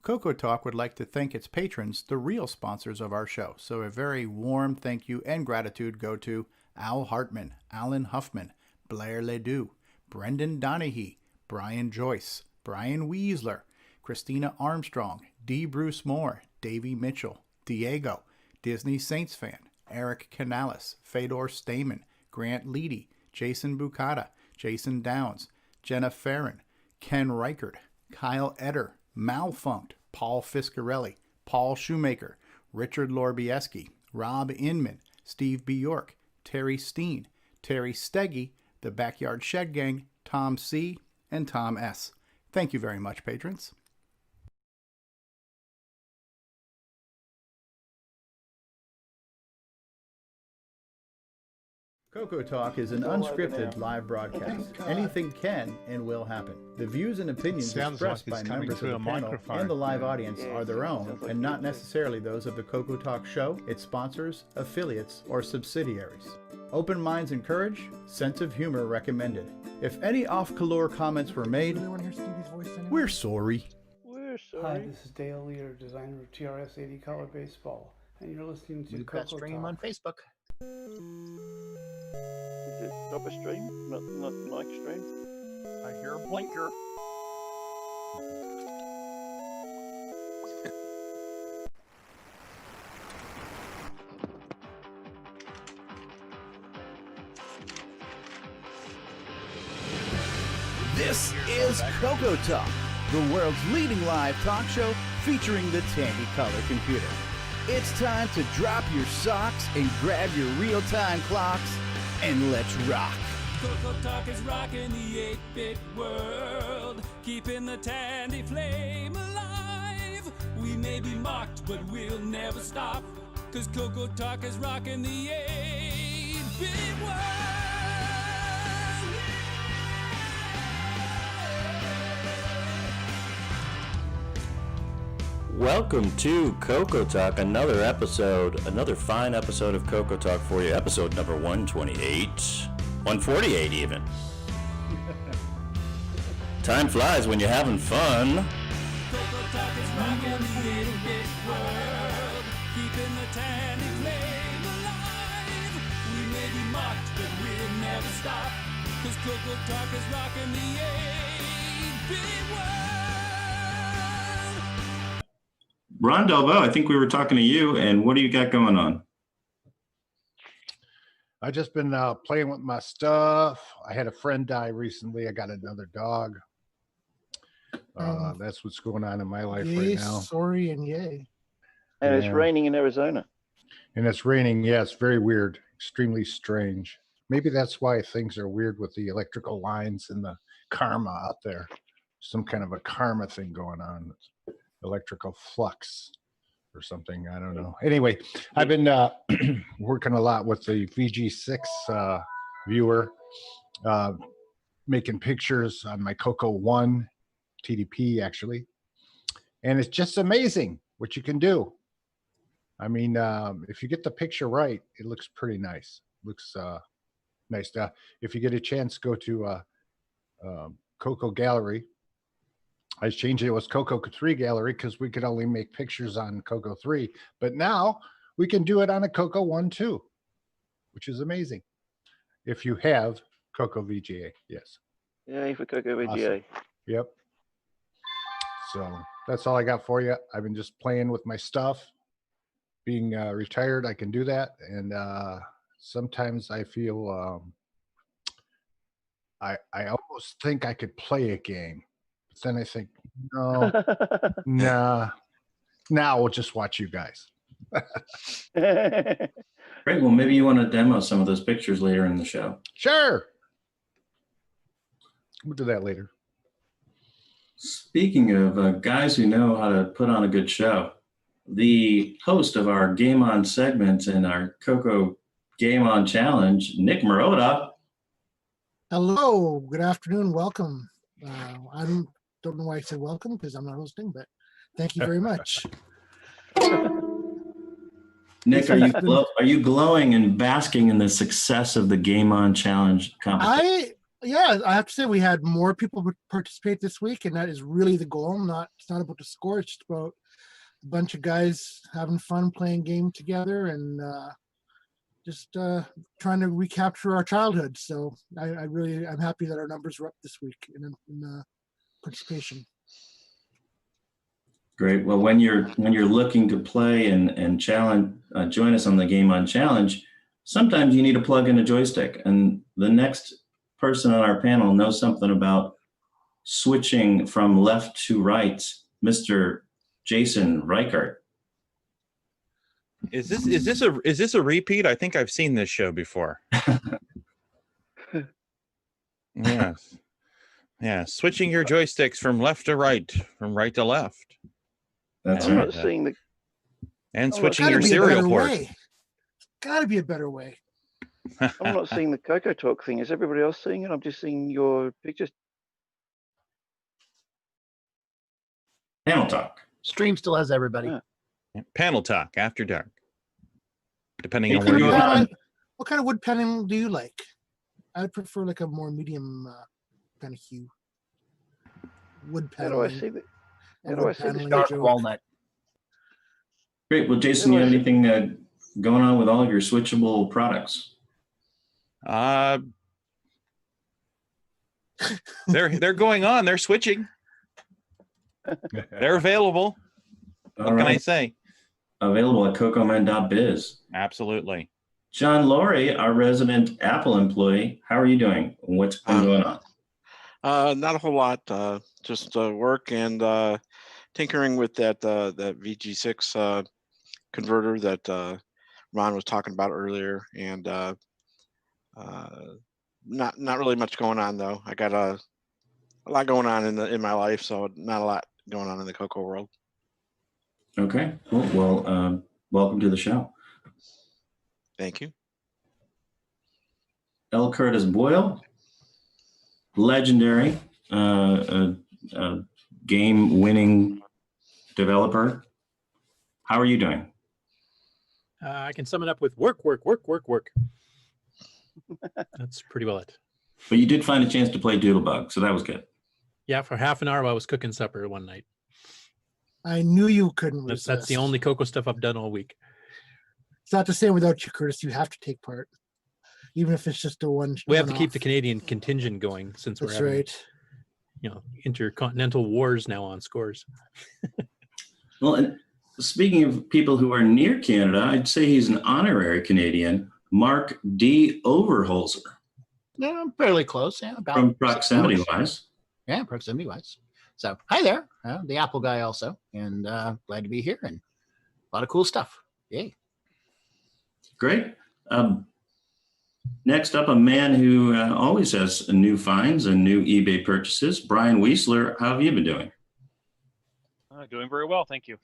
CoCoTALK would like to thank its patrons, the real sponsors of our show. So a very warm thank you and gratitude go to Al Hartman, Alan Huffman, Blair Ledoux, Brendan Donahue, Brian Joyce, Brian Weasler, Christina Armstrong, D. Bruce Moore, Davey Mitchell, Diego, Disney Saints fan, Eric Canales, Fedor Stamen, Grant Leedy, Jason Bucata, Jason Downs, Jenna Farron, Ken Reichert, Kyle Eder, Malfunct, Paul Fiscarelli, Paul Shoemaker, Richard Lorbieski, Rob Inman, Steve Bjork, Terry Steen, Terry Steggy, the Backyard Shed Gang, Tom C., and Tom S. Thank you very much, patrons. CoCoTALK is an unscripted live broadcast. Anything can and will happen. The views and opinions expressed by members of the panel and the live audience are their own and not necessarily those of the CoCoTALK show, its sponsors, affiliates, or subsidiaries. Open minds encouraged, sense of humor recommended. If any off-color comments were made, we're sorry. Hi, this is Dale Leader, designer of TRS 80 Color Baseball, and you're listening to Loop that stream on Facebook. Is it proper stream? Not mic stream? I hear a blinker. This is CoCoTALK, the world's leading live talk show featuring the Tandy Color computer. It's time to drop your socks and grab your real-time clocks, and let's rock. CoCoTALK is rocking the 8-bit world, keeping the Tandy flame alive. We may be mocked, but we'll never stop, cause CoCoTALK is rocking the 8-bit world. Welcome to CoCoTALK, another fine episode of CoCoTALK for you, episode number 128, 148 even. Time flies when you're having fun. CoCoTALK is rocking the 8-bit world, keeping the Tandy flame alive. We may be mocked, but we'll never stop, cause CoCoTALK is rocking the 8-bit world. Ron Delvaux, I think we were talking to you, and what do you got going on? I just been playing with my stuff. I had a friend die recently. I got another dog. That's what's going on in my life right now. Sorry, and yay. And it's raining in Arizona. And it's raining. Yeah, it's very weird. Extremely strange. Maybe that's why things are weird with the electrical lines and the karma out there. Some kind of a karma thing going on. Electrical flux or something. I don't know. Anyway, I've been working a lot with the VG6 viewer, making pictures on my Coco 1 TDP actually. And it's just amazing what you can do. I mean, if you get the picture right, it looks pretty nice. Looks nice. If you get a chance, go to Coco Gallery. I changed it. It was Coco 3 Gallery because we could only make pictures on Coco 3. But now we can do it on a Coco 1 too, which is amazing. If you have Coco VGA, yes. Yeah, for Coco VGA. Awesome. Yep. So that's all I got for you. I've been just playing with my stuff. Being retired, I can do that. And sometimes I feel I almost think I could play a game. But then I think, no, nah. Now we'll just watch you guys. Great. Well, maybe you want to demo some of those pictures later in the show. Sure. We'll do that later. Speaking of guys who know how to put on a good show, the host of our GameON segment and our Coco GameON challenge, Nick Marotta. Hello, good afternoon, welcome. I don't know why I said welcome because I'm not hosting, but thank you very much. Nick, are you glowing and basking in the success of the GameON challenge competition? Yeah, I have to say we had more people participate this week, and that is really the goal. It's not about the score. It's just about a bunch of guys having fun playing game together and just trying to recapture our childhood. So I'm happy that our numbers were up this week in participation. Great. Well, when you're looking to play and challenge, join us on the GameON challenge, sometimes you need to plug in a joystick. And the next person on our panel knows something about switching from left to right, Mr. Jason Reichert. Is this a repeat? I think I've seen this show before. Yes. Yeah, switching your joysticks from left to right, from right to left. That's I'm right. not seeing the. And Oh, switching Gotta your be a serial better port. way. Gotta be a better way. I'm not seeing the CoCoTALK thing. Is everybody else seeing it? I'm just seeing your pictures. Panel talk. Stream still has everybody. Yeah. Panel talk after dark. Depending Hey, on where can you you, are. What kind of wood paneling do you like? I prefer like a more medium kind of hue. Wood How do I paneling. see the? a How do I wood see this paneling Dark joke. walnut. Great. Well, Jason, you have anything going on with all of your switchable products? They're going on. They're switching. They're available. All What can I right. say? Available at cocoman.biz. Absolutely. John Laurie, our resident Apple employee, how are you doing? What's been going on? Not a whole lot. Just work and tinkering with that VG6 converter that Ron was talking about earlier, and not really much going on though. I got a lot going on in my life, so not a lot going on in the Coco world. Okay, cool. Well, welcome to the show. Thank you. L. Curtis Boyle, legendary game-winning developer. How are you doing? I can sum it up with work. That's pretty well it. But you did find a chance to play Doodle Bug, so that was good. Yeah, for half an hour while I was cooking supper one night. I knew you couldn't That's resist. the only Coco stuff I've done all week. It's not the same without you, Curtis. You have to take part, even if it's just a one. We have to keep one-off. the Canadian contingent going since That's we're having, right. intercontinental wars now on scores. Well, and speaking of people who are near Canada, I'd say he's an honorary Canadian, Mark D. Overholzer. Yeah, I'm fairly close. Yeah, about From 6 proximity hours. wise. Yeah, proximity wise. So hi there, the Apple guy also, and glad to be here and a lot of cool stuff. Yay! Great. Next up, a man who always has new finds and new eBay purchases, Brian Weisler. How have you been doing? Doing very well, thank you.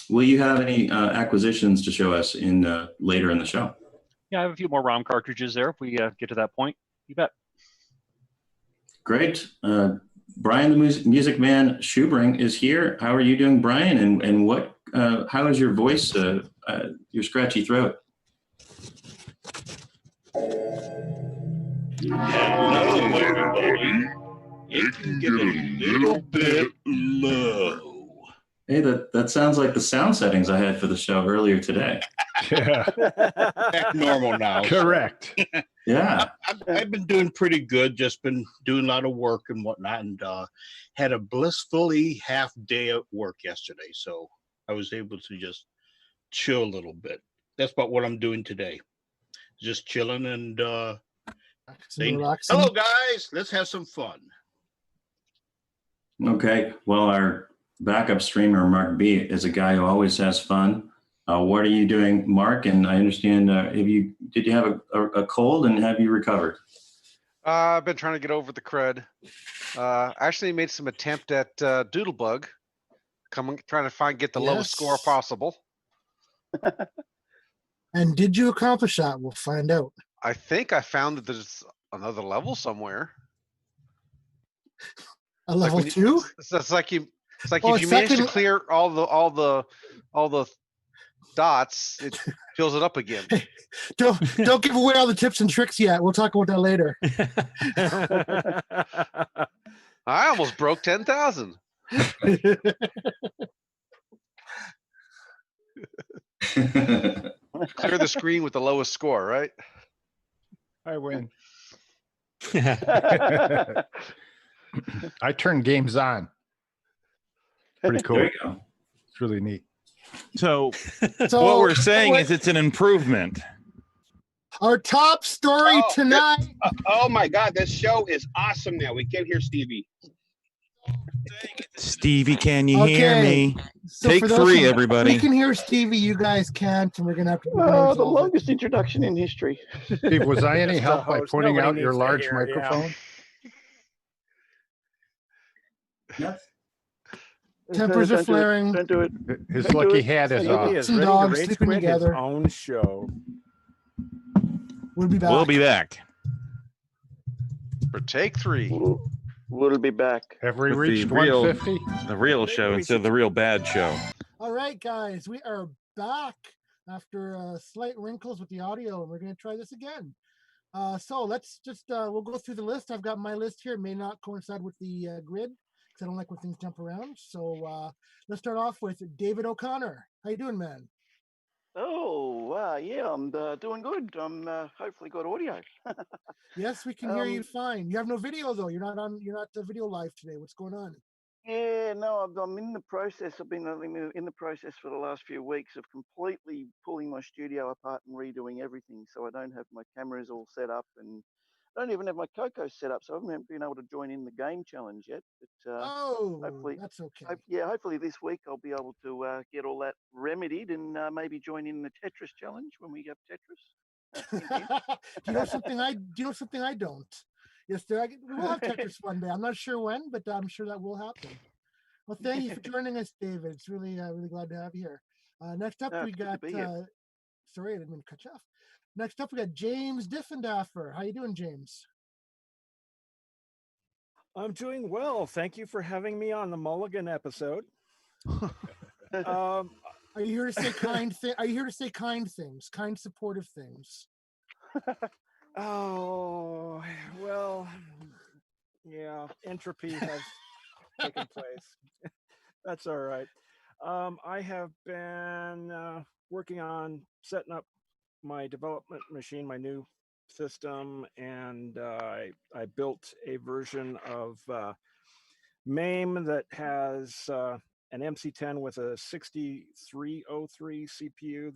Will you have any acquisitions to show us in later in the show? Yeah, I have a few more ROM cartridges there if we get to that point. You bet. Great. Brian, the music man Schubring is here. How are you doing, Brian? And what? How is your voice? Your scratchy throat? Hello, everybody. It can get a little bit low. Hey, that sounds like the sound settings I had for the show earlier today. Yeah. Back normal now. Correct. Yeah. I've been doing pretty good. Just been doing a lot of work and whatnot, and had a blissfully half day at work yesterday, so I was able to just chill a little bit. That's about what I'm doing today. Just chilling and saying, relaxing. hello, guys. Let's have some fun. Okay. Well, our backup streamer, Mark B, is a guy who always has fun. What are you doing, Mark? And I understand, did you have a cold and have you recovered? I've been trying to get over the crud. Actually made some attempt at Doodle Bug, trying to get the lowest score possible. And did you accomplish that? We'll find out. I think I found that there's another level somewhere. A level 2? It's like Oh, if you manage to second- clear all the dots, it fills it up again. Don't give away all the tips and tricks yet. We'll talk about that later. I almost broke 10,000. Clear the screen with the lowest score, right? I win. I turn games on. Pretty cool. There you go. It's really neat. So what we're saying is it's an improvement. Our top story tonight. Oh my God, this show is awesome now. We can't hear Stevie. Stevie, can you hear me? So Take for those 3, who- everybody. We can hear Stevie. You guys can't, and we're gonna have to. Oh, the longest introduction in history. Steve, was I any Just the help by host. pointing Nobody out your needs to large hear it, yeah. microphone? Yes. Tempers are flaring. Don't do it. His Don't do lucky it. hat is Stevie off. is Some ready to dogs rage sleeping quit his together. own show. We'll be back. We'll be back. For take 3. We'll be back. Have we With reached the real- 150? The real show instead of the real bad show. All right, guys, we are back after slight wrinkles with the audio, and we're going to try this again. So let's just we'll go through the list. I've got my list here. It may not coincide with the grid because I don't like when things jump around. So let's start off with David O'Connor. How you doing, man? Oh, yeah, I'm doing good. I'm hopefully got audio. Yes, we can hear you fine. You have no video though. You're not video live today. What's going on? Yeah, no, I'm in the process. I've been in the process for the last few weeks of completely pulling my studio apart and redoing everything. So I don't have my cameras all set up, and I don't even have my Coco set up. So I haven't been able to join in the game challenge yet. But hopefully, that's okay. Hopefully this week I'll be able to get all that remedied and maybe join in the Tetris challenge when we have Tetris. Do you know something I don't? Yes, we will have Tetris one day. I'm not sure when, but I'm sure that will happen. Well, thank you for joining us, David. It's really glad to have you here. Next up, we got. Sorry, I didn't mean to cut you off. Next up, we got James Diffendaffer. How you doing, James? I'm doing well. Thank you for having me on the Mulligan episode. Are you here to say kind things? Are you here to say kind things, kind supportive things? Oh, well, yeah, entropy has taken place. That's all right. I have been working on setting up my development machine, my new system, and I built a version of MAME that has an MC10 with a 6303 CPU,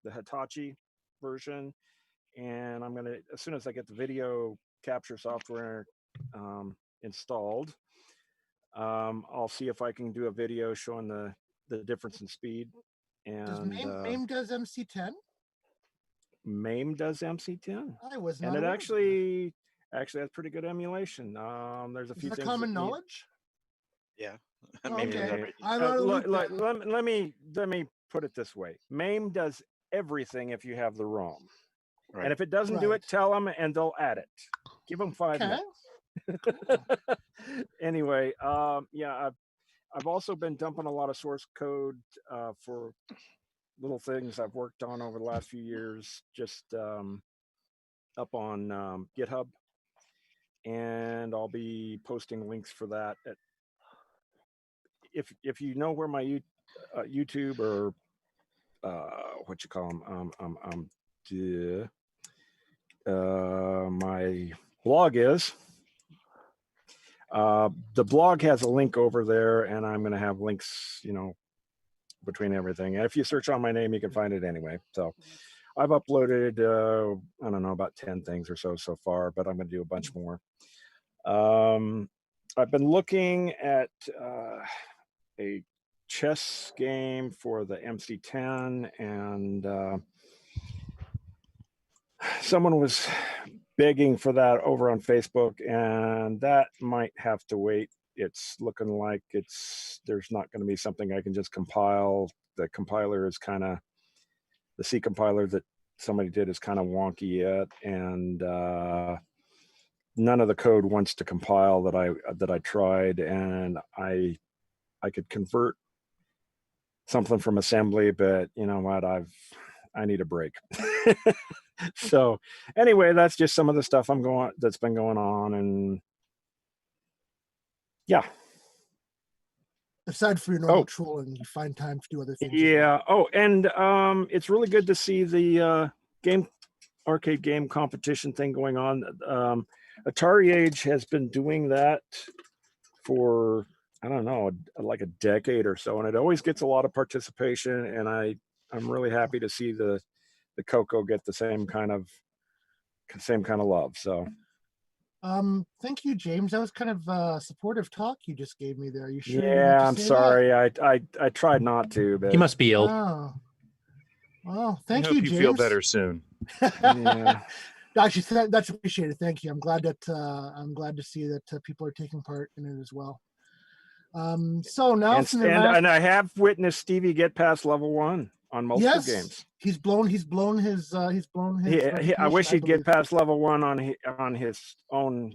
the Hitachi version. And I'm gonna, as soon as I get the video capture software installed, I'll see if I can do a video showing the difference in speed. And Does MAME does MC10? MAME does MC10. I was not. And it aware of actually has pretty good emulation. There's a that. few Is that things. common knowledge? Yeah. Okay. I'm out of the loop then. Let me put it this way. MAME does everything if you have the ROM. Right. And if it doesn't do it, tell them and they'll add it. Give them 5 minutes. Anyway, yeah, I've also been dumping a lot of source code for little things I've worked on over the last few years, just up on GitHub, and I'll be posting links for that. If you know where my YouTube or what you call them, my blog is. The blog has a link over there, and I'm going to have links, between everything. And if you search on my name, you can find it anyway. So I've uploaded, I don't know, about 10 things or so far, but I'm going to do a bunch more. I've been looking at a chess game for the MC10, and someone was begging for that over on Facebook, and that might have to wait. It's looking like there's not going to be something I can just compile. The compiler is the C compiler that somebody did is kind of wonky yet, and none of the code wants to compile that I tried, and I could convert something from assembly, but you know what? I need a break. So anyway, that's just some of the stuff that's been going on, and yeah. Aside from your normal trolling, you find time to do other things. Yeah. Oh, and it's really good to see the arcade game competition thing going on. Atari Age has been doing that for, I don't know, like a decade or so, and it always gets a lot of participation. And I'm really happy to see the Coco get the same kind of love. So. Thank you, James. That was kind of supportive talk you just gave me there. You sure? Yeah, I'm sorry. I tried not to, but He must be ill. Oh. Well, thank I you, hope James. you feel better soon. Yeah. Actually, that's appreciated. Thank you. I'm glad to see that people are taking part in it as well. So now, and I have witnessed Stevie get past level 1 on multiple games. He's blown his. I wish he'd get past level 1 on his own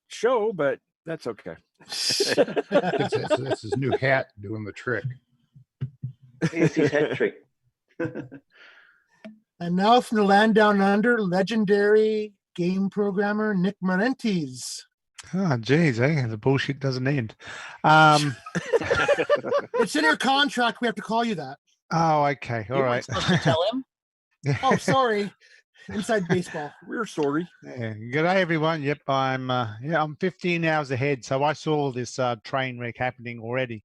show, but that's okay. That's his new hat doing the trick. It's his hat trick. And now from the land down under, legendary game programmer Nick Marentes. Oh, geez, the bullshit doesn't end. It's in your contract. We have to call you that. Oh, okay. All right. Supposed to tell him? Oh, sorry. Inside baseball. We're sorry. Yeah. Good day, everyone. Yep, I'm 15 hours ahead, so I saw this train wreck happening already.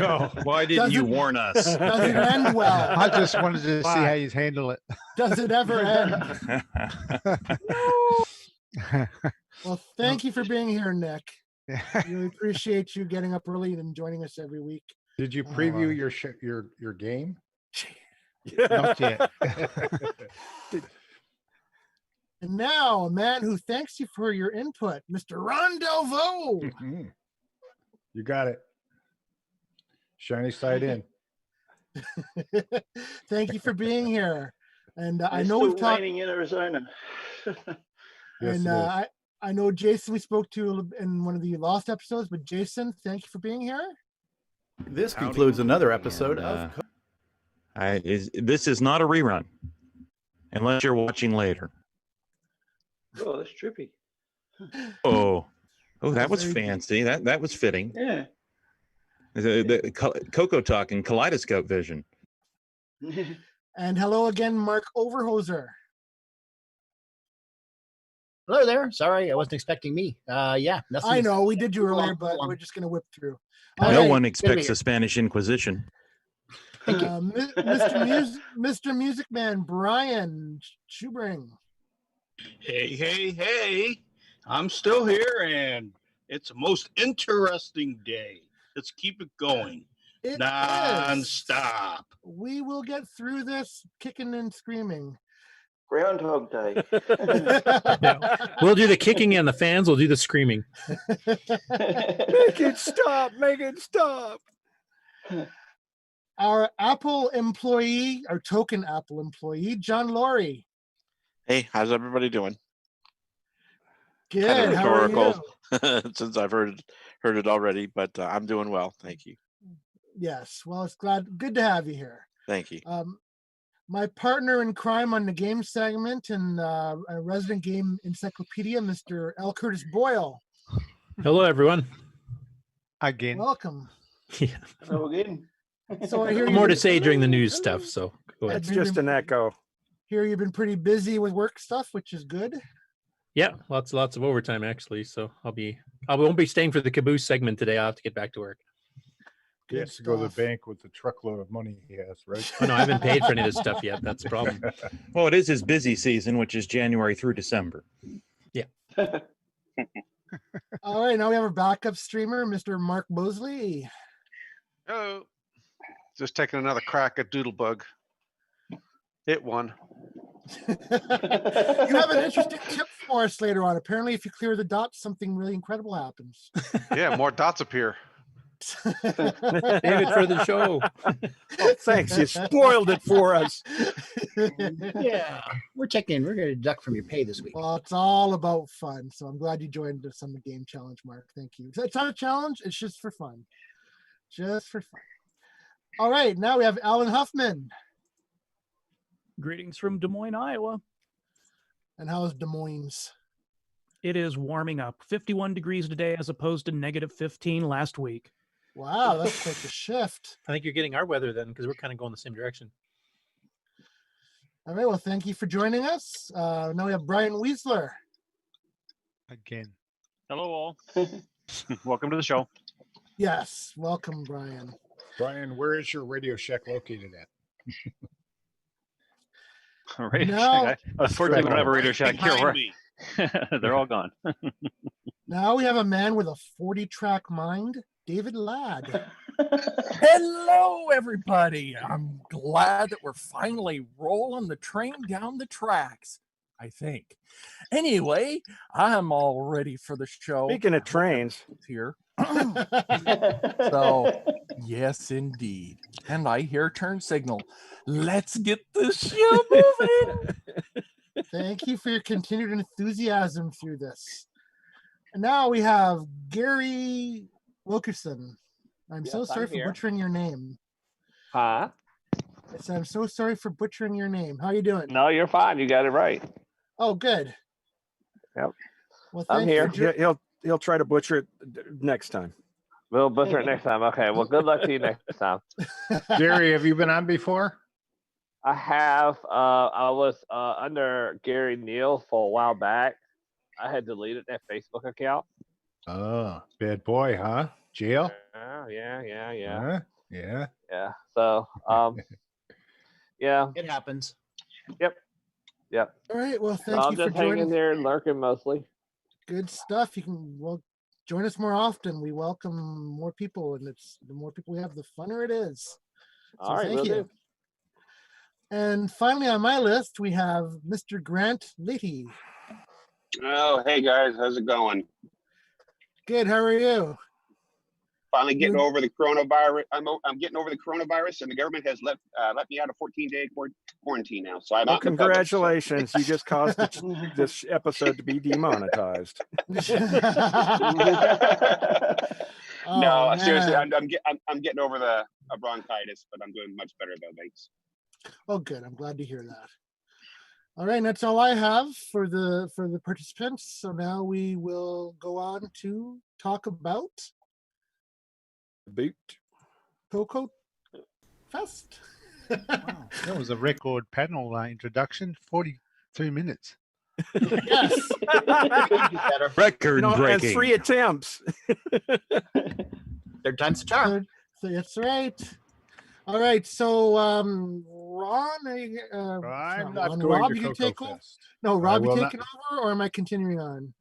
Oh, why didn't you warn us? Does it end well? I just wanted to see how you handle it. Does it ever end? Well, thank you for being here, Nick. Really appreciate you getting up early and joining us every week. Did you preview your game? Not yet. And now, a man who thanks you for your input, Mr. Ron Delvaux. You got it. Shiny side in. Thank you for being here. And I It's know still we've talked raining in Arizona. and I know Jason we spoke to in one of the last episodes, but Jason, thank you for being here. This concludes another episode of This is not a rerun, unless you're watching later. Oh, that's trippy. Oh, that was fancy. That was fitting. Yeah. The CoCoTALK and Kaleidoscope vision. And hello again, Mark Overhoser. Hello there. Sorry, I wasn't expecting me. Yeah, nothing. I know we did you earlier, but we're just gonna whip through. No one expects the Spanish Inquisition. Thank you. Mr. Music Man Brian Schubring. Hey. I'm still here, and it's the most interesting day. Let's keep it going. It Non-stop. We will get through this kicking and screaming. Groundhog Day. Yeah. We'll do the kicking and the fans will do the screaming. Make it stop. Make it stop. Our Apple employee, our token Apple employee, John Laurie. Hey, how's everybody doing? Good. Kind of How are rhetorical, since I've heard it already, but I'm doing well. Thank you. Yes. Well, it's good to have you here. Thank you. My partner in crime on the game segment and a resident game encyclopedia, Mr. L. Curtis Boyle. Hello, everyone. Again. Welcome. Yeah. Hello again. So I hear More to say during the news stuff, so go ahead. It's just an echo. Here you've been pretty busy with work stuff, which is good. Yeah, lots of overtime actually. So I won't be staying for the caboose segment today. I'll have to get back to work. He has to go to the bank with the truckload of money he has, right? Oh, no, I haven't paid for any of this stuff yet. That's the problem. Well, it is his busy season, which is January through December. Yeah. All right, now we have our backup streamer, Mr. Mark Mosley. Hello. Just taking another crack at Doodle Bug. It won. You have an interesting tip for us later on. Apparently, if you clear the dots, something really incredible happens. Yeah, more dots appear. Save it for the show. Oh, thanks. You spoiled it for us. Yeah, we're checking. We're going to deduct from your pay this week. Well, it's all about fun. So I'm glad you joined us on the game challenge, Mark. Thank you. It's not a challenge. It's just for fun. Just for fun. All right, now we have Alan Huffman. Greetings from Des Moines, Iowa. And how is Des Moines? It is warming up. 51 degrees today as opposed to negative 15 last week. Wow, that's quite the shift. I think you're getting our weather then, because we're kind of going the same direction. All right, well, thank you for joining us. Now we have Brian Weisler. Again. Hello, all. Welcome to the show. Yes, welcome, Brian. Brian, where is your Radio Shack located at? Radio Now- Shack. Unfortunately, we don't have a Radio Shack here. Behind We're- They're all gone. Now we have a man with a 40-track mind, David Ladd. Hello, everybody. I'm glad that we're finally rolling the train down the tracks, I think. Anyway, I'm all ready for the show. Speaking of trains. Here. So, yes, indeed. And I hear turn signal. Let's get the show moving. Thank you for your continued enthusiasm through this. And now we have Gary Wilkerson. I'm so Yes, sorry I'm for here. butchering your name. Huh? I said, I'm so sorry for butchering your name. How you doing? No, you're fine. You got it right. Oh, good. Yep. Well, I'm thank here. you. He'll try to butcher it next time. We'll butcher it next time. Okay. Well, good luck to you next time. Gary, have you been on before? I have. I was under Gary Neal for a while back. I had deleted that Facebook account. Oh, bad boy, huh? Jail? Yeah. Huh? Yeah. Yeah. So, yeah. It happens. Yep. All right. Well, So thank I'm you for just hanging joining. there and lurking mostly. Good stuff. You can join us more often. We welcome more people, and the more people we have, the funner it is. So All right. thank Will you. do. And finally, on my list, we have Mr. Grant Litty. Oh, hey guys, how's it going? Good. How are you? Finally getting over the coronavirus. I'm getting over the coronavirus, and the government has let me out of 14-day quarantine now. So I'm Well, out in the public, so- congratulations. You just caused this episode to be demonetized. No, Oh, seriously, man. I'm getting over the bronchitis, but I'm doing much better though. Thanks. Oh, good. I'm glad to hear that. All right, and that's all I have for the participants. So now we will go on to talk about Boot. CoCoFEST. Wow, that was a record panel introduction. 42 minutes. Yes. Record And breaking. 3 attempts. Third time's the charm. That's right. All right, so Ron, I'm not Ron, going Rob, to you can take over. CoCoFest. No, I Rob, you will taking over, or am I continuing on?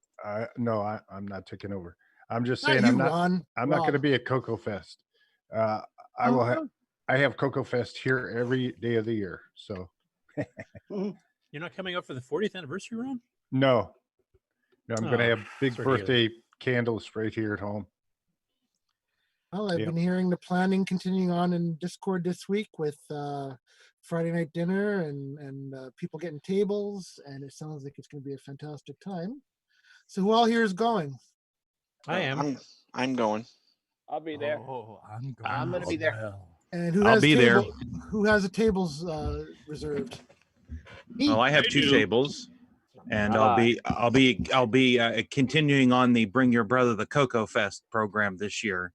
No, I'm not taking over. I'm just Not saying you, I'm not. Ron. I'm not going to Rob. be at CoCoFest. I will have. I have CoCoFest here every day of the year. So You're not coming up for the 40th anniversary, Ron? no, I'm going to Oh, have big sorry to hear birthday candles right here at home. Well, I've Yep. been hearing the planning continuing on in Discord this week with Friday night dinner and people getting tables, and it sounds like it's going to be a fantastic time. So who all here is going? I am. I'm going. I'll be there. Oh, I'm going. I'm going to be there. Well. And who I'll has be there. Who has the tables reserved? Oh, I have two tables, and I'll be continuing on the Bring Your Brother the CoCoFest program this year,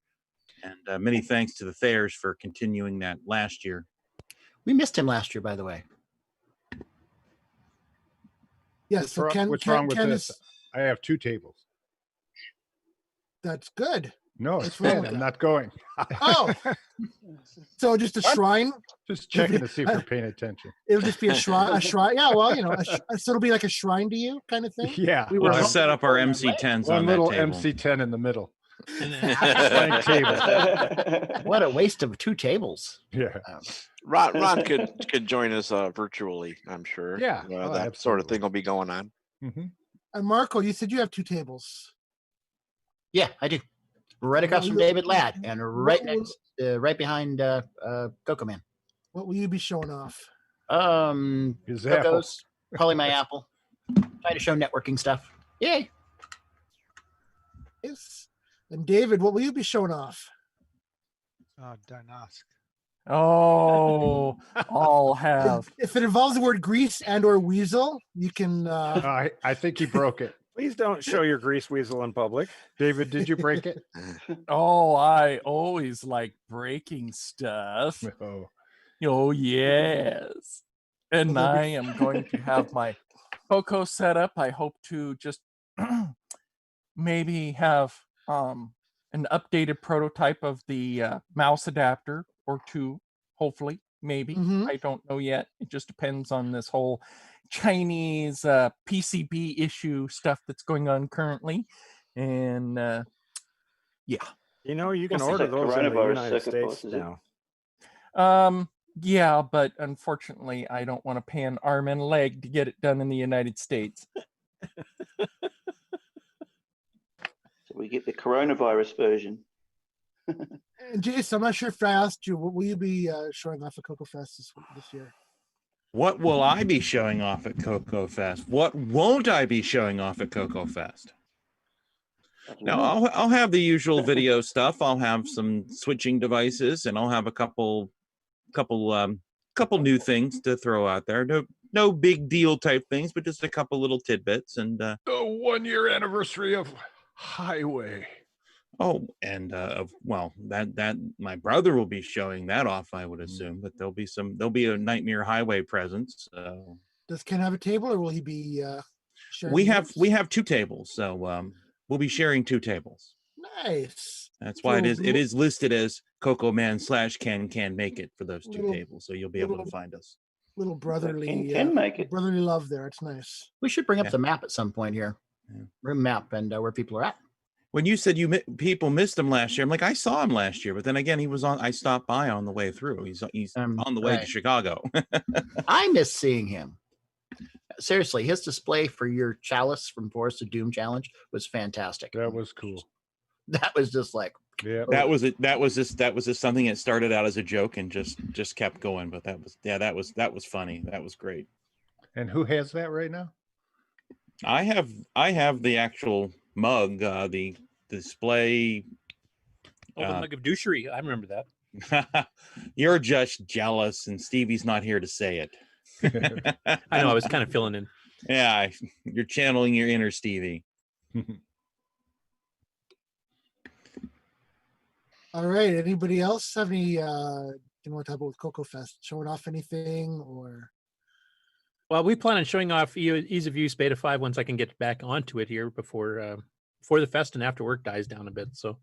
and many thanks to the Thayers for continuing that last year. We missed him last year, by the way. Yes. So Ken, What's Ken, wrong with Ken this? is, I have two tables. that's good. No, What's it's wrong bad. with I'm that? not going. Oh, so just a shrine? Just checking to see if you're paying attention. It'll just be a shrine. A shrine. Yeah. Well, so it'll be like a shrine to you, kind of thing. Yeah. We We'll were just set up our MC10s One on that little table. MC10 in the middle. Blank table. What a waste of two tables. Yeah. Ron could join us virtually, I'm sure. Yeah. that Oh, sort of absolutely. thing will be going on. Mm-hmm. And Marco, you said you have two tables. Yeah, I do. Right across from David Ladd, and right next, right behind Coco Man. What will you be showing off? His Coco's, probably my Apple. Try to show networking stuff. Yay! Yes. And David, what will you be showing off? Oh, don't ask. Oh, I'll have. If it involves the word grease and or weasel, you can. I think he broke it. Please don't show your grease weasel in public. David, did you break it? Oh, I always like breaking stuff. Oh, yes. And I am going to have my Coco set up. I hope to just maybe have an updated prototype of the mouse adapter or two, hopefully, maybe. I don't know yet. It just depends on this whole Chinese PCB issue stuff that's going on currently. And yeah. You know, you can We'll see. order It's a those in the coronavirus United sacrifice, States is it? now. Yeah, but unfortunately, I don't want to pay an arm and a leg to get it done in the United States. So we get the coronavirus version. And Jason, I'm not sure if I asked you, what will you be showing off at CoCoFEST this year? What will I be showing off at CoCoFest? What won't I be showing off at CoCoFest? Now, I'll have the usual video stuff. I'll have some switching devices, and I'll have a couple new things to throw out there. No big deal type things, but just a couple little tidbits. And the 1-year anniversary of Highway. Oh, and well, that my brother will be showing that off, I would assume. But there'll be a Nightmare Highway presence. So Does Ken have a table, or will he be? Sharing we notes? have 2 tables, so we'll be sharing 2 tables. Nice. That's why So it is listed as Coco Man / Ken can make it for those 2 Little- tables, so you'll be able to find us. Little brotherly. Can make it. Brotherly love there. It's nice. We should bring up Yeah. the map at some point here. Room map and where people are at. When you said people missed him last year, I'm like, I saw him last year, but then again, he was on. I stopped by on the way through. He's on the way to right. Chicago. I miss seeing him. Seriously, his display for your Chalice from Forest of Doom challenge was fantastic. That was cool. That was just like, yeah. That was just something that started out as a joke and just kept going. But that was funny. That was great. And who has that right now? I have the actual mug, the display. Oh, the mug of douchery. I remember that. You're just jealous, and Stevie's not here to say it. I know. I was kind of filling in. Yeah, you're channeling your inner Stevie. All right. Anybody else have any? You want to talk about with CoCoFEST? Showing off anything or? Well, we plan on showing off Ease of Use Beta 5 once I can get back onto it here before the fest and after work dies down a bit. So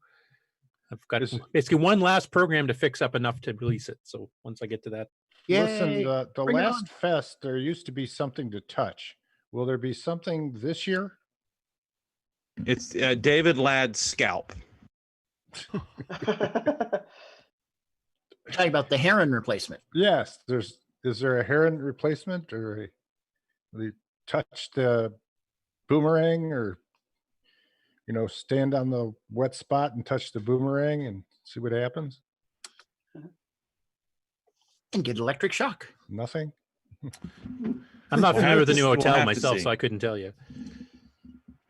I've got basically one last program to fix up enough to release it. So once I get to that. Listen, Yay. the Bring it last on. fest, there used to be something to touch. Will there be something this year? It's David Ladd's scalp. talking about the heron replacement. Yes, is there a heron replacement, or they touch the boomerang, or stand on the wet spot and touch the boomerang and see what happens? And get electric shock. Nothing. I'm not familiar with the new We'll hotel have to myself, see. so I couldn't tell you.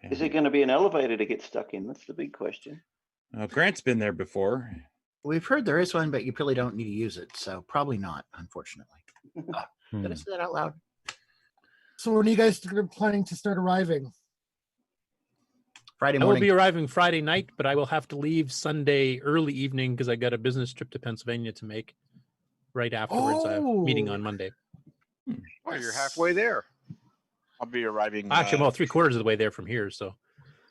Is it going to be an elevator to get stuck in? That's the big question. Grant's been there before. We've heard there is one, but you probably don't need to use it. So probably not, unfortunately. Did I say that out loud? So when are you guys planning to start arriving? Friday I will morning. be arriving Friday night, but I will have to leave Sunday early evening because I got a business trip to Pennsylvania to make right afterwards. I have a meeting on Monday. Well, you're halfway there. I'll be arriving. Actually, I'm about 3/4 of the way there from here. So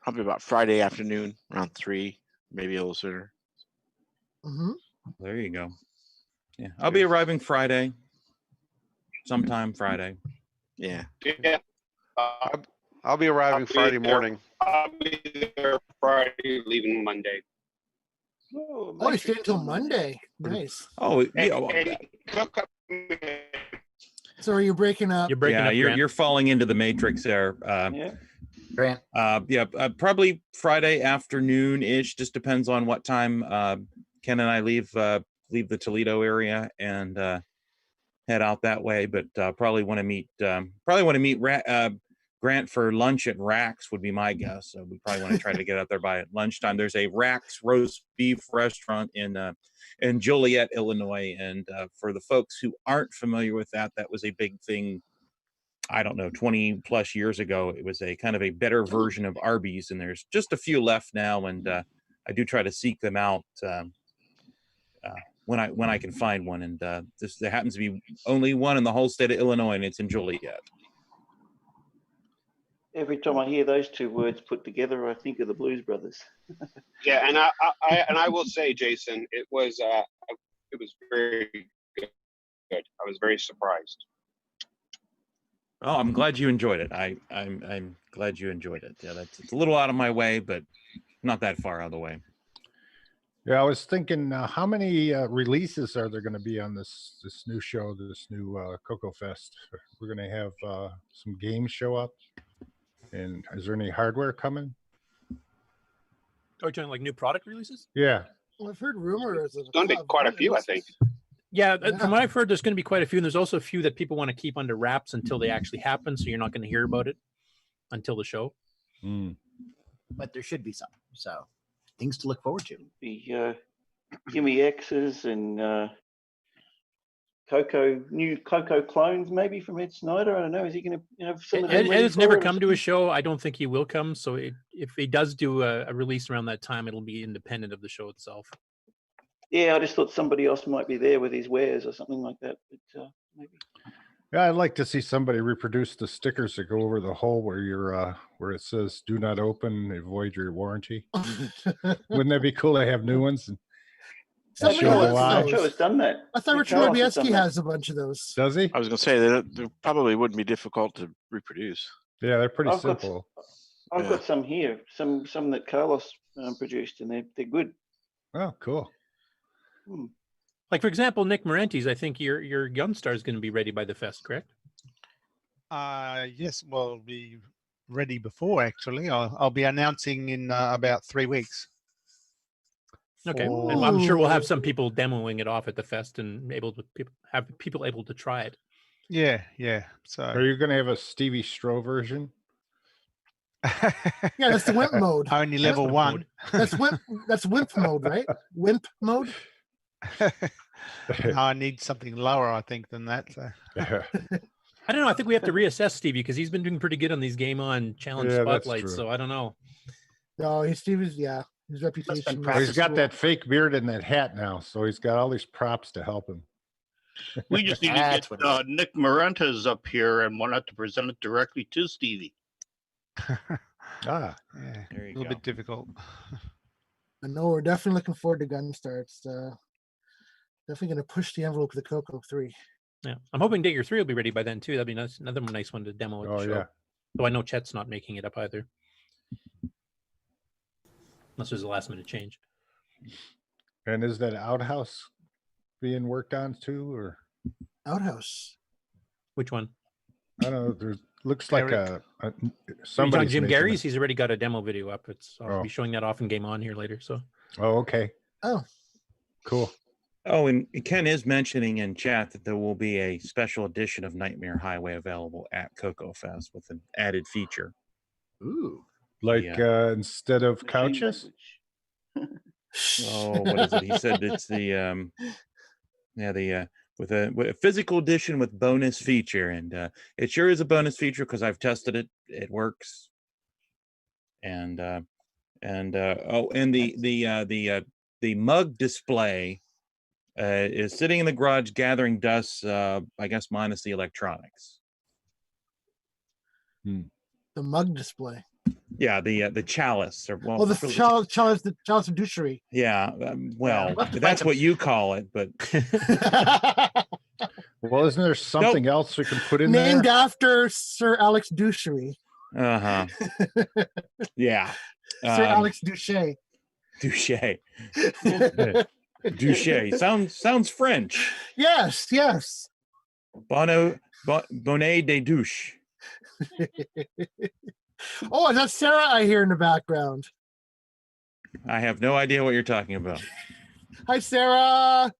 I'll be about Friday afternoon, around 3, maybe a little sooner. There you go. Yeah, I'll be arriving Friday. Sometime Friday. Yeah. Yeah. I'll be arriving Friday morning. I'll be there Friday, leaving Monday. Oh, you stay until Monday. Nice. Oh, yeah. So you're breaking up. You're breaking up. Grant. You're falling into the matrix there. Grant. Probably Friday afternoon ish. Just depends on what time Ken and I leave the Toledo area and head out that way. But probably want to meet Grant, for lunch at Rack's would be my guess. So we probably want to try to get out there by lunchtime. There's a Rack's roast beef restaurant in Joliet, Illinois, and for the folks who aren't familiar with that, that was a big thing. I don't know, 20 plus years ago. It was a kind of a better version of Arby's, and there's just a few left now, and I do try to seek them out when I can find one. And there happens to be only one in the whole state of Illinois, and it's in Joliet. Every time I hear those two words put together, I think of the Blues Brothers. Yeah, and I will say, Jason, it was very good. I was very surprised. Oh, I'm glad you enjoyed it. I'm glad you enjoyed it. Yeah, it's a little out of my way, but not that far out of the way. Yeah, I was thinking, how many releases are there going to be on this new show, this new CoCoFEST? We're going to have some games show up, and is there any hardware coming? Are you talking like new product releases? Yeah. Well, I've heard rumors. It's going to be quite a few, I think. Yeah, from what I've heard, there's going to be quite a few, and there's also a few that people want to keep under wraps until they actually happen, so you're not going to hear about it until the show. But there should be some, so things to look forward to. The Gimme X's and Coco, new Coco clones maybe from Ed Snyder. I don't know. Is he going to have some of them? Ed's never come to a show. I don't think he will come. So if he does do a release around that time, it'll be independent of the show itself. Yeah, I just thought somebody else might be there with his wares or something like that. But maybe. Yeah, I'd like to see somebody reproduce the stickers that go over the hole where you're where it says "Do not open, avoid your warranty." Wouldn't that be cool to have new ones? And Somebody has done that. I thought Richard Robieski has a bunch of those. Does he? I was going to say that they probably wouldn't be difficult to reproduce. Yeah, they're pretty I've got- simple. I've got some here, some that Carlos produced, and they're good. Oh, cool. Like, for example, Nick Morenti's, I think your Gunstar is going to be ready by the fest, correct? Yes, well, it'll be ready before, actually. I'll be announcing in about 3 weeks. Okay, and I'm sure we'll have some people demoing it off at the fest and have people able to try it. Yeah. So Are you going to have a Stevie Stroh version? Yeah, that's the wimp mode. Only level 1. That's wimp mode, right? Wimp mode. I need something lower, I think, than that. So. I don't know. I think we have to reassess Stevie because he's been doing pretty good on these GameON challenge spotlights. So I don't know. No, his reputation. Well, he's got that fake beard and that hat now, so he's got all these props to help him. We just need to get Nick Marentes up here and want to present it directly to Stevie. Yeah, a little bit difficult. I know we're definitely looking forward to Gunstar. It's definitely going to push the envelope of the Coco 3. Yeah, I'm hoping Digger 3 will be ready by then too. That'd be nice. Another nice one to demo at the show. Yeah. Though I know Chet's not making it up either, unless there's a last minute change. And is that outhouse being worked on too, or outhouse? Which one? I don't know. There looks like somebody. Jim making Gary's. He's already got a demo video up. I'll be showing that off in GameON here later. So. Oh, okay. Oh, cool. Oh, and Ken is mentioning in chat that there will be a special edition of Nightmare Highway available at CoCoFEST with an added feature. Ooh. Like instead of couches? Oh, what is it? He said it's the with a physical edition with bonus feature, and it sure is a bonus feature because I've tested it. It works. And the mug display is sitting in the garage gathering dust, I guess minus the electronics. The mug display. Yeah, the chalice. Or, well, the chalice of douchery. Yeah, well, that's what you call it, but well, isn't there something else we can put in there? Named after Sir Alex Douchery. Yeah. Sir Alex Douche. Douche. Douche. Sounds French. Yes. Bonnet de douche. Oh, is that Sarah I hear in the background? I have no idea what you're talking about. Hi, Sarah.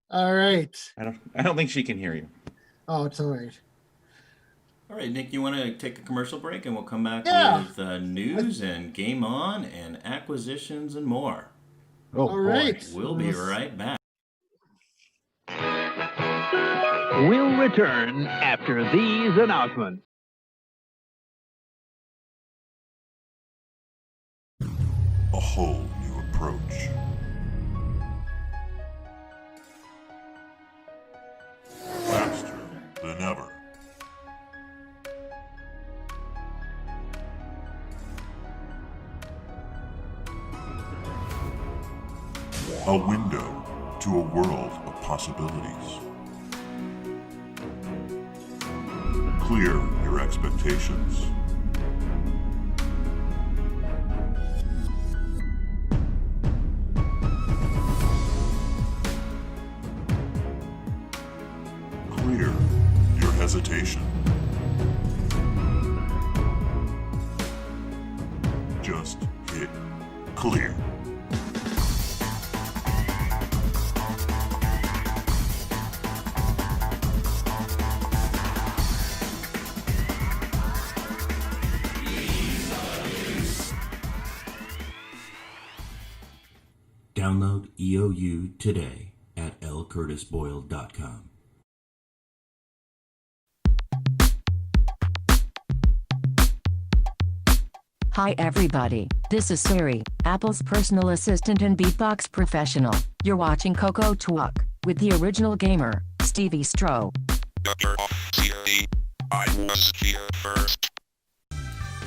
All right. I don't think she can hear you. Oh, it's all right. All right, Nick, you want to take a commercial break and we'll come back with news and Game On and acquisitions and more. Oh, All right. We'll be right back. We'll return after these announcements. A whole new approach. Faster than ever. A window to a world of possibilities. Clear your expectations. Clear your hesitation. Just hit clear. Download EOU today at lcurtisboyle.com. Hi everybody, this is Siri, Apple's personal assistant and beatbox professional. You're watching CoCoTALK with the original gamer, Stevie Stroh. Siri, I was here first.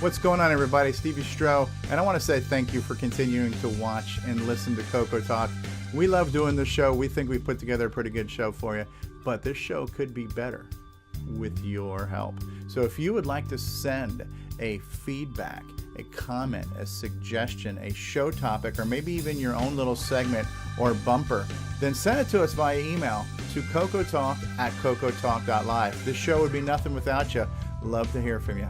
What's going on, everybody? Stevie Stroh, and I want to say thank you for continuing to watch and listen to CoCoTALK. We love doing this show. We think we put together a pretty good show for you, but this show could be better with your help. So if you would like to send a feedback, a comment, a suggestion, a show topic, or maybe even your own little segment or bumper, then send it to us via email to cocotalk@cocotalk.live. This show would be nothing without you. Love to hear from you.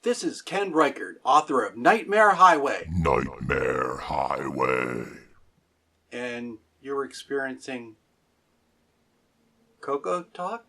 This is Ken Reichert, author of Nightmare Highway. Nightmare Highway. And you're experiencing CoCoTALK?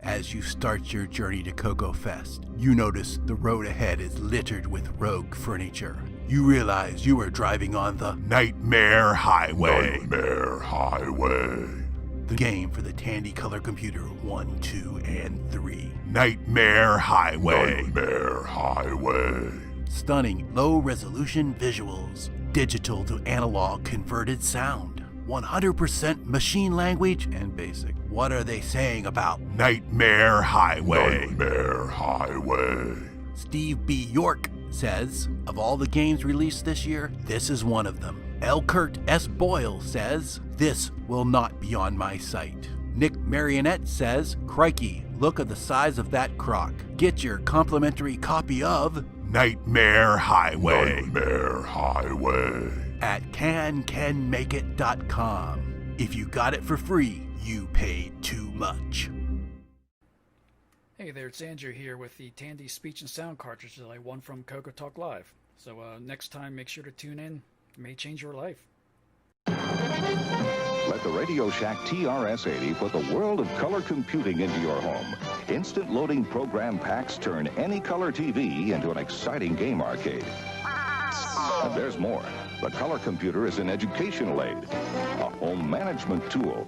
As you start your journey to CoCoFEST, you notice the road ahead is littered with rogue furniture. You realize you are driving on the Nightmare Highway. Nightmare Highway. The game for the Tandy Color Computer 1, 2, and 3. Nightmare Highway. Nightmare Highway. Stunning low-resolution visuals. Digital to analog converted sound. 100% machine language and basic. What are they saying about Nightmare Highway? Nightmare Highway. Steve B. York says, of all the games released this year, this is one of them. L. Kurt S. Boyle says, this will not be on my site. Nick Marionette says, crikey, look at the size of that croc. Get your complimentary copy of Nightmare Highway. Nightmare Highway. At cancanmakeit.com. If you got it for free, you paid too much. Hey there, it's Andrew here with the Tandy Speech and Sound cartridge that I won from CoCoTALK Live. So next time, make sure to tune in. It may change your life. Let the Radio Shack TRS-80 put the world of color computing into your home. Instant loading program packs turn any color TV into an exciting game arcade. And there's more. The color computer is an educational aid, a home management tool,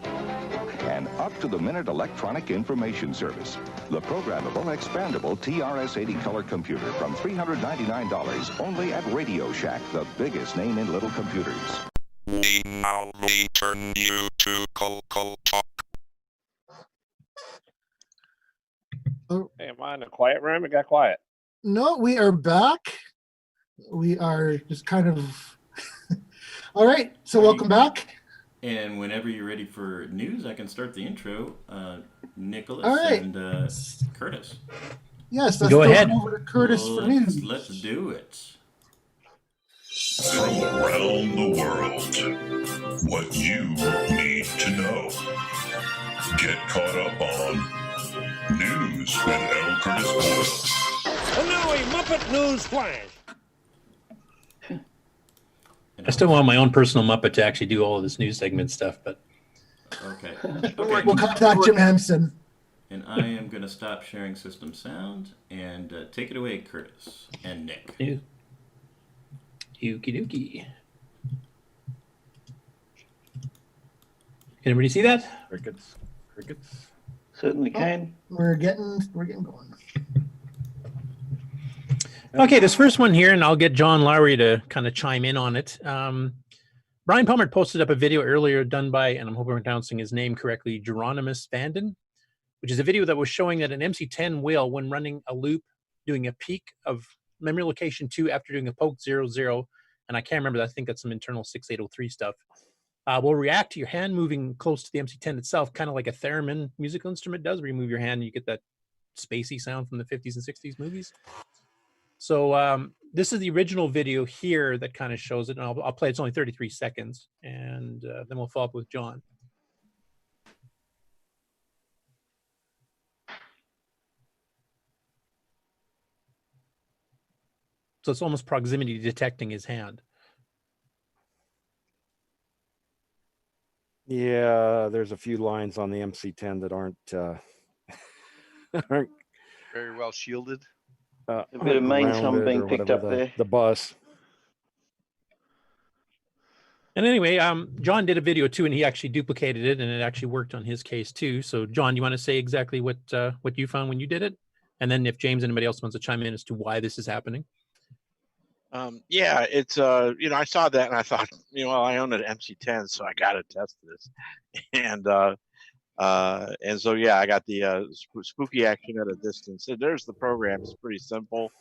an up-to-the-minute electronic information service. The programmable, expandable TRS-80 color computer from $399 only at Radio Shack, the biggest name in little computers. We now return you to CoCoTALK. Hey, am I in a quiet room? It got quiet. No, we are back. We are just kind of... All right, so welcome back. And whenever you're ready for news, I can start the intro. Nicholas All right. and Curtis. Yes, let's Go ahead. over to Curtis for news. Let's do it. From around the world, what you need to know. Get caught up on News with L. Curtis Boyle. And now a Muppet News Flash. I still want my own personal Muppet to actually do all of this news segment stuff, but Okay. We'll contact Jim Henson. And I am going to stop sharing system sound and take it away, Curtis and Nick. Okie dokie. Can everybody see that? Crickets. Crickets. Certainly can. We're getting going. Okay, this first one here, and I'll get John Lowry to kind of chime in on it. Brian Palmer posted up a video earlier done by, and I'm hoping I'm pronouncing his name correctly, Geronimus Vanden, which is a video that was showing that an MC10 will, when running a loop, doing a peak of memory location 2 after doing a poke 00, and I can't remember, I think that's some internal 6803 stuff, will react to your hand moving close to the MC10 itself, kind of like a theremin musical instrument does, where you move your hand and you get that spacey sound from the 50s and 60s movies. So this is the original video here that kind of shows it, and I'll play. It's only 33 seconds, and then we'll follow up with John. So it's almost proximity detecting his hand. Yeah, there's a few lines on the MC10 that aren't aren't very well shielded. A bit of main sum being picked up there. The bus. And anyway, John did a video too, and he actually duplicated it, and it actually worked on his case too. So, John, you want to say exactly what you found when you did it, and then if James, anybody else wants to chime in as to why this is happening. Yeah, it's I saw that and I thought, I own an MC10, so I got to test this, and so yeah, I got the spooky action at a distance. So there's the program. It's pretty simple.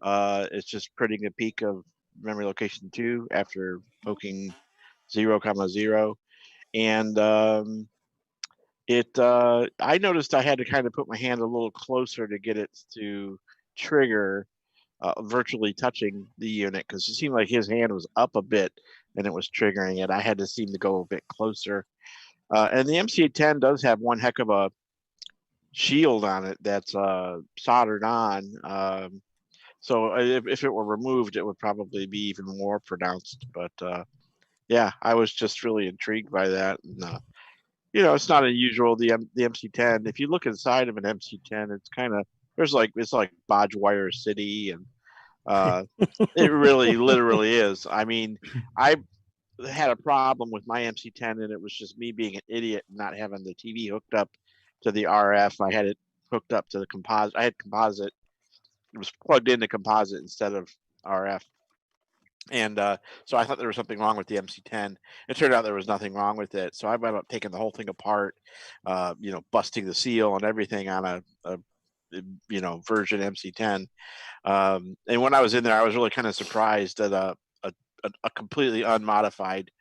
It's just printing a peak of memory location 2 after poking 0,0, and I noticed I had to kind of put my hand a little closer to get it to trigger. Virtually touching the unit, because it seemed like his hand was up a bit and it was triggering it. I had to seem to go a bit closer. And the MC10 does have one heck of a shield on it that's soldered on. So if it were removed, it would probably be even more pronounced. But yeah, I was just really intrigued by that. And, it's not unusual. The MC10, if you look inside of an MC10, it's kind of, it's like Bodge Wire City, and it really literally is. I mean, I had a problem with my MC10, and it was just me being an idiot and not having the TV hooked up to the RF. I had it hooked up to the composite. I had composite. It was plugged into composite instead of RF. And so I thought there was something wrong with the MC10. It turned out there was nothing wrong with it. So I wound up taking the whole thing apart, busting the seal and everything on a version MC10. And when I was in there, I was really kind of surprised that a completely unmodified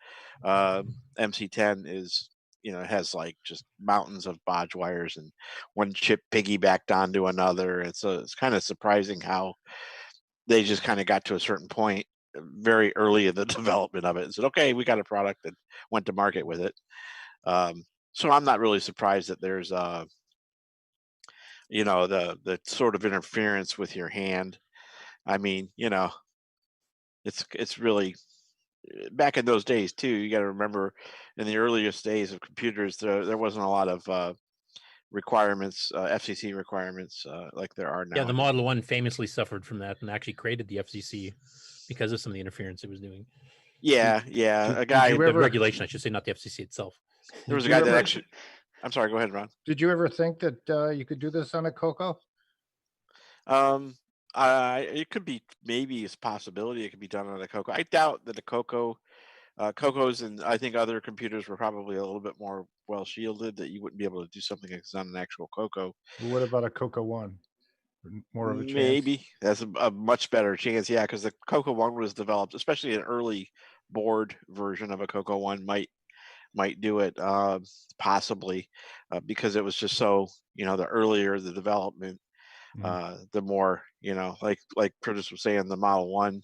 MC10 is, has like just mountains of bodge wires and one chip piggybacked onto another. It's kind of surprising how they just kind of got to a certain point very early in the development of it and said, okay, we got a product, and went to market with it. So I'm not really surprised that there's the sort of interference with your hand. I mean, it's really, back in those days too. You got to remember, in the earliest days of computers, there wasn't a lot of requirements, FCC requirements like there are now. Yeah, the Model 1 famously suffered from that and actually created the FCC because of some of the interference it was doing. Yeah. A guy, the regulation, I should say, not the FCC itself. There was a guy that actually. I'm sorry. Go ahead, Ron. Did you ever think that you could do this on a Coco? It could be, maybe it's a possibility it could be done on a Coco. I doubt that the Cocos and I think other computers were probably a little bit more well shielded, that you wouldn't be able to do something that's on an actual Coco. Well, what about a Coco 1? More of a chance? Maybe that's a much better chance, yeah, because the Coco 1 was developed, especially an early board version of a Coco 1 might do it, possibly, because it was just so, the earlier the development, the more, like Curtis was saying, the Model 1.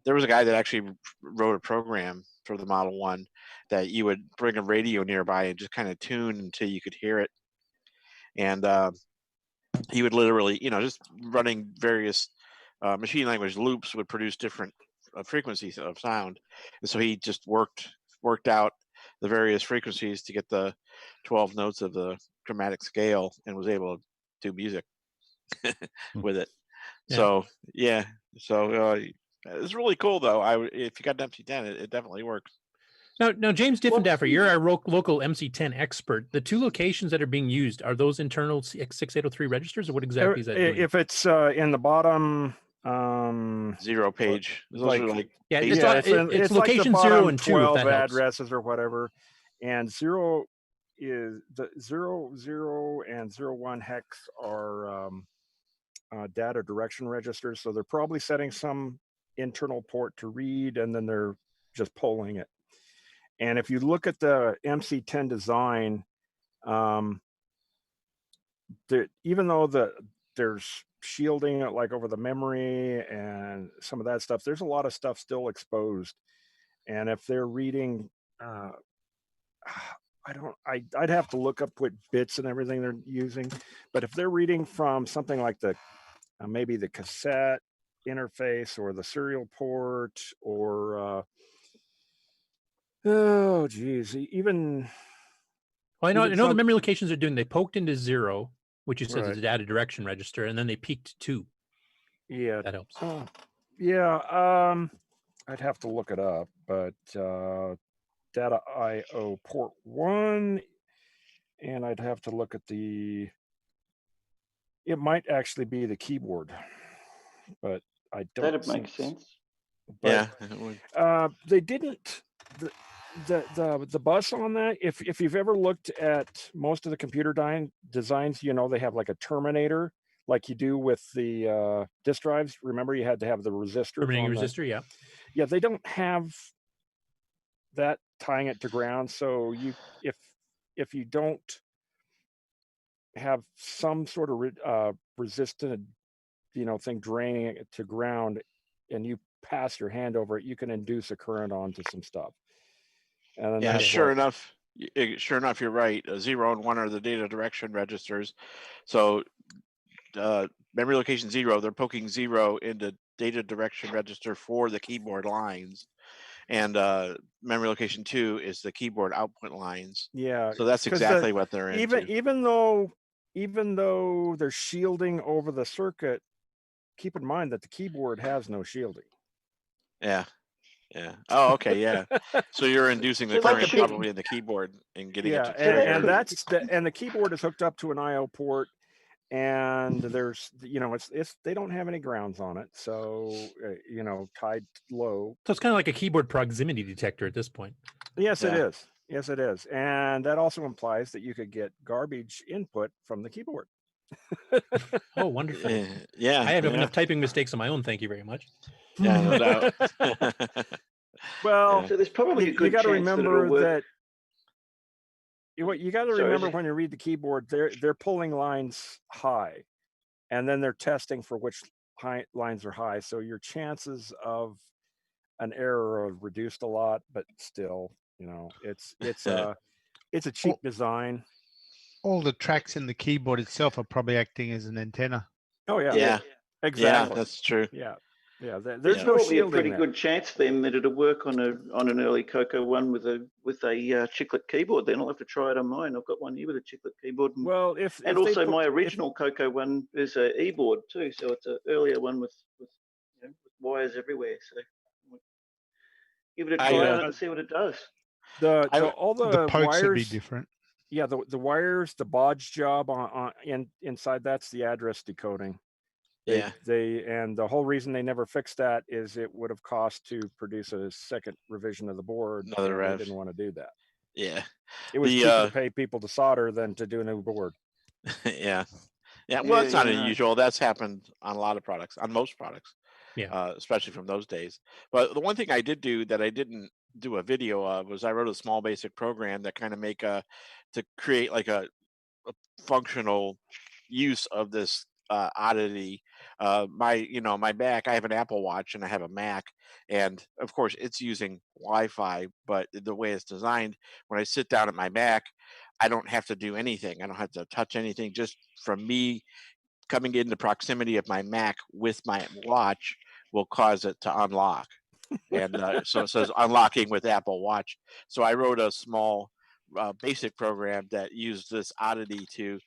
There was a guy that actually wrote a program for the Model 1 that you would bring a radio nearby and just kind of tune until you could hear it. And he would literally, just running various machine language loops would produce different frequencies of sound. And so he just worked out the various frequencies to get the 12 notes of the chromatic scale, and was able to do music with it. Yeah. So yeah, so it's really cool though. If you got an MC10, it definitely works. Now, James Diffendaffer, you're our local MC10 expert. The 2 locations that are being used, are those internal 6803 registers, or what exactly is that doing? If it's in the bottom 0 page, those are like yeah, it's like location the 0 bottom and 2, if 12 that helps. addresses or whatever, and 0 is the 0 and 01 hex are data direction registers, so they're probably setting some internal port to read, and then they're just polling it. And if you look at the MC10 design, even though there's shielding like over the memory and some of that stuff, there's a lot of stuff still exposed. And if they're reading, I'd have to look up what bits and everything they're using. But if they're reading from something like the maybe the cassette interface or the serial port, or oh geez, even Well, I know the memory locations are doing. They poked into 0, which you said is Right. a data direction register, and then they peaked 2. Yeah, That helps. yeah, I'd have to look it up, but data IO port 1, and I'd have to look at it might actually be the keyboard, but I don't That'd think make sense. Yeah, they didn't the bus on that. If you've ever looked at most of the computer designs, they have like a terminator, like you do with the disk drives. Remember, you had to have the resistor. Terminating resistor, yeah. Yeah, they don't have that tying it to ground. So if you don't have some sort of resistant, thing draining it to ground, and you pass your hand over it, you can induce a current onto some stuff. And then yeah, that's sure enough, you're right. 0 and 1 are the data direction registers. So memory location 0, they're poking 0 into data direction register for the keyboard lines, and memory location 2 is the keyboard output lines. Yeah, so that's exactly what they're into. Even though they're shielding over the circuit, keep in mind that the keyboard has no shielding. Yeah. Oh, okay. Yeah. So you're inducing the current probably in the keyboard and getting it to trigger. and the keyboard is hooked up to an IO port, and there's they don't have any grounds on it, so tied low. So it's kind of like a keyboard proximity detector at this point. Yes, it is. Yes, it is. And that also implies that you could get garbage input from the keyboard. Oh, wonderful. Yeah. I have enough typing mistakes on my own. Thank you very much. Yeah, no doubt. Well, so there's probably a good you got to chance remember that you got to remember when you read the keyboard, they're pulling lines high, and then they're testing for which lines are high. So your chances of an error are reduced a lot, but still, it's a cheap design. All the tracks in the keyboard itself are probably acting as an antenna. Oh yeah, yeah, exactly. Yeah, that's true. Yeah. There's no probably a shielding pretty there. good chance then that it'll work on an early Coco one with a chiclet keyboard. Then I'll have to try it on mine. I've got one here with a chiclet keyboard. Well, and also my original Coco one is a e-board too, so it's an earlier one with wires everywhere. So give it a try out and see what it does. All the pokes wires would be different. Yeah, the wires, the bodge job on inside, that's the address decoding. And the whole reason they never fixed that is it would have cost to produce a second revision of the board. Another and rev. They didn't want to do that. Yeah. It was cheaper to pay people to solder than to do a new board. Yeah. Well, it's not unusual. That's happened on a lot of products, on most products. Yeah. Especially from those days. But the one thing I did do that I didn't do a video of was I wrote a small basic program that kind of to create like a functional use of this oddity. My Mac, I have an Apple Watch and I have a Mac, and of course it's using Wi-Fi, but the way it's designed, when I sit down at my Mac, I don't have to do anything. I don't have to touch anything. Just from me coming into proximity of my Mac with my watch will cause it to unlock. And so it says unlocking with Apple Watch. So I wrote a small basic program that used this oddity to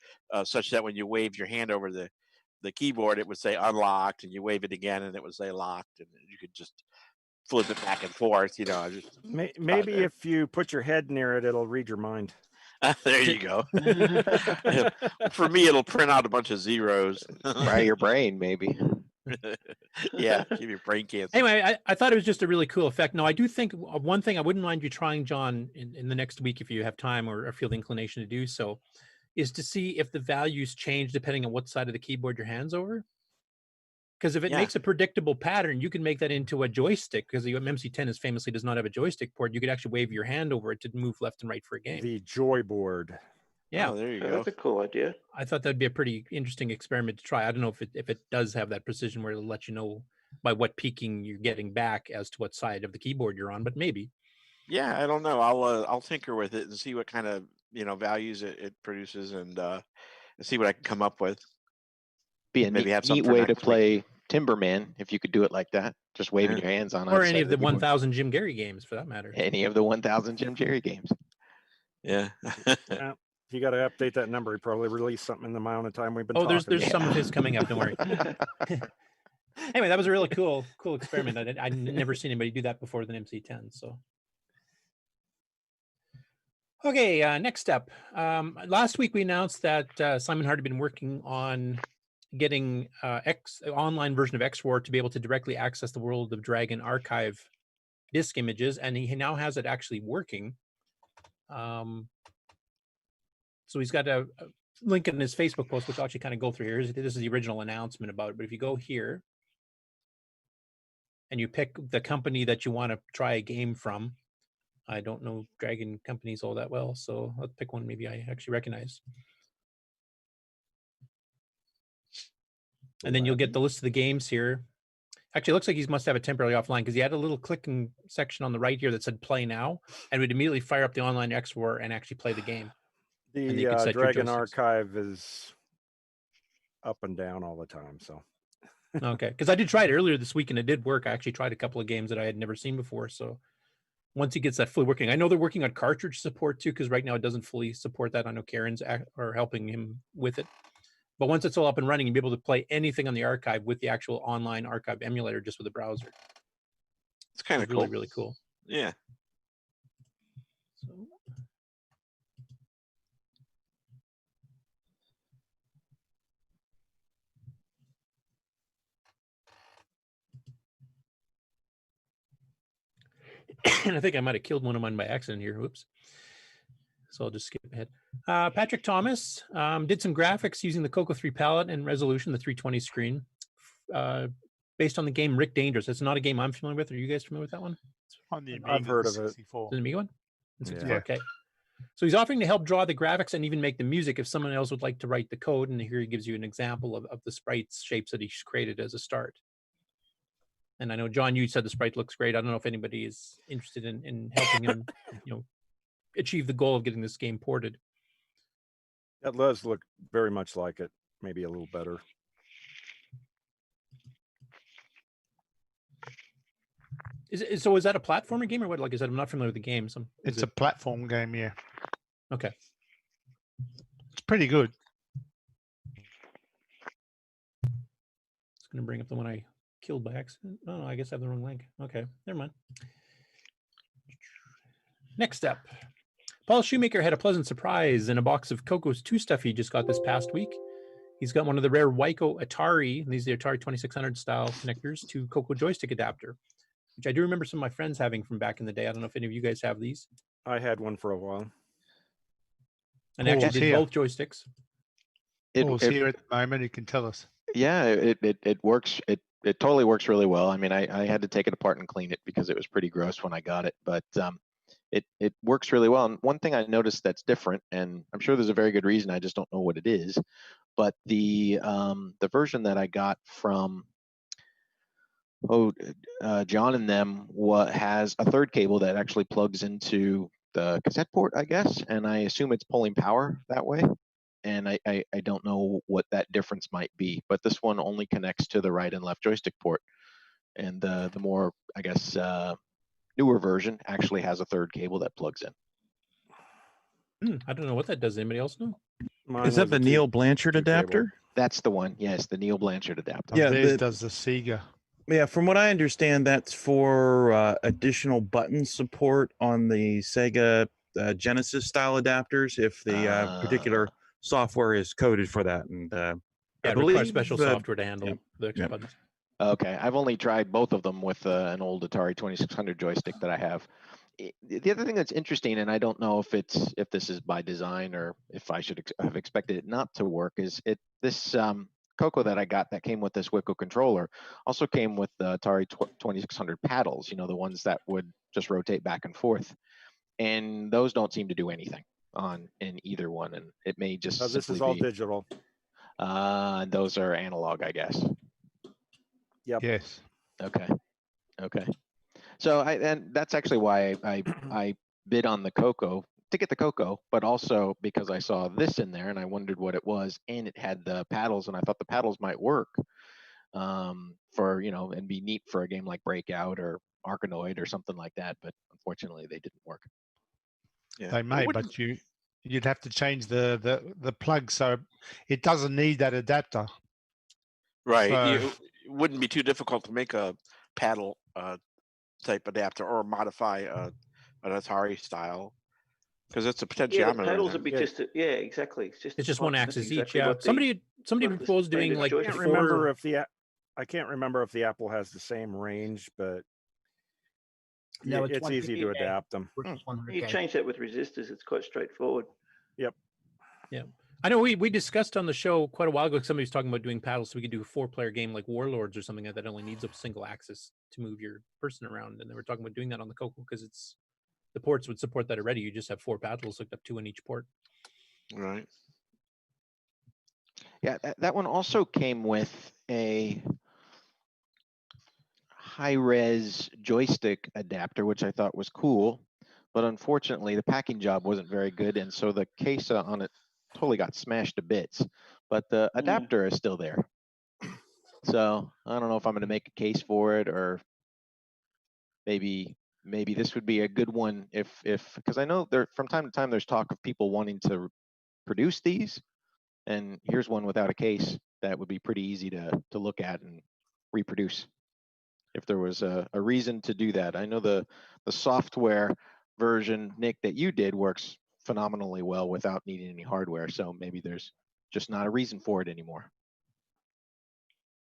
such that when you wave your hand over the keyboard, it would say unlocked, and you wave it again, and it would say locked, and you could just flip it back and forth. You know, I just Maybe if you put your head near it, it'll read your mind. there you go. For me, it'll print out a bunch of zeros. Fry your brain, maybe. Yeah, give your brain cancer. Anyway, I thought it was just a really cool effect. No, I do think one thing I wouldn't mind you trying, John, in the next week, if you have time or feel the inclination to do so, is to see if the values change depending on what side of the keyboard your hand's over. Because if it makes a predictable pattern, you can make that into a joystick, because the MC10 is famously does not have a joystick port. You could actually wave your hand over it to move left and right for a game. The joy board. Yeah, there you go. That's a cool idea. I thought that'd be a pretty interesting experiment to try. I don't know if it does have that precision where it'll let you know by what peaking you're getting back as to what side of the keyboard you're on, but maybe. Yeah, I don't know. I'll tinker with it and see what kind of values it produces, and see what I can come up with. Be a Maybe neat, have some neat for way next to week. play Timberman if you could do it like that, just waving your hands on Or either any side of the keyboard. 1,000 Jim Gary games, for that matter. Any of the 1,000 Jim Jerry games. Yeah. Well, if you got to update that number, he probably released something in the amount of time we've been Oh, talking. there's some of his coming up. Don't worry. Anyway, that was a really cool experiment. I'd never seen anybody do that before with an MC10. So, okay, next up. Last week we announced that Simon Hart had been working on getting online version of XWAR to be able to directly access the World of Dragon archive disk images, and he now has it actually working. So he's got a link in his Facebook post, which I'll actually kind of go through here. This is the original announcement about it, but if you go here and you pick the company that you want to try a game from, I don't know Dragon companies all that well, so let's pick one maybe I actually recognize. And then you'll get the list of the games here. Actually, it looks like he must have it temporarily offline, because he had a little clicking section on the right here that said play now, and would immediately fire up the online XWAR and actually play the game. The Dragon archive is up and down all the time. So, okay, because I did try it earlier this week and it did work. I actually tried a couple of games that I had never seen before. So once he gets that fully working, I know they're working on cartridge support too, because right now it doesn't fully support that. I know Karen's are helping him with it. But once it's all up and running, you'll be able to play anything on the archive with the actual online archive emulator just with a browser. It's kind of cool. Really, really cool. Yeah. So. And I think I might have killed one of mine by accident here. Whoops. So I'll just skip ahead. Patrick Thomas did some graphics using the Coco 3 palette and resolution, the 320 screen, based on the game Rick Dangerous. It's not a game I'm familiar with. Are you guys familiar with that one? On the I've heard of it. 64. The Amiga one? Yeah. Okay. So he's offering to help draw the graphics and even make the music if someone else would like to write the code. And here he gives you an example of the sprites shapes that he's created as a start. And I know, John, you said the sprite looks great. I don't know if anybody is interested in helping him, achieve the goal of getting this game ported. That does look very much like it, maybe a little better. So is that a platformer game or what? Like I said, I'm not familiar with the game. So it's a platform game, yeah. Okay. It's pretty good. It's going to bring up the one I killed by accident. Oh, I guess I have the wrong link. Okay, never mind. Next up, Paul Shoemaker had a pleasant surprise in a box of Coco's 2 stuff he just got this past week. He's got one of the rare Waiko Atari, and these are the Atari 2600 style connectors to Coco joystick adapter, which I do remember some of my friends having from back in the day. I don't know if any of you guys have these. I had one for a while. And actually did both joysticks. Paul's here at the moment. He can tell us. Yeah, it works. It totally works really well. I mean, I had to take it apart and clean it because it was pretty gross when I got it, but it works really well. And one thing I noticed that's different, and I'm sure there's a very good reason, I just don't know what it is, but the version that I got from John and them has a third cable that actually plugs into the cassette port, I guess, and I assume it's pulling power that way. And I don't know what that difference might be, but this one only connects to the right and left joystick port. And the more, I guess, newer version actually has a third cable that plugs in. I don't know what that does. Anybody else know? Is that the Neil Blanchard adapter? That's the one. Yes, the Neil Blanchard adapter. Yeah, the- does the Sega. Yeah, from what I understand, that's for additional button support on the Sega Genesis style adapters if the particular software is coded for that. And Yeah, I it requires believe special software to handle yep, the extra yep. buttons. Okay, I've only tried both of them with an old Atari 2600 joystick that I have. The other thing that's interesting, and I don't know if this is by design or if I should have expected it not to work, is this Coco that I got that came with this Wico controller also came with the Atari 2600 paddles. You know, the ones that would just rotate back and forth, and those don't seem to do anything in either one, and it may just This simply is all be digital. those are analog, I guess. Yep. Yes. Okay. So and that's actually why I bid on the Coco to get the Coco, but also because I saw this in there and I wondered what it was, and it had the paddles, and I thought the paddles might work for, you know, and be neat for a game like Breakout or Arkanoid or something like that, but unfortunately they didn't work. Yeah. They may, but you'd have to change the plug so it doesn't need that adapter. Right. So- It wouldn't be too difficult to make a paddle type adapter or modify an Atari style because it's a potentiometer. Yeah, the in pedals there. would be just exactly. It's just one that's axis each. exactly Yeah. what the- Somebody what the proposed doing standard like joystick I can't remember if the Apple has the same range, but No, it's easy to 158K adapt them. versus 100K. You change that with resistors, it's quite straightforward. Yep. Yeah. I know we discussed on the show quite a while ago, somebody was talking about doing paddles so we could do a 4-player game like Warlords or something that only needs a single axis to move your person around. And they were talking about doing that on the Coco because the ports would support that already. You just have 4 paddles hooked up, 2 in each port. Right. Yeah, that one also came with a high-res joystick adapter, which I thought was cool, but unfortunately the packing job wasn't very good, and so the case on it totally got smashed to bits. But the adapter is still there. So I don't know if I'm going to make a case for it, or maybe this would be a good one if because I know there from time to time there's talk of people wanting to produce these, and here's one without a case that would be pretty easy to look at and reproduce if there was a reason to do that. I know the software version, Nick, that you did works phenomenally well without needing any hardware, so maybe there's just not a reason for it anymore.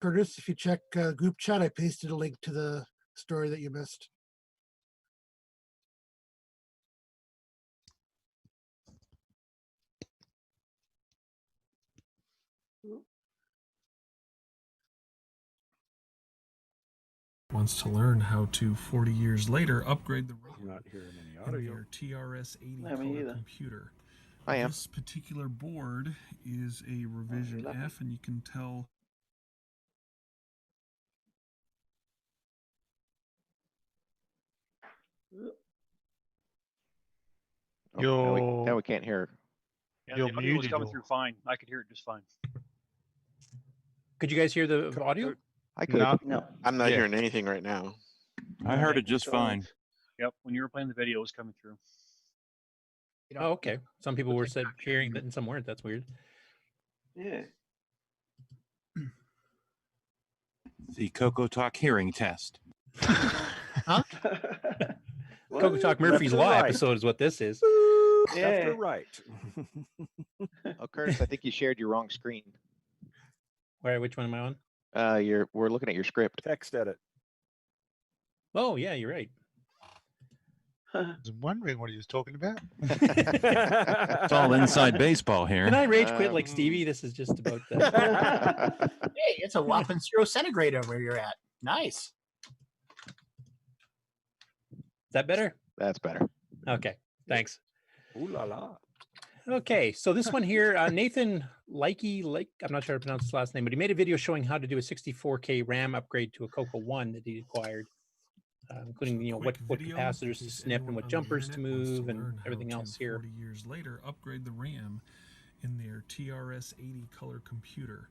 Curtis, if you check group chat, I pasted a link to the story that you missed. Wants to learn how to 40 years later upgrade the I'm not hearing any in audio. your TRS-80 No, me color either. computer. I am. This particular board is a revision F, and you can tell. Oh, now we can't hear. Yeah, You're the audio was muted, coming or- through fine. I could hear it just fine. Could you guys hear the audio? I could. No. I'm not Yeah. hearing anything right now. I heard it just fine. Yep, when you were playing the video, it was coming through. Oh, okay. Some people were hearing that and some weren't. That's weird. Yeah. The CoCoTALK hearing test. Huh? What? CoCoTALK Murphy's Left or Law right? episode is what this is. Left Yeah. or right? Oh, Curtis, I think you shared your wrong screen. Where? Which one am I on? We're looking at your script. Text edit. Oh, yeah, you're right. I was wondering what he was talking about. It's all inside baseball here. Can I rage quit like Stevie? This is just about that. Hey, it's a whopping 0 centigrade over where you're at. Nice. Is that better? That's better. Okay, thanks. Ooh la la. Okay, so this one here, Nathan Likey, I'm not sure how to pronounce his last name, but he made a video showing how to do a 64K RAM upgrade to a Coco 1 that he acquired, including what capacitors to snip and what jumpers to move and everything else here. 40 years later, upgrade the RAM in their TRS-80 color computer.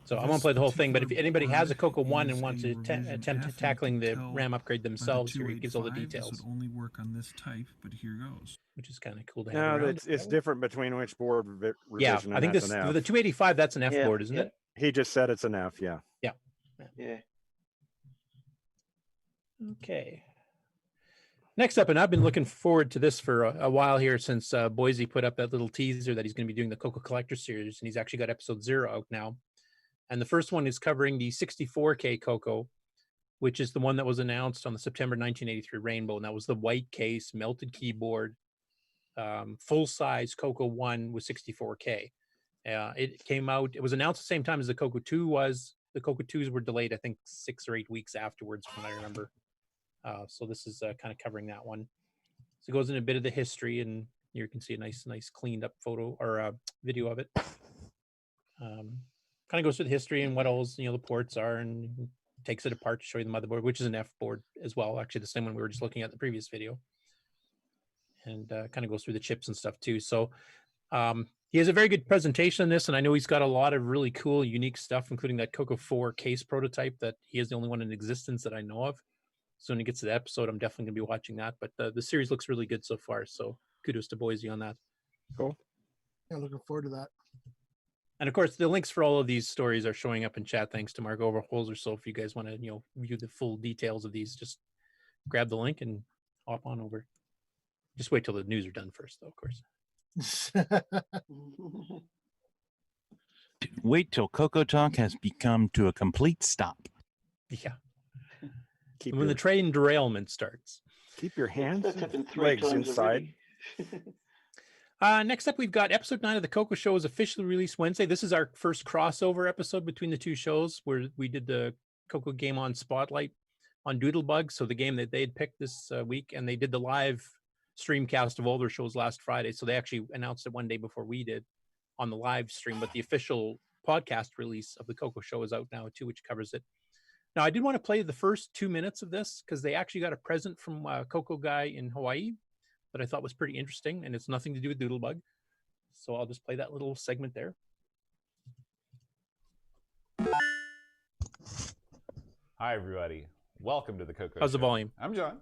So I won't play the whole thing, but if anybody has a Coco 1 and wants to attempt tackling the RAM upgrade themselves, here it gives all the details. This would only work on this type, but here goes. Which is kind of cool to have No, around. it's different between which board Yeah, revision. I think that's this an F. the 285. That's an F Yeah, board, isn't yeah. it? He just said it's an F. Yeah. Yeah. Okay. Next up, and I've been looking forward to this for a while here since Boise put up that little teaser that he's going to be doing the Coco Collector Series, and he's actually got episode 0 out now. And the first one is covering the 64K Coco, which is the one that was announced on the September 1983 Rainbow, and that was the white case, melted keyboard, full-size Coco 1 with 64K. It came out, it was announced at the same time as the Coco 2 was. The Coco 2s were delayed, I think, 6 or 8 weeks afterwards, from what I remember. So this is kind of covering that one. So it goes into a bit of the history, and you can see a nice cleaned up photo or video of it. Kind of goes through the history and what all the ports are, and takes it apart to show you the motherboard, which is an F board as well. Actually, the same one we were just looking at in the previous video. And kind of goes through the chips and stuff too. So he has a very good presentation on this, and I know he's got a lot of really cool, unique stuff, including that Coco 4 case prototype that he is the only one in existence that I know of. So when he gets to the episode, I'm definitely going to be watching that. But the series looks really good so far, so kudos to Boise on that. Cool. Yeah, looking forward to that. And of course, the links for all of these stories are showing up in chat thanks to Mark Overholzer. So if you guys want to, view the full details of these, just grab the link and hop on over. Just wait till the news are done first, though, of course. Wait till CoCoTALK has become to a complete stop. Yeah. When the train derailment starts. Keep your hands That's happened 3 legs times inside. Next up, we've got episode 9 of the Coco Show is officially released Wednesday. This is our first crossover episode between the two shows, where we did the Coco GameON Spotlight on Doodle Bug, so the game that they had picked this week, and they did the live streamcast of all their shows last Friday. So they actually announced it one day before we did on the live stream, but the official podcast release of the Coco Show is out now too, which covers it. Now, I did want to play the first 2 minutes of this because they actually got a present from a Coco guy in Hawaii that I thought was pretty interesting, and it's nothing to do with Doodle Bug. So I'll just play that little segment there. Hi, everybody. Welcome to the Coco How's the Show. volume? I'm John.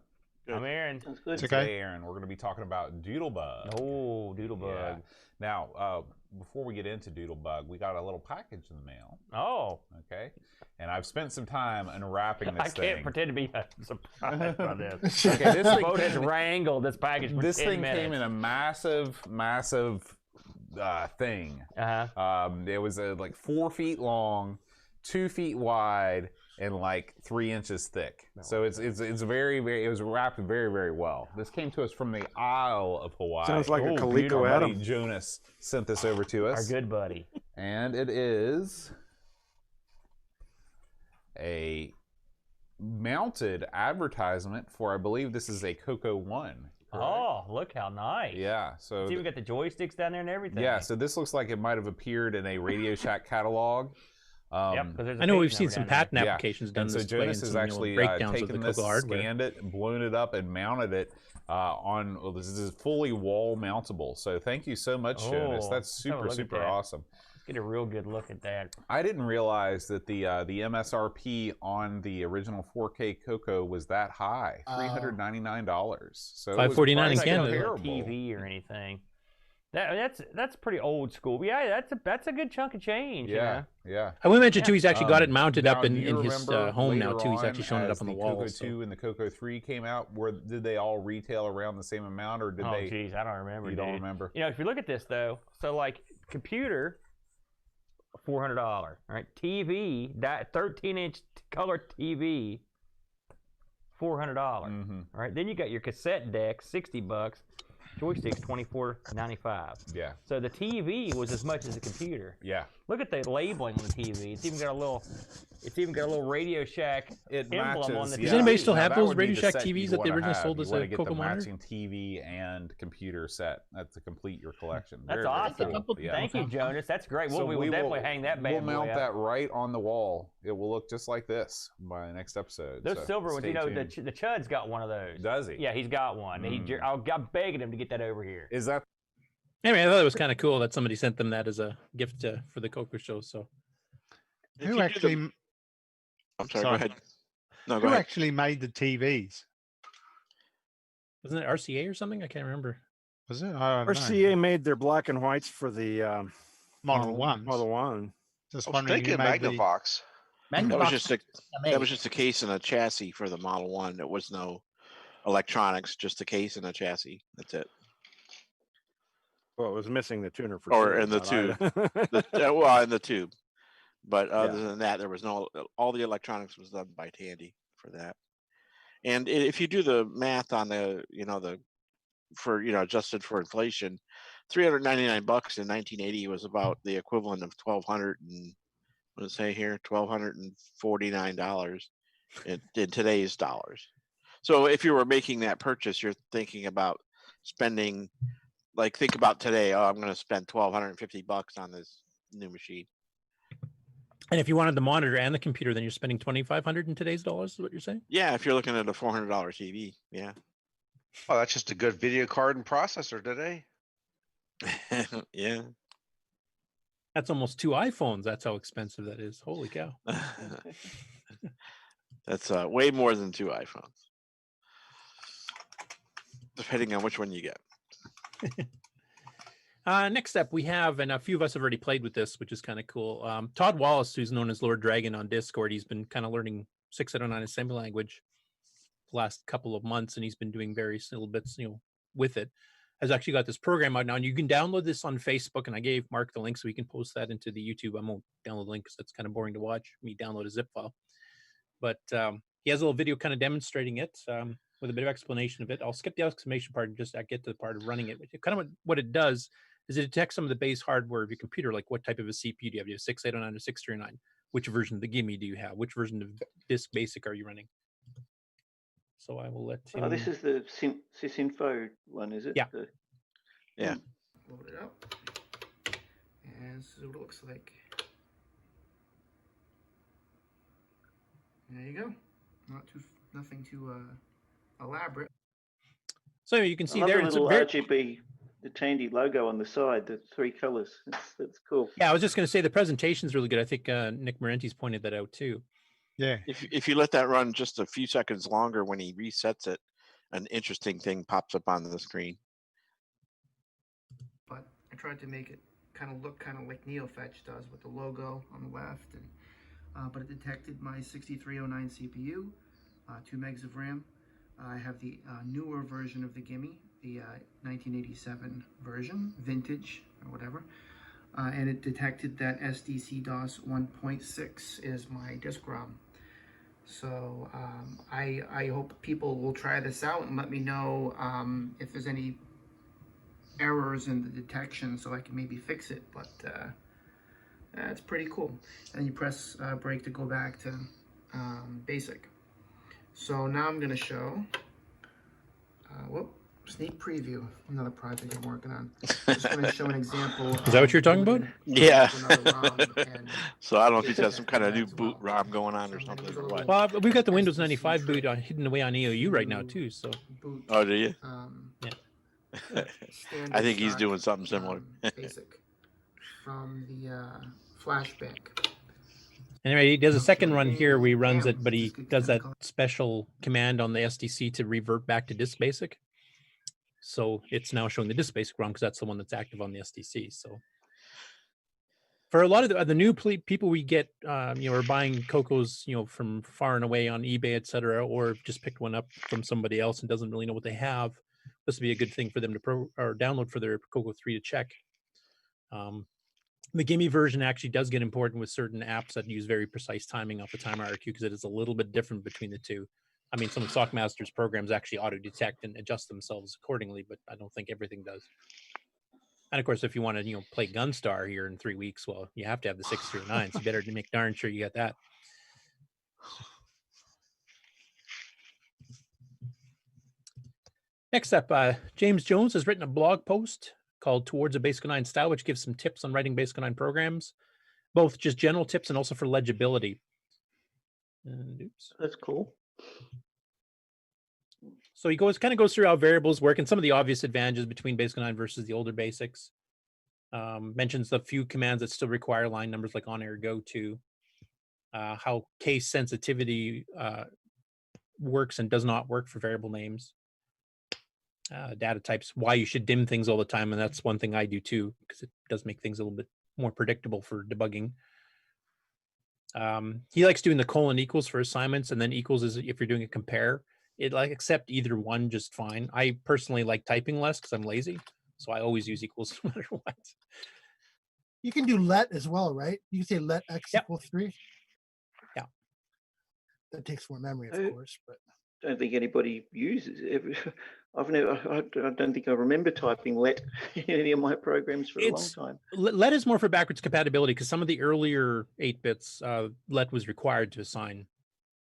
I'm Aaron. It's Today, Aaron, we're going to be talking about Doodle Bug. Oh, Doodle Bug. Yeah. Now, before we get into Doodle Bug, we got a little package in the mail. Oh. Okay. And I've spent some time unwrapping this thing. I can't pretend to be surprised by this. Okay, this thing boat has wrangled this package for This 10 thing minutes. came in a massive thing. It was like 4 feet long, 2 feet wide, and like 3 inches thick. So it's very, very, it was wrapped very, very well. This came to us from the Isle of Hawaii. Sounds like a Coleco Our buddy Adam. Jonas sent this over to us. Our good buddy. And it is a mounted advertisement for, I believe this is a Coco 1. Oh, look how nice. Yeah. So It's even got the joysticks down there and everything. yeah, so this looks like it might have appeared in a Radio Shack catalog. Yep, 'cause there's a I know page we've seen number some down there. patent applications done And so this way Jonas and has some, actually breakdowns of the taken this, Coco hardware. scanned it, blown it up, and mounted it on. Well, this is fully wall mountable. So thank you so much, Jonas. Oh, That's let's have a super, look at super that. awesome. Let's get a real good look at that. I didn't realize that the MSRP on the original 4K Coco was that high, $399. So it was $549 in priced Canada. comparable. TV or anything. That's pretty old school. But yeah, that's a good chunk of change. Yeah, yeah. I will mention too, he's actually got it mounted now, up in do you his remember home now later too. He's on, actually showing it as up on the the wall. Coco so- 2 and the Coco 3 came out, did they all retail around the same amount, or did Oh, they? geez, I don't remember. You don't dude. remember? You know, if you look at this though, so like computer, $400. Right, TV, that 13-inch color TV, $400. Mm-hmm. Right, then you got your cassette deck, $60. Joysticks, $24.95. Yeah. So the TV was as much as the computer. Yeah. Look at the labeling on the TV. It's even got a little Radio Shack emblem on the TV. Does anybody still Now, have that those would be Radio the Shack set TVs you'd that they wanna originally have. sold You as wanna a get Coco the monitor? matching TV and computer set. That's to complete your collection. That's Very, very awesome. cool. Yeah. Thank you, Jonas. That's great. So We will definitely hang that bad We'll boy mount up. that right on the wall. It will look just like this by the next episode. Those so silver ones, stay you know, tuned. the Chud's got one of those. Does he? Yeah, he's got one. I'm begging him to get that over here. Is that? Anyway, I thought it was kind of cool that somebody sent them that as a gift for the Coco Show. So If Who you do actually? the- I'm sorry. Go ahead. No, go Who ahead. actually made the TVs? Wasn't it RCA or something? I can't remember. Was it? I don't know. RCA made their black and whites for the Model Ones. Model One. Just I was wondering who thinking made the. Magnavox. That was just a case and a chassis for the Model One. There was no electronics, just a case and a chassis. That's it. Well, it was missing the tuner for Or sure. in the but tube. I- Well, in the tube. But other Yeah. than that, there was no. All the electronics was done by Tandy for that. And if you do the math on the, adjusted for inflation, $399 in 1980 was about the equivalent of $1,200 and what does it say here? $1,249 in today's dollars. So if you were making that purchase, you're thinking about spending, think about today. Oh, I'm going to spend $1,250 on this new machine. And if you wanted the monitor and the computer, then you're spending $2,500 in today's dollars. Is what you're saying? Yeah, if you're looking at a $400 TV, yeah. Oh, that's just a good video card and processor today. Yeah. That's almost 2 iPhones. That's how expensive that is. Holy cow. That's way more than 2 iPhones, depending on which one you get. Next up, we have, and a few of us have already played with this, which is kind of cool. Todd Wallace, who's known as Lord Dragon on Discord, he's been kind of learning 609 assembly language the last couple of months, and he's been doing various little bits, with it. Has actually got this program out now, and you can download this on Facebook, and I gave Mark the link so we can post that into the YouTube. I won't download the link because that's kind of boring to watch, me download a zip file. But he has a little video kind of demonstrating it with a bit of explanation of it. I'll skip the explanation part and just get to the part of running it. Kind of what it does is it detects some of the base hardware of your computer, like what type of a CPU do you have? Do you have 6809 or 639? Which version of the Gimme do you have? Which version of Disk Basic are you running? So I will let him... Oh, this is the Sysinfo one, is it? Yeah. Yeah. Load it up. And this is what it looks like. There you go. Nothing too elaborate. So you can see I love there the it's little very... RGB, the Tandy logo on the side, the 3 colors. That's cool. Yeah, I was just going to say the presentation's really good. I think Nick Marenti's pointed that out too. Yeah. If you let that run just a few seconds longer, when he resets it, an interesting thing pops up on the screen. But I tried to make it look like NeoFetch does with the logo on the left, and but it detected my 6309 CPU, 2 megs of RAM. I have the newer version of the Gimme, the 1987 version, vintage or whatever, and it detected that SDC-DOS 1.6 is my disk ROM. So I hope people will try this out and let me know if there's any errors in the detection so I can maybe fix it, but it's pretty cool. And you press break to go back to basic. So now I'm going to show, sneak preview, another project I'm working on. I'm just going to show an example. Is that what you're talking about? Yeah. So I don't know if he's got some kind of new boot ROM going on or something or what. Well, we've got the Windows 95 boot hidden away on EOU right now too. So. Oh, do you? Yeah. I think he's doing something similar. Basic from the flashback. Anyway, he does a second run here where he runs it, but he does that special command on the SDC to revert back to disk basic. So it's now showing the disk basic ROM because that's the one that's active on the SDC. So for a lot of the new people we get, are buying Cocos, from far and away on eBay, etc., or just picked one up from somebody else and doesn't really know what they have. This would be a good thing for them to download for their Coco 3 to check. The Gimme version actually does get important with certain apps that use very precise timing off the timer IRQ because it is a little bit different between the two. I mean, some of Sockmaster's programs actually auto-detect and adjust themselves accordingly, but I don't think everything does. And of course, if you want to, play Gunstar here in 3 weeks, well, you have to have the 609, so you better make darn sure you got that. Next up, James Jones has written a blog post called Towards a Basic 09 Style, which gives some tips on writing Basic 09 programs, both just general tips and also for legibility. And, oops. That's cool. So he kind of goes through how variables work and some of the obvious advantages between Basic 09 versus the older basics. Mentions the few commands that still require line numbers like on air go to. how case sensitivity works and does not work for variable names, data types, why you should dim things all the time. And that's one thing I do too, because it does make things a little bit more predictable for debugging. He likes doing the colon equals for assignments, and then equals is if you're doing a compare. It like accept either one just fine. I personally like typing less because I'm lazy, so I always use equals no matter what. You can do let as well, right? You can say let x equal 3. Yeah. That takes more memory, of course, but I don't think anybody uses it. I don't think I remember typing let in any of my programs for a long time. Let is more for backwards compatibility because some of the earlier 8-bits, let was required to assign,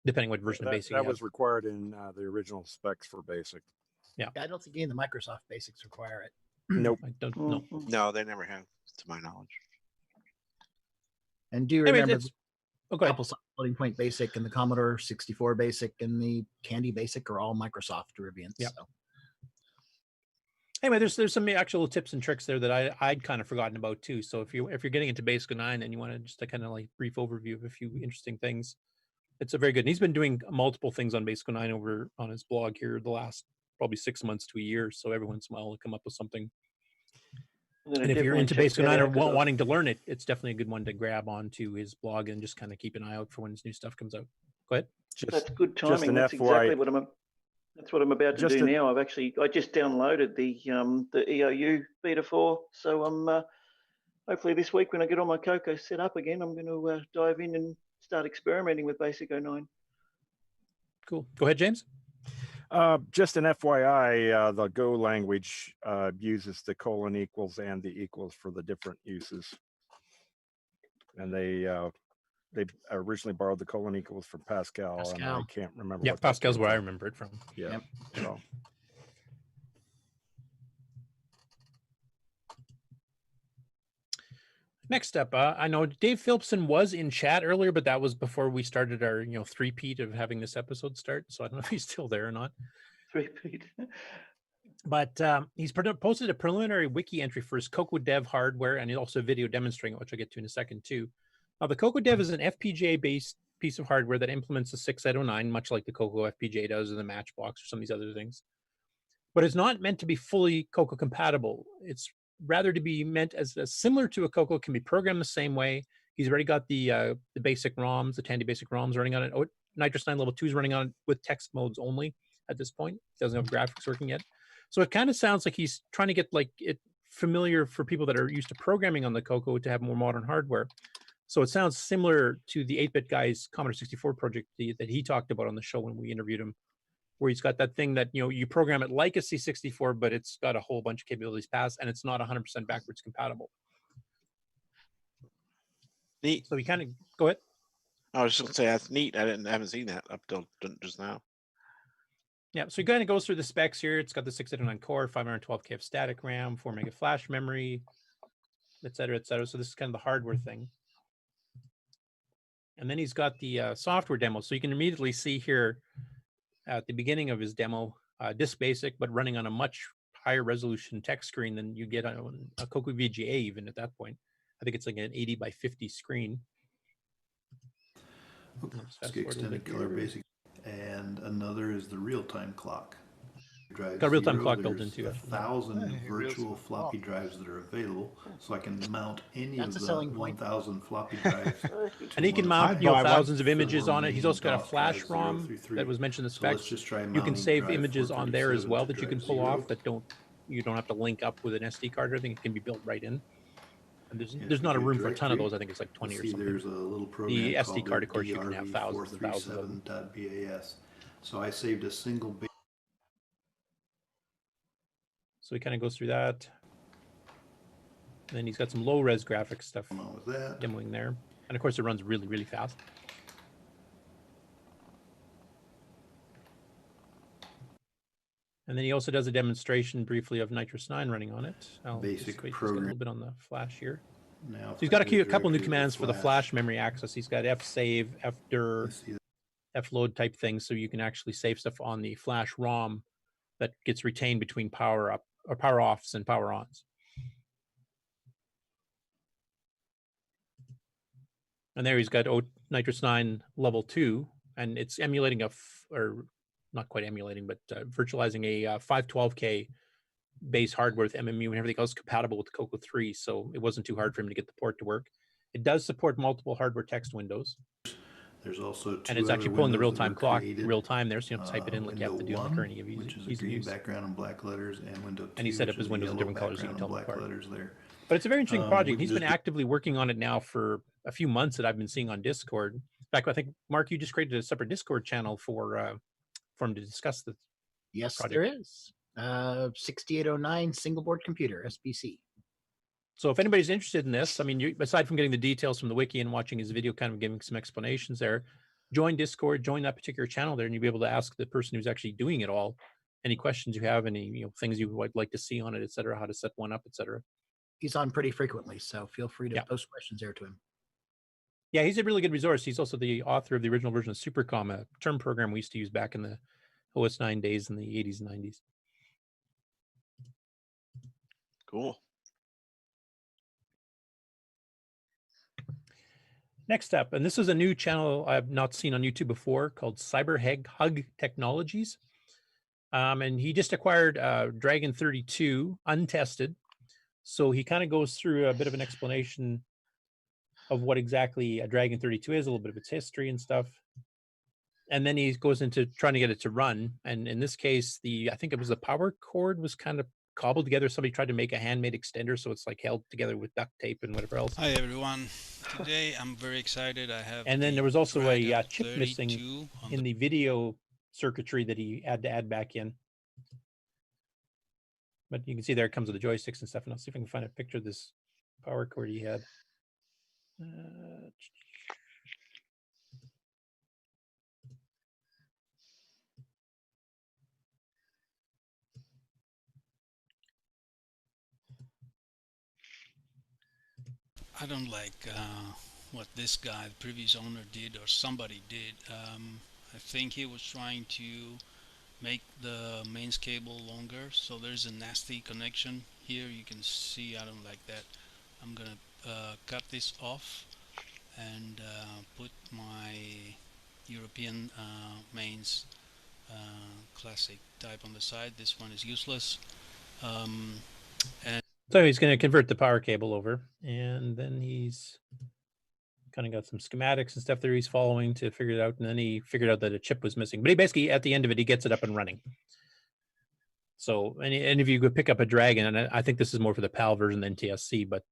depending what version of BASIC you that have. was required in the original specs for BASIC. Yeah. I don't think any of the Microsoft basics require it. Nope. I don't know. No, they never have, to my knowledge. And do you Anyways, remember go ahead. Apple Floating Point Basic and the Commodore 64 Basic and the Tandy Basic are all Microsoft derivatives. Yeah. So. Anyway, there's some actual tips and tricks there that I'd kind of forgotten about too. So if you're getting into BASIC 9 and you want to just a kind of like brief overview of a few interesting things, it's a very good. And he's been doing multiple things on BASIC 9 over on his blog here the last probably 6 months to a year. So every once in a while he'll come up with something. And if you're into BASIC 9 or wanting to learn it, it's definitely a good one to grab onto his blog and just kind of keep an eye out for when his new stuff comes out. Go ahead. That's good timing. That's exactly what I'm about to do now. I just downloaded the EOU beta 4, so I'm hopefully this week when I get all my Coco set up again, I'm going to dive in and start experimenting with BASIC 09. Cool. Go ahead, James. Just an FYI, the Go language uses the colon equals and the equals for the different uses, and they originally borrowed the colon equals from Pascal. And I can't remember. Yeah, Pascal's where I remember it from. Yeah. Yep. So. Next up, I know Dave Phillipson was in chat earlier, but that was before we started our three-peat of having this episode start. So I don't know if he's still there or not. Three-peat. But he's posted a preliminary wiki entry for his Coco Dev hardware, and also a video demonstrating it, which I'll get to in a second too. Now, the Coco Dev is an FPGA-based piece of hardware that implements the 6809, much like the Coco FPGA does, or the Matchbox, or some of these other things. But it's not meant to be fully Coco compatible. It's rather to be meant as similar to a Coco, can be programmed the same way. He's already got the basic ROMs, the Tandy basic ROMs running on it. Oh, Nitrous 9 Level 2 is running on it with text modes only at this point. He doesn't have graphics working yet. So it kind of sounds like he's trying to get like it familiar for people that are used to programming on the Coco to have more modern hardware. So it sounds similar to the 8-bit guy's Commodore 64 project that he talked about on the show when we interviewed him, where he's got that thing that, you program it like a C64, but it's got a whole bunch of capabilities past, and it's not 100% backwards compatible. Neat. So we kind of, go ahead. I was just gonna say that's neat. I haven't seen that up till just now. Yeah, so he kind of goes through the specs here. It's got the 689 core, 512K of static RAM, 4 mega flash memory, et cetera, et cetera. So this is kind of the hardware thing. And then he's got the software demo. So you can immediately see here at the beginning of his demo, disk basic, but running on a much higher resolution text screen than you get on a Coco VGA even at that point. I think it's like an 80 by 50 screen. Okay, extended color basic. And another is the real-time clock. Got a real-time clock built into it. 1,000 virtual floppy drives that are available, so I can mount any of the 1,000 floppy drives. And he can mount thousands of images on it. He's also got a flash ROM that was mentioned in the specs. You can save images on there as well that you can pull off that you don't have to link up with an SD card or anything. It can be built right in. And there's not a room for a ton of those. I think it's like 20 or something. There's a little program the SD called card, of course, you can have thousands and thousands of them. .bas. So I saved a single. So he kind of goes through that. And then he's got some low-res graphics stuff demoing there. And of course, it runs really, really fast. And then he also does a demonstration briefly of Nitrous 9 running on it. Basic program. program. A little bit on the flash here. Now, so he's got a couple new commands for the flash memory access. He's got fsave, fdir, fload type things, so you can actually save stuff on the flash ROM that gets retained between power up or power offs and power ons. And there he's got Nitrous 9 level 2, and it's emulating or not quite emulating, but virtualizing a 512K base hardware with MMU and everything else compatible with Coco 3. So it wasn't too hard for him to get the port to work. It does support multiple hardware text windows. There's also two and it's other actually pulling the windows that real-time were clock, created. real time there, so you don't have to type it in like you have to do Window on the 1, current easy, which is a easy green use. background and black letters, and window 2, And he set up which his is a windows in yellow different colors so you background can tell and them black apart. letters there. But it's a very interesting project. we can He's been just- actively working on it now for a few months that I've been seeing on Discord. In fact, I think, Mark, you just created a separate Discord channel for him to discuss the Yes, project. there is. 6809 single board computer, SBC. So if anybody's interested in this, I mean, aside from getting the details from the wiki and watching his video, kind of giving some explanations there, join Discord, join that particular channel there, and you'll be able to ask the person who's actually doing it all any questions you have, any things you would like to see on it, et cetera, how to set one up, et cetera. He's on pretty frequently, so feel free to post questions there to him. Yeah, he's a really good resource. He's also the author of the original version of Supercom, a term program we used to use back in the OS 9 days in the 80s and 90s. Cool. Next up, and this is a new channel I've not seen on YouTube before called Hug Technologies. And he just acquired Dragon 32 untested. So he kind of goes through a bit of an explanation of what exactly a Dragon 32 is, a little bit of its history and stuff. And then he goes into trying to get it to run. And in this case, I think it was the power cord was kind of cobbled together. Somebody tried to make a handmade extender, so it's like held together with duct tape and whatever else. Hi everyone. Today I'm very excited. I have. And then there was also a chip 32 missing in the video circuitry that he had to add back in. But you can see there it comes with the joysticks and stuff. And I'll see if I can find a picture of this power cord he had. I don't like what this guy, the previous owner, did or somebody did. I think he was trying to make the mains cable longer, so there's a nasty connection here. You can see I don't like that. I'm gonna cut this off and put my European mains classic type on the side. This one is useless. And So he's going to convert the power cable over, and then he's kind of got some schematics and stuff there he's following to figure it out. And then he figured out that a chip was missing. But he basically, at the end of it, he gets it up and running. So, and if you could pick up a Dragon, and I think this is more for the PAL version than TSC, but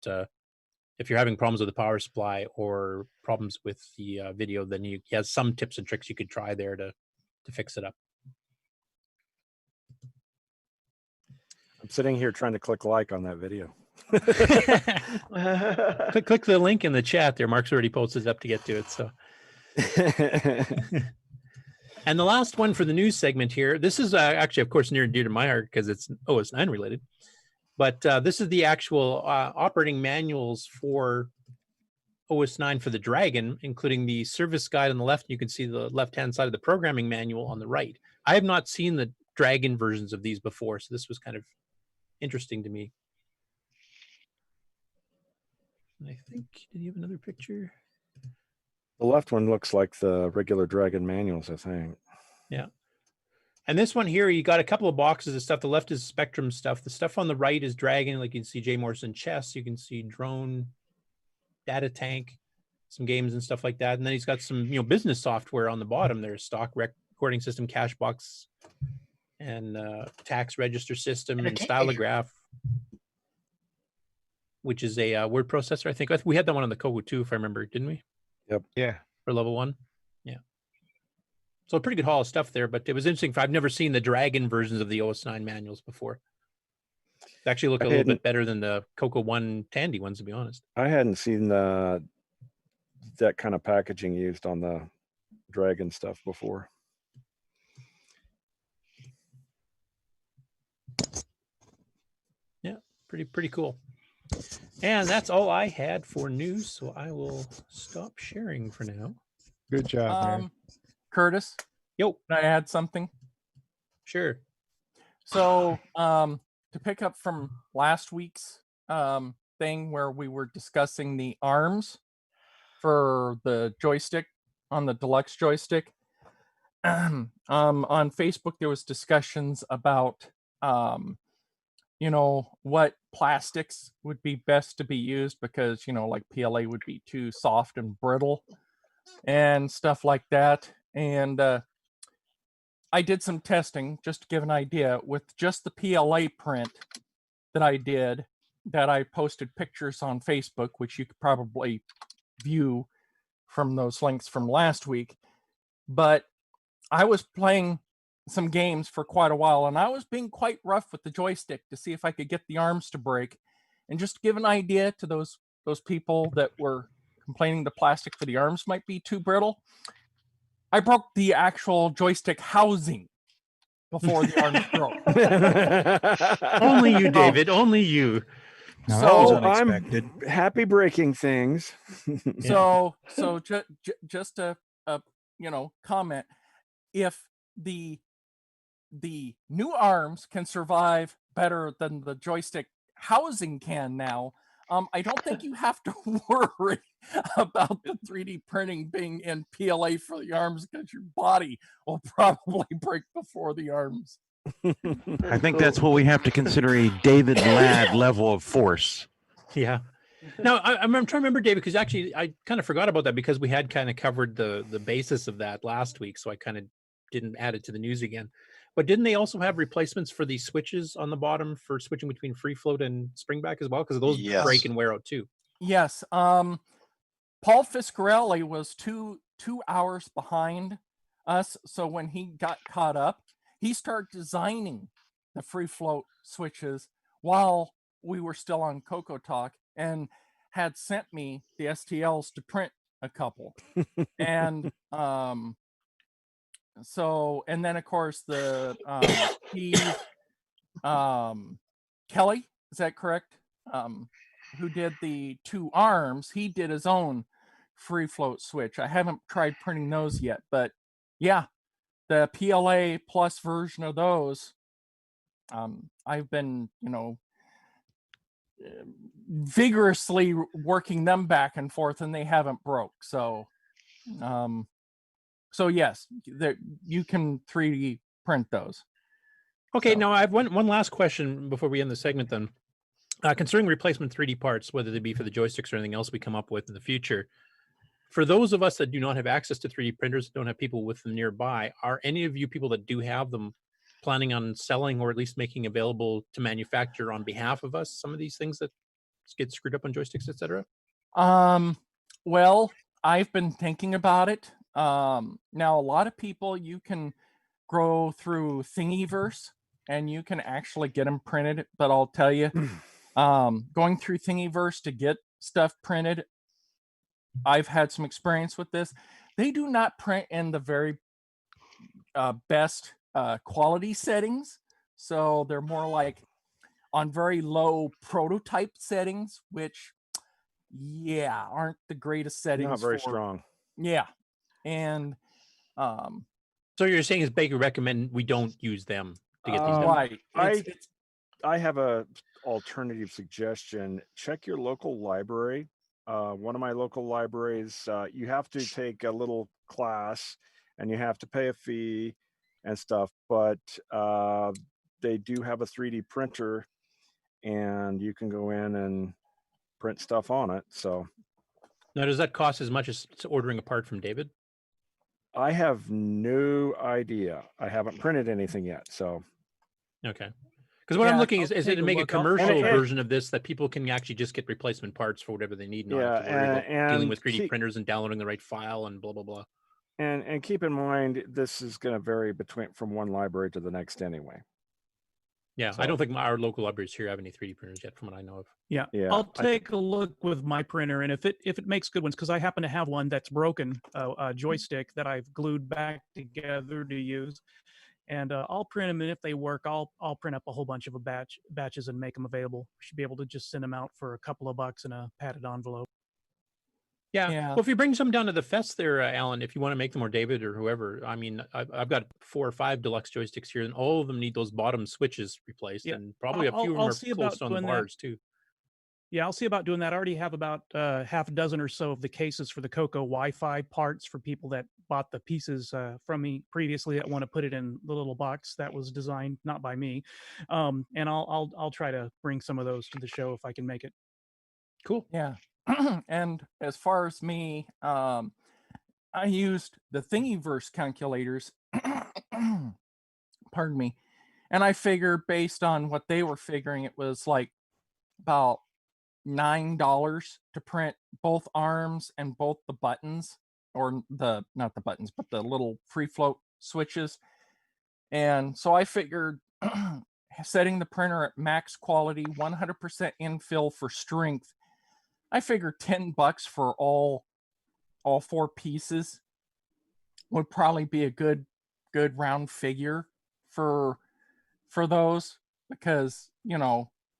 if you're having problems with the power supply or problems with the video, then he has some tips and tricks you could try there to fix it up. I'm sitting here trying to click like on that video. click the link in the chat there. Mark's already posted it up to get to it. So, and the last one for the news segment here. This is actually, of course, near and dear to my heart because it's OS 9 related. But this is the actual operating manuals for OS 9 for the Dragon, including the service guide on the left. You can see the left-hand side of the programming manual on the right. I have not seen the Dragon versions of these before, so this was kind of interesting to me. And I think, did you have another picture? The left one looks like the regular Dragon manuals, I think. Yeah. And this one here, you got a couple of boxes of stuff. The left is Spectrum stuff. The stuff on the right is Dragon, like you can see J. Morrison Chess. You can see Drone, Data Tank, some games and stuff like that. And then he's got some, business software on the bottom. There's stock recording system, cash box, and tax register system, and stylograph, which is a word processor. I think we had that one on the Coco too, if I remember, didn't we? Yep. Yeah. For level 1. Yeah. So a pretty good haul of stuff there, but it was interesting. I've never seen the Dragon versions of the OS 9 manuals before. They actually look a little bit better than the Coco 1 Tandy ones, to be honest. I hadn't seen that kind of packaging used on the Dragon stuff before. Yeah, pretty cool. And that's all I had for news, so I will stop sharing for now. Good job, man. Curtis? Yo. Can I add something? Sure. So, to pick up from last week's thing where we were discussing the ARMS, for the joystick on the deluxe joystick. On Facebook, there was discussions about, what plastics would be best to be used because, like PLA would be too soft and brittle and stuff like that. And I did some testing just to give an idea with just the PLA print that I did, that I posted pictures on Facebook, which you could probably view from those links from last week. But I was playing some games for quite a while, and I was being quite rough with the joystick to see if I could get the arms to break. And just to give an idea to those people that were complaining the plastic for the arms might be too brittle, I broke the actual joystick housing before the arms broke. Only you, David. Only you. Now, that was So unexpected. I'm happy breaking things. So just a comment. If the new arms can survive better than the joystick housing can now, I don't think you have to worry about the 3D printing being in PLA for the arms, because your body will probably break before the arms. I think that's what we have to consider a David Ladd level of force. Yeah. No, I'm trying to remember, David, because actually I kind of forgot about that because we had kind of covered the basis of that last week, so I kind of didn't add it to the news again. But didn't they also have replacements for the switches on the bottom for switching between free float and springback as well? Because those break and wear out too. Yes. Paul Fiscarelli was two hours behind us, so when he got caught up, he started designing the free float switches while we were still on CoCoTALK, and had sent me the STLs to print a couple. And so, and then of course the Steve Kelly, is that correct? Who did the two arms, he did his own free float switch. I haven't tried printing those yet, but yeah, the PLA plus version of those, I've been, vigorously working them back and forth, and they haven't broke. So, so yes, you can 3D print those. Okay, now I have one last question before we end the segment then. Concerning replacement 3D parts, whether they be for the joysticks or anything else we come up with in the future, for those of us that do not have access to 3D printers, don't have people with them nearby, are any of you people that do have them planning on selling or at least making available to manufacture on behalf of us some of these things that get screwed up on joysticks, etc.? Well, I've been thinking about it. Now, a lot of people, you can go through Thingiverse and you can actually get them printed, but I'll tell you, going through Thingiverse to get stuff printed, I've had some experience with this. They do not print in the very best quality settings, so they're more like on very low prototype settings, which aren't the greatest settings. Not very strong. Yeah. And so you're saying is Baker recommend we don't use them to get these done? Right. I have a alternative suggestion. Check your local library. One of my local libraries, you have to take a little class and you have to pay a fee and stuff, but they do have a 3D printer and you can go in and print stuff on it. So now, does that cost as much as ordering a part from David? I have no idea. I haven't printed anything yet. So okay. Because what I'm looking is to make a commercial version of this that people can actually just get replacement parts for whatever they need, not have to worry about dealing with 3D printers and downloading the right file and blah, blah, blah. And keep in mind, this is going to vary from one library to the next anyway. Yeah, so I don't think our local libraries here have any 3D printers yet, from what I know of. Yeah, I'll take a look with my printer, and if it makes good ones, because I happen to have one that's broken, a joystick that I've glued back together to use, and I'll print them, and if they work, I'll print up a whole bunch of batches and make them available. Should be able to just send them out for a couple of bucks in a padded envelope. Yeah. Well, if you bring some down to the fest there, Alan, if you want to make them, or David or whoever, I mean, I've got 4 or 5 deluxe joysticks here, and all of them need those bottom switches replaced, and probably a few of them are close on the bars too. Yeah, I'll see about doing that. I already have about half a dozen or so of the cases for the Coco Wi-Fi parts for people that bought the pieces from me previously that want to put it in the little box that was designed not by me. And I'll try to bring some of those to the show if I can make it. Cool. Yeah. And as far as me, I used the Thingiverse calculators. Pardon me. And I figured based on what they were figuring, it was like about $9 to print both arms and both the buttons, or not the buttons, but the little free float switches. And so I figured setting the printer at max quality, 100% infill for strength, I figured $10 for all 4 pieces would probably be a good round figure for those, because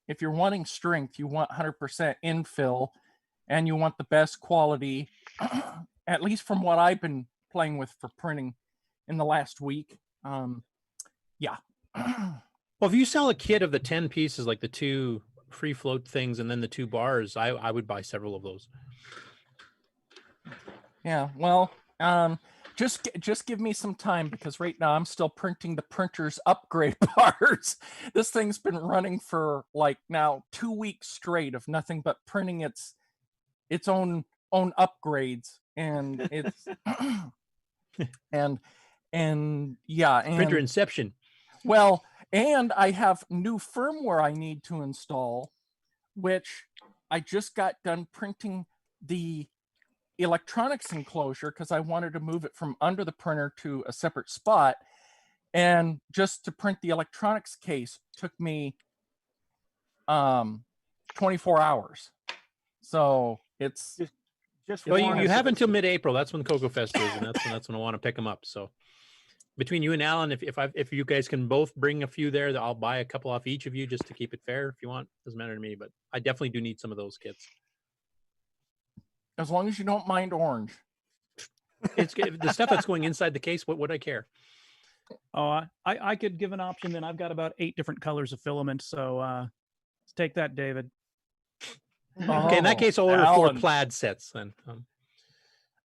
if you're wanting strength, you want 100% infill, and you want the best quality, at least from what I've been playing with for printing in the last week. Yeah. Well, if you sell a kit of the 10 pieces, like the 2 free float things and then the 2 bars, I would buy several of those. Yeah, well, just give me some time, because right now I'm still printing the printer's upgrade parts. This thing's been running for like now 2 weeks straight of nothing but printing its own upgrades, and it's and yeah, and Printer inception. Well, and I have new firmware I need to install, which I just got done printing the electronics enclosure because I wanted to move it from under the printer to a separate spot. And just to print the electronics case took me 24 hours. So it's just well, you have until mid-April. That's when CoCoFEST is, and that's when I want to pick them up. So between you and Alan, if you guys can both bring a few there, I'll buy a couple off each of you just to keep it fair. If you want, doesn't matter to me. But I definitely do need some of those kits. As long as you don't mind orange. It's the stuff that's going inside the case. What would I care? Oh, I could give an option. Then I've got about 8 different colors of filament. So let's take that, David. Okay, in that case, I'll order 4 plaid sets then.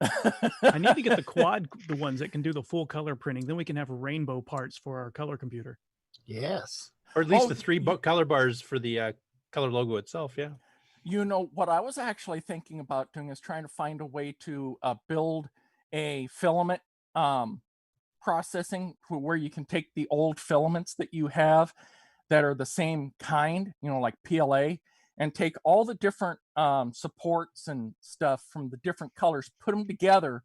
I need to get the ones that can do the full color printing. Then we can have rainbow parts for our color computer. Yes. Or at least the 3 color bars for the color logo itself. Yeah. You know, what I was actually thinking about doing is trying to find a way to build a filament processing where you can take the old filaments that you have that are the same kind, like PLA, and take all the different supports and stuff from the different colors, put them together,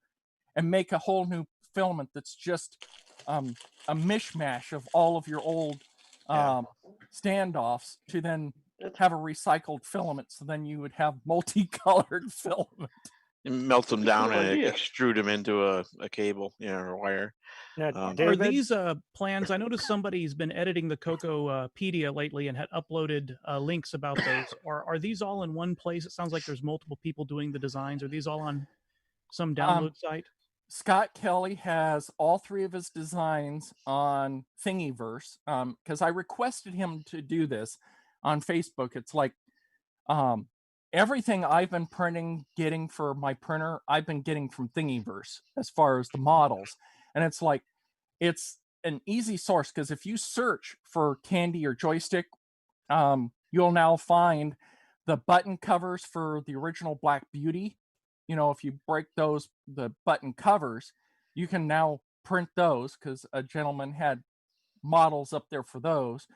and make a whole new filament that's just a mishmash of all of your old standoffs to then have a recycled filament. So then you would have multicolored filament. Melt them down and extrude them into a cable, or wire. Are these plans? I noticed somebody's been editing the CoCopedia lately and had uploaded links about those. Are these all in one place? It sounds like there's multiple people doing the designs. Are these all on some download site? Scott Kelly has all 3 of his designs on Thingiverse because I requested him to do this on Facebook. It's like everything I've been getting for my printer, I've been getting from Thingiverse as far as the models. And it's like, it's an easy source because if you search for Candy or Joystick, you'll now find the button covers for the original Black Beauty. If you break the button covers, you can now print those because a gentleman had models up there for those.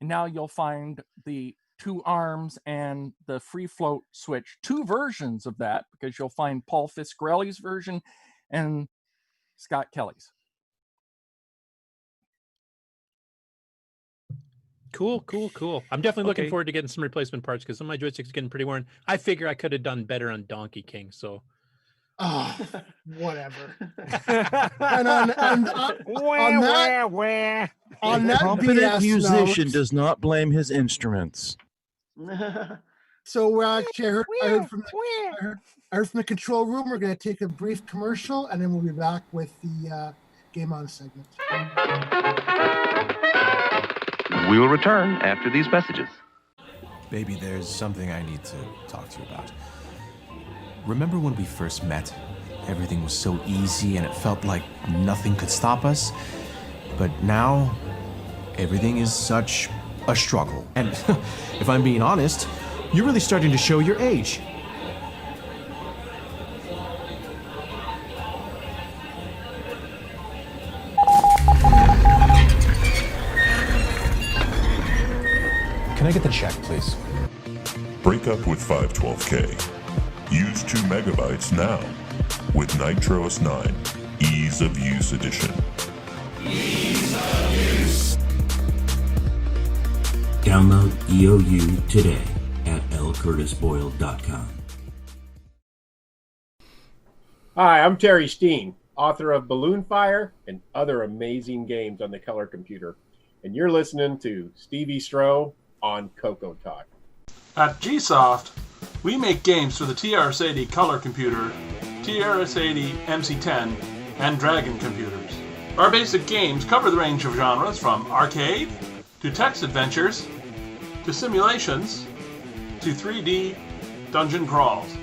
And now you'll find the 2 arms and the free float switch, 2 versions of that, because you'll find Paul Fiscarelli's version and Scott Kelly's. Cool. I'm definitely looking forward to getting some replacement parts because some of my joysticks are getting pretty worn. I figure I could have done better on Donkey King, so. Oh, whatever. And on that competent BS musician note, does not blame his instruments. So actually, I heard from the control room. We're going to take a brief commercial, and then we'll be back with the Game On segment. We will return after these messages. Baby, there's something I need to talk to you about. Remember when we first met? Everything was so easy and it felt like nothing could stop us. But now, everything is such a struggle. And if I'm being honest, you're really starting to show your age. Can I get the check, please? Break up with 512K. Use 2 megabytes now with Nitros 9 Ease of Use Edition. Ease of use. Download EOU today at lcurtisboyle.com. Hi, I'm Terry Steen, author of Balloon Fire and other amazing games on the color computer. And you're listening to Stevie Stroh on CoCoTALK. At GSoft, we make games for the TRS-80 color computer, TRS-80 MC10, and Dragon computers. Our basic games cover the range of genres from arcade, to text adventures, to simulations, to 3D dungeon crawls.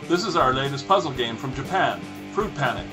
This is our latest puzzle game from Japan, Fruit Panic.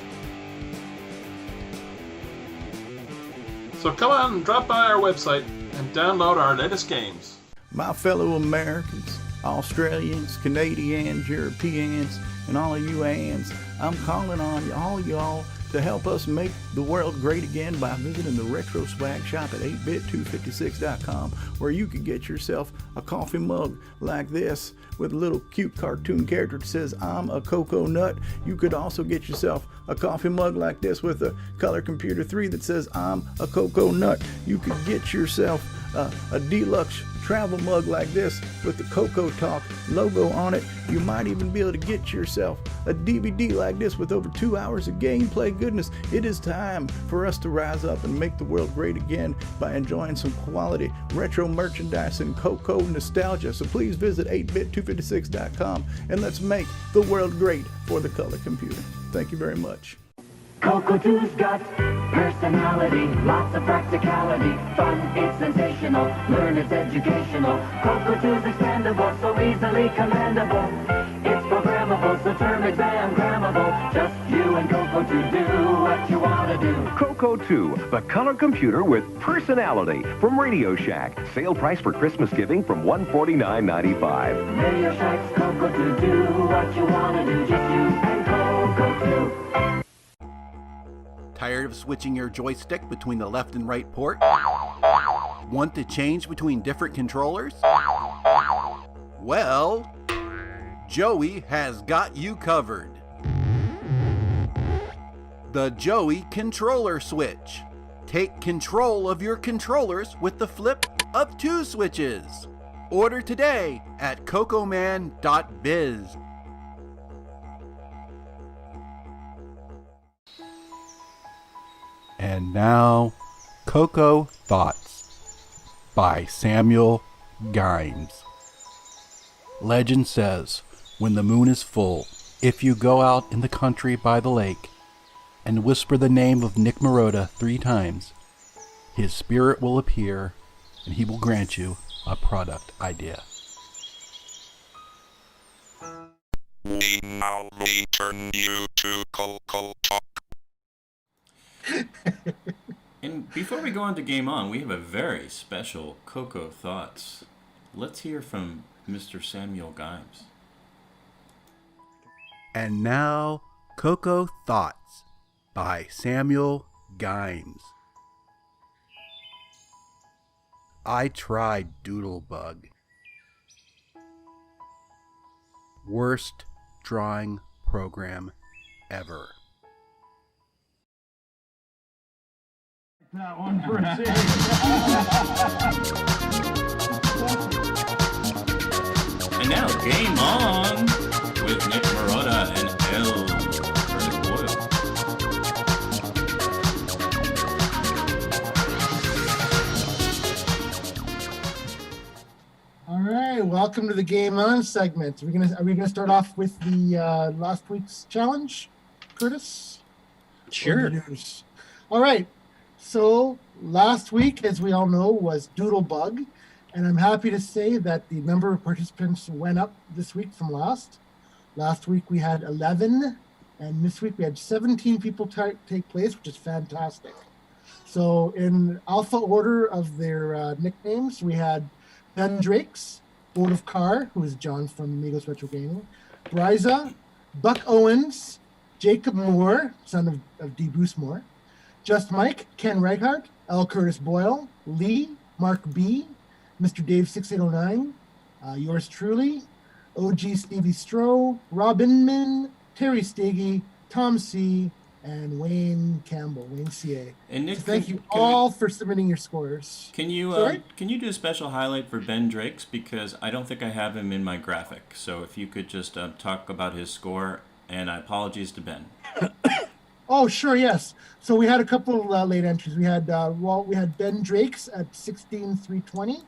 So come on and drop by our website and download our latest games. My fellow Americans, Australians, Canadians, Europeans, and all of you ands, I'm calling on all y'all to help us make the world great again by visiting the Retro Swag Shop at 8bit256.com, where you can get yourself a coffee mug like this with a little cute cartoon character that says, I'm a Coco Nut. You could also get yourself a coffee mug like this with a Color Computer 3 that says, I'm a Coco Nut. You could get yourself a deluxe travel mug like this with the CoCoTALK logo on it. You might even be able to get yourself a DVD like this with over 2 hours of gameplay goodness. It is time for us to rise up and make the world great again by enjoying some quality retro merchandise and Coco nostalgia. So please visit 8bit256.com and let's make the world great for the color computer. Thank you very much. Coco 2's got personality, lots of practicality, fun, it's sensational, learn it's educational. Coco 2's expandable, so easily commendable. It's programmable, so term exam grammable. Just you and Coco 2 do what you want to do. Coco 2, the color computer with personality from Radio Shack. Sale price for Christmas giving from $149.95. Radio Shack's Coco 2, do what you want to do. Just you and Coco 2. Tired of switching your joystick between the left and right port? Want to change between different controllers? Well, Joey has got you covered. The Joey Controller Switch. Take control of your controllers with the flip of 2 switches. Order today at cocoman.biz. And now, Coco Thoughts by Samuel Gynes. Legend says, when the moon is full, if you go out in the country by the lake and whisper the name of Nick Marotta 3 times, his spirit will appear and he will grant you a product idea. We now return you to CoCoTALK. And before we go on to Game On, we have a very special Coco Thoughts. Let's hear from Mr. Samuel Gynes. And now, Coco Thoughts by Samuel Gynes. I tried Doodle Bug. Worst drawing program ever. That one for a And now, Game On with Nick Marotta and Curtis Boyle. All right, welcome to the Game On segment. Are we gonna start off with the last week's challenge, Curtis? Sure. All right. So last week, as we all know, was Doodle Bug, And I'm happy to say that the number of participants went up this week from last. Last week we had 11, and this week we had 17 people take place, which is fantastic. So in alpha order of their nicknames, we had Ben Drakes, Board of Carr, who is John from Amigos Retro Gaming, Bryza, Buck Owens, Jacob Moore, son of D. Bruce Moore, Just Mike, Ken Reichart, L. Curtis Boyle, Lee, Mark B., Mr. Dave 6809, yours truly, OG Stevie Stroh, Robin Min, Terry Stagey, Tom C., and Wayne Campbell, Wayne CA. And Nick, so thank you all for submitting your scores. Can you do a special highlight for Ben Drakes, because I don't think I have him in my graphic. So if you could just talk about his score, and apologies to Ben. Oh, sure, yes. So we had a couple late entries. We had we had Ben Drakes at 16,320,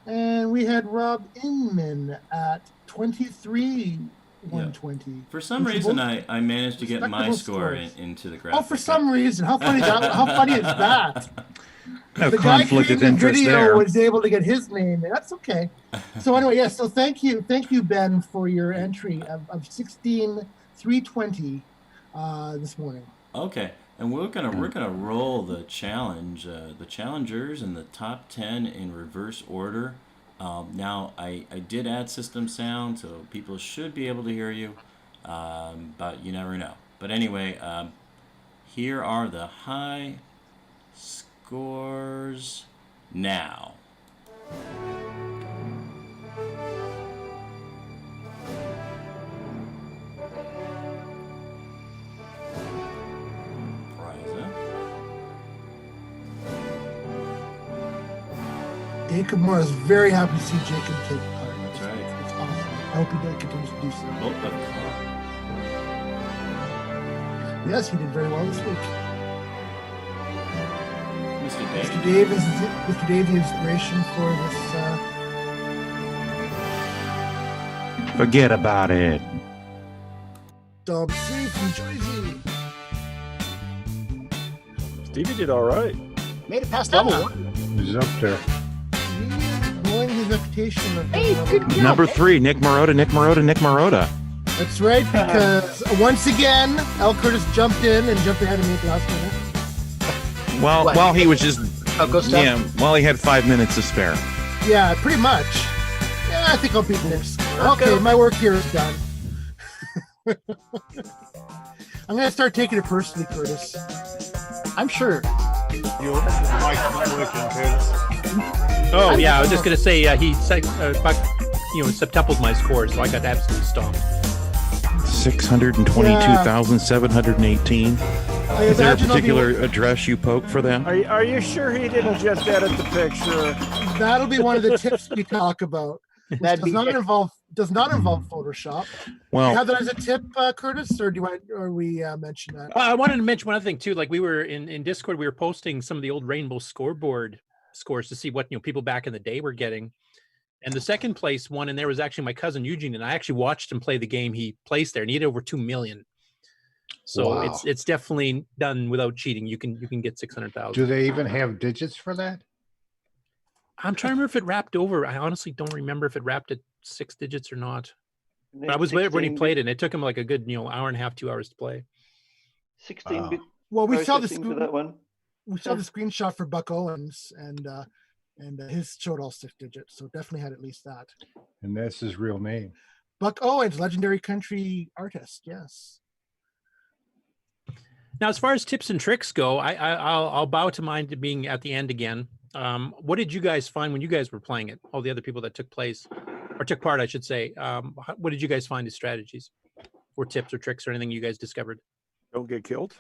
and we had Rob Inman at 23,120. For some reason, I managed to get my score into the graphic. Oh, for some reason, how funny how funny is that? No the conflict guy of interest the video there. was able to get his name. That's okay. So anyway, yes. So thank you, Ben, for your entry of 16,320 this morning. Okay, and we're gonna roll the challenge, the challengers in the top 10 in reverse order. Now I did add system sound, so people should be able to hear you, but you never know. But anyway, here are the high scores now. Jacob Moore is very happy to see Jacob take part. That's right. It's awesome. I hope he continues to do so. Yes, he did very well this week. Mr. Dave is the inspiration for this. Forget about it. Dom C from Jersey. Stevie did all right. Made it past level 1. He's up there. Blowing his reputation of Number 3, Nick Marotta. That's right, because once again, Al Curtis jumped in and jumped ahead of me at the last minute. While he was just CoCoStuff? while he had 5 minutes to spare. Yeah, pretty much. Yeah, I think I'll beat Nick's score. Okay, my work here is done. I'm going to start taking it personally, Curtis. I'm sure. Oh yeah, I was just gonna say he said septupled my score, so I got absolutely stomped. 622,718. Is there a particular address you poke for them? Are you sure he didn't just edit the picture? That'll be one of the tips we talk about. Does not involve Photoshop. Well, do you have that as a tip, Curtis, or we mention that? I wanted to mention one other thing too. Like we were in Discord, we were posting some of the old Rainbow scoreboard scores to see what people back in the day were getting. And the second place one in there was actually my cousin Eugene, and I actually watched him play the game he placed there, and he had over 2 million. So Wow. it's definitely done without cheating. You can get 600,000. Do they even have digits for that? I'm trying to remember if it wrapped over. I honestly don't remember if it wrapped at 6 digits or not. But I was there when he played it, and it took him like a good hour and a half, 2 hours to play. 16-bit. Well, we saw the for that one. We saw the screenshot for Buck Owens, and his showed all 6 digits, so definitely had at least that. And that's his real name. Buck Owens, legendary country artist. Yes. Now, as far as tips and tricks go, I'll bow to mine to being at the end again. What did you guys find when you guys were playing it? All the other people that took part, I should say. What did you guys find as strategies or tips or tricks or anything you guys discovered? Don't get killed.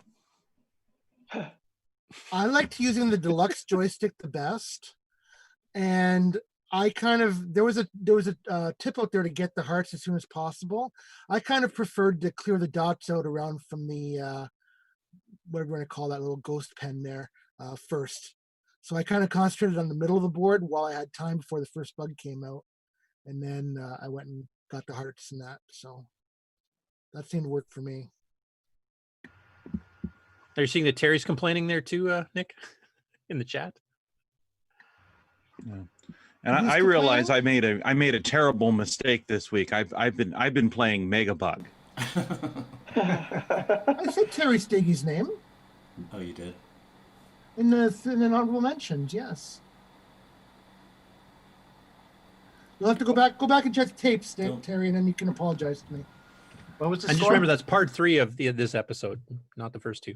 I liked using the deluxe joystick the best, and there was a tip out there to get the hearts as soon as possible. I kind of preferred to clear the dots out around from the whatever you want to call that little ghost pen there first. So I kind of concentrated on the middle of the board while I had time before the first bug came out, and then I went and got the hearts and that. So that seemed to work for me. Are you seeing that Terry's complaining there too, Nick, in the chat? And Who's I to realize play? I made a terrible mistake this week. I've been playing Megabug. I said Terry Stiggy's name Oh, you did? in the honorable mentions. Yes. You'll have to go back and check the tapes, Terry, and then you can apologize to me. What was the And score? just remember that's part 3 of this episode, not the first 2.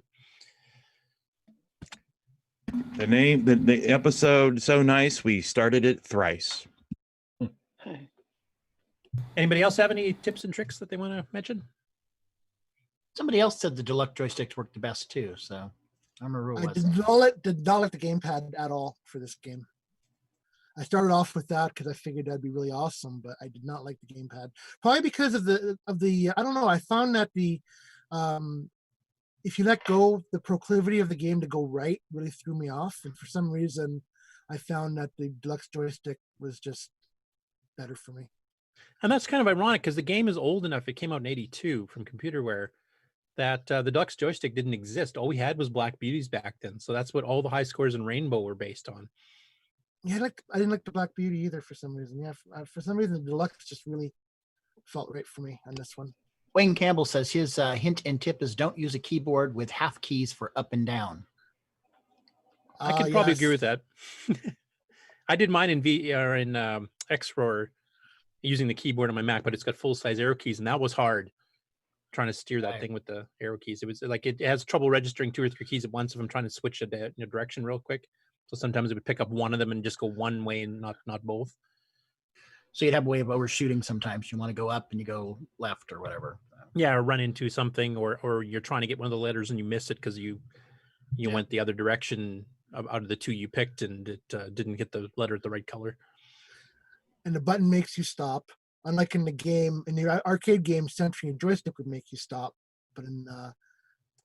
The name, the episode, so nice. We started it thrice. Anybody else have any tips and tricks that they want to mention? Somebody else said the deluxe joysticks work the best too. So I don't remember who it I was. did not like the gamepad at all for this game. I started off with that because I figured that'd be really awesome, but I did not like the gamepad. Probably because of the I don't know. I found that if you let go, the proclivity of the game to go right really threw me off, and for some reason, I found that the deluxe joystick was just better for me. And that's kind of ironic because the game is old enough. It came out in '82 from Computerware. That the deluxe joystick didn't exist. All we had was Black Beauties back then. So that's what all the high scores in Rainbow were based on. Yeah, I didn't like the Black Beauty either for some reason. Yeah, for some reason, the deluxe just really felt right for me on this one. Wayne Campbell says his hint and tip is don't use a keyboard with half keys for up and down. I could probably agree with that. I did mine in Xroar using the keyboard on my Mac, but it's got full-size arrow keys, and that was hard trying to steer that thing with the arrow keys. It was like it has trouble registering 2 or 3 keys at once if I'm trying to switch a direction real quick. So sometimes it would pick up one of them and just go one way and not both. So you'd have a way of overshooting sometimes. You want to go up and you go left or whatever. Yeah, or run into something, or you're trying to get one of the letters and you miss it because you went the other direction out of the 2 you picked, and it didn't get the letter at the right color. And the button makes you stop. Unlike in the arcade game, centering your joystick would make you stop. But in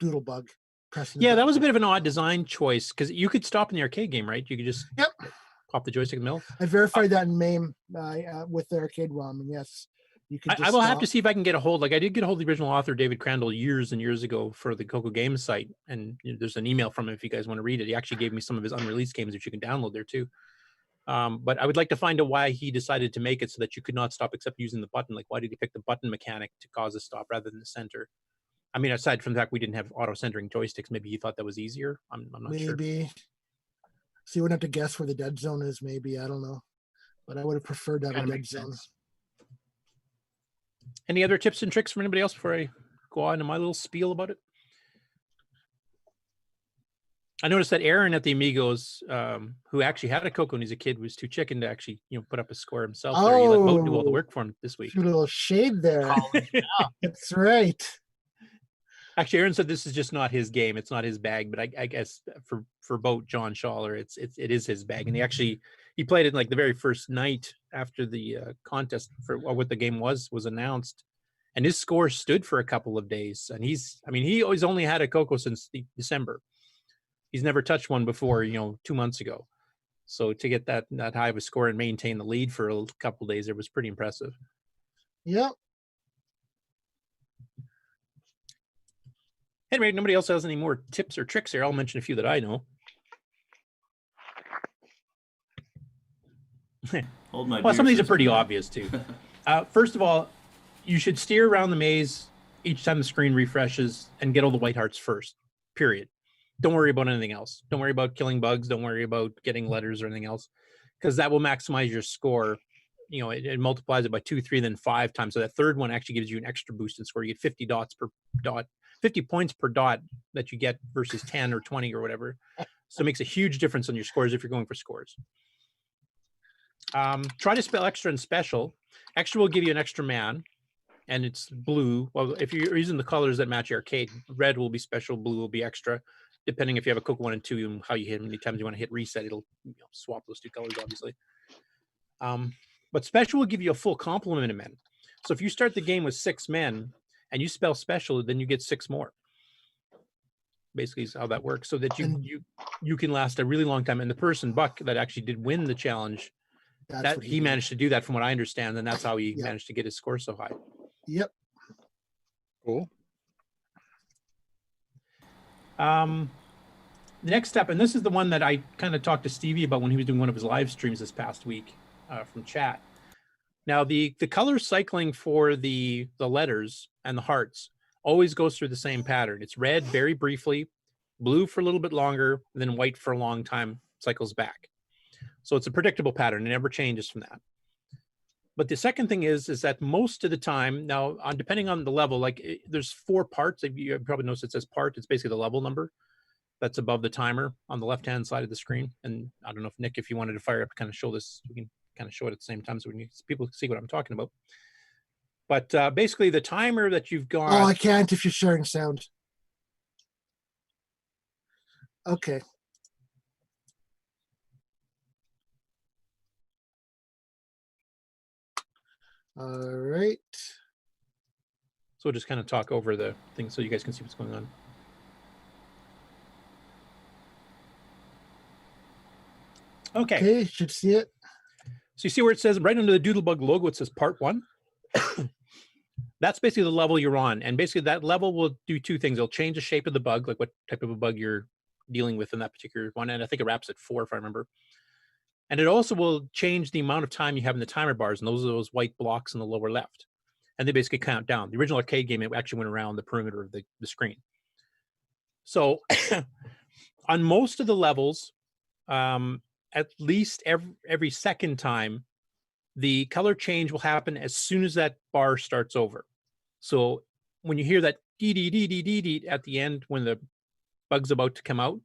Doodle Bug, pressing. Yeah, that was a bit of an odd design choice because you could stop in the arcade game, right? You could just pop the joystick in the middle. I verified that in MAME with the arcade ROM, and yes, you could. I will have to see if I can get a hold. Like I did get a hold of the original author, David Crandall, years and years ago for the Coco Games site, and there's an email from him if you guys want to read it. He actually gave me some of his unreleased games which you can download there too. But I would like to find out why he decided to make it so that you could not stop except using the button. Like, why did he pick the button mechanic to cause a stop rather than the center? I mean, aside from the fact we didn't have auto-centering joysticks, maybe he thought that was easier. I'm not sure. Maybe. So you wouldn't have to guess where the dead zone is, maybe. I don't know. But I would have preferred to have a dead zone. Any other tips and tricks from anybody else before I go on to my little spiel about it? I noticed that Aaron at the Amigos, who actually had a Coco when he was a kid, was too chicken to actually, put up a score himself. There. He let Boat do all the work for him this week. A little shade there. That's right. Actually, Aaron said this is just not his game. It's not his bag. But I guess for Boat, John Schaller, it is his bag. And he played it like the very first night after the contest for what the game was announced. And his score stood for a couple of days. And he always only had a Coco since December. He's never touched one before, 2 months ago. So to get that high of a score and maintain the lead for a couple of days, it was pretty impressive. Yep. Anyway, nobody else has any more tips or tricks here. I'll mention a few that I know. Hold my Well, some of beer these are pretty sizzle. obvious too. First of all, you should steer around the maze each time the screen refreshes and get all the white hearts first, period. Don't worry about anything else. Don't worry about killing bugs. Don't worry about getting letters or anything else, because that will maximize your score. It multiplies it by 2, 3, then 5 times. So that third one actually gives you an extra boost in score. You get 50 dots per dot, 50 points per dot that you get versus 10 or 20 or whatever. So it makes a huge difference on your scores if you're going for scores. Try to spell extra and special. Extra will give you an extra man, and it's blue. Well, if you're using the colors that match your arcade, red will be special, blue will be extra. Depending if you have a Coco 1 and 2 and how you hit, how many times you want to hit reset, it'll swap those 2 colors, obviously. But special will give you a full complement of men. So if you start the game with 6 men and you spell special, then you get 6 more. Basically is how that works, so that you can last a really long time. And the person, Buck, that actually did win the challenge, that he managed to do that from what I understand, and that's how he managed to get his score so high. Yep. Cool. The next step, and this is the one that I kind of talked to Stevie about when he was doing one of his live streams this past week. from chat. Now the color cycling for the letters and the hearts always goes through the same pattern. It's red very briefly, blue for a little bit longer, and then white for a long time, cycles back. So it's a predictable pattern. It never changes from that. But the second thing is that most of the time, now depending on the level, like there's 4 parts. You probably notice it says part. It's basically the level number that's above the timer on the left-hand side of the screen. And I don't know if Nick, if you wanted to fire up, kind of show this, we can kind of show it at the same time so people can see what I'm talking about. But basically the timer that you've got. Oh, I can't if you're sharing sound. Okay. All right. So we'll just kind of talk over the thing so you guys can see what's going on. Okay, should see it. So you see where it says right under the Doodle Bug logo, it says part 1. That's basically the level you're on. And basically that level will do 2 things. It'll change the shape of the bug, like what type of a bug you're dealing with in that particular one. And I think it wraps at 4, if I remember. And it also will change the amount of time you have in the timer bars. And those are those white blocks in the lower left. And they basically count down. The original arcade game, it actually went around the perimeter of the screen. So on most of the levels, at least every second time, the color change will happen as soon as that bar starts over. So when you hear that dee dee dee dee dee dee at the end when the bug's about to come out,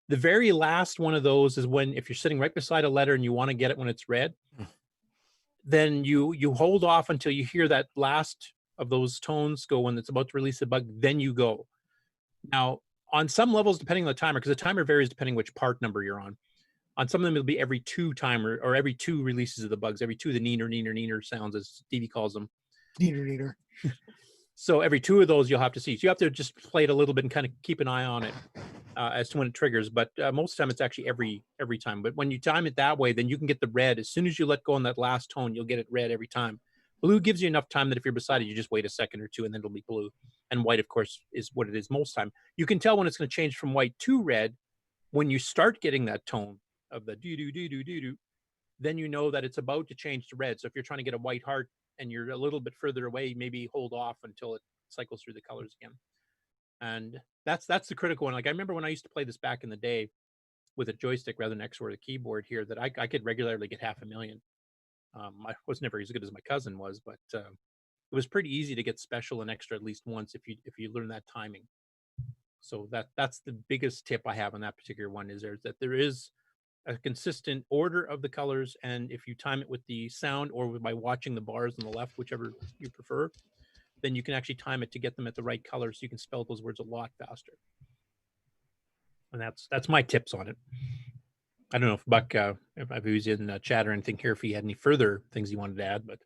the very last one of those is when, if you're sitting right beside a letter and you want to get it when it's red, then you hold off until you hear that last of those tones go when it's about to release the bug, then you go. Now, on some levels, depending on the timer, because the timer varies depending which part number you're on some of them it'll be every 2 timer or every 2 releases of the bugs, every 2 of the neener sounds, as Stevie calls them. Neener. So every 2 of those you'll have to see. So you have to just play it a little bit and kind of keep an eye on it as to when it triggers. But most of the time it's actually every time. But when you time it that way, then you can get the red. As soon as you let go on that last tone, you'll get it red every time. Blue gives you enough time that if you're beside it, you just wait a second or 2 and then it'll be blue. And white, of course, is what it is most time. You can tell when it's going to change from white to red when you start getting that tone of the do-do-do-do-do-do, then you know that it's about to change to red. So if you're trying to get a white heart and you're a little bit further away, maybe hold off until it cycles through the colors again. And that's the critical one. Like I remember when I used to play this back in the day with a joystick rather than or the keyboard here, that I could regularly get 500,000. I was never as good as my cousin was, but it was pretty easy to get special and extra at least once if you learn that timing. So that's the biggest tip I have on that particular one, is that there is a consistent order of the colors, and if you time it with the sound or by watching the bars on the left, whichever you prefer, then you can actually time it to get them at the right color so you can spell those words a lot faster. And that's my tips on it. I don't know if Buck, if he was in chat or anything here, if he had any further things he wanted to add, but.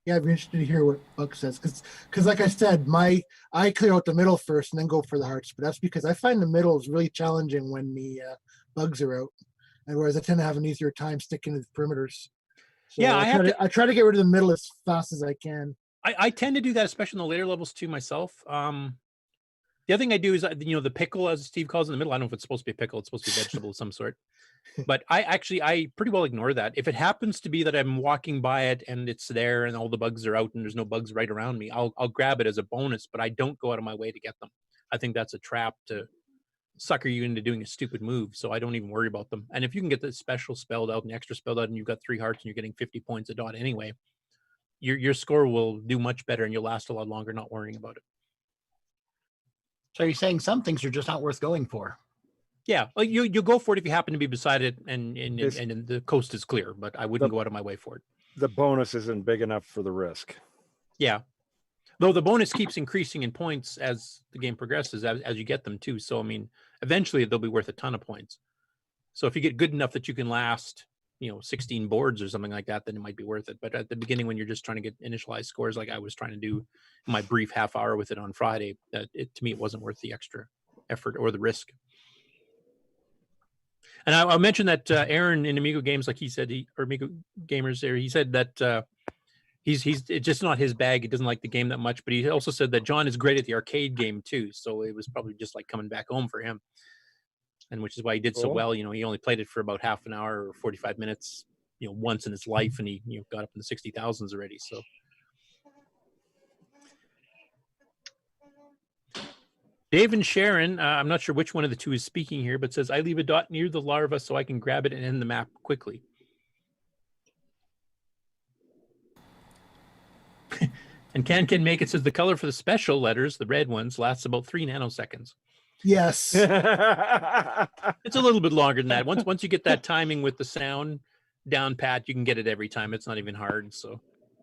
Yeah, I'd be interested to hear what Buck says, because like I said, I clear out the middle first and then go for the hearts, but that's because I find the middle is really challenging when the bugs are out, and whereas I tend to have an easier time sticking to the perimeters. So yeah, I try to get rid of the middle as fast as I can. I tend to do that, especially in the later levels too myself. The other thing I do is, the pickle, as Steve calls it, in the middle. I don't know if it's supposed to be a pickle. It's supposed to be a vegetable of some sort. But I pretty well ignore that. If it happens to be that I'm walking by it and it's there and all the bugs are out and there's no bugs right around me, I'll grab it as a bonus, but I don't go out of my way to get them. I think that's a trap to sucker you into doing a stupid move, so I don't even worry about them. And if you can get the special spelled out and the extra spelled out and you've got 3 hearts and you're getting 50 points a dot anyway, your score will do much better and you'll last a lot longer not worrying about it. So you're saying some things are just not worth going for? Yeah, well, you go for it if you happen to be beside it and the coast is clear, but I wouldn't go out of my way for it. The bonus isn't big enough for the risk. Yeah. Though the bonus keeps increasing in points as the game progresses, as you get them too. So, I mean, eventually they'll be worth a ton of points. So if you get good enough that you can last, 16 boards or something like that, then it might be worth it. But at the beginning, when you're just trying to get initialized scores, like I was trying to do in my brief half hour with it on Friday, to me, it wasn't worth the extra effort or the risk. And I'll mention that Aaron in Amigo Games, like he said, or Amigo Gamers there, he said that he's it's just not his bag. He doesn't like the game that much, but he also said that John is great at the arcade game too. So it was probably just like coming back home for him. and which is why he did so Cool. well. He only played it for about half an hour or 45 minutes, once in his life, and he got up in the 60,000s already. So. Dave and Sharon, I'm not sure which one of the two is speaking here, but says, I leave a dot near the larva so I can grab it and end the map quickly. And Can Make It says the color for the special letters, the red ones, lasts about 3 nanoseconds. Yes. It's a little bit longer than that. Once you get that timing with the sound down pat, you can get it every time. It's not even hard. So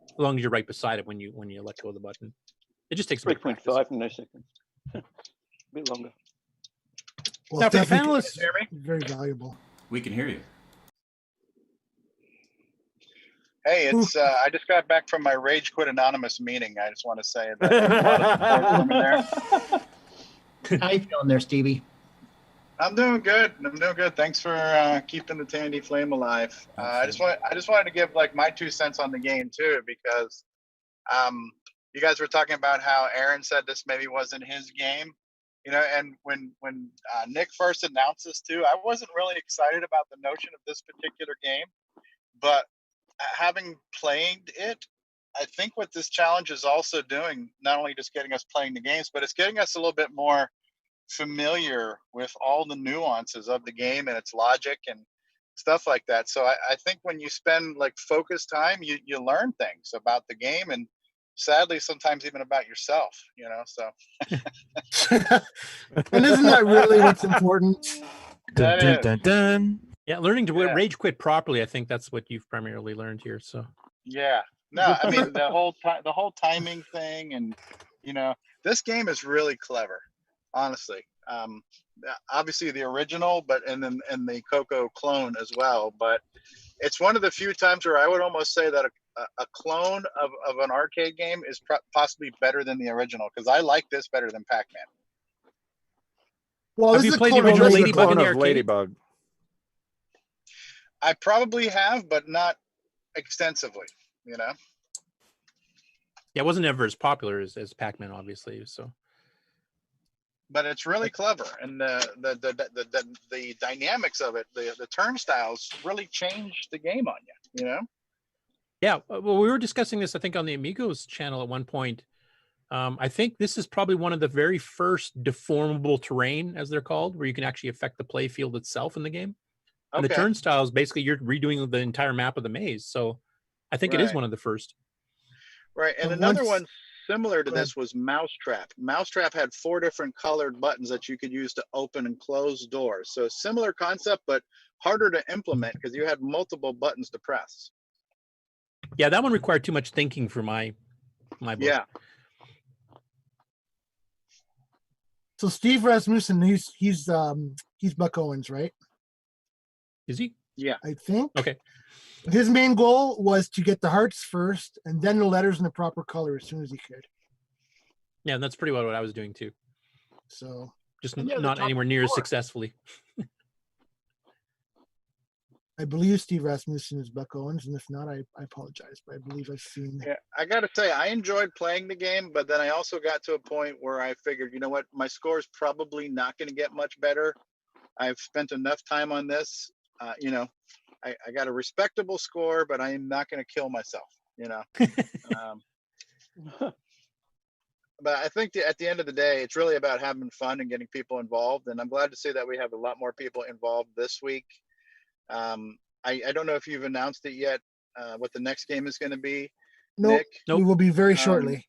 as long as you're right beside it when you let go of the button. It just takes a bit of practice. 3.5 nanoseconds. A bit longer. Well, Now, for the definitely panelists, very valuable. We can hear you. Hey, it's I just got back from my Rage Quit Anonymous meeting. I just want to say that a lot of support coming there. How you feeling there, Stevie? I'm doing good. Thanks for keeping the Tandy flame alive. I just wanted to give like my 2 cents on the game too, because you guys were talking about how Aaron said this maybe wasn't his game, and when Nick first announced this too, I wasn't really excited about the notion of this particular game, but having played it, I think what this challenge is also doing, not only just getting us playing the games, but it's getting us a little bit more familiar with all the nuances of the game and its logic and stuff like that. So I think when you spend like focused time, you learn things about the game, and sadly sometimes even about yourself, so. And isn't that really what's important? Dun, dun, dun, dun. Yeah, learning to rage quit properly. I think that's what you've primarily learned here. So. Yeah. No, I mean the whole timing thing, and this game is really clever, honestly. Obviously the original, but and the Coco clone as well. But it's one of the few times where I would almost say that a clone of an arcade game is possibly better than the original, because I like this better than Pac-Man. Well, have you played the original Ladybug in the arcade? Ladybug. I probably have, but not extensively, Yeah, it wasn't ever as popular as Pac-Man, obviously. So, but it's really clever, and the dynamics of it, the turnstiles really change the game on you. Yeah, well, we were discussing this, I think, on the Amigos channel at one point. I think this is probably one of the very first deformable terrain, as they're called, where you can actually affect the play field itself in the game. And the turnstiles, basically, you're redoing the entire map of the maze. So I think it is one of the first. Right. And another one similar to this was Mousetrap. Mousetrap had 4 different colored buttons that you could use to open and close doors. So similar concept, but harder to implement because you had multiple buttons to press. Yeah, that one required too much thinking for my book. Yeah. So Steve Rasmussen, he's Buck Owens, right? Is he? Yeah, I think. Okay. His main goal was to get the hearts first, and then the letters in the proper color as soon as he could. Yeah, and that's pretty well what I was doing too. So just not anywhere near as successfully. I believe Steve Rasmussen is Buck Owens, and if not, I apologize, but I believe I've seen. Yeah, I got to say, I enjoyed playing the game, but then I also got to a point where I figured, you know what, my score is probably not going to get much better. I've spent enough time on this. I got a respectable score, but I am not going to kill myself. But I think at the end of the day, it's really about having fun and getting people involved. And I'm glad to see that we have a lot more people involved this week. I don't know if you've announced it yet, what the next game is going to be. Nope. Nick? We will be very shortly.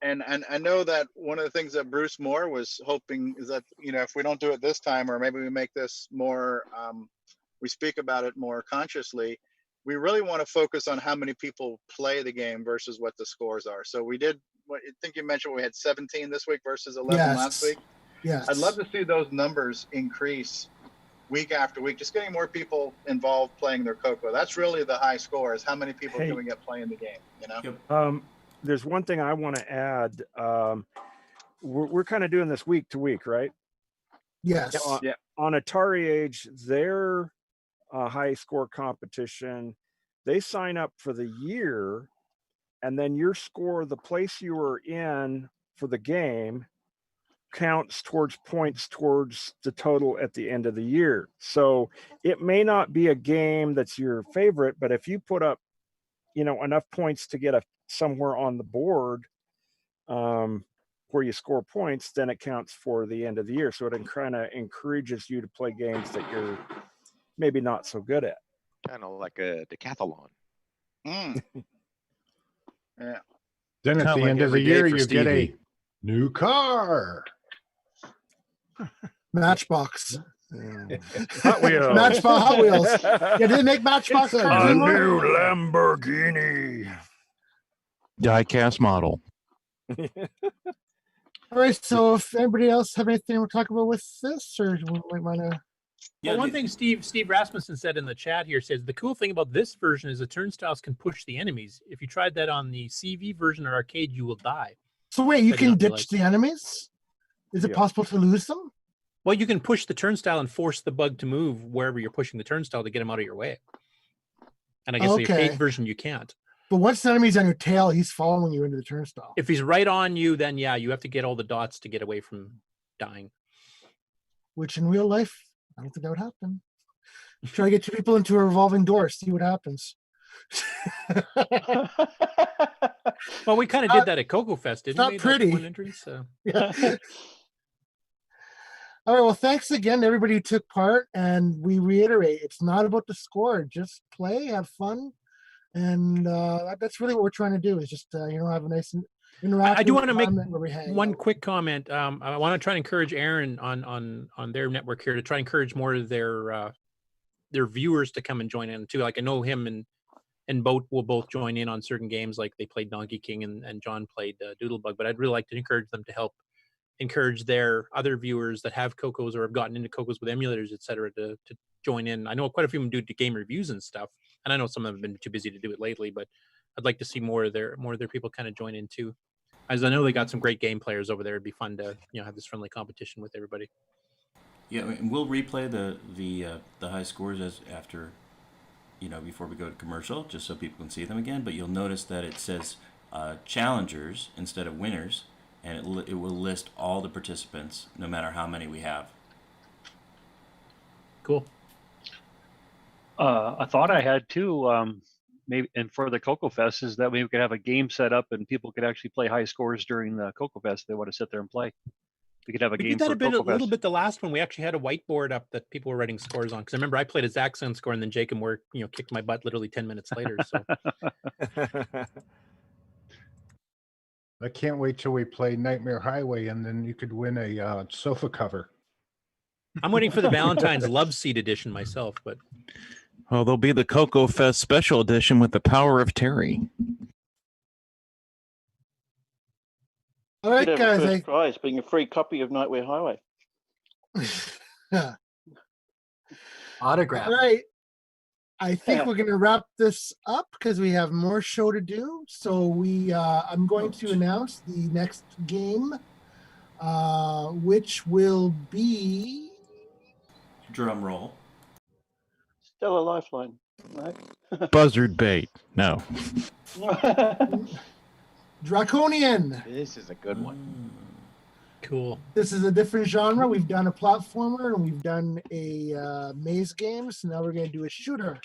And I know that one of the things that Bruce Moore was hoping is that, if we don't do it this time, or maybe we make this more, we speak about it more consciously, we really want to focus on how many people play the game versus what the scores are. So we did, I think you mentioned we had 17 this week versus 11 last week. Yes. I'd love to see those numbers increase week after week, just getting more people involved playing their Coco. That's really the high score, is how many people can we get playing the game, There's one thing I want to add. We're kind of doing this week to week, right? Yes. On Atari Age, their high score competition, they sign up for the year, and then your score, the place you were in for the game, counts towards points towards the total at the end of the year. So it may not be a game that's your favorite, but if you put up, enough points to get somewhere on the board where you score points, then it counts for the end of the year. So it kind of encourages you to play games that you're maybe not so good at. Kind of like a decathlon. Yeah. Then at Kinda the like end of the every day year, for you get a Stevie. new car. Matchbox. Hot Wheels. Matchbox Hot Wheels. Yeah, did they make Matchbox It's a cars A anymore? new Lamborghini. Die-cast model. All right, so if anybody else have anything to talk about with this, or we might want to... Well, one thing Steve Rasmussen said in the chat here says the cool thing about this version is the turnstiles can push the enemies. If you tried that on the CV version or arcade, you will die. So wait, you I did can not ditch realize. the enemies? Is it Yeah. possible to lose them? Well, you can push the turnstile and force the bug to move wherever you're pushing the turnstile to get him out of your way. And I guess the Okay. arcade version you can't. But once the enemy's on your tail, he's following you into the turnstile. If he's right on you, then yeah, you have to get all the dots to get away from dying. Which in real life, I don't think that would happen. Try to get two people into a revolving door, see what happens. Well, we kind of did that at CoCoFEST, didn't not we? That pretty. one entrance, Yeah. All right, well, thanks again to everybody who took part. And we reiterate, it's not about the score. Just play, have fun. And that's really what we're trying to do is just, have a nice interactive I do want to make environment where we hang one out. quick comment. I want to try to encourage Aaron on their network here to try and encourage more of their viewers to come and join in too. Like I know him and Boat will both join in on certain games, like they played Donkey King and John played Doodle Bug. But I'd really like to encourage them to help encourage their other viewers that have Cocos or have gotten into Cocos with emulators, etc., to join in. I know quite a few of them do game reviews and stuff, and I know some of them have been too busy to do it lately, but I'd like to see more of their people kind of join in too. As I know they got some great game players over there. It'd be fun to have this friendly competition with everybody. Yeah, and we'll replay the high scores after, before we go to commercial, just so people can see them again. But you'll notice that it says challengers instead of winners, and it will list all the participants, no matter how many we have. Cool. I thought I had two, maybe, and for the CoCoFest is that we could have a game set up and people could actually play high scores during the CoCoFest if they want to sit there and play. We could have a We game did that for a bit, a CoCoFest. little bit the last one. We actually had a whiteboard up that people were writing scores on. Because I remember I played a Zaxxon score and then Jacob kicked my butt literally 10 minutes later. So I can't wait till we play Nightmare Highway, and then you could win a sofa cover. I'm waiting for the Valentine's Love Seat edition myself, but Oh, there'll be the CoCoFest special edition with the power of Terry. All right, You'd have a guys. first prize being a free copy of Nightmare Highway. Autograph. All right. I think we're going to wrap this up because we have more show to do. So I'm going to announce the next game, which will be Drum roll. Still a lifeline, right? Buzzard bait. No. Draconian. This is a good one. Cool. This is a different genre. We've done a platformer and we've done a maze game. So now we're going to do a shooter.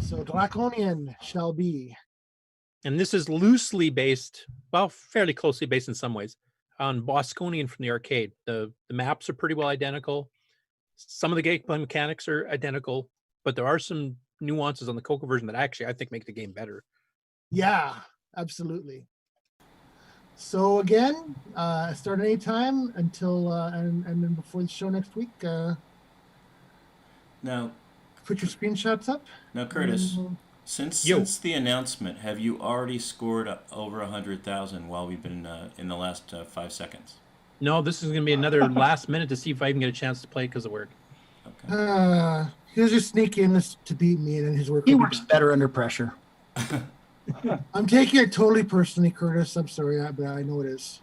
So Draconian shall be. and this is loosely based, well, fairly closely based in some ways, on Bosconian from the arcade. The maps are pretty well identical. Some of the gameplay mechanics are identical, but there are some nuances on the Coco version that actually I think make the game better. Yeah, absolutely. So again, start any time until and then before the show next week. Now, put your screenshots up. Now, Curtis, And, since the announcement, have you already scored over 100,000 while we've been in the last 5 seconds? No, this is going to be another last minute to see if I can get a chance to play because of work. he'll just sneak in this to beat me, and then his work. He will be works done. better under pressure. I'm taking it totally personally, Curtis. I'm sorry, but I know it is.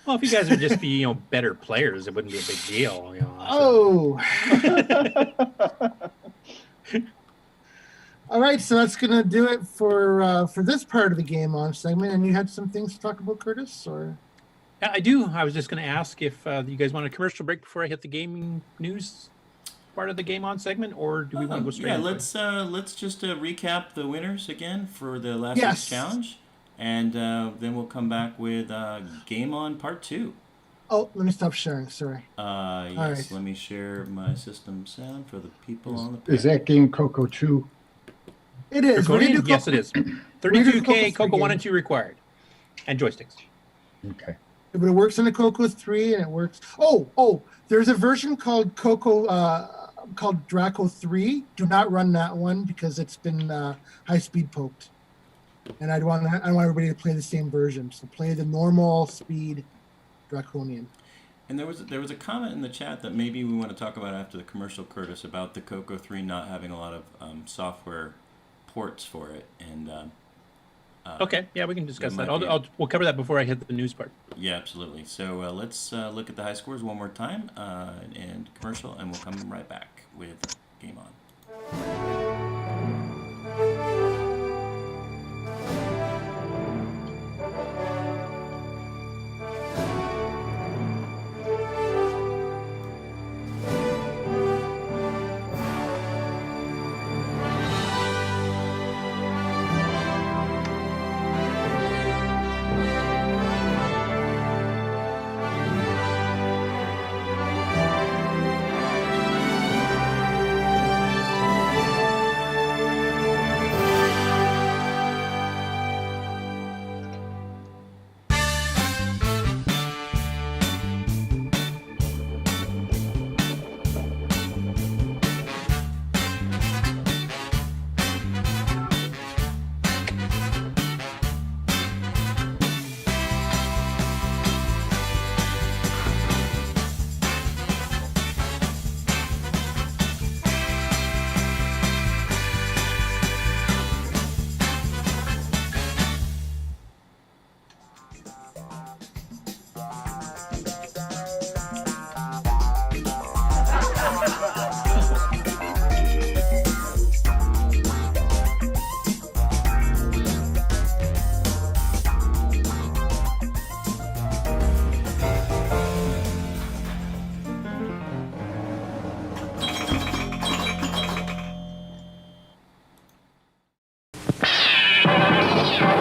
Well, if you guys would just be, better players, it wouldn't be a big deal. Oh. All right, so that's gonna do it for this part of the GameON segment. And you had some things to talk about, Curtis, or? I do. I was just going to ask if you guys want a commercial break before I hit the gaming news part of the Game On segment, or do we want to go straight? Yeah, into it? let's just recap the winners again for the last Yes. week's challenge, and then we'll come back with Game On Part 2. Oh, let me stop sharing. Sorry. Yes, right. let me share my system sound for the people on the Is that game Coco 2? It is. We're gonna do Draconian? Yes, Coco- it is. we're gonna do 32K, Coco Coco 1 game. and 2 required, and joysticks. Okay. But it works on the Coco 3, and it works. Oh, there's a version called Coco, called Draco 3. Do not run that one because it's been high speed poked. And I want everybody to play the same version. So play the normal speed Draconian. And there was a comment in the chat that maybe we want to talk about after the commercial, Curtis, about the Coco 3 not having a lot of software ports for it. And Okay, yeah, we can discuss that. might be- We'll cover that before I hit the news part. yeah, absolutely. So let's look at the high scores one more time and commercial, and we'll come right back with Game On.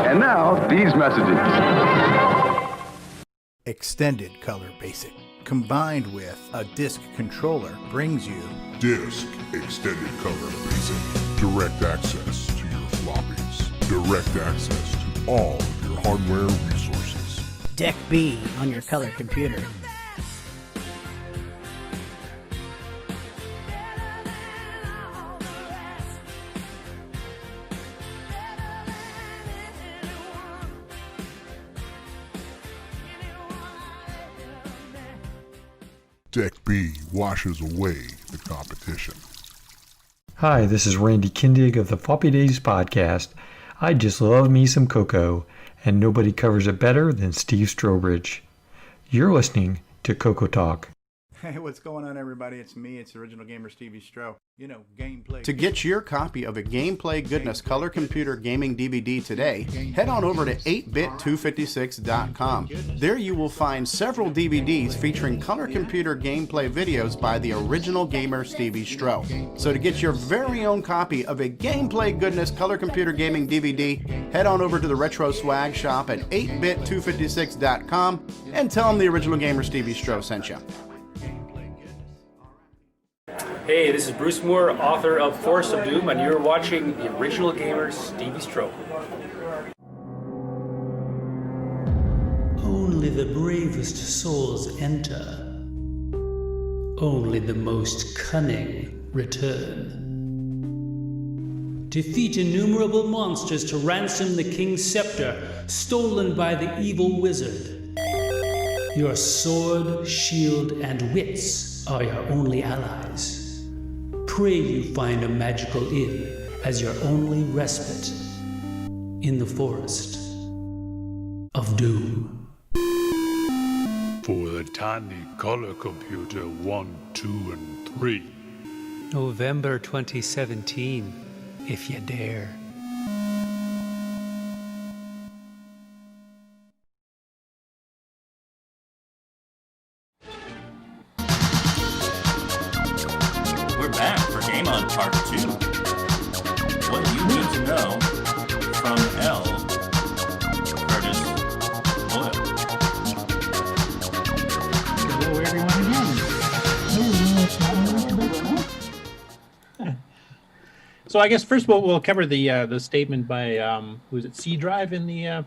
And now, these messages. Extended Color Basic, combined with a disc controller, brings you Disk Extended Color Basic. Direct access to your floppies. Direct access to all of your hardware resources. Deck B on your color computer. Deck B washes away the competition. Hi, this is Randy Kindig of the Floppy Days podcast. I just love me some Coco, and nobody covers it better than Steve Strobridge. You're listening to CoCoTALK. Hey, what's going on, everybody? It's me. It's original gamer Stevie Stro. You know, gameplay. To get your copy of a Gameplay Goodness Color Computer Gaming DVD today, head on over to 8bit256.com. There you will find several DVDs featuring color computer gameplay videos by the original gamer Stevie Stro. So to get your very own copy of a Gameplay Goodness Color Computer Gaming DVD, head on over to the Retro Swag Shop at 8bit256.com and tell them the original gamer Stevie Stro sent you. Hey, this is Bruce Moore, author of Force of Doom, and you're watching the original gamer Stevie Stro. Only the bravest souls enter. Only the most cunning return. Defeat innumerable monsters to ransom the king's scepter, stolen by the evil wizard. Your sword, shield, and wits are your only allies. Pray you find a magical inn as your only respite in the forest of doom. For the tiny color computer 1, 2, and 3. November 2017, if you dare. on part 2. What you need to know from L. Curtis Boyle. Hello, everyone again. So I guess first of all, we'll cover the statement by who's it? C Drive in the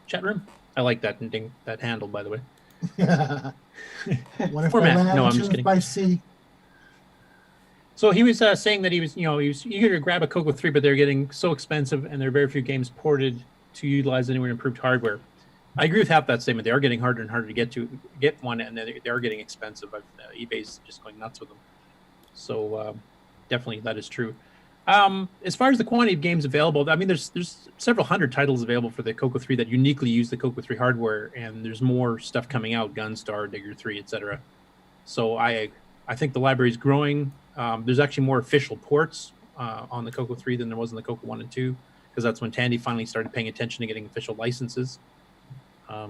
chat room. I like that handle, by the way. What if Format. No, I'm just kidding. By C. So he was saying that he was eager to grab a Coco 3, but they're getting so expensive, and there are very few games ported to utilize anywhere improved hardware. I agree with half that statement. They are getting harder and harder to get one, and they are getting expensive. eBay's just going nuts with them. So definitely that is true. As far as the quantity of games available, I mean, there's several hundred titles available for the Coco 3 that uniquely use the Coco 3 hardware, and there's more stuff coming out, Gunstar, Digger 3, etc. So I think the library is growing. There's actually more official ports on the Coco 3 than there was on the Coco 1 and 2, because that's when Tandy finally started paying attention to getting official licenses. So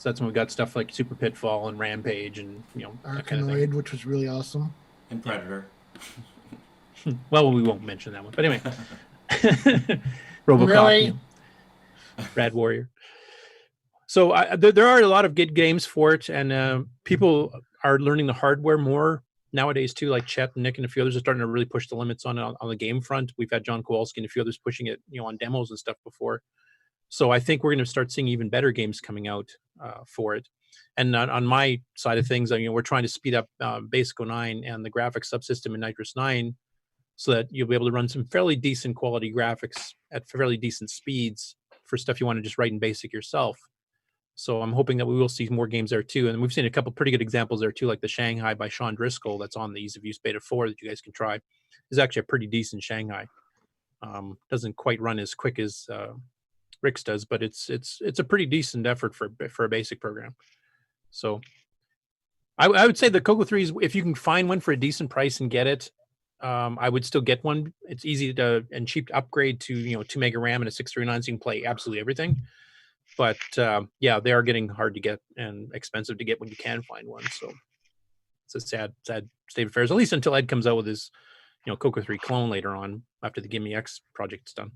that's when we got stuff like Super Pitfall and Rampage and that kind of thing. Arkanoid, which was really awesome. And Predator. Well, we won't mention that one, but anyway. RoboCop, Really? Rad Warrior. So there are a lot of good games for it, and people are learning the hardware more nowadays too. Like Chet and Nick and a few others are starting to really push the limits on it on the game front. We've had John Kowalski and a few others pushing it, on demos and stuff before. So I think we're going to start seeing even better games coming out for it. And on my side of things, we're trying to speed up Basic 09 and the graphics subsystem in Nitrous 9, so that you'll be able to run some fairly decent quality graphics at fairly decent speeds for stuff you want to just write in BASIC yourself. So I'm hoping that we will see more games there too. And we've seen a couple pretty good examples there too, like the Shanghai by Sean Driscoll that's on the Ease of Use Beta 4 that you guys can try. Is actually a pretty decent Shanghai. Doesn't quite run as quick as Rick's does, but it's a pretty decent effort for a BASIC program. So I would say the Coco 3 is, if you can find one for a decent price and get it, I would still get one. It's easy and cheap to upgrade to 2 mega RAM and a 639, so you can play absolutely everything. But yeah, they are getting hard to get and expensive to get when you can find one. So it's a sad state of affairs, at least until Ed comes out with his Coco 3 clone later on after the Gimme X project's done.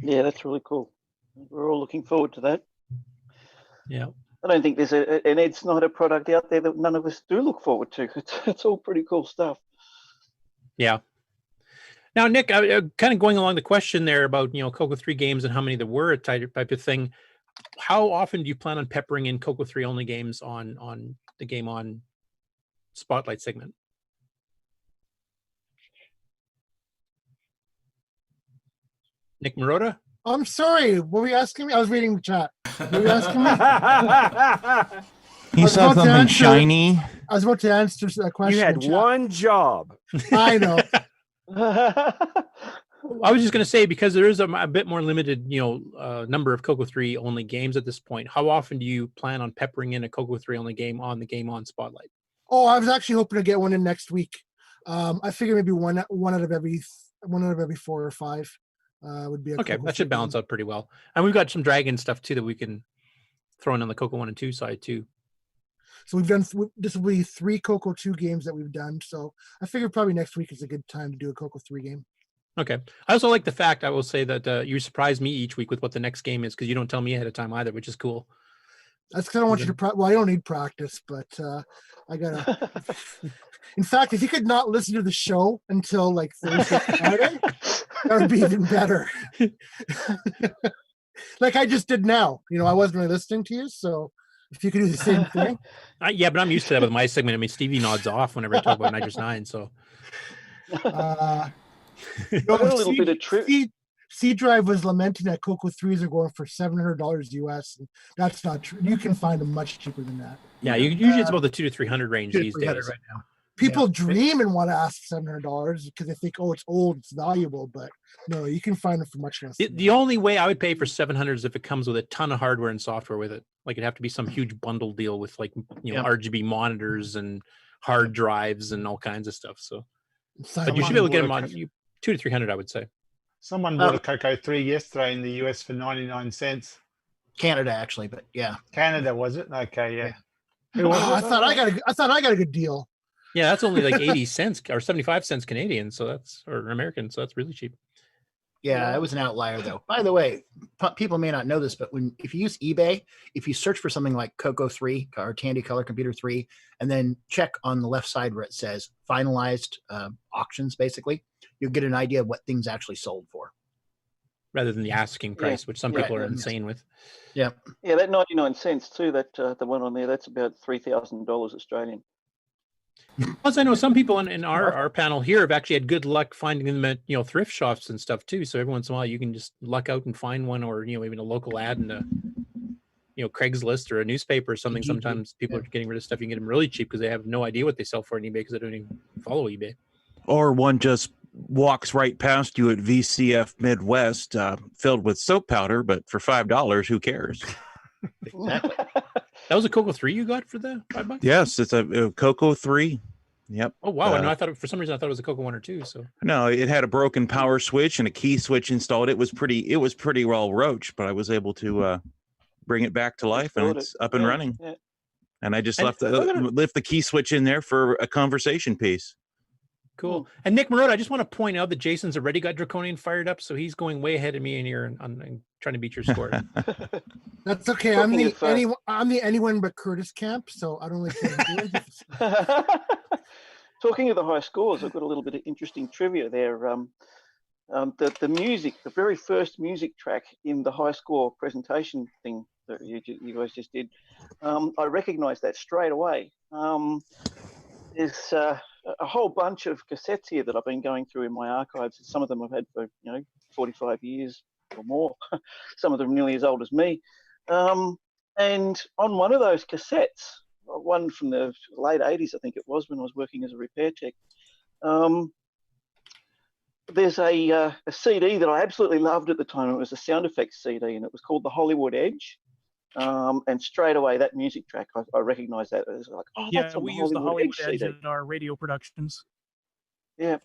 Yeah, that's really cool. We're all looking forward to that. Yeah. I don't think there's and it's not a product out there that none of us do look forward to. It's all pretty cool stuff. Yeah. Now, Nick, kind of going along the question there about Coco 3 games and how many there were, type of thing. How often do you plan on peppering in Coco 3 only games on the GameON Spotlight segment? Nick Marotta? I'm sorry. What were you asking me? I was reading the chat. What were you asking me? He said something shiny. I was about to answer that question. You had one job. I know. I was just going to say, because there is a bit more limited, number of Coco 3 only games at this point. How often do you plan on peppering in a Coco 3 only game on the GameON Spotlight? Oh, I was actually hoping to get one in next week. I figure maybe one out of every 4 or 5 would be okay. That should balance out pretty well. And we've got some Dragon stuff too that we can throw in on the Coco 1 and 2 side too. So we've done this will be 3 Coco 2 games that we've done. So I figured probably next week is a good time to do a Coco 3 game. Okay. I also like the fact, I will say, that you surprise me each week with what the next game is, because you don't tell me ahead of time either, which is cool. That's because I want you to well, I don't need practice, but I gotta. In fact, if you could not listen to the show until like Thursday, Friday, that would be even better. Like I just did now. I wasn't really listening to you, so if you could do the same thing. Yeah, but I'm used to that with my segment. I mean, Stevie nods off whenever I talk about Nitrous 9, so. A little bit of truth. C Drive was lamenting that Coco 3s are going for $700 US. And that's not true. You can find them much cheaper than that. Yeah, usually it's about the $200 to $300 range these days. Right now. People dream and want to ask $700 because they think, oh, it's old, it's valuable. But no, you can find them for much less. The only way I would pay for $700 is if it comes with a ton of hardware and software with it. Like it'd have to be some huge bundle deal with RGB monitors and hard drives and all kinds of stuff. So, but you should be able to get them on $200 to $300, I would say. Someone bought a Coco 3 yesterday in the US for 99 cents. Canada, actually, but yeah. Canada, was it? Okay, yeah. I thought I got a good deal. Yeah, that's only like 80 cents or 75 cents Canadian, so that's or American, so that's really cheap. Yeah, it was an outlier though. By the way, people may not know this, but if you use eBay, if you search for something like Coco 3 or Tandy Color Computer 3, and then check on the left side where it says finalized auctions, basically, you'll get an idea of what things actually sold for. Rather than the asking price, which some people are insane with. Yeah. Yeah, that 99 cents too, that the one on there, that's about $3,000 Australian. Plus, I know some people in our panel here have actually had good luck finding them at thrift shops and stuff too. So every once in a while, you can just luck out and find one, or even a local ad in a Craigslist or a newspaper or something. Sometimes people are getting rid of stuff. You can get them really cheap because they have no idea what they sell for on eBay because they don't even follow eBay. Or one just walks right past you at VCF Midwest, filled with soap powder, but for $5, who cares? Exactly. That was a Coco 3 you got for the $5? Yes, it's a Coco 3. Yep. Oh wow! No, I thought for some reason I thought it was a Coco 1 or 2. So no, it had a broken power switch and a key switch installed. It was pretty well roached, but I was able to bring it back to life, and it's up and running. Yeah. And I just left the key switch in there for a conversation piece. Cool. And Nick Marotta, I just want to point out that Jason's already got Draconian fired up, so he's going way ahead of me in here on trying to beat your score. That's okay. I'm the anyone but Curtis camp, so I don't like Talking of the high scores, I've got a little bit of interesting trivia there. The music, the very first music track in the high score presentation thing that you guys just did, I recognized that straight away. There's a whole bunch of cassettes here that I've been going through in my archives. Some of them I've had for 45 years or more. Some of them nearly as old as me. And on one of those cassettes, one from the late 80s, I think it was, when I was working as a repair tech, there's a CD that I absolutely loved at the time. It was a sound effects CD, and it was called The Hollywood Edge. And straight away, that music track, I recognized that. It was like, oh, that's on we the use the Hollywood Edge CD. in our radio productions. Yeah.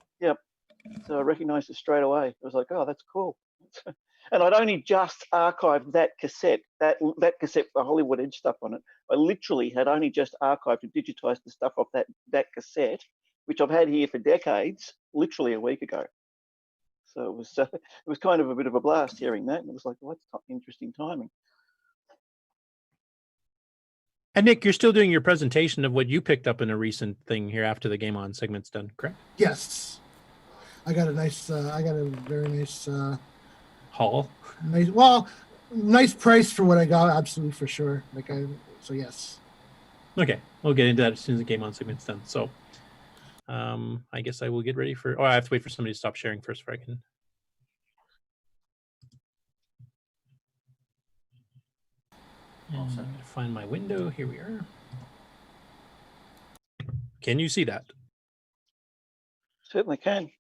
So I recognized it straight away. I was like, oh, that's cool. And I'd only just archived that cassette, that cassette with the Hollywood Edge stuff on it. I literally had only just archived and digitized the stuff off that cassette, which I've had here for decades, literally a week ago. So it was kind of a bit of a blast hearing that, and it was like, well, that's interesting timing. And Nick, you're still doing your presentation of what you picked up in a recent thing here after the Game On segment's done, correct? Yes. I got a very nice haul. Nice price for what I got, absolutely, for sure. So yes. Okay, we'll get into that as soon as the Game On segment's done. So I guess I will get ready for I have to wait for somebody to stop sharing first before I can. I'm going to find my window. Here we are. Can you see that? Certainly can.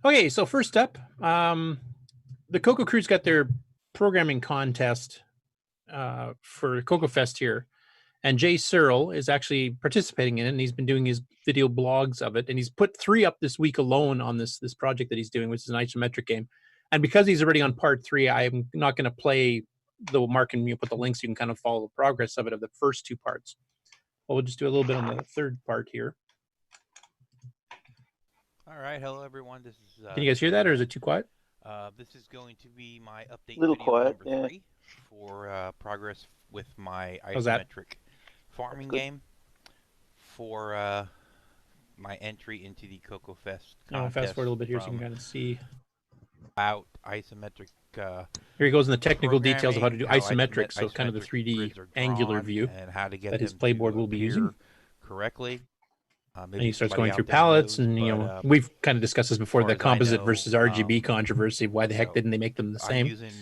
Okay, so first up, the Coco Crew's got their programming contest for CoCoFEST here, and Jay Searle is actually participating in it, and he's been doing his video blogs of it, and he's put 3 up this week alone on this project that he's doing, which is an isometric game. And because he's already on part 3, I'm not going to play the mark and put the links. You can kind of follow the progress of it of the first 2 parts. Well, we'll just do a little bit on the third part here. All right, hello everyone. This is. Can you guys hear that, or is it too quiet? This is going to be my update little video quiet, number 3 for progress with my How's that? isometric farming game for my entry into the CoCoFEST contest. Fast forward a little bit here so you can kind of see. About isometric. Here he goes in the technical details of how to do isometric, so kind of the 3D angular view and how to get that his playboard will be using correctly. And he starts going through palettes, and we've kind of discussed this before, the composite versus RGB controversy. Why the heck didn't they make them the same? I'm using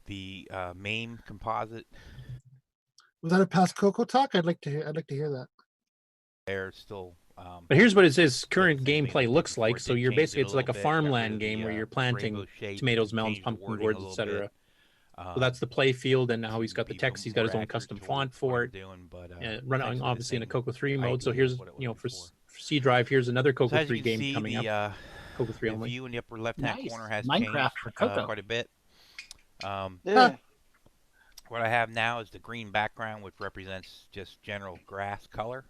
the MAME composite. Was that a past CoCoTALK? I'd like to hear that. They're still. But here's what his current gameplay looks like. So you're basically, it's like a farmland game where you're planting tomatoes, melons, pumpkin gourds, etc. So that's the play field, and now he's got the text. He's got his own custom font for it, running obviously in a Coco 3 mode. So here's, for C Drive, here's another Coco 3 game coming up. Coco 3 only. The view in the upper left-hand corner has Minecraft changed for Coco. quite a bit. Yeah. What I have now is the green background, which represents just general grass color.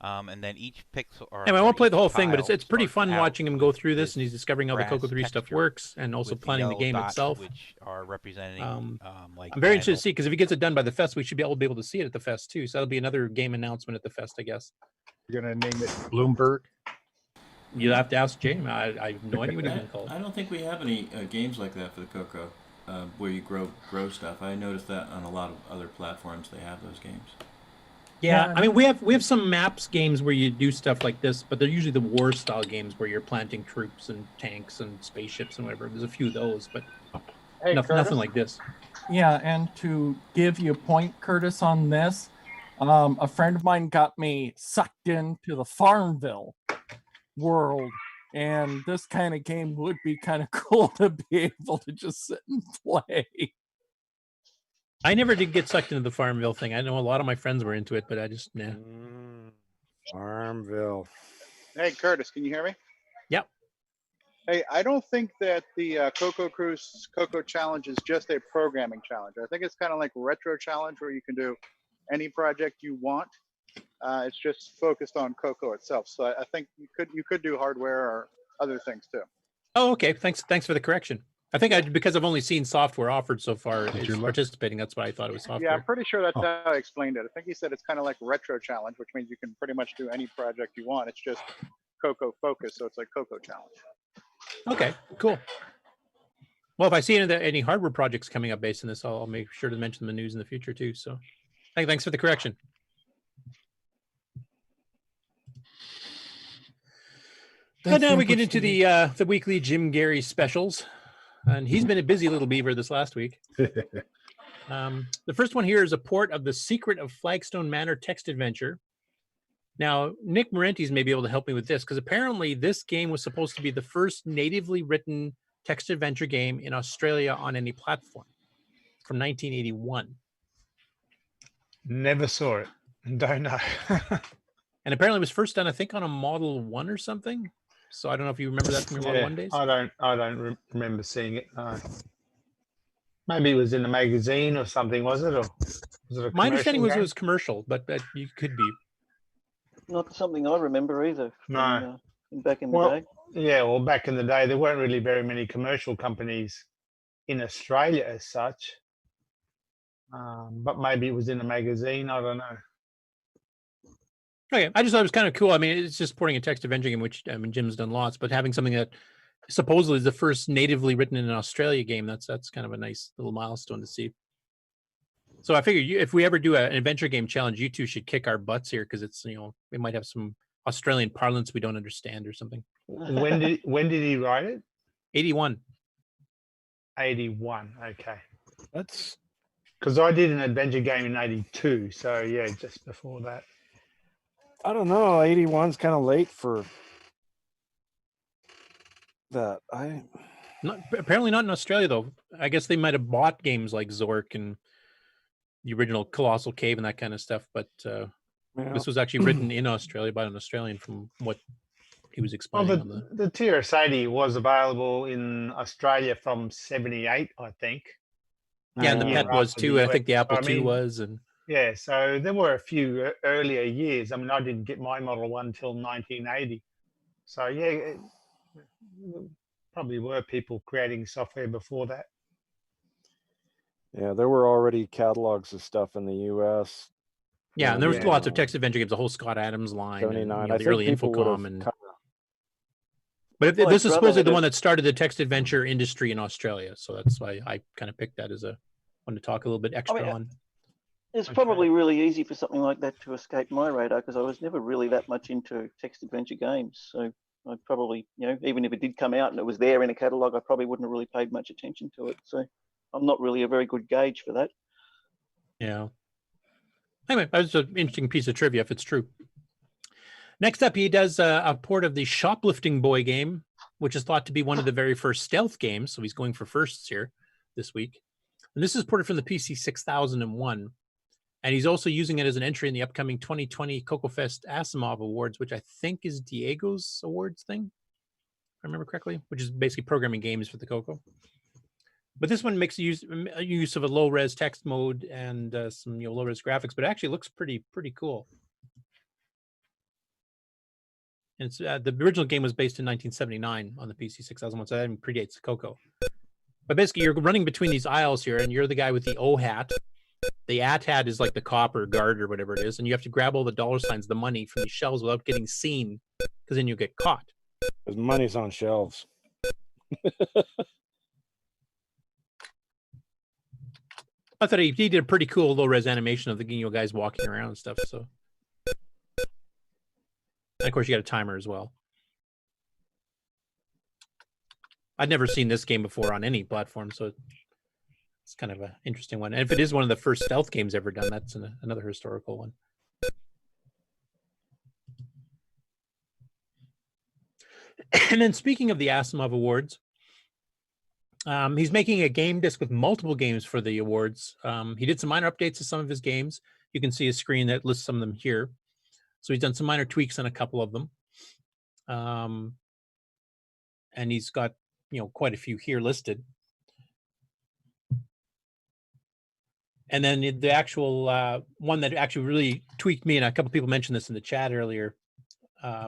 And then each pixel or Anyway, I won't or play the each whole thing, but tile it's pretty starts fun out watching him go with through this, and he's discovering how the grass Coco 3 stuff texture works, and also with the planning the yellow game dots, itself. which are representing like I'm very interested to candles. see, because if he gets it done by the fest, we should be able to see it at the fest too. So that'll be another game announcement at the fest, I guess. You're gonna name it Bloomberg? You'll have to ask James. I have no idea what he's gonna call it. I don't think we have any games like that for the Coco, where you grow stuff. I noticed that on a lot of other platforms they have those games. Yeah, I mean we have some maps games where you do stuff like this, but they're usually the war style games where you're planting troops and tanks and spaceships and whatever. There's a few of those, but Hey, nothing like this. Yeah, and to give you a point, Curtis, on this, a friend of mine got me sucked into the Farmville world, and this kind of game would be kind of cool to be able to just sit and play. I never did get sucked into the Farmville thing. I know a lot of my friends were into it, but I just nah. Farmville. Hey, Curtis, can you hear me? Yep. Hey, I don't think that the Coco Cruise Coco Challenge is just a programming challenge. I think it's kind of like Retro Challenge, where you can do any project you want. It's just focused on Coco itself. So I think you could do hardware or other things too. Oh, okay. Thanks for the correction. I think because I've only seen software offered so far is participating. That's why I thought it was software. Yeah, I'm pretty sure that's how I explained it. I think he said it's kind of like Retro Challenge, which means you can pretty much do any project you want. It's just Coco focus, so it's like Coco Challenge. Okay, cool. Well, if I see any hardware projects coming up based on this, I'll make sure to mention them in the news in the future too. So, thanks for the correction. And now we get into the weekly Jim Gary specials, and he's been a busy little beaver this last week. The first one here is a port of The Secret of Flagstone Manor text adventure. Now, Nick Marentes may be able to help me with this, because apparently this game was supposed to be the first natively written text adventure game in Australia on any platform from 1981. Never saw it. Don't know. And apparently it was first done, I think, on a Model 1 or something. So I don't know if you remember that from your Model 1 days. I don't remember seeing it. No. Maybe it was in a magazine or something, was it? Or was it a My understanding was game? it was commercial, but you could be. Not something I remember either. No. Back in the day. Yeah, well, back in the day, there weren't really very many commercial companies in Australia as such. But maybe it was in a magazine. I don't know. Okay, I just thought it was kind of cool. I mean, it's just porting a text adventure game, which I mean, Jim's done lots, but having something that supposedly is the first natively written in an Australia game, that's kind of a nice little milestone to see. So I figure if we ever do an adventure game challenge, you two should kick our butts here, because it's, we might have some Australian parlance we don't understand or something. When did he write it? 81. 81. Okay. That's because I did an adventure game in 82. So yeah, just before that. I don't know. 81's kind of late for that. Apparently not in Australia though. I guess they might have bought games like Zork and the original Colossal Cave and that kind of stuff, but this was actually written in Australia by an Australian, from what he was explaining. Well, the TRS-80 was available in Australia from 78, I think. Yeah, and the PET was too. I think the Apple II was, and yeah, so there were a few earlier years. I mean, I didn't get my Model 1 until 1980. So yeah, probably were people creating software before that. Yeah, there were already catalogs of stuff in the U.S. Yeah, and there was lots of text adventure games, the whole Scott Adams line, 79. and, the early Infocom, and. Kinda... But this is supposedly the one that started the text adventure industry in Australia, so that's why I kind of picked that as one to talk a little bit extra on. It's probably really easy for something like that to escape my radar, because I was never really that much into text adventure games. So I probably, even if it did come out and it was there in a catalogue, I probably wouldn't have really paid much attention to it. So I'm not really a very good gauge for that. Yeah. Anyway, that was an interesting piece of trivia if it's true. Next up, he does a port of the Shoplifting Boy game, which is thought to be one of the very first stealth games. So he's going for firsts here this week. And this is ported from the PC 6001. And he's also using it as an entry in the upcoming 2020 CoCoFEST Asimov Awards, which I think is Diego's awards thing, if I remember correctly, which is basically programming games for the Coco. But this one makes use of a low-res text mode and some low-res graphics, but it actually looks pretty cool. And it's the original game was based in 1979 on the PC 6001, so that predates Coco. But basically, you're running between these aisles here, and you're the guy with the O hat. The at hat is like the copper guard or whatever it is, and you have to grab all the dollar signs, the money from these shelves without getting seen, because then you get caught. Because money's on shelves. I thought he did a pretty cool low-res animation of the guys walking around and stuff. So, and of course, you got a timer as well. I'd never seen this game before on any platform, so it's kind of an interesting one. And if it is one of the first stealth games ever done, that's another historical one. And then speaking of the Asimov Awards, he's making a game disc with multiple games for the awards. He did some minor updates to some of his games. You can see a screen that lists some of them here. So he's done some minor tweaks on a couple of them. And he's got, quite a few here listed. And then the actual one that actually really tweaked me, and a couple people mentioned this in the chat earlier,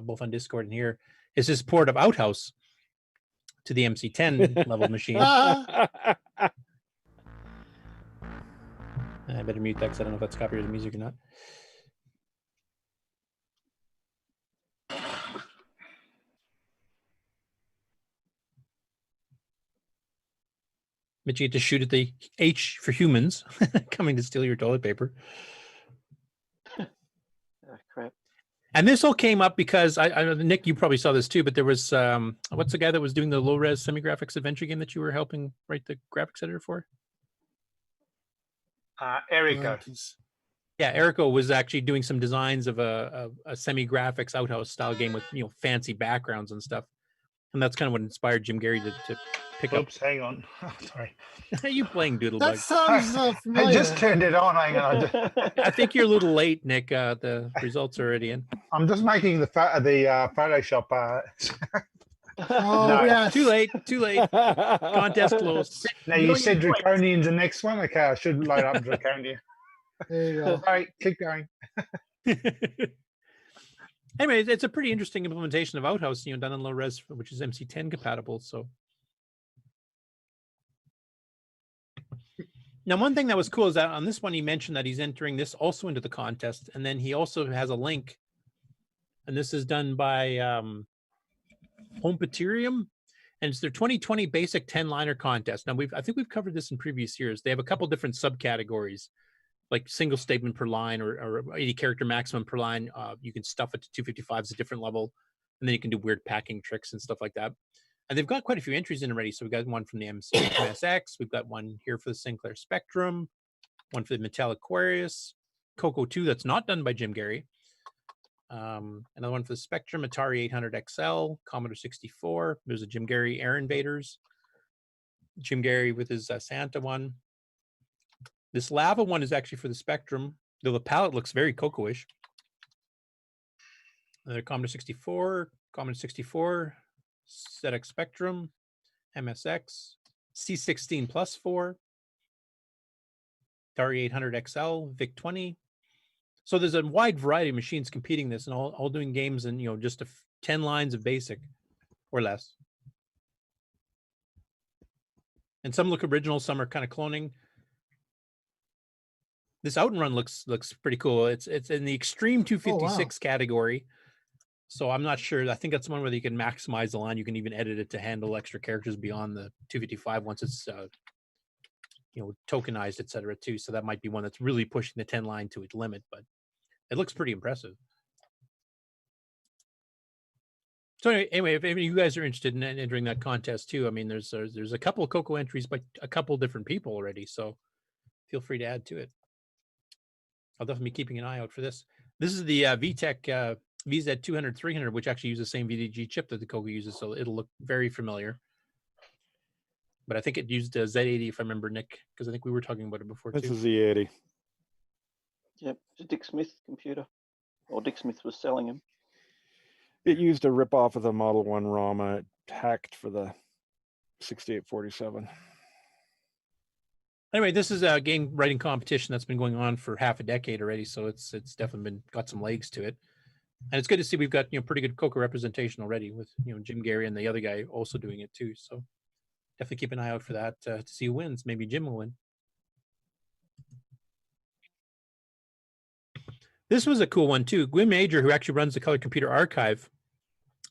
both on Discord and here, is his port of Outhouse to the MC10 level machine. I better mute that because I don't know if that's copyrighted music or not. But you get to shoot at the H for humans coming to steal your toilet paper. Crap. And this all came up because I know, Nick, you probably saw this too, but there was what's the guy that was doing the low-res semi-graphics adventure game that you were helping write the graphics editor for? Erico. Yeah, Erico was actually doing some designs of a semi-graphics outhouse style game with fancy backgrounds and stuff. And that's kind of what inspired Jim Gary to pick up. Oops, hang on. Sorry. Are you playing Doodle Bug? That sounds familiar. I just turned it on. Hang on. I think you're a little late, Nick. The results are already in. I'm just making the Photoshop. Oh, No. yes. Too late. Contest closed. Now you said Draconian's the next one. Okay, I should load up Draconian. There you go. Sorry, keep going. Anyway, it's a pretty interesting implementation of Outhouse, done in low res, which is MC10 compatible. So now, one thing that was cool is that on this one, he mentioned that he's entering this also into the contest, and then he also has a link, and this is done by Homepaterium, and it's their 2020 basic 10-liner contest. Now, I think we've covered this in previous years. They have a couple different subcategories, like single statement per line or 80 character maximum per line. You can stuff it to 255s, a different level, and then you can do weird packing tricks and stuff like that. And they've got quite a few entries in already. So we've got one from the MSX. We've got one here for the Sinclair Spectrum, one for the Mattel Aquarius, Coco 2 that's not done by Jim Gary. Another one for the Spectrum, Atari 800 XL, Commodore 64. There's a Jim Gary Air Invaders. Jim Gary with his Santa one. This lava one is actually for the Spectrum, though the palette looks very Coco-ish. Another Commodore 64, ZX Spectrum, MSX, C16 plus 4, Atari 800 XL, VIC-20. So there's a wide variety of machines competing this and all doing games in, just 10 lines of basic or less. And some look original, some are kind of cloning. This Out and Run looks pretty cool. It's in the extreme 256 category. So I'm not sure. I think that's one where you can maximize the line. You can even edit it to handle extra characters beyond the 255 once it's tokenized, etc. too. So that might be one that's really pushing the 10 line to its limit, but it looks pretty impressive. So anyway, if you guys are interested in entering that contest too, I mean, there's a couple of Coco entries by a couple of different people already. So feel free to add to it. I'll definitely be keeping an eye out for this. This is the VTech VZ200-300, which actually uses the same VDG chip that the Coco uses, so it'll look very familiar. But I think it used a Z80, if I remember, Nick, because I think we were talking about it before too. This is the Z80. Yep, it's a Dick Smith computer, or Dick Smith was selling him. It used a rip-off of the Model 1 ROM. It hacked for the 6847. Anyway, this is a game writing competition that's been going on for half a decade already, so it's definitely got some legs to it. And it's good to see we've got pretty good Coco representation already with Jim Gary and the other guy also doing it too. So definitely keep an eye out for that to see who wins. Maybe Jim will win. This was a cool one too. Gwyn Major, who actually runs the Color Computer Archive,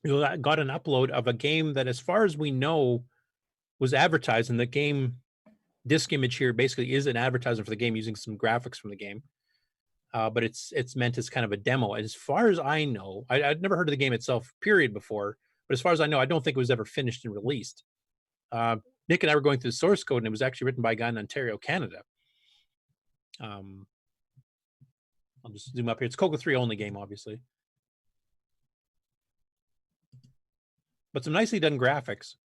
got an upload of a game that, as far as we know, was advertised. And the game disc image here basically is an advertisement for the game using some graphics from the game. But it's meant as kind of a demo. And as far as I know, I'd never heard of the game itself, period, before. But as far as I know, I don't think it was ever finished and released. Nick and I were going through the source code, and it was actually written by a guy in Ontario, Canada. I'll just zoom up here. It's Coco 3 only game, obviously. But some nicely done graphics.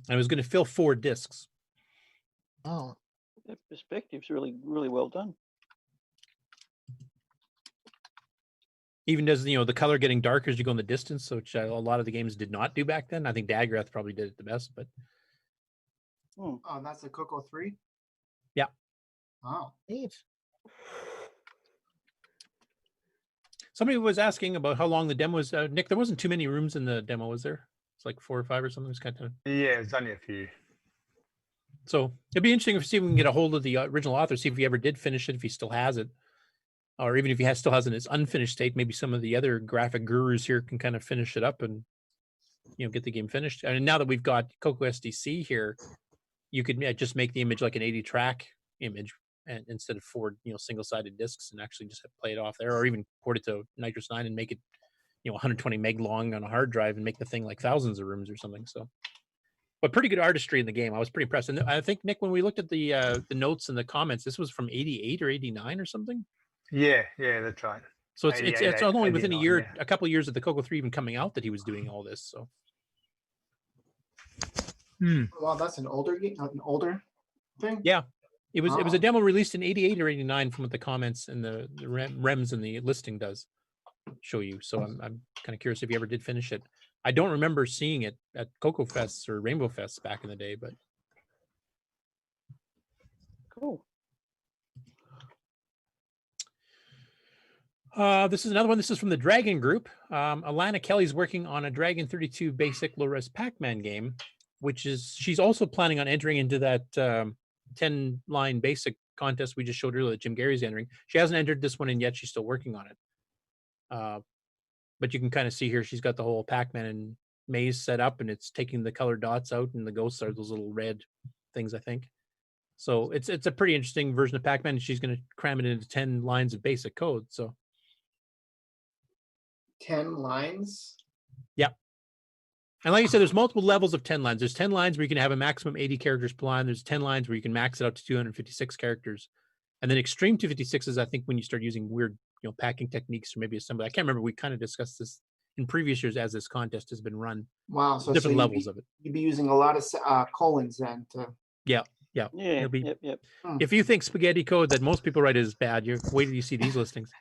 And it was going to fill 4 discs. Oh. The perspective's really, really well done. Even does the color getting darker as you go in the distance, which a lot of the games did not do back then. I think Daggerath probably did it the best, but. Oh, that's the Coco 3? Yeah. Oh, neat. Somebody was asking about how long the demo was. Nick, there wasn't too many rooms in the demo, was there? It's like 4 or 5 or something. It's kind of. Yeah, it's only a few. So it'd be interesting to see if we can get a hold of the original author, see if he ever did finish it, if he still has it, or even if he still has it in its unfinished state. Maybe some of the other graphic gurus here can kind of finish it up and get the game finished. And now that we've got Coco SDC here, you could just make the image like an 80 track image, and instead of 4 single-sided discs, and actually just play it off there, or even port it to Nitrous 9 and make it 120 meg long on a hard drive and make the thing like thousands of rooms or something. So, but pretty good artistry in the game. I was pretty impressed. And I think, Nick, when we looked at the notes and the comments, this was from 88 or 89 or something. Yeah, that's right. So it's only within a year, yeah. a couple of years of the Coco 3 even coming out that he was doing all this. So. Well, that's an older game, an older thing. Yeah, it was a demo released in 88 or 89 from what the comments and the rems and the listing does show you. So I'm kind of curious if you ever did finish it. I don't remember seeing it at CoCoFEST or Rainbow Fest back in the day, but cool. This is another one. This is from the Dragon Group. Alana Kelly's working on a Dragon 32 basic low-res Pac-Man game, which is she's also planning on entering into that 10-line basic contest we just showed earlier that Jim Gary's entering. She hasn't entered this one in yet. She's still working on it. But you can kind of see here she's got the whole Pac-Man and maze set up, and it's taking the colored dots out, and the ghosts are those little red things, I think. So it's a pretty interesting version of Pac-Man, and she's going to cram it into 10 lines of basic code. So 10 lines? Yeah. And like you said, there's multiple levels of 10 lines. There's 10 lines where you can have a maximum 80 characters per line. There's 10 lines where you can max it out to 256 characters. And then extreme 256 is, I think, when you start using weird, packing techniques or maybe assembly. I can't remember. We kind of discussed this in previous years as this contest has been run. Wow. So different levels of it. You'd be using a lot of colons then to. Yeah. Yep. If you think spaghetti code that most people write is bad, you're wait till you see these listings.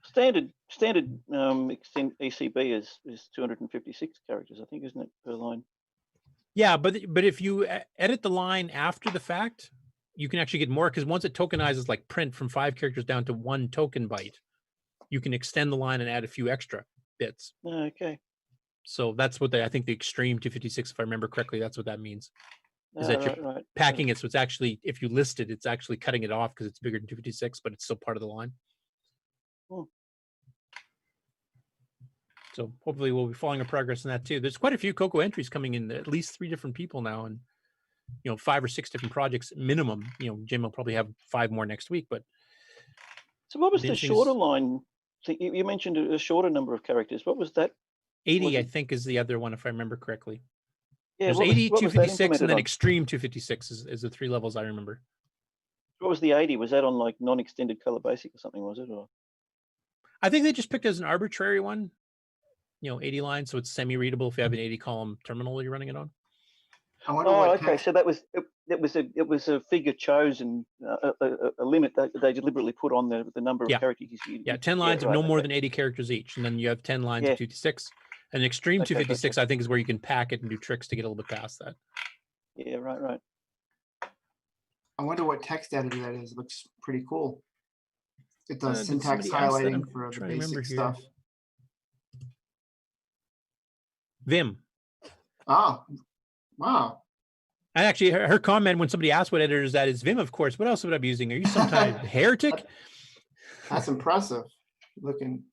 Standard extend ECB is 256 characters, I think, isn't it, per line? Yeah, but if you edit the line after the fact, you can actually get more, because once it tokenizes like print from 5 characters down to 1 token byte, you can extend the line and add a few extra bits. Okay. So that's what I think the extreme 256, if I remember correctly, that's what that means. Is that you're packing it, so it's actually, if you list it, it's actually cutting it off because it's bigger than 256, but it's still part of the line. Oh. So hopefully we'll be following our progress in that too. There's quite a few Coco entries coming in, at least 3 different people now, and 5 or 6 different projects minimum. Jim will probably have 5 more next week. But so what was the shorter line? You mentioned a shorter number of characters. What was that? 80, I think, is the other one, if I remember correctly. Yeah, there's 80, 256, and then extreme 256 is the 3 levels I remember. What was the 80? Was that on like non-extended color basic or something? Was it? Or I think they just picked as an arbitrary one. 80 lines, so it's semi-readable if you have an 80 column terminal you're running it on. Oh, okay. So that was it was a figure chosen, a limit that they deliberately put on the number of characters. 10 lines of no more than 80 characters each, and then you have 10 lines of 256. And extreme 256, I think, is where you can pack it and do tricks to get a little bit past that. Yeah, right. I wonder what text editor that is. It looks pretty cool. It does Did syntax somebody ask that? I'm highlighting for the trying to remember basic here. stuff. Vim. Oh, wow. And actually, her comment when somebody asked what editor is that is Vim, of course. What else would I be using? Are you some kind of heretic? That's impressive. Looking.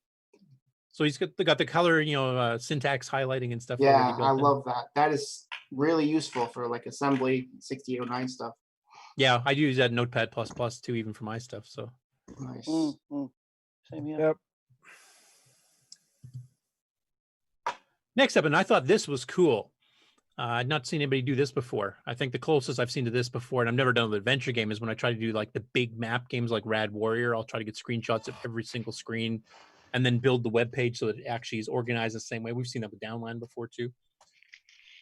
So he's got the color, syntax highlighting and stuff. Yeah, already built I in. love that. That is really useful for like assembly 6809 stuff. Yeah, I use that Notepad++ too, even for my stuff. So nice. Same here. Yep. Next up, and I thought this was cool. I'd not seen anybody do this before. I think the closest I've seen to this before, and I've never done an adventure game, is when I try to do like the big map games like Rad Warrior. I'll try to get screenshots of every single screen and then build the web page so that it actually is organized the same way. We've seen that with Downline before too.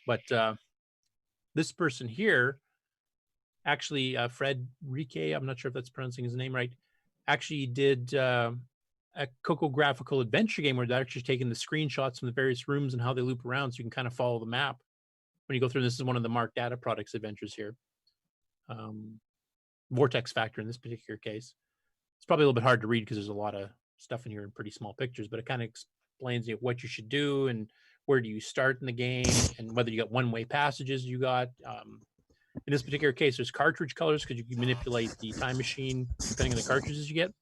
But this person here, actually, Fred Rique, I'm not sure if that's pronouncing his name right, actually did a Coco graphical adventure game where they're actually taking the screenshots from the various rooms and how they loop around so you can kind of follow the map when you go through. This is one of the Mark Data Products adventures here. Vortex Factor in this particular case. It's probably a little bit hard to read because there's a lot of stuff in here in pretty small pictures, but it kind of explains what you should do and where do you start in the game and whether you got one-way passages you got. In this particular case, there's cartridge colors because you can manipulate the time machine depending on the cartridges you get.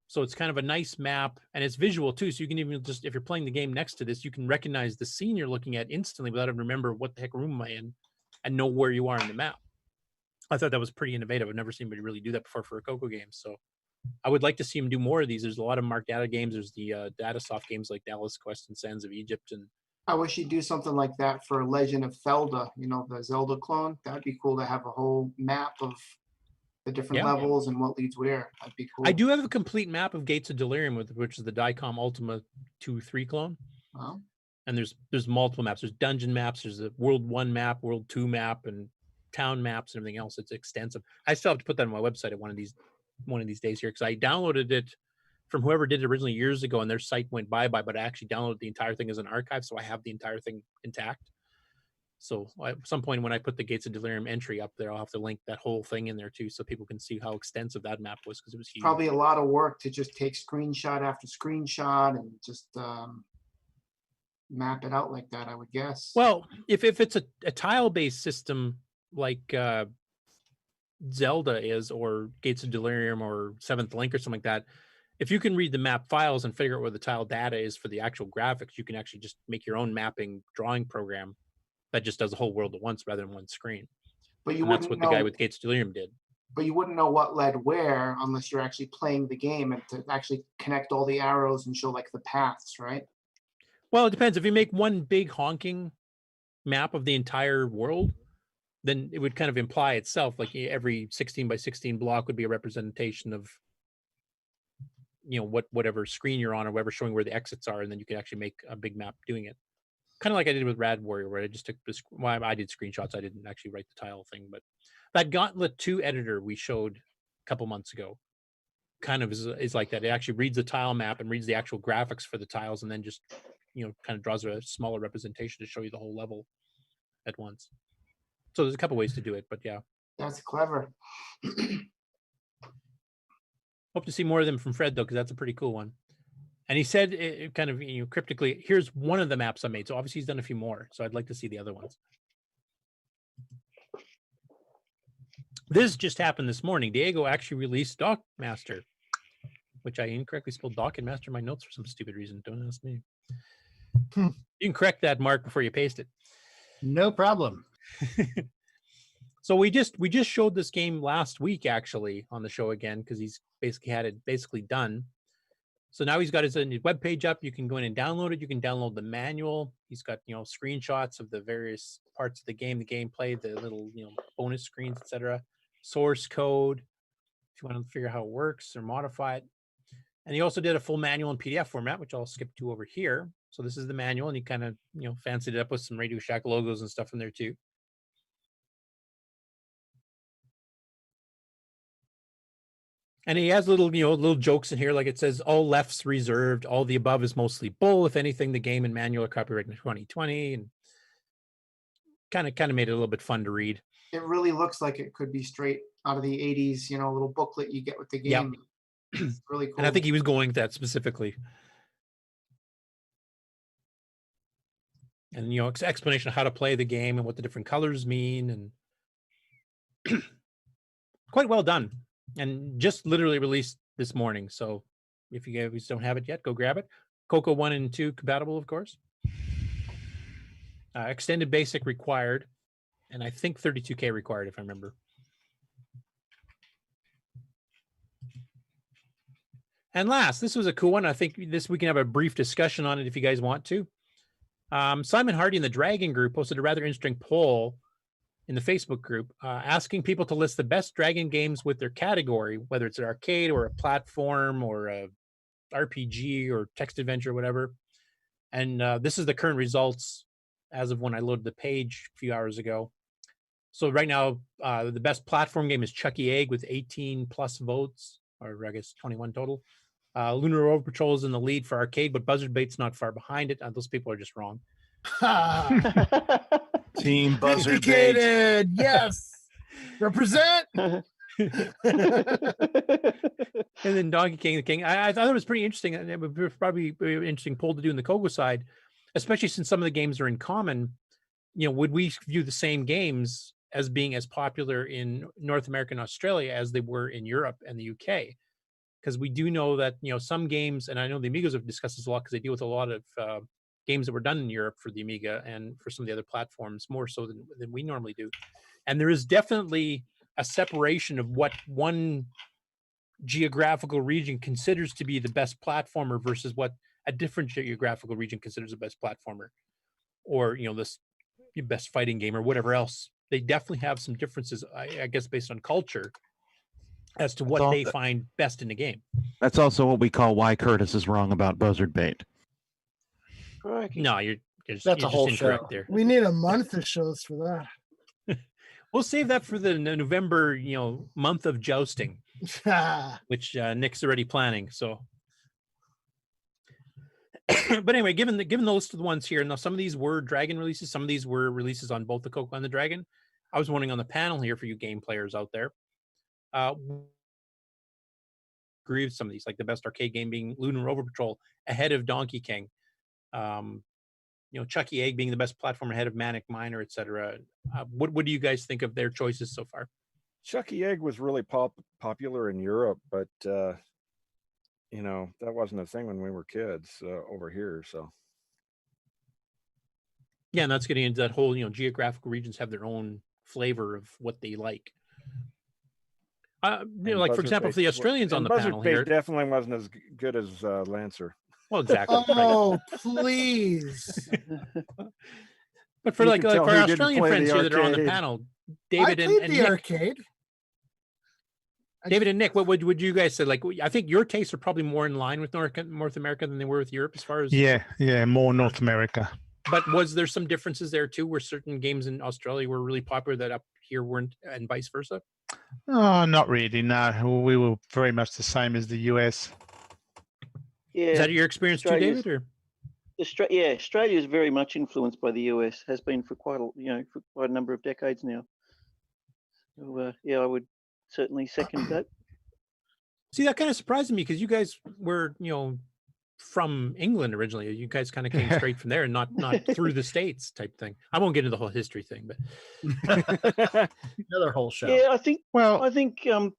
So it's kind of a nice map, and it's visual too. So you can even just, if you're playing the game next to this, you can recognize the scene you're looking at instantly without having to remember what the heck room am I in and know where you are in the map. I thought that was pretty innovative. I've never seen anybody really do that before for a Coco game. So I would like to see him do more of these. There's a lot of Mark Data games. There's the Datasoft games like Dallas Quest and Sands of Egypt. And I wish he'd do something like that for Legend of Zelda, the Zelda clone. That'd be cool to have a whole map of the different levels and what leads where. That'd be cool. I do have a complete map of Gates of Delirium, which is the DICOM Ultima 2.3 clone. Wow. And there's multiple maps. There's dungeon maps. There's a World 1 map, World 2 map, and town maps and everything else. It's extensive. I still have to put that on my website at one of these days here because I downloaded it from whoever did it originally years ago, and their site went bye-bye, but I actually downloaded the entire thing as an archive, so I have the entire thing intact. So at some point when I put the Gates of Delirium entry up there, I'll have to link that whole thing in there too so people can see how extensive that map was because it was huge. Probably a lot of work to just take screenshot after screenshot and just map it out like that, I would guess. Well, if it's a tile-based system like Zelda is, or Gates of Delirium or Seventh Link or something like that, if you can read the map files and figure out where the tile data is for the actual graphics, you can actually just make your own mapping drawing program that just does the whole world at once rather than one screen. But that's what the guy with Gates of Delirium did. But you wouldn't know what led where unless you're actually playing the game and to actually connect all the arrows and show like the paths, right? Well, it depends. If you make one big honking map of the entire world, then it would kind of imply itself like every 16 by 16 block would be a representation of whatever screen you're on or whatever, showing where the exits are, and then you could actually make a big map doing it. Kind of like I did with Rad Warrior, where I just took this. Well, I did screenshots. I didn't actually write the tile thing, but that Gauntlet 2 editor we showed a couple months ago kind of is like that. It actually reads the tile map and reads the actual graphics for the tiles, and then just kind of draws a smaller representation to show you the whole level at once. So there's a couple ways to do it, but yeah. That's clever. Hope to see more of them from Fred though, because that's a pretty cool one. And he said it kind of cryptically, here's one of the maps I made. So obviously he's done a few more. So I'd like to see the other ones. This just happened this morning. Diego actually released Dock Master, which I incorrectly spelled Dock and Master in my notes for some stupid reason. Don't ask me. You can correct that, Mark, before you paste it. No problem. So we just showed this game last week actually on the show again because he's basically had it basically done. So now he's got his web page up. You can go in and download it. You can download the manual. He's got screenshots of the various parts of the game, the gameplay, the little bonus screens, etc. Source code if you want to figure out how it works or modify it. And he also did a full manual in PDF format, which I'll skip to over here. So this is the manual, and he kind of fancied it up with some Radio Shack logos and stuff in there too. And he has little jokes in here, like it says, all lefts reserved, all the above is mostly bull. If anything, the game and manual are copyrighted in 2020, and kind of made it a little bit fun to read. It really looks like it could be straight out of the 80s, little booklet you get with the game. Really cool. And I think he was going with that specifically. And, explanation of how to play the game and what the different colors mean, and quite well done. And just literally released this morning. So if you guys don't have it yet, go grab it. Coco 1 and 2 compatible, of course. Extended basic required. And I think 32K required, if I remember. And last, this was a cool one. I think we can have a brief discussion on it if you guys want to. Simon Hardy in the Dragon group posted a rather interesting poll in the Facebook group asking people to list the best Dragon games with their category, whether it's an arcade or a platform or a RPG or text adventure or whatever. And this is the current results as of when I loaded the page a few hours ago. So right now, the best platform game is Chucky Egg with 18 plus votes, or I guess 21 total. Lunar Rover Patrol is in the lead for arcade, but Buzzard Bait's not far behind it. Those people are just wrong. Team Buzzard Bait. Yes. Represent. And then Donkey King the King. I thought it was pretty interesting. And it would probably be an interesting poll to do in the Coco side, especially since some of the games are in common. Would we view the same games as being as popular in North America and Australia as they were in Europe and the UK? Because we do know that, some games, and I know the Amigos have discussed this a lot because they deal with a lot of games that were done in Europe for the Amiga and for some of the other platforms, more so than we normally do. And there is definitely a separation of what one geographical region considers to be the best platformer versus what a different geographical region considers the best platformer, or, this best fighting game or whatever else. They definitely have some differences, I guess, based on culture as to what they find best in the game. That's also what we call why Curtis is wrong about Buzzard Bait. No, you're That's a whole incorrect show. there. We need a month of shows for that. We'll save that for the November, month of jousting, which Nick's already planning. So, but anyway, given the list of the ones here, now some of these were Dragon releases, some of these were releases on both the Coco and the Dragon. I was wondering on the panel here for you game players out there. Agree with some of these, like the best arcade game being Lunar Rover Patrol ahead of Donkey King. Chucky Egg being the best platform ahead of Manic Miner, etc. What do you guys think of their choices so far? Chucky Egg was really popular in Europe, but that wasn't a thing when we were kids over here. So yeah, and that's getting into that whole geographical regions have their own flavor of what they like. Like for example, for the Australians on the panel here, definitely wasn't as good as Lancer. Well, exactly. Oh, please. But for for our Australian friends here that are on the panel, David and Nick, arcade. David and Nick, what would you guys say? Like, I think your tastes are probably more in line with North America than they were with Europe, as far as more North America. But was there some differences there too, where certain games in Australia were really popular that up here weren't, and vice versa? Oh, not really. No, we were very much the same as the US. Yeah, is that your experience too, David? Or Australia is very much influenced by the US. Has been for quite a number of decades now. So, I would certainly second that. See, that kind of surprised me because you guys were, from England originally. You guys kind of came straight from there and not through the States type thing. I won't get into the whole history thing, but another whole show. Yeah, I think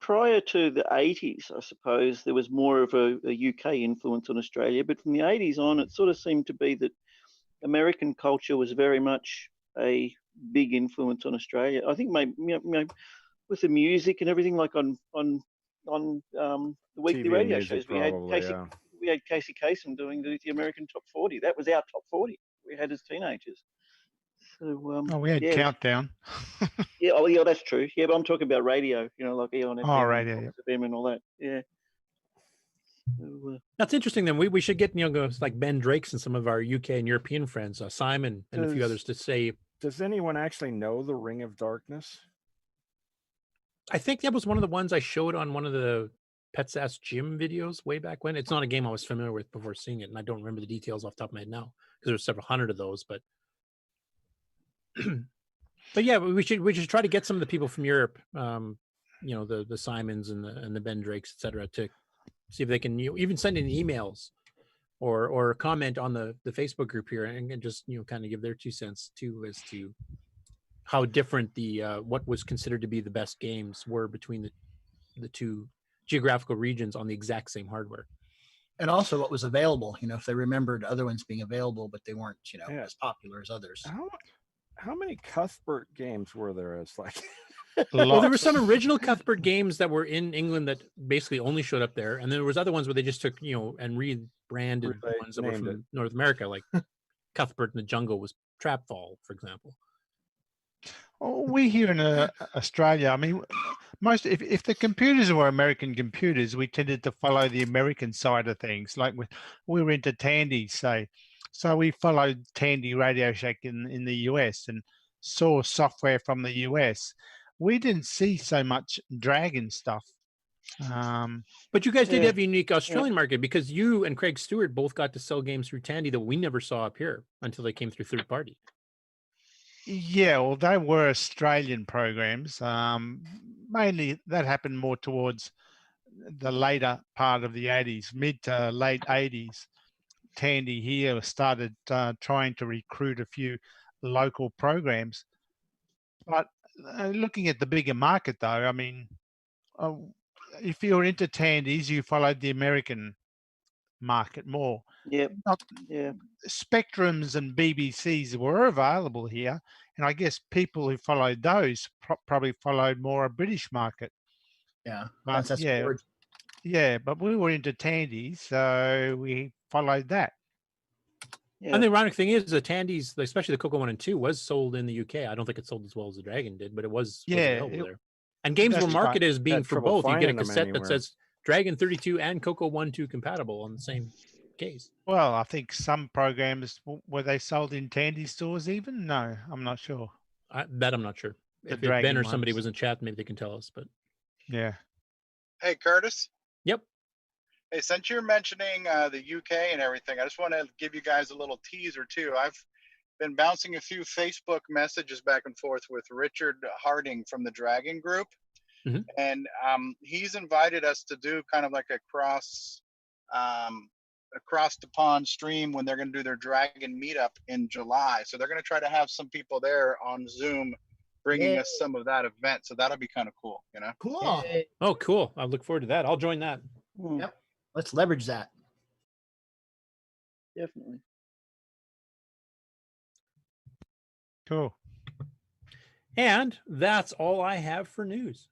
prior to the 80s, I suppose there was more of a UK influence on Australia, but from the 80s on, it sort of seemed to be that American culture was very much a big influence on Australia. I think maybe with the music and everything, like on the weekly TV radio music, shows, we had probably, we had Casey Kasem doing the American Top 40. That was our top 40 we had as teenagers. So we had Countdown. yeah, that's true. Yeah, but I'm talking about radio. Like Eon FM, radio, FM and all that. Yeah. So, that's interesting. Then we should get like Ben Drakes and some of our UK and European friends, Simon and a few others, to say. Does anyone actually know the Ring of Darkness? I think that was one of the ones I showed on one of the Pets Ask Jim videos way back when. It's not a game I was familiar with before seeing it, and I don't remember the details off the top of my head now because there's several hundred of those. But yeah, we should try to get some of the people from Europe, the Simons and the Ben Drakes, etc., to see if they can even send in emails or comment on the Facebook group here and just kind of give their 2 cents too as to how different the what was considered to be the best games were between the two geographical regions on the exact same hardware. And also what was available, if they remembered other ones being available, but they weren't, as popular as others. How many Cuthbert games were there? It's like well, there were some original Cuthbert games that were in England that basically only showed up there, and there was other ones where they just took and rebranded ones that were from North America, like Cuthbert in the Jungle was Trapfall, for example. Oh, we here in Australia, I mean, if the computers were American computers, we tended to follow the American side of things. Like we were into Tandy, say, so we followed Tandy Radio Shack in the US and saw software from the US. We didn't see so much Dragon stuff. But you guys did have a unique Australian market, because you and Craig Stewart both got to sell games through Tandy that we never saw up here until they came through third party. Yeah, well, they were Australian programs. Mainly that happened more towards the later part of the 80s, mid to late 80s. Tandy here started trying to recruit a few local programs. But looking at the bigger market, though, I mean, if you're into Tandies, you followed the American market more. Yep. Spectrums and BBCs were available here, and I guess people who followed those probably followed more a British market. Yeah, but but we were into Tandies, so we followed that. Yeah. And the ironic thing is, the Tandies, especially the Coco 1 and 2, was sold in the UK. I don't think it sold as well as the Dragon did, but it was available there. And games were marketed as being for both. You get a cassette that says Dragon 32 and Coco 1-2 compatible on the same case. Well, I think some programs, were they sold in Tandy stores even? No, I'm not sure. That I'm not sure. If Ben or somebody was in chat, maybe they can tell us. But yeah. Hey, Curtis. Yep. Hey, since you're mentioning the UK and everything, I just want to give you guys a little teaser too. I've been bouncing a few Facebook messages back and forth with Richard Harding from the Dragon Group. Mm-hmm. And he's invited us to do kind of like a across the pond stream when they're going to do their Dragon meetup in July. So they're going to try to have some people there on Zoom bringing us some of that event. So that'll be kind of cool, Cool. Oh, cool. I look forward to that. I'll join that. Yep. Let's leverage that. Definitely. Cool. And that's all I have for news.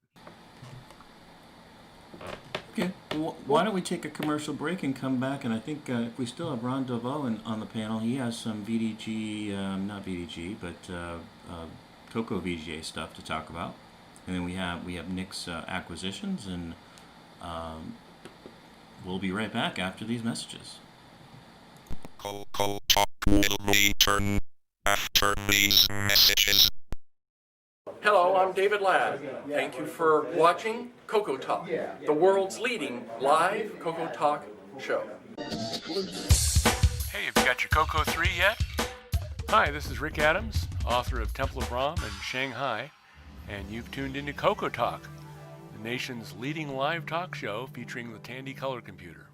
Okay, well, why don't we take a commercial break and come back? And I think if we still have Ron Deveau on the panel, he has some VDG, not VDG, but Coco VGA stuff to talk about. And then we have Nick's acquisitions, and we'll be right back after these messages. CoCoTALK will return after these messages. Hello, I'm David Ladd. Thank you for watching CoCoTALK, the world's leading live CoCoTALK show. Hey, have you got your Coco 3 yet? Hi, this is Rick Adams, author of Temple of Ram and Shanghai, and you've tuned into CoCoTALK, the nation's leading live talk show featuring the Tandy color computer.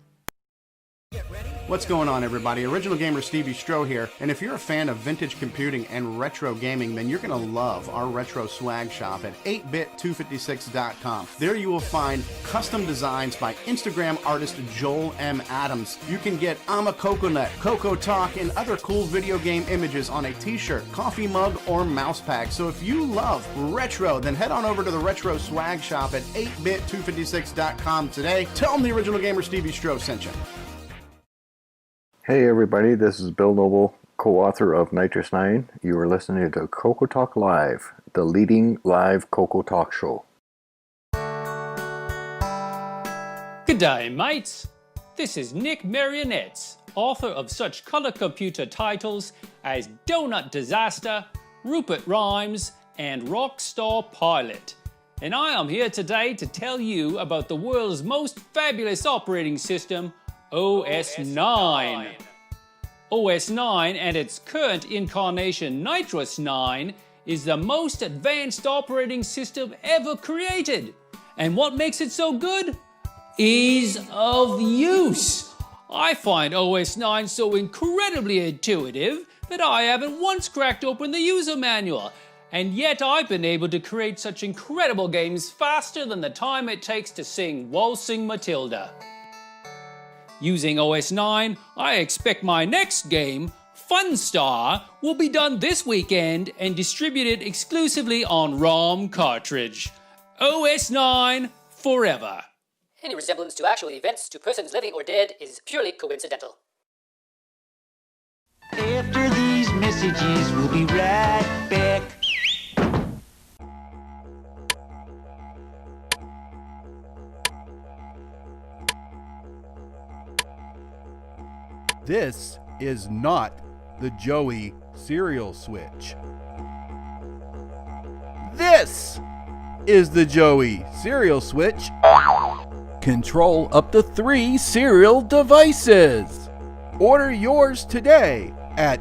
What's going on, everybody? Original Gamer Stevie Stroh here, and if you're a fan of vintage computing and retro gaming, then you're going to love our retro swag shop at 8bit256.com. There you will find custom designs by Instagram artist Joel M. Adams. You can get I'm a Coconut, CoCoTALK, and other cool video game images on a t-shirt, coffee mug, or mouse pad. So if you love retro, then head on over to the retro swag shop at 8bit256.com today. Tell them the Original Gamer Stevie Stroh sent you. Hey everybody, this is Bill Noble, co-author of Nitrous 9. You are listening to CoCoTALK Live, the leading live CoCoTALK show. G'day mates, this is Nick Marionettes, author of such color computer titles as Donut Disaster, Rupert Rhymes, and Rockstar Pilot. And I am here today to tell you about the world's most fabulous operating system, OS 9. OS 9 and its current incarnation Nitrous 9 is the most advanced operating system ever created. And what makes it so good? Ease of use. I find OS 9 so incredibly intuitive that I haven't once cracked open the user manual, and yet I've been able to create such incredible games faster than the time it takes to sing Waltzing Matilda. Using OS 9, I expect my next game, Funstar, will be done this weekend and distributed exclusively on ROM cartridge. OS 9 forever. Any resemblance to actual events to persons living or dead is purely coincidental. After these messages, we'll be right back. This is not the Joey cereal switch. This is the Joey cereal switch. Control up to 3 cereal devices. Order yours today at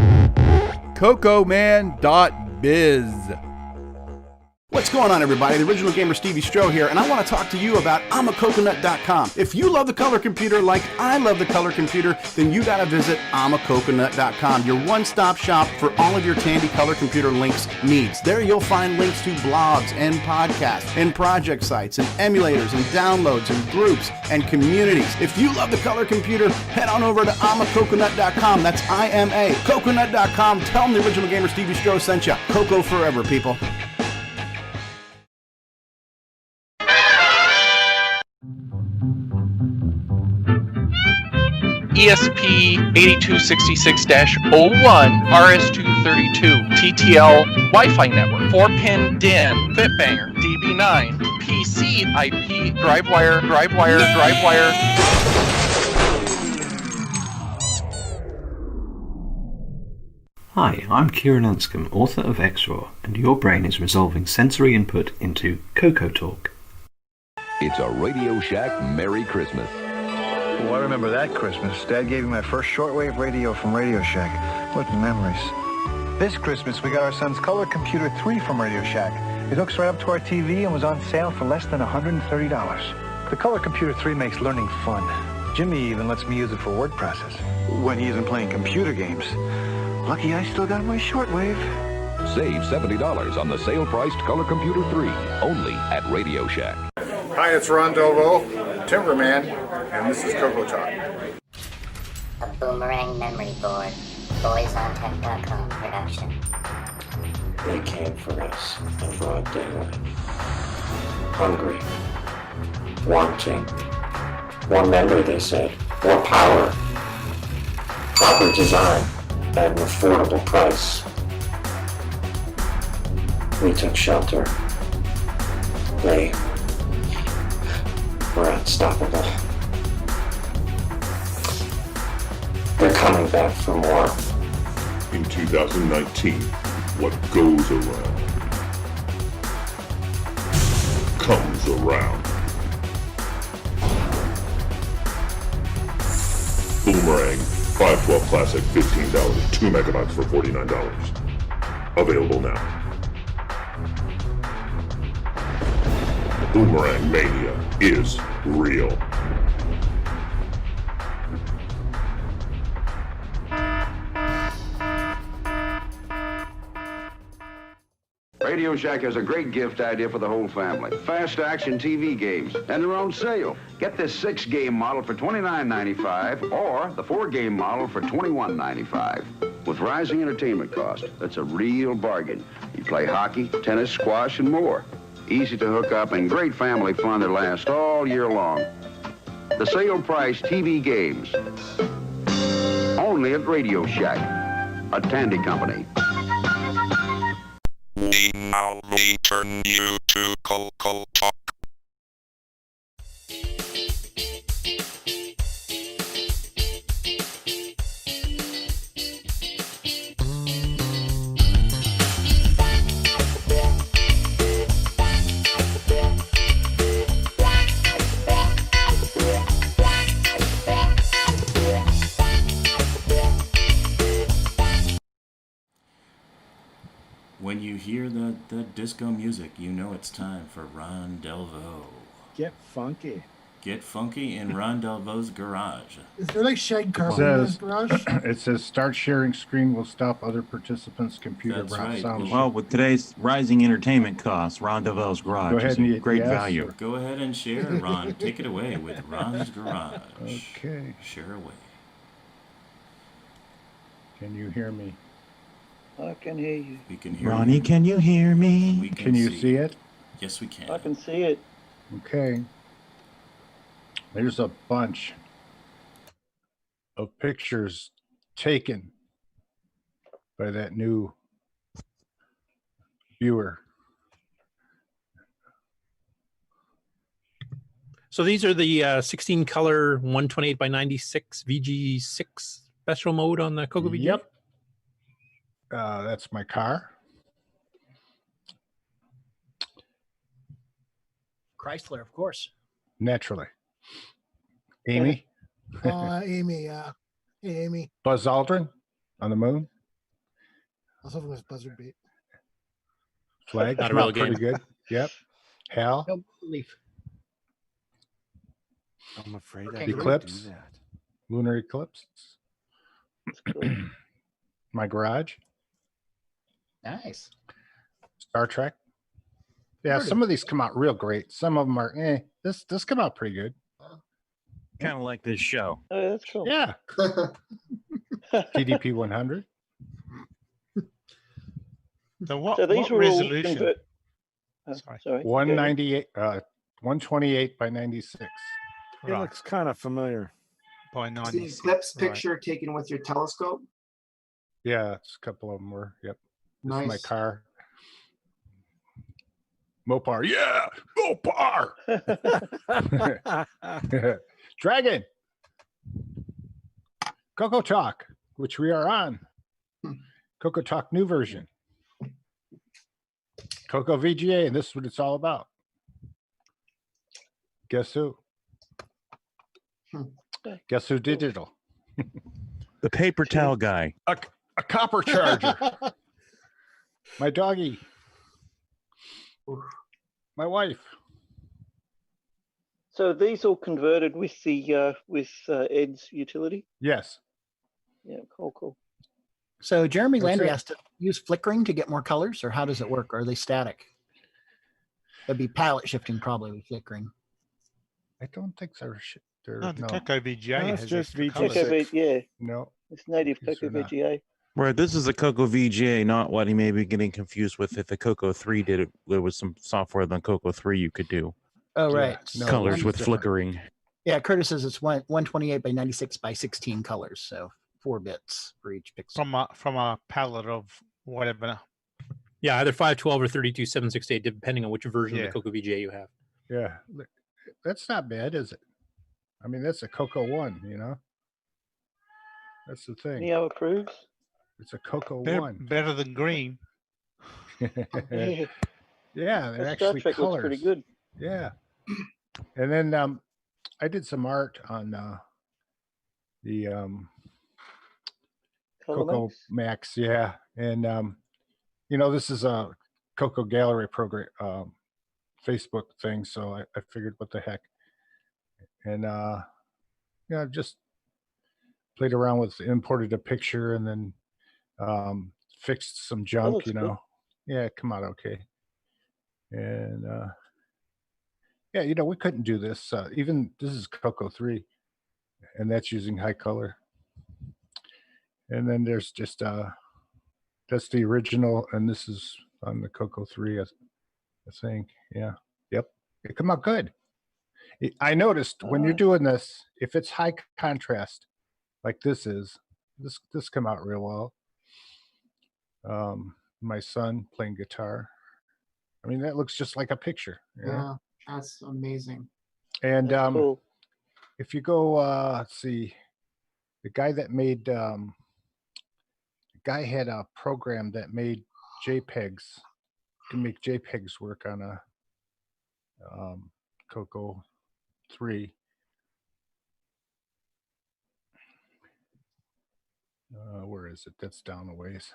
cocoman.biz. What's going on, everybody? The original gamer Stevie Stroh here, and I want to talk to you about I'mACoconut.com. If you love the color computer like I love the color computer, then you got to visit I'mACoconut.com, your one-stop shop for all of your Tandy color computer links needs. There you'll find links to blogs and podcasts and project sites and emulators and downloads and groups and communities. If you love the color computer, head on over to I'mACoconut.com. That's IMACoconut.com. Tell them the original gamer Stevie Stroh sent you. Coco forever, people. ESP8266-01 RS232 TTL Wi-Fi network, 4-pin DIN, Fitbanger, DB9, PC IP, DriveWire. Hi, I'm Kieran Anscombe, author of XRAW, and your brain is resolving sensory input into CoCoTALK. It's a Radio Shack Merry Christmas. Oh, I remember that Christmas. Dad gave me my first shortwave radio from Radio Shack. What memories. This Christmas, we got our son's Color Computer 3 from Radio Shack. It hooks right up to our TV and was on sale for less than $130. The Color Computer 3 makes learning fun. Jimmy even lets me use it for word process when he isn't playing computer games. Lucky I still got my shortwave. Save $70 on the sale-priced Color Computer 3, only at Radio Shack. Hi, it's Ron Delvo, Timberman, and this is CoCoTALK. A boomerang memory board. BoysOnTech.com production. They came for us in broad daylight. Hungry. Wanting. More memory, they said. More power. Proper design at an affordable price. We took shelter. They were unstoppable. They're coming back for more. In 2019, what goes around comes around. Boomerang 512 Classic, $15, 2 megabytes for $49. Available now. Boomerang Mania is real. Radio Shack has a great gift idea for the whole family. Fast action TV games, and they're on sale. Get this 6-game model for $29.95 or the 4-game model for $21.95. With rising entertainment costs, that's a real bargain. You play hockey, tennis, squash, and more. Easy to hook up and great family fun that lasts all year long. The sale price TV games. Only at Radio Shack, a Tandy company. We now return you to CoCoTALK. When you hear that disco music, you know it's time for Ron Delvo. Get funky. Get funky in Ron Delvaux's garage. Is there like shag carpet in his garage? It says start sharing screen will stop other participants' computer That's right. sound. Well, with today's rising entertainment costs, Ron DeVille's garage Go ahead is and a hit great yes, value. or- Go ahead and share, Ron. Take it away with Ron's garage. Okay. Share away. Can you hear me? I can hear you. We can hear Ronnie, you. can you hear me? We Can you see it? Yes, we can. I can see it. Okay. There's a bunch of pictures taken by that new viewer. So these are the 16 color 128 by 96 VG6 special mode on the Coco VG. Yep. That's my car. Chrysler, of course. Naturally. Amy. Amy, yeah. Hey, Amy. Buzz Aldrin on the moon. I thought it was Buzzard Beat. Flag. Not a Come real out pretty game. good. Yep. Hal. No belief. I'm afraid I Kangaroo. can't Eclipse. do that. Lunar eclipse. My garage. Nice. Star Trek. Yeah, Pretty. some of these come out real great. Some of them are This come out pretty good. Kind of like this show. Oh, that's cool. Yeah. TDP 100. So what, So these what were all resolution? sorry. 198 128 by 96. It looks kind of familiar. By Is the 96. eclipse right. picture taken with your telescope? Yeah, it's a couple of them were. Yep. This is my Nice. car. Mopar. Yeah. Mopar. Dragon. CoCoTALK, which we are on. CoCoTALK new version. Coco VGA, and this is what it's all about. Guess who? Guess who digital? The paper towel guy. A copper charger. My doggy. My wife. So these all converted with the Ed's utility. Yes. Yeah, cool. So Jeremy That's Landry it. has to use flickering to get more colors, or how does it work? Or are they static? That'd be palette shifting probably with flickering. I don't think they're No, the no. Coco VGA No, has it's just extra VGA. colours. Coco yeah, No. it's native These Coco are not. VGA. Right, this is a Coco VGA, not what he may be getting confused with. If the Coco 3 did it, there was some software on Coco 3 you could do. Oh, right. No, Colors one's with different. flickering. Yeah, Curtis says it's 128 by 96 by 16 colors, so 4 bits for each pixel. From a palette of whatever. Yeah, either 512 or 32768, depending on which version Yeah. of the Coco VGA you have. Yeah. That's not bad, is it? I mean, that's a Coco 1, you know? That's the thing. Neo approves. It's a Coco Better, 1. better than green. Yeah, Yeah, they're Star actually Trek colors. looks pretty good. Yeah. And then I did some art on the Color Coco Max. Max, yeah. And you know, this is a Coco Gallery program Facebook thing, so I figured what the heck. And yeah, just played around with, imported a picture and then fixed some junk, looks you good. know. Yeah, it come out okay. And yeah, you know, we couldn't do this. Even this is Coco 3, and that's using high color. And then there's just that's the original, and this is on the Coco 3, I think. Yeah. Yep. It come out good. I noticed when you're doing this, if it's high contrast, like this is, this come out real well. My son playing guitar. I mean, that looks just like a picture. You know? Yeah, that's amazing. And That's cool. if you go, let's see, the guy that made, the guy had a program that made JPEGs, can make JPEGs work on a Coco 3. Where is it? That's down the ways.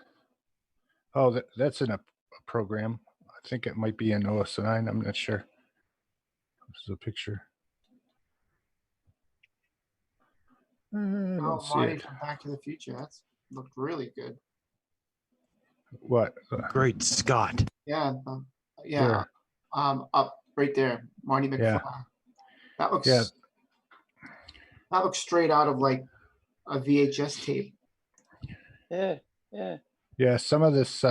Oh, that's in a program. I think it might be in OS9. I'm not sure. This is a picture. Oh, see Marty it. from Back to the Future. That's looked really good. What? Great Scott. Yeah. Yeah. Where? Up right there, Marty McFly. Yeah. That looks. Yeah. That looks straight out of like a VHS tape. Yeah, yeah. Yeah, some of this.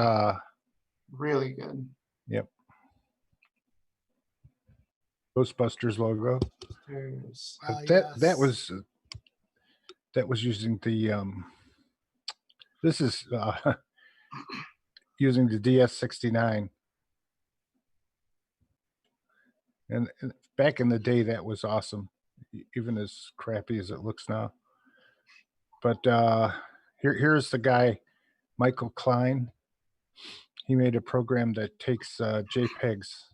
Really good. Yep. Ghostbusters logo. That was using the this is using the DS69. And back in the day that was awesome, even as crappy as it looks now. But here's the guy, Michael Klein. He made a program that takes JPEGs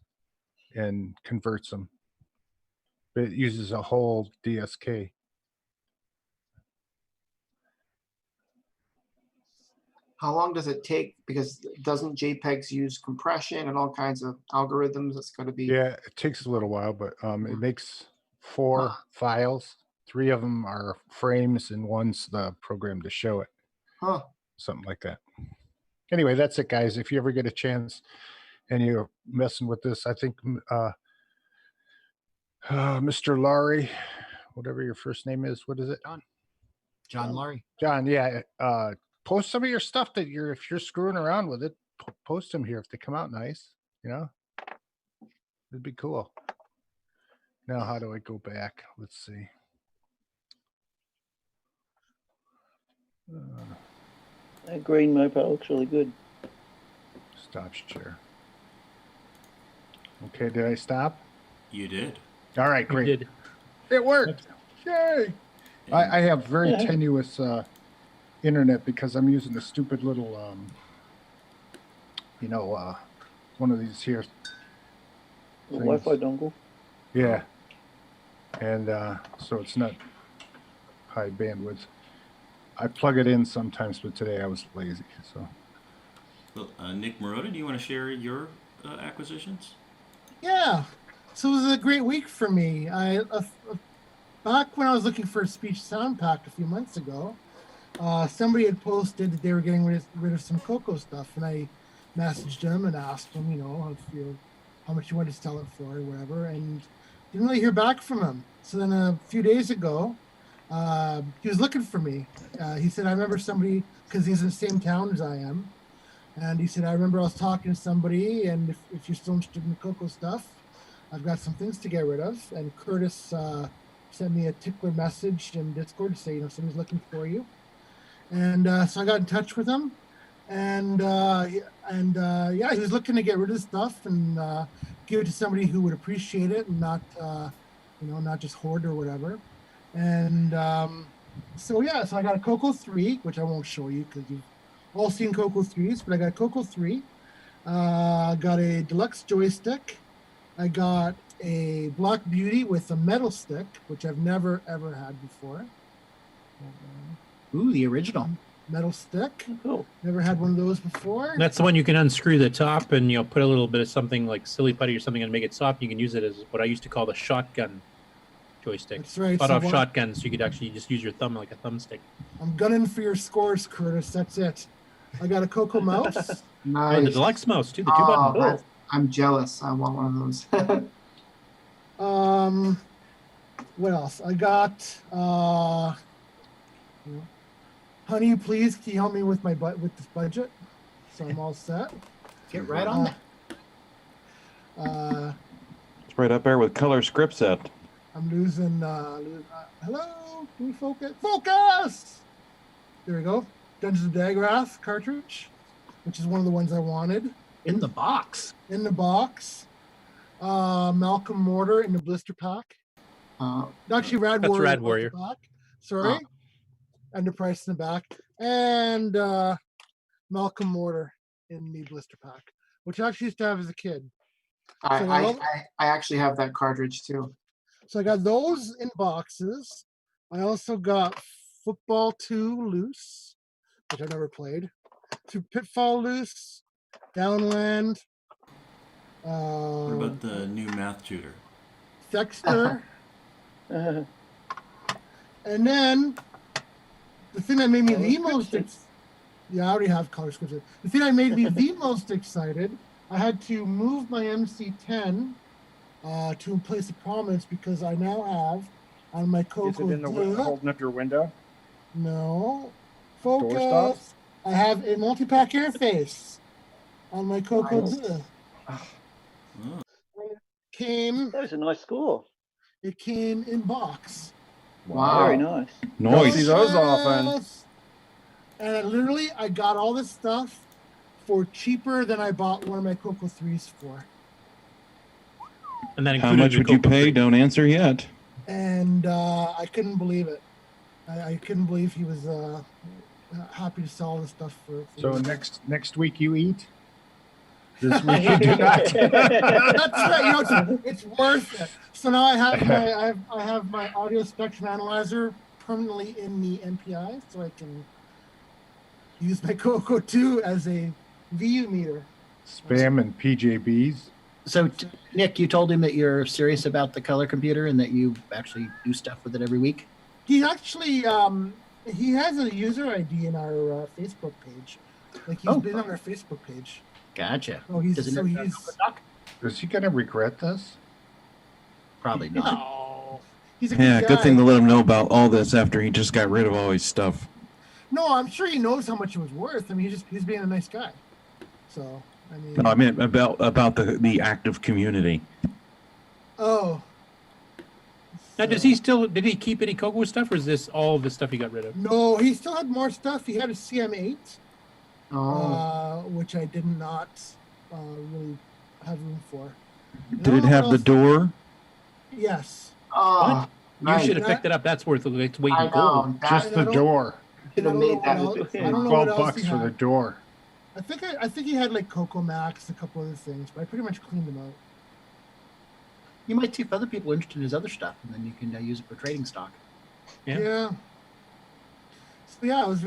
and converts them. But it uses a whole DSK. How long does it take? Because doesn't JPEGs use compression and all kinds of algorithms? It's going to be. Yeah, it takes a little while, but it makes 4 files. 3 of them are frames, and one's the program to show it. Huh. Something like that. Anyway, that's it, guys. If you ever get a chance and you're messing with this, I think Mr. Laurie, whatever your first name is, what is it? John Laurie. John, yeah. Post some of your stuff that if you're screwing around with it, post them here if they come out nice. You know, it'd be cool. Now, how do I go back? Let's see. That green moped looks really good. Stop share. Okay, did I stop? You did. All right, great. You did. It worked. Yay! I have very tenuous internet because I'm using a stupid little, one of these here. Wi-Fi dongle. Yeah. And so it's not high bandwidth. I plug it in sometimes, but today I was lazy. So. Well, Nick Marotta, do you want to share your acquisitions? Yeah. So it was a great week for me. Back when I was looking for a speech sound pack a few months ago, somebody had posted that they were getting rid of some Coco stuff, and I messaged him and asked him, how much you wanted to sell it for or whatever, and didn't really hear back from him. So then a few days ago, he was looking for me. He said, I remember somebody, because he's in the same town as I am, and he said, I remember I was talking to somebody, and if you're still interested in the Coco stuff, I've got some things to get rid of. And Curtis sent me a tickler message in Discord to say, somebody's looking for you. And so I got in touch with him, and he was looking to get rid of the stuff and give it to somebody who would appreciate it and not, not just hoard or whatever. And so I got a Coco 3, which I won't show you because you've all seen Coco 3s, but I got a Coco 3. Got a deluxe joystick. I got a Black Beauty with a metal stick, which I've never ever had before. Ooh, the original metal stick. Cool. Never had one of those before. That's the one you can unscrew the top and put a little bit of something like silly putty or something and make it soft. You can use it as what I used to call the shotgun joystick. That's right. Cut off shotguns, so you could actually just use your thumb like a thumbstick. I'm gunning for your scores, Curtis. That's it. I got a Coco mouse. Nice. Oh, the deluxe mouse too. The 2-button. I'm jealous. I want one of those. What else? I got honey, please, can you help me with with this budget? So I'm all set. Get right on that. It's right up there with color script set. I'm losing. Hello, can we focus? Focus. There we go. Dungeons and Daggerath cartridge, which is one of the ones I wanted. In the box. In the box. Malcolm Mortar in the blister pack. Actually, Rad That's Warrior. Rad Warrior. Back. Sorry. Underpriced in the back. And Malcolm Mortar in the blister pack, which I actually used to have as a kid. I actually have that cartridge too. So I got those in boxes. I also got Football 2 Loose, which I never played. To Pitfall Loose, Downland. What about the new math tutor? Dexter. And then The thing that made me the most yeah, I already have color scripted. The thing that made me the most excited, I had to move my MC10 to a place of prominence because I now have on my Coco. Is it in the holding up your window? No. Door Focus. stops? I have a multi-pack interface on my Coco. Came. That was a nice score. It came in box. Wow. Very nice. Don't see those often. And I got all this stuff for cheaper than I bought one of my Coco 3s for. And that How much would you pay? Don't answer yet. And I couldn't believe it. I couldn't believe he was happy to sell all this stuff for So next week you eat. This week you do not. That's right. You know, it's worth it. So now I have my audio spectrum analyzer permanently in the MPI, so I can use my Coco 2 as a VU meter. Spam and PJBs. So, Nick, you told him that you're serious about the color computer and that you actually do stuff with it every week? He actually, he has a user ID in our Facebook page. Like, he's been on our Facebook page. Gotcha. Oh, Does he know CoCoTALK? Is he going to regret this? Probably not. No. He's a Yeah, good good guy. thing to let him know about all this after he just got rid of all his stuff. No, I'm sure he knows how much it was worth. I mean, he's being a nice guy. So, I mean. No, I meant about the active community. Oh. Now, did he keep any Coco stuff, or is this all of the stuff he got rid of? No, he still had more stuff. He had a CM8, which I did not really have room for. Did it have the door? Yes. Oh, You should have picked it up. That's worth its weight I in gold. know. Just the door. Should have made that. I don't know what else $12 he for the had. door. I think he had like Coco Max, a couple other things, but I pretty much cleaned them out. You might see if other people are interested in his other stuff, and then you can use it for trading stock. Yeah. So yeah, I was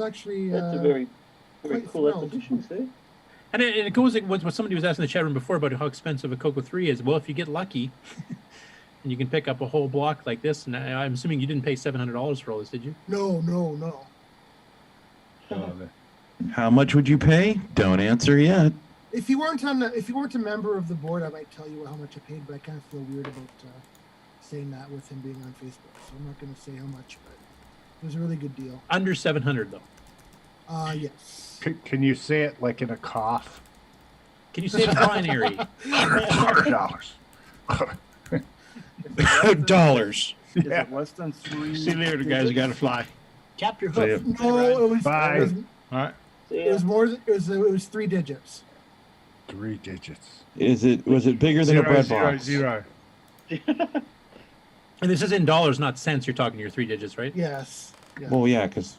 actually. That's a very quite cool thrilled. acquisition, see? And it goes with what somebody was asking in the chat room before about how expensive a Coco 3 is. Well, if you get lucky, and you can pick up a whole block like this, and I'm assuming you didn't pay $700 for all this, did you? No. How much would you pay? Don't answer yet. If you weren't a member of the board, I might tell you how much I paid, but I kind of feel weird about saying that with him being on Facebook, so I'm not going to say how much, but it was a really good deal. Under 700 though. Yes. Can you say it like in a cough? Can you say it in binary? $100. Dollars. Is it less than 3? See you later, guys. You got to fly. Capture See ya. hoof. No, it was. Bye. All right. It was more. It was 3 digits. 3 digits. Was it bigger than a bread box? Zero. And this is in dollars, not cents. You're talking your 3 digits, right? Yes. Well, yeah, because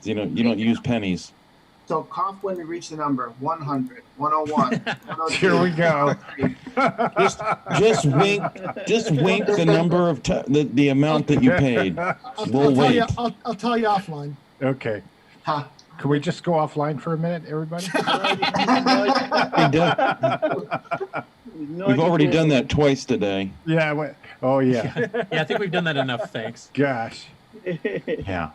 you don't use pennies. So cough when we reach the number 100, 101, 102. Here we go. Just wink the number of the amount that you paid. We'll wait. I'll tell you offline. Okay. Huh. Can we just go offline for a minute, everybody? We've already done that twice today. Yeah. Oh yeah. Yeah, I think we've done that enough. Thanks. Gosh. Yeah,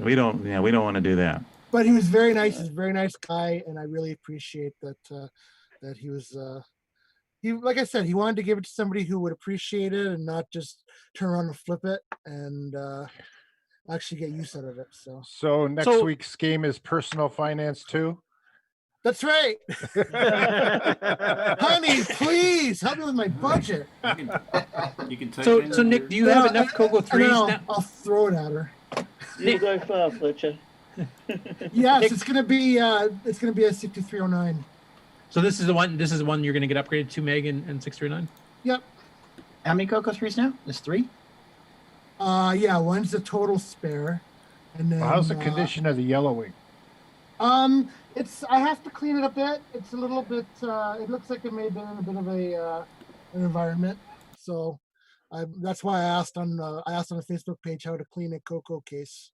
we don't want to do that. But he was very nice. He's a very nice guy, and I really appreciate that. That he was. He, like I said, he wanted to give it to somebody who would appreciate it and not just turn around and flip it and actually get use out of it. So next week's game is personal finance too. That's right. Honey, please help me with my budget. You can type So in Nick, do you have enough Coco 3s now? I'll throw it at her. You'll go far, Fletcher. Yes, Nick, it's gonna be a 6309. So this is the one you're going to get upgraded to Meg and 639? Yep. How many Coco 3s now? There's 3? Yeah, one's a total spare. And then How's the condition of the yellowing? I have to clean it a bit. It's a little bit it looks like it may have been in a bit of an environment. So that's why I asked on the Facebook page how to clean a Coco case.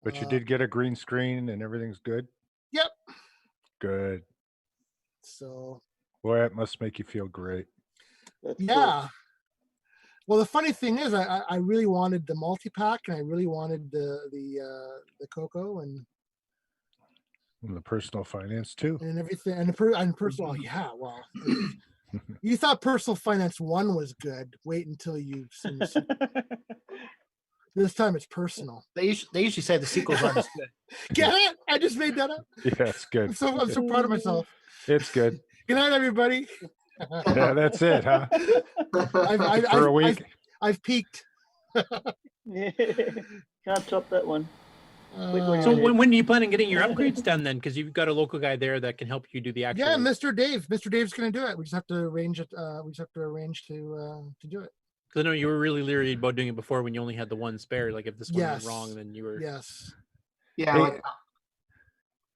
But you did get a green screen and everything's good? Yep. Good. So Boy, it must make you feel great. yeah. Well, the funny thing is, I really wanted the multi-pack, and I really wanted the Coco and the personal finance too. and everything, and personal. Yeah, well, you thought personal finance 1 was good. Wait until you see. This time it's personal. They usually say the sequels aren't as good. Get it? I just made that up. Yeah, it's good. I'm so proud of myself. It's good. Good night, everybody. Yeah, that's it, huh? For a week. I've peaked. Yeah, can't top that one. So when are you planning on getting your upgrades done then? Because you've got a local guy there that can help you do the actual. Yeah, Mr. Dave. Mr. Dave's going to do it. We just have to arrange it. We just have to arrange to do it. Because I know you were really leery about doing it before when you only had the one spare. Like if this one went Yes. wrong, then you were. Yes. Yeah. Like,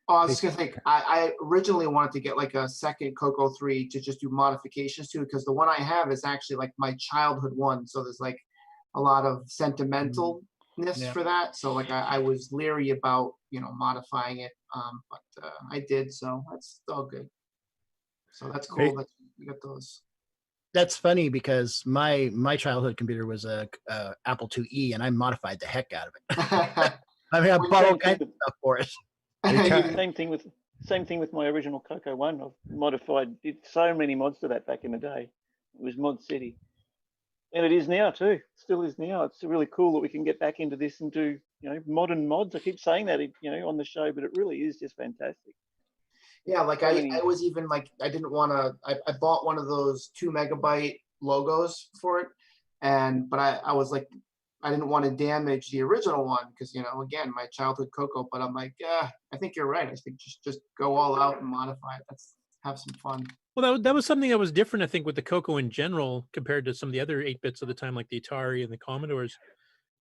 I was gonna think. I originally wanted to get like a second Coco 3 to just do modifications to, because the one I have is actually like my childhood one. So there's like a lot of sentimentalness for that. So like I was leery about modifying it, but I did. So that's all good. So that's cool that you got those. That's funny because my childhood computer was a Apple IIe, and I modified the heck out of it. I mean, I bought all kinds of stuff for it. Same thing with my original Coco 1. I've did so many mods to that back in the day. It was Mod City, and it is now too. Still is now. It's really cool that we can get back into this and do modern mods. I keep saying that on the show, but it really is just fantastic. Yeah, like I was even like, I didn't want to, I bought one of those 2 megabyte logos for it. But I was like, I didn't want to damage the original one because, again, my childhood Coco, but I'm like, yeah, I think you're right. I think just go all out and modify it. Let's have some fun. Well, that was something that was different, I think, with the Coco in general compared to some of the other 8-bits of the time, like the Atari and the Commodores,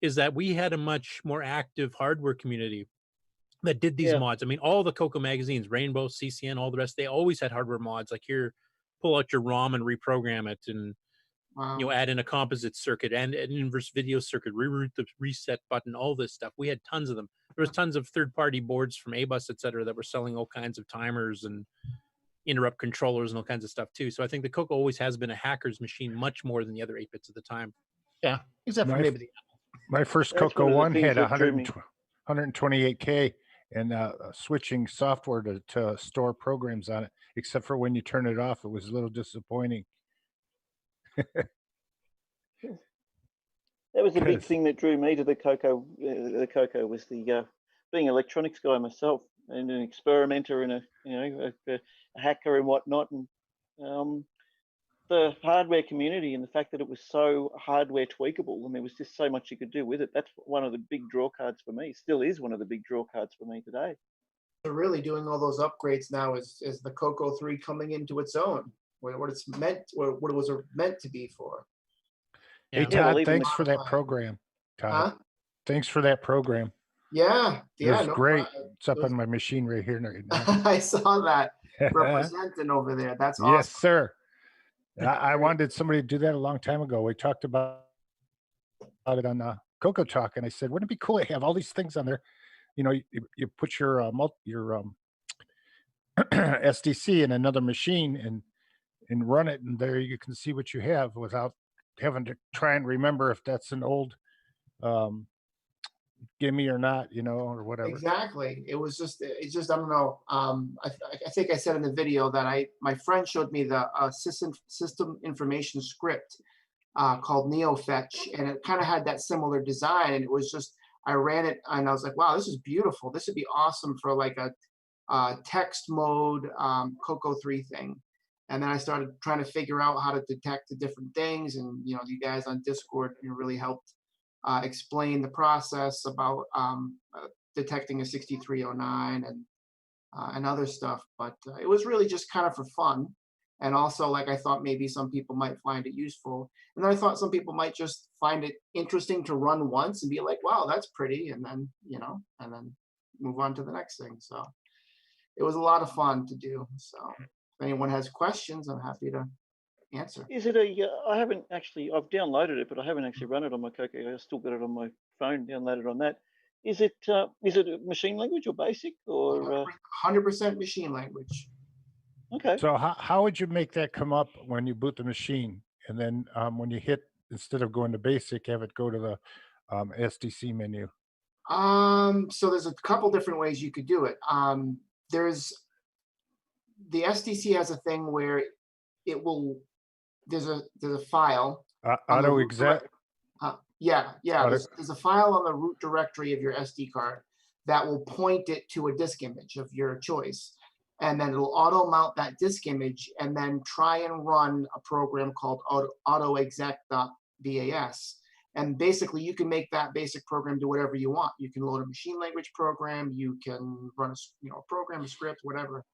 is that we had a much more active hardware community that did these mods. I mean, all the Coco magazines, Rainbow, CCN, all the rest, they always had hardware mods. Like here, pull out your ROM and reprogram it, and add in a composite circuit and an inverse video circuit, reroute the reset button, all this stuff. We had tons of them. There was tons of third-party boards from ABUS, et cetera, that were selling all kinds of timers and interrupt controllers and all kinds of stuff too. So I think the Coco always has been a hacker's machine much more than the other 8-bits at the time. Yeah, except for maybe the my first Coco 1 had 128K and switching software to store programs on it, except for when you turn it off, it was a little disappointing. That was the big thing that drew me to the Coco. The Coco was the being an electronics guy myself and an experimenter and a hacker and whatnot, and the hardware community and the fact that it was so hardware tweakable and there was just so much you could do with it. That's one of the big draw cards for me. Still is one of the big draw cards for me today. So really doing all those upgrades now is the Coco 3 coming into its own, what it's meant, what it was meant to be for. Hey Todd, thanks for that program. Todd, thanks for that program. Yeah, it was great. It's up on my machine right here right now. I saw that representing over there. That's awesome. Yes, sir. I wanted somebody to do that a long time ago. We talked about it on CoCoTALK, and I said, wouldn't it be cool to have all these things on there? You put your SDC in another machine and run it, and there you can see what you have without having to try and remember if that's an old gimme or not, or whatever. Exactly. It's just I don't know. I think I said in the video that my friend showed me the system information script called NeoFetch, and it kind of had that similar design, and it was just, I ran it and I was like, wow, this is beautiful. This would be awesome for like a text mode Coco 3 thing. And then I started trying to figure out how to detect the different things, and you guys on Discord really helped explain the process about detecting a 6309 and other stuff. But it was really just kind of for fun, and also like I thought maybe some people might find it useful, and then I thought some people might just find it interesting to run once and be like, wow, that's pretty, and then and then move on to the next thing. So it was a lot of fun to do. So if anyone has questions, I'm happy to answer. Is it I've downloaded it, but I haven't actually run it on my Coco. I still got it on my phone, downloaded on that. Is it a machine language or basic or 100% machine language? Okay. So how would you make that come up when you boot the machine, and then when you hit instead of going to basic, have it go to the SDC menu? So there's a couple different ways you could do it. There's the SDC has a thing where it will. There's a file. Auto exec. Yeah. Auto- There's a file on the root directory of your SD card that will point it to a disk image of your choice. And then it'll auto mount that disk image and then try and run a program called autoexec.bas. And basically you can make that basic program do whatever you want. You can load a machine language program, you can run a program, a script, whatever.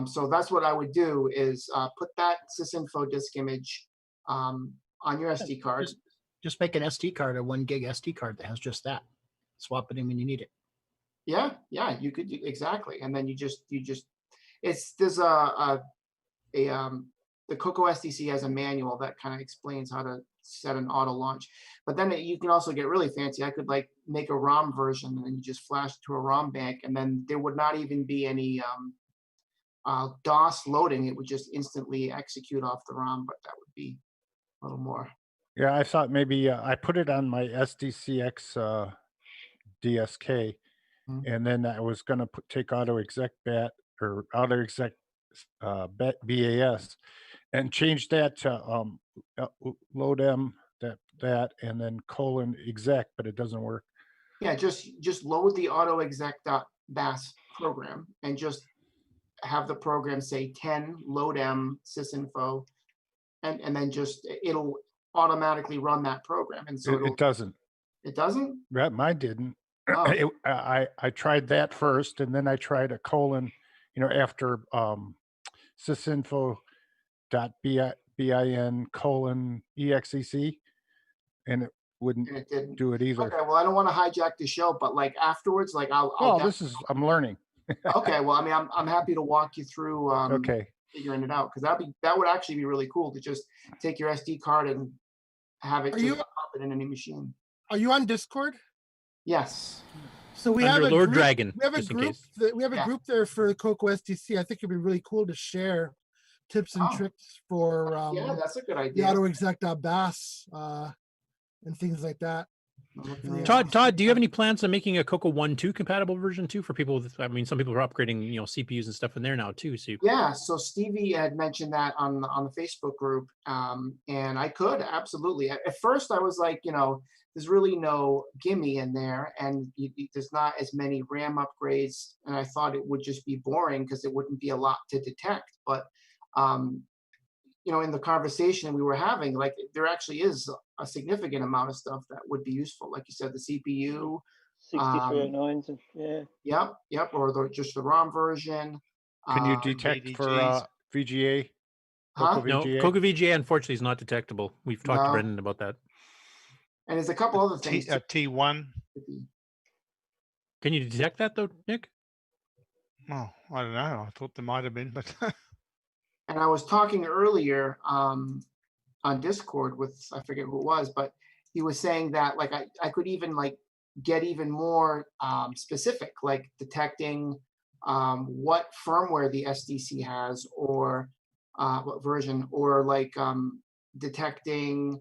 So that's what I would do is put that sysinfo disk image on your SD card. Just make an SD card, a 1 gig SD card that has just that. Swap it in when you need it. Yeah, you could exactly. And then there's the Coco SDC has a manual that kind of explains how to set an auto launch. But then you can also get really fancy. I could like make a ROM version and then you just flash it to a ROM bank, and then there would not even be any DOS loading. It would just instantly execute off the ROM, but that would be a little more. Yeah, I thought maybe I put it on my SDCX DSK, and then I was going to take auto exec BAT or auto exec BAS and change that to load M that and then colon exec, but it doesn't work. Yeah, just load the autoexec.bas program and just have the program say 10 load M sysinfo, and then just it'll automatically run that program. And so it doesn't. It doesn't? Mine didn't. Oh. I tried that first, and then I tried a colon, after sysinfo.bin colon exec, and it wouldn't do it either. Okay, well, I don't want to hijack the show, but like afterwards, like I'm learning. Okay, well, I mean, I'm happy to walk you through figuring it out, because that would actually be really cool to just take your SD card and have it pop it in any machine. Are you on Discord? Yes. So we Under have a Lord group, Dragon, We have a just in group. case. We have a group there for the Coco SDC. I think it'd be really cool to share tips and tricks for yeah, that's a good the idea. autoexec.bas and things like that. Todd, do you have any plans on making a Coco 1.2 compatible version too for people? I mean, some people are upgrading, CPUs and stuff in there now too. So Yeah, so Stevie had mentioned that on the Facebook group, and I could absolutely. At first, I was like, there's really no gimme in there, and there's not as many RAM upgrades, and I thought it would just be boring because it wouldn't be a lot to detect. But in the conversation we were having, like there actually is a significant amount of stuff that would be useful. Like you said, the CPU, 6309s, and yeah. Yep, or just the ROM version. Can you detect for VGA? Huh? No, VGA? CoCoVGA unfortunately is not detectable. We've talked to Brendan about that. And there's a couple other things. T1. Can you detect that though, Nick? Oh, I don't know. I thought there might have been, but And I was talking earlier on Discord with, I forget who it was, but he was saying that like I could even like get even more specific, like detecting what firmware the SDC has, or what version, or like detecting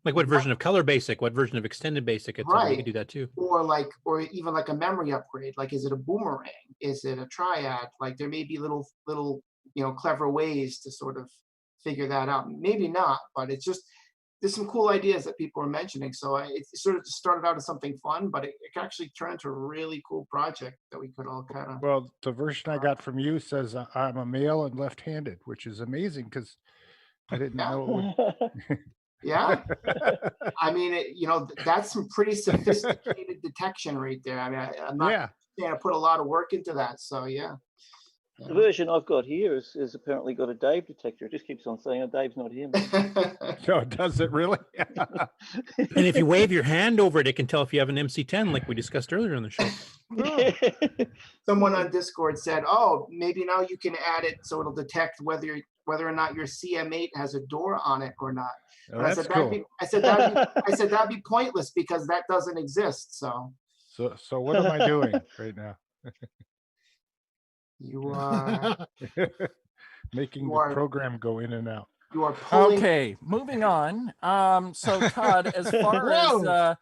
like what version of Color Basic, what version of Extended Basic, etc. Right. You could do that too. Or even like a memory upgrade. Like, is it a boomerang? Is it a triad? Like, there may be little clever ways to sort of figure that out. Maybe not, but it's just there's some cool ideas that people are mentioning. So it sort of started out as something fun, but it actually turned into a really cool project that we could all kind of. Well, the version I got from you says I'm a male and left-handed, which is amazing because I didn't know. It would... Yeah, I mean, that's some pretty sophisticated detection right there. I mean, I'm not saying I put a lot of work into that. So yeah. The version I've got here is apparently got a Dave detector. It just keeps on saying, "Oh, Dave's not him." So does it really? And if you wave your hand over it, it can tell if you have an MC10, like we discussed earlier on the show. Someone on Discord said, "Oh, maybe now you can add it so it'll detect whether or not your CM8 has a door on it or not." Oh, that's cool. I said that'd be pointless because that doesn't exist. So what am I doing right now? You are making the program go in and out. You are pulling. Okay, moving on. So Todd, as far as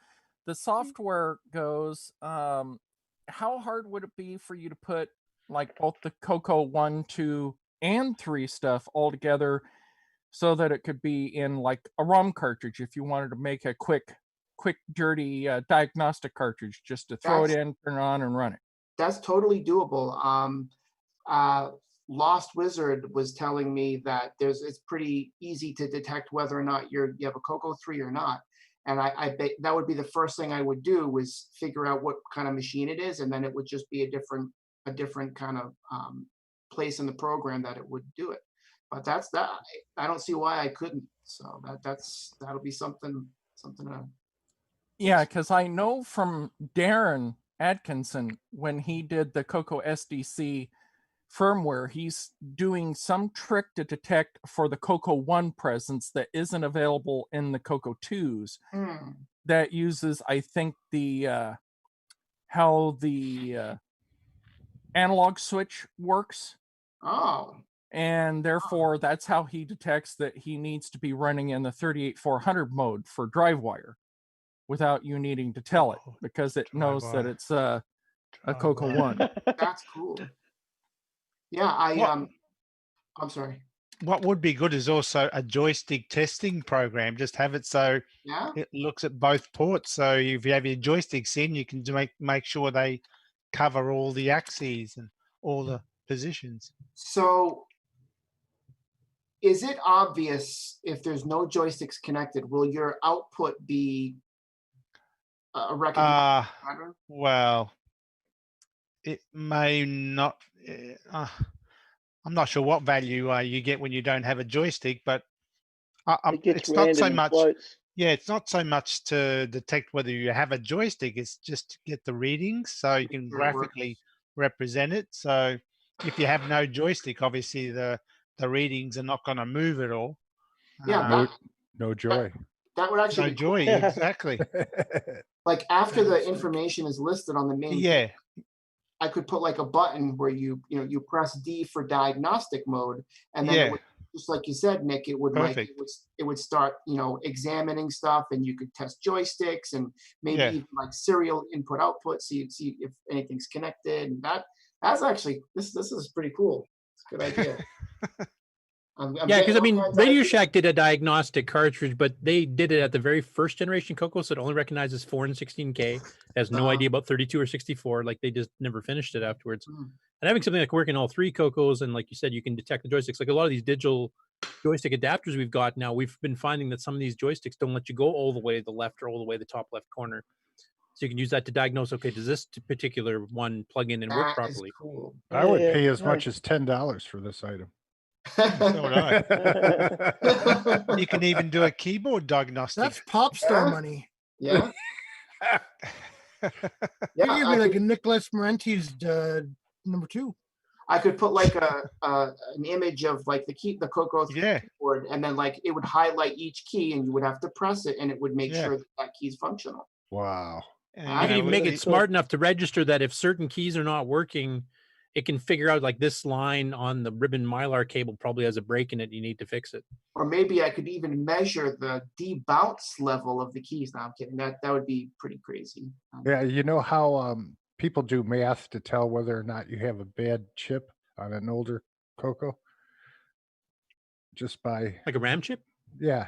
the software goes, how hard would it be for you to put like both the Coco 1, 2, and 3 stuff all together so that it could be in like a ROM cartridge if you wanted to make a quick dirty diagnostic cartridge just to throw it in, turn it on, and run it? That's totally doable. Lost Wizard was telling me that it's pretty easy to detect whether or not you have a Coco 3 or not. And I bet that would be the first thing I would do, was figure out what kind of machine it is, and then it would just be a different kind of place in the program that it would do it. But that's that. I don't see why I couldn't. So that'll be something to. Yeah, because I know from Darren Atkinson, when he did the Coco SDC firmware, he's doing some trick to detect for the Coco 1 presence that isn't available in the Coco 2s. That uses, I think, the how the analog switch works. Oh. And therefore, that's how he detects that he needs to be running in the 38400 mode for drive wire without you needing to tell it, because it knows that it's a Coco 1. That's cool. Yeah, I'm sorry. What would be good is also a joystick testing program. Just have it so it looks at both ports. So if you have your joysticks in, you can make sure they cover all the axes and all the positions. So is it obvious if there's no joysticks connected, will your output be a recognition pattern? Well, it may not. I'm not sure what value you get when you don't have a joystick, but it's not so much. Yeah, it's not so much to detect whether you have a joystick. It's just to get the readings so you can graphically represent it. So if you have no joystick, obviously the readings are not going to move at all. Yeah, no joy. That would actually no be joy. cool. Exactly. Like after the information is listed on the main page, I could put like a button where you press D for diagnostic mode, and then it would, just like you said, Nick, it would it would start examining stuff, and you could test joysticks and maybe even like serial input output, so you'd see if anything's connected. And that's actually this is pretty cool. It's a good idea. Yeah, because I mean, Radio Shack did a diagnostic cartridge, but they did it at the very first generation Coco, so it only recognizes 4 and 16K. Has no idea about 32 or 64. Like they just never finished it afterwards. And having something like working all 3 Cocos, and like you said, you can detect the joysticks. Like a lot of these digital joystick adapters we've got now, we've been finding that some of these joysticks don't let you go all the way to the left or all the way to the top left corner. So you can use that to diagnose, okay, does this particular one plug in and work properly? Cool. I would pay as much as $10 for this item. So would I. You can even do a keyboard diagnostic. That's pop star money. Yeah. You're gonna be like a Nicholas Marenti's number 2. I could put like an image of like the Coco keyboard, and then like it would highlight each key, and you would have to press it, and it would make sure that key's functional. Wow. You can even make it smart enough to register that if certain keys are not working, it can figure out like this line on the ribbon Mylar cable probably has a break in it. You need to fix it. Or maybe I could even measure the debounce level of the keys. No, I'm kidding. That would be pretty crazy. Yeah, you know how people do math to tell whether or not you have a bad chip on an older Coco? Just by like a RAM chip? Yeah.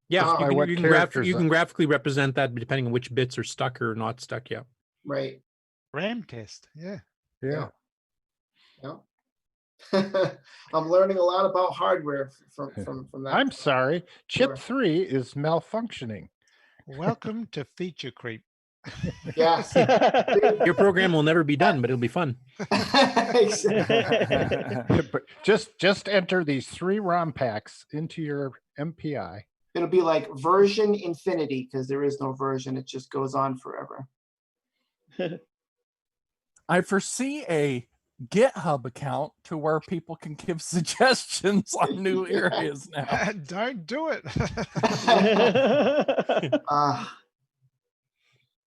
Yeah, you can graphically represent that depending on which bits are stuck or not stuck. Yeah. Right. RAM test. Yeah. Yeah. I'm learning a lot about hardware from that. I'm sorry. Chip 3 is malfunctioning. Welcome to Feature Creep. Yes. Your program will never be done, but it'll be fun. But just enter these 3 ROM packs into your MPI. It'll be like version infinity, because there is no version. It just goes on forever. I foresee a GitHub account to where people can give suggestions on new areas now. Don't do it.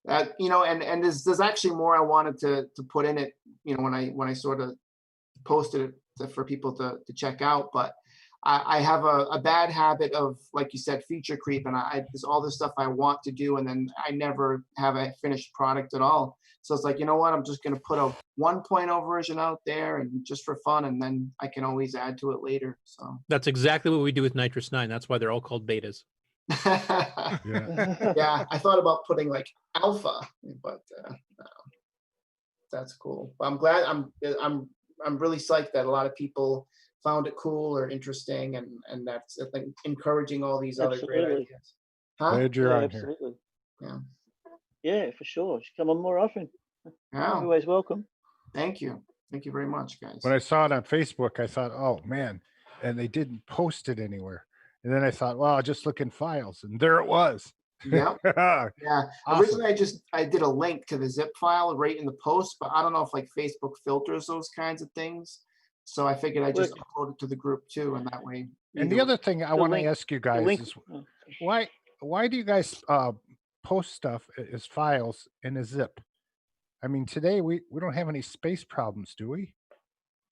And there's actually more I wanted to put in it, when I sort of posted it for people to check out. But I have a bad habit of, like you said, feature creep, and there's all this stuff I want to do, and then I never have a finished product at all. So it's like, you know what, I'm just going to put a 1.0 version out there, and just for fun, and then I can always add to it later. So That's exactly what we do with Nitrous 9. That's why they're all called betas. yeah, I thought about putting like alpha, but no, that's cool. But I'm glad. I'm really psyched that a lot of people found it cool or interesting, and that's, I think, encouraging all these other great Absolutely. ideas. Huh? Glad you're Yeah, on here. absolutely. Yeah. Yeah, for sure. Should come on more often. Yeah. Always welcome. Thank you. Thank you very much, guys. When I saw it on Facebook, I thought, oh man, and they didn't post it anywhere. And then I thought, well, I'll just look in files, and there it was. Yep. Yeah. Awesome. Originally, I did a link to the zip file right in the post, but I don't know if like Facebook filters those kinds of things. So I figured I'd just upload it to the group too, and that way. And the other thing I want to ask you guys is, why do you guys post stuff as files in a zip? I mean, today we don't have any space problems, do we?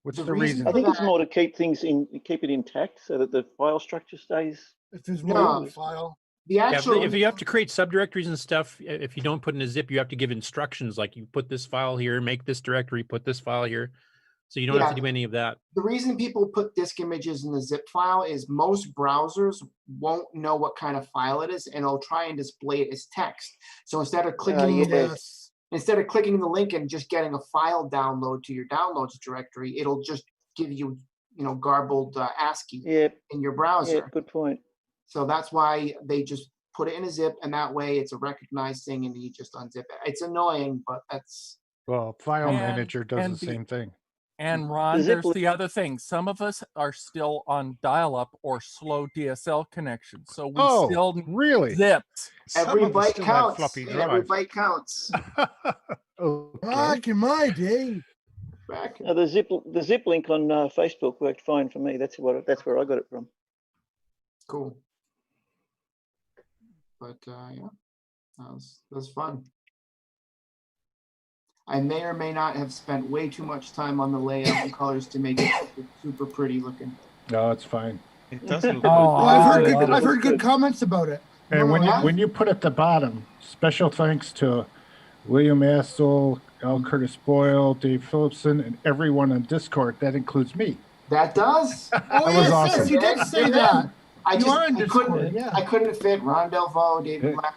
What's the reason? I think it's more to keep it intact, so that the file structure stays. If there's more no file. The actual, if you have to create subdirectories and stuff, if you don't put in a zip, you have to give instructions like you put this file here, make this directory, put this file here. So you don't have to do any of that. The reason people put disk images in the zip file is most browsers won't know what kind of file it is, and it'll try and display it as text. So instead of clicking the link and just getting a file download to your downloads directory, it'll just give you, garbled ASCII in your browser. Yeah, good point. So that's why they just put it in a zip, and that way it's a recognized thing, and you just unzip it. It's annoying, but that's... Well, File Manager does the same thing. And Ron, there's the other thing. Some of us are still on dial-up or slow DSL connections, so we still really zipped. Every byte counts. Every byte counts. Back in my day. The zip link on Facebook worked fine for me. That's where I got it from. Cool. But yeah, that was fun. I may or may not have spent way too much time on the layout and colors to make it super pretty looking. No, it's fine. It doesn't look I've heard good comments about it. And when you put at the bottom, special thanks to William Assel, Al Curtis Boyle, Dave Phillipson, and everyone on Discord. That includes me. That does? Oh, That was awesome. yes, you did say that. I I couldn't fit Ron Delvaux, David Lack,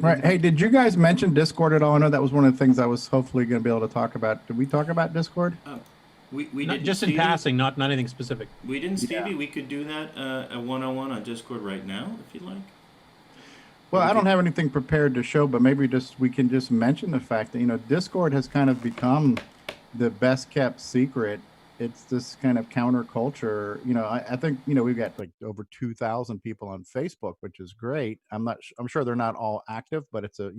Right. Hey, did you guys mention Discord at all? I know that was one of the things I was hopefully going to be able to talk about. Did we talk about Discord? We Not, didn't, just in Stevie. passing, not anything specific. We didn't, Stevie. We could do that a one-on-one on Discord right now, if you'd like. Well, I don't have anything prepared to show, but maybe we can just mention the fact that Discord has kind of become the best kept secret. It's this kind of counterculture. I think we've got like over 2,000 people on Facebook, which is great. I'm sure they're not all active, but it's a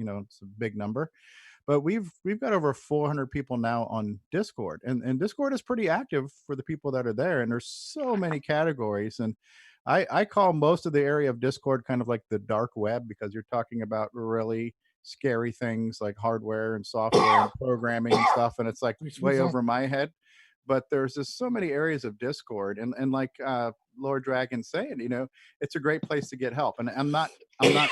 big number. But we've got over 400 people now on Discord, and Discord is pretty active for the people that are there. And there's so many categories, and I call most of the area of Discord kind of like the dark web, because you're talking about really scary things like hardware and software and programming and stuff, and it's like way over my head. But there's just so many areas of Discord, and like Lord Dragon saying, it's a great place to get help. And I'm not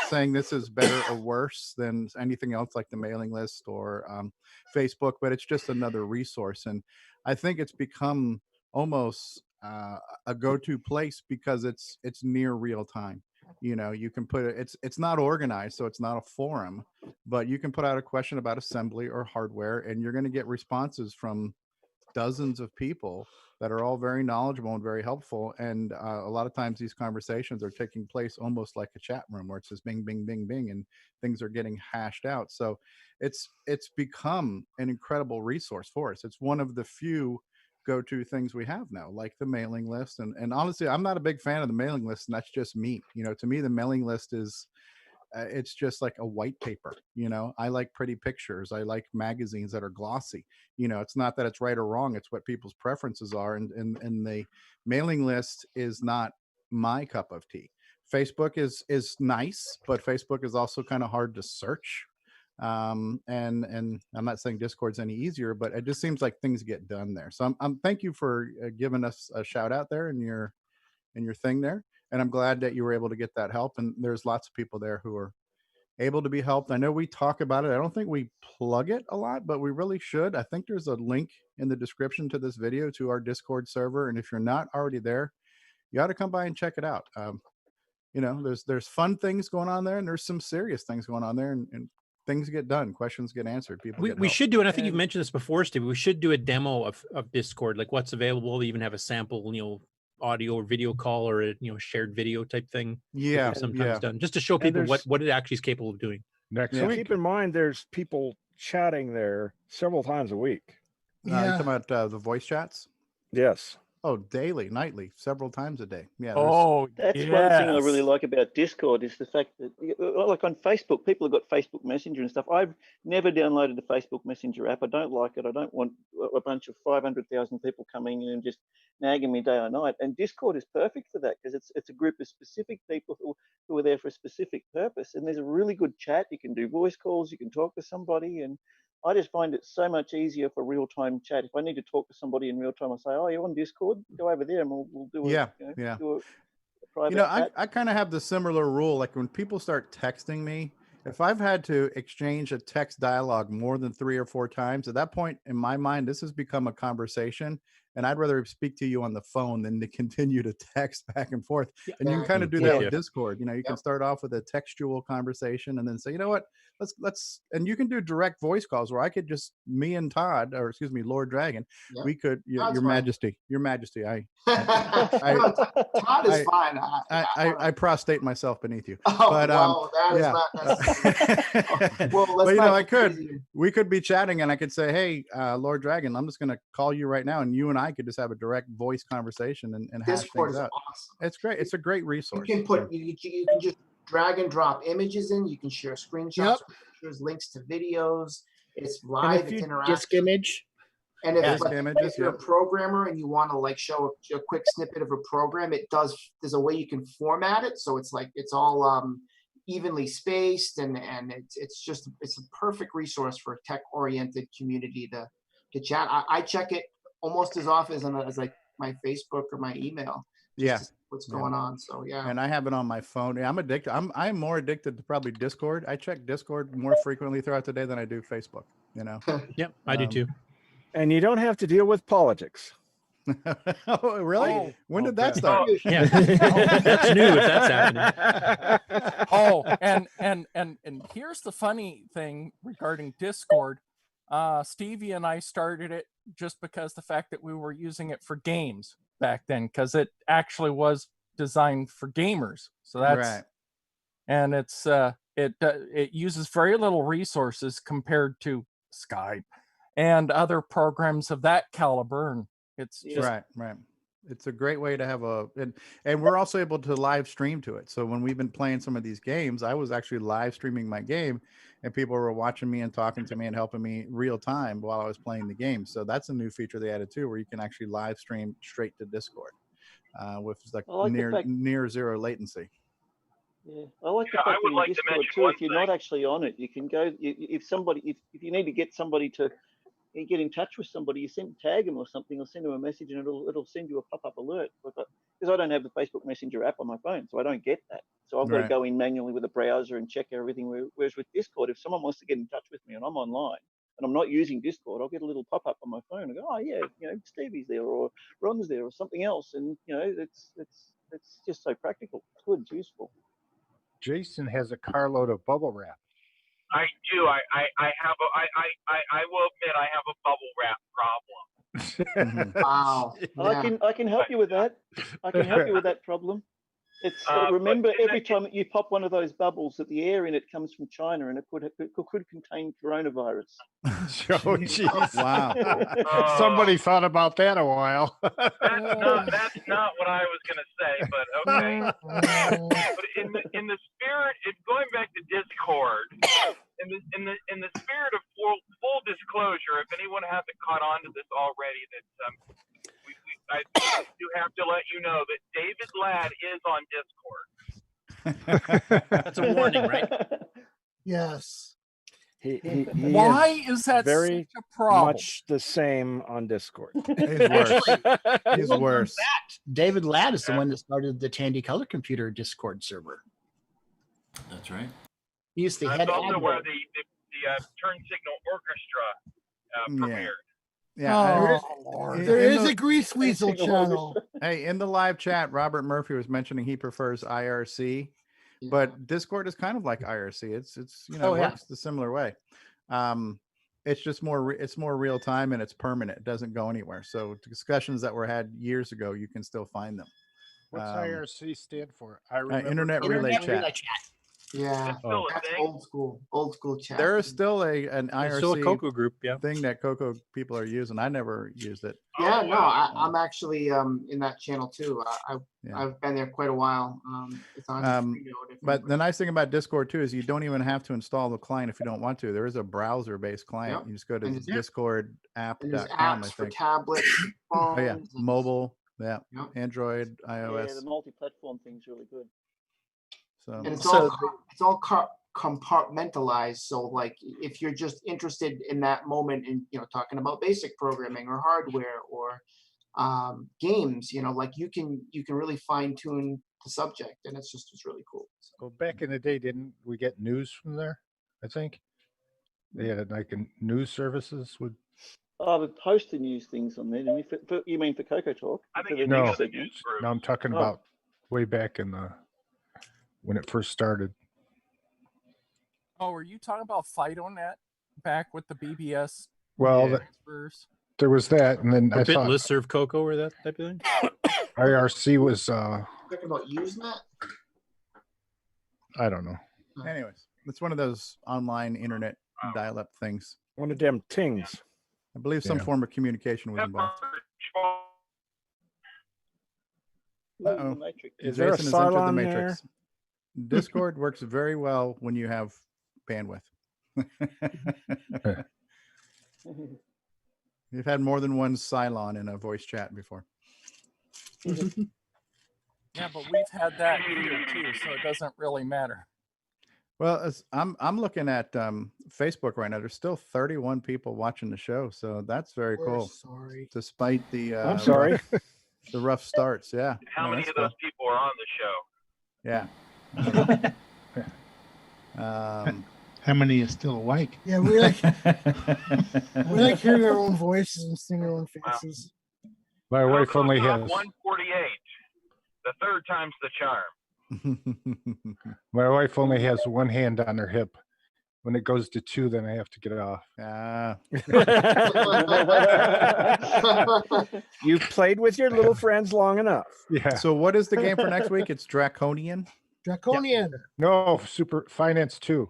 saying this is better or worse than anything else like the mailing list or Facebook, but it's just another resource. And I think it's become almost a go-to place because it's near real time. You can put it's not organized, so it's not a forum, but you can put out a question about assembly or hardware, and you're going to get responses from dozens of people that are all very knowledgeable and very helpful. And a lot of times these conversations are taking place almost like a chat room where it says bing, bing, bing, bing, and things are getting hashed out. So it's become an incredible resource for us. It's one of the few go-to things we have now, like the mailing list. And honestly, I'm not a big fan of the mailing list, and that's just me. To me, the mailing list is it's just like a white paper. I like pretty pictures. I like magazines that are glossy. It's not that it's right or wrong. It's what people's preferences are. And the mailing list is not my cup of tea. Facebook is nice, but Facebook is also kind of hard to search. And I'm not saying Discord's any easier, but it just seems like things get done there. So I'm thank you for giving us a shout out there in in your thing there. And I'm glad that you were able to get that help. And there's lots of people there who are able to be helped. I know we talk about it. I don't think we plug it a lot, but we really should. I think there's a link in the description to this video to our Discord server. And if you're not already there, you ought to come by and check it out. You know, there's fun things going on there, and there's some serious things going on there, and things get done, questions get answered, people get We help. should do, and I think you've mentioned this before, Steve. We should do a demo of Discord, like what's available. Even have a sample, audio or video call, or a shared video type thing. Yeah, sometimes done just to show people what it actually is capable of doing. So keep in mind, there's people chatting there several times a week. You talking about the voice chats? Yes. Oh, daily, nightly, several times a day. Yeah. That's one thing I really like about Discord is the fact that, like on Facebook, people have got Facebook Messenger and stuff. I've never downloaded the Facebook Messenger app. I don't like it. I don't want a bunch of 500,000 people coming in and just nagging me day or night. And Discord is perfect for that because it's a group of specific people who are there for a specific purpose. And there's a really good chat. You can do voice calls. You can talk to somebody, and I just find it so much easier for real-time chat. If I need to talk to somebody in real time, I say, "Oh, you're on Discord? Go over there, and we'll do a private chat." I kind of have the similar rule. Like when people start texting me, if I've had to exchange a text dialogue more than 3 or 4 times, at that point in my mind, this has become a conversation, and I'd rather speak to you on the phone than to continue to text back and forth. And you can kind of do that with Discord. You can start off with a textual conversation and then say, you know what, let's, and you can do direct voice calls where I could just, me and Todd, or excuse me, Lord Dragon, we could, your Majesty, Todd is fine. I prostrate myself beneath you. Oh, but that is not necessary. Well, we could be chatting and I could say, hey, Lord Dragon, I'm just going to call you right now, and you and I could just have a direct voice conversation and hash Discord things is out. awesome. It's great. It's a great resource. You can put you can just drag and drop images in. You can share screenshots, pictures, links to videos. It's live. It's interactive. Disk image. And if you're a programmer and you want to show a quick snippet of a program, there's a way you can format it so it's all evenly spaced, and it's a perfect resource for a tech-oriented community to chat. I check it almost as often as like my Facebook or my email. To see what's going on. So and I have it on my phone. I'm addicted. I'm more addicted to probably Discord. I check Discord more frequently throughout the day than I do Facebook. Yep, I do too. And you don't have to deal with politics. Oh, really? When did that start? Yeah, that's new. If that's happening. And here's the funny thing regarding Discord. Stevie and I started it just because the fact that we were using it for games back then, because it actually was designed for gamers. So that's right. And it uses very little resources compared to Skype and other programs of that caliber. And it's just right. It's a great way to have and we're also able to live stream to it. So when we've been playing some of these games, I was actually live streaming my game, and people were watching me and talking to me and helping me real time while I was playing the game. So that's a new feature they added too, where you can actually live stream straight to Discord with near zero latency. Yeah, I like the fact that in Discord too, if you're not actually on it, you can go. If you need to get somebody to get in touch with somebody, you tag them or something, or send them a message, and it'll send you a pop-up alert. Because I don't have the Facebook Messenger app on my phone, so I don't get that. So I've got to go in manually with a browser and check everything. Whereas with Discord, if someone wants to get in touch with me and I'm online and I'm not using Discord, I'll get a little pop-up on my phone and go, oh yeah, Stevie's there or Ron's there or something else, and it's just so practical. It's good. It's useful. Jason has a carload of bubble wrap. I do. I will admit I have a bubble wrap problem. Wow. I can help you with that. I can help you with that problem. It's remember every time that you pop one of those bubbles that the air in it comes from China, and it could contain coronavirus. Oh, jeez. Wow. Somebody thought about that a while. That's not what I was going to say, but okay. But in the spirit, going back to Discord, in the spirit of full disclosure, if anyone hasn't caught on to this already, that I do have to let you know that David Ladd is on Discord. That's a warning, right? Yes. Why is that very such a problem? much the same on Discord? He's worse. He's Well, worse. David Ladd is the one that started the Tandy Color Computer Discord server. That's right. He's the That's head also admin. where the Turn Signal Orchestra premiered. Yeah, There is a Grease Weasel channel. Hey, in the live chat, Robert Murphy was mentioning he prefers IRC, but Discord is kind of like IRC. It's it works the similar way. It's just more real time and it's permanent. It doesn't go anywhere. So discussions that were had years ago, you can still find them. What's IRC stand for? I remember. Internet Relay Chat. Yeah, that's old school chat. There is still an There's IRC still a Coco group, thing that Coco people are using. I never used it. Yeah, no, I'm actually in that channel too. I've been there quite a while. It's on. But the nice thing about Discord too is you don't even have to install the client if you don't want to. There is a browser-based client. You just go to discordapp.com. There's apps for tablets, phones. Oh yeah, mobile. Yeah, Android, Yeah, iOS. the multi-platform thing's really good. So And it's all compartmentalized. So like if you're just interested in that moment in talking about basic programming or hardware or games, like you can really fine tune the subject, and it's really cool. So. Well, back in the day, didn't we get news from there? I think they had like news services with. Oh, we post the news things on there. You mean for CoCoTALk? No, I'm talking about way back in when it first started. Oh, are you talking about FidoNet back with the BBS? Well, there was that, and then I Bit thought listserv Coco or that type of thing. IRC was. Talking about Usenet? I don't know. Anyways, it's one of those online internet dial-up things. One of them tings. I believe some form of communication was involved. Uh-oh. Is there a Jason has entered the Cylon Matrix. Discord works very well when you have bandwidth. You've had more than one Cylon in a voice chat before. Yeah, but we've had that here too, so it doesn't really matter. Well, I'm looking at Facebook right now. There's still 31 people watching the show, so that's very cool. Sorry. Despite the I'm sorry. the rough starts. Yeah. How many of those people are on the show? Yeah. How many are still awake? Yeah, we like hearing our own voices and seeing our own faces. My wife only Top has 148. The third time's the charm. my wife only has one hand on her hip. When it goes to two, then I have to get it off. You've played with your little friends long enough. Yeah. So what is the game for next week? It's Draconian. Draconian. No, Super Finance 2.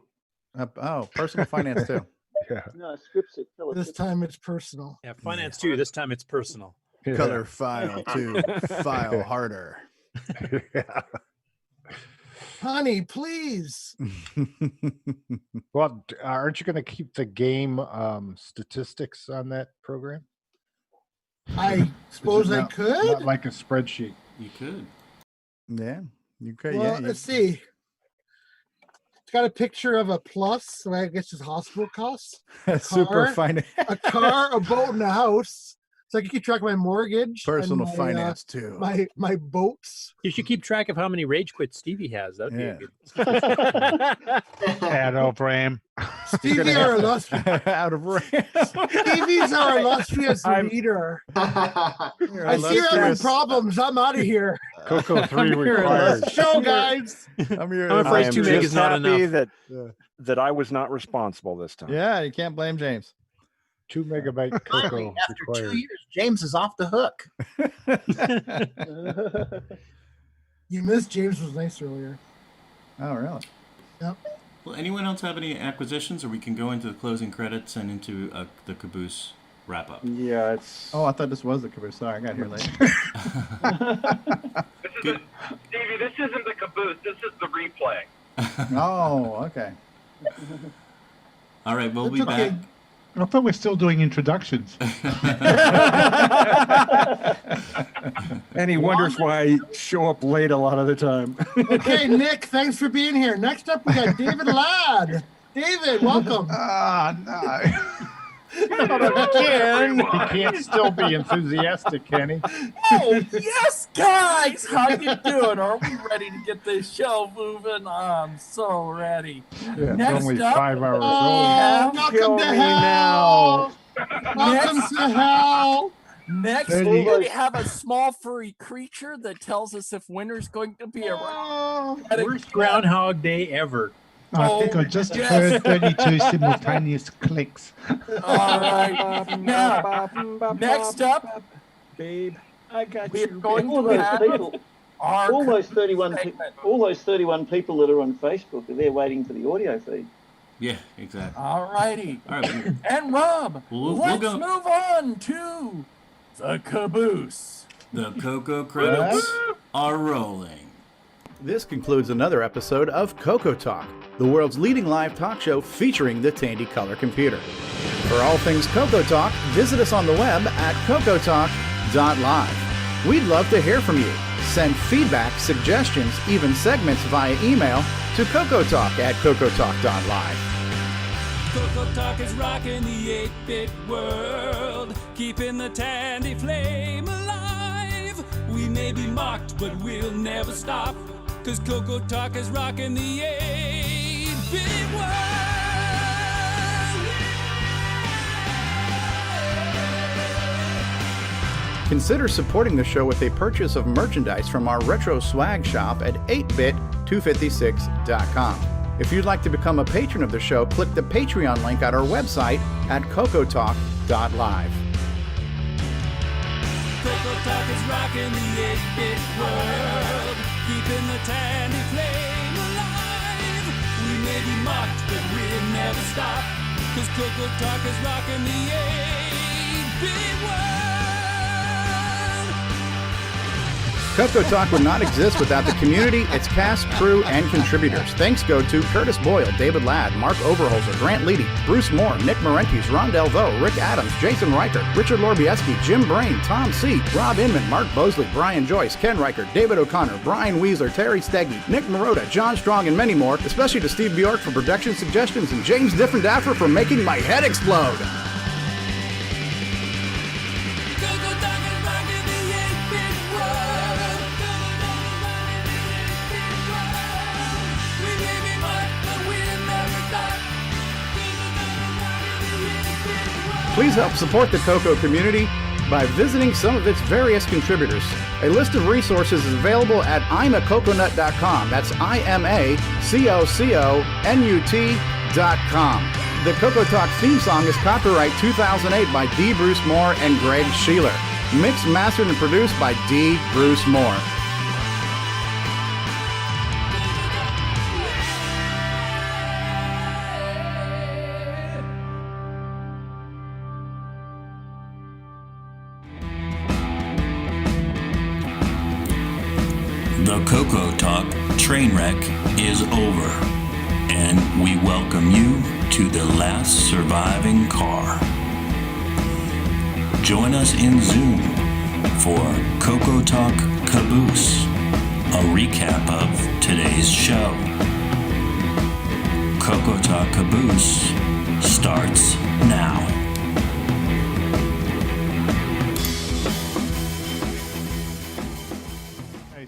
Personal finance too. Yeah. No, scripts it. Tell This time it's personal. Yeah, finance 2. This time it's personal. Color file 2. File harder. Yeah. Honey, please. Well, aren't you going to keep the game statistics on that program? I suppose I could. Not like a spreadsheet. You could. Yeah, you could. Well, let's see. It's got a picture of a plus, so I guess it's hospital costs. Super finance. A car, a boat, and a house. So I can keep track of my mortgage. Personal and my, finance too. My boats. You should keep track of how many rage quits Stevie has. That would be a good. Out Bram. Stevie are illustrious. Out of range. Stevie's our illustrious reader. I see you're having problems. I'm out of here. Coco 3 requires. Show, guys. I'm afraid 2 meg is not enough. That I was not responsible this time. Yeah, you can't blame James. 2 megabyte Coco After required. 2 years, James is off the hook. You missed James was nice earlier. Oh, really? Yep. Well, anyone else have any acquisitions, or we can go into the closing credits and into the caboose wrap up? Yeah, it's. Oh, I thought this was the caboose. Sorry, I got here late. Stevie, this isn't the caboose. This is the replay. Oh, okay. All right, we'll be back. I thought we're still doing introductions. And he wonders why I show up late a lot of the time. Okay, Nick, thanks for being here. Next up, we got David Ladd. David, welcome. No. Ken, he can't still be enthusiastic, can he? Oh, yes, guys. How you doing? Are we ready to get this show moving? I'm so ready. Yeah, it's Next only up, 5 hours we old. have- Welcome to hell. Welcome Next- to hell. Next, 30. we have a small furry creature that tells us if winter's going to be around. Worst Groundhog Day ever. I think I just heard 32 simultaneous clicks. All right. Now, next up, babe, I got we're you. going All to those have people, our all those 31, segment. all those 31 people that are on Facebook are there waiting for the audio feed. Yeah, exactly. All righty. All right. And Rob, We'll let's go- move on to the caboose. The Coco credits are rolling. This concludes another episode of CoCoTALK, the world's leading live talk show featuring the Tandy Color Computer. For all things CoCoTALK, visit us on the web at cocotalk.live. We'd love to hear from you. Send feedback, suggestions, even segments via email to cocotalk@cocotalk.live. CoCoTALK is rocking the 8-bit world, keeping the Tandy flame alive. We may be mocked, but we'll never stop, 'cause CoCoTALK is rocking the 8-bit world. Consider supporting the show with a purchase of merchandise from our retro swag shop at 8bit256.com. If you'd like to become a patron of the show, click the Patreon link at our website at cocotalk.live. CoCoTALK is rocking the 8-bit world, keeping the Tandy flame alive. We may be mocked, but we'll never stop, 'cause CoCoTALK is rocking the 8-bit world. CoCoTALK would not exist without the community, its cast, crew, and contributors. Thanks go to Curtis Boyle, David Ladd, Mark Overholzer, Grant Leedy, Bruce Moore, Nick Marentes, Ron Delvaux, Rick Adams, Jason Reichert, Richard Lorbieski, Jim Brain, Tom C., Rob Inman, Mark Bosley, Brian Joyce, Ken Reichert, David O'Connor, Brian Weasler, Terry Steggy, Nick Marotta, John Strong, and many more, especially to Steve Bjork for production suggestions and James Differendaffer for making my head explode. Please help support the Coco community by visiting some of its various contributors. A list of resources is available at imacoconut.com. That's imacoconut.com. The CoCoTALK theme song is copyright 2008 by D. Bruce Moore and Greg Sheeler. Mixed, mastered, and produced by D. Bruce Moore. The CoCoTALK train wreck is over, and we welcome you to the last surviving car. Join us in Zoom for CoCoTALK Caboose, a recap of today's show. CoCoTALK Caboose starts now.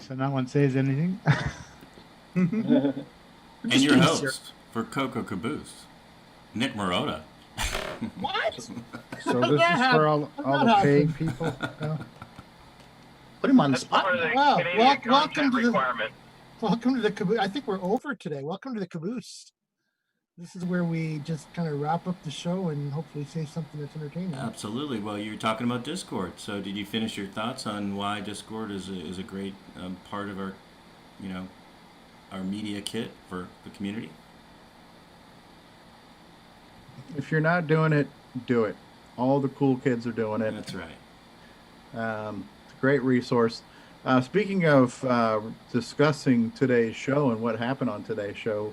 So no one says anything. And your host for Coco Caboose, Nick Marotta. What? So this is for all the paid people? Put him on the spot. Wow. Welcome to the caboose. I think we're over today. Welcome to the caboose. This is where we just kind of wrap up the show and hopefully say something that's entertaining. Absolutely. Well, you're talking about Discord. So did you finish your thoughts on why Discord is a great part of our, our media kit for the community? If you're not doing it, do it. All the cool kids are doing it. That's right. It's a great resource. Speaking of discussing today's show and what happened on today's show,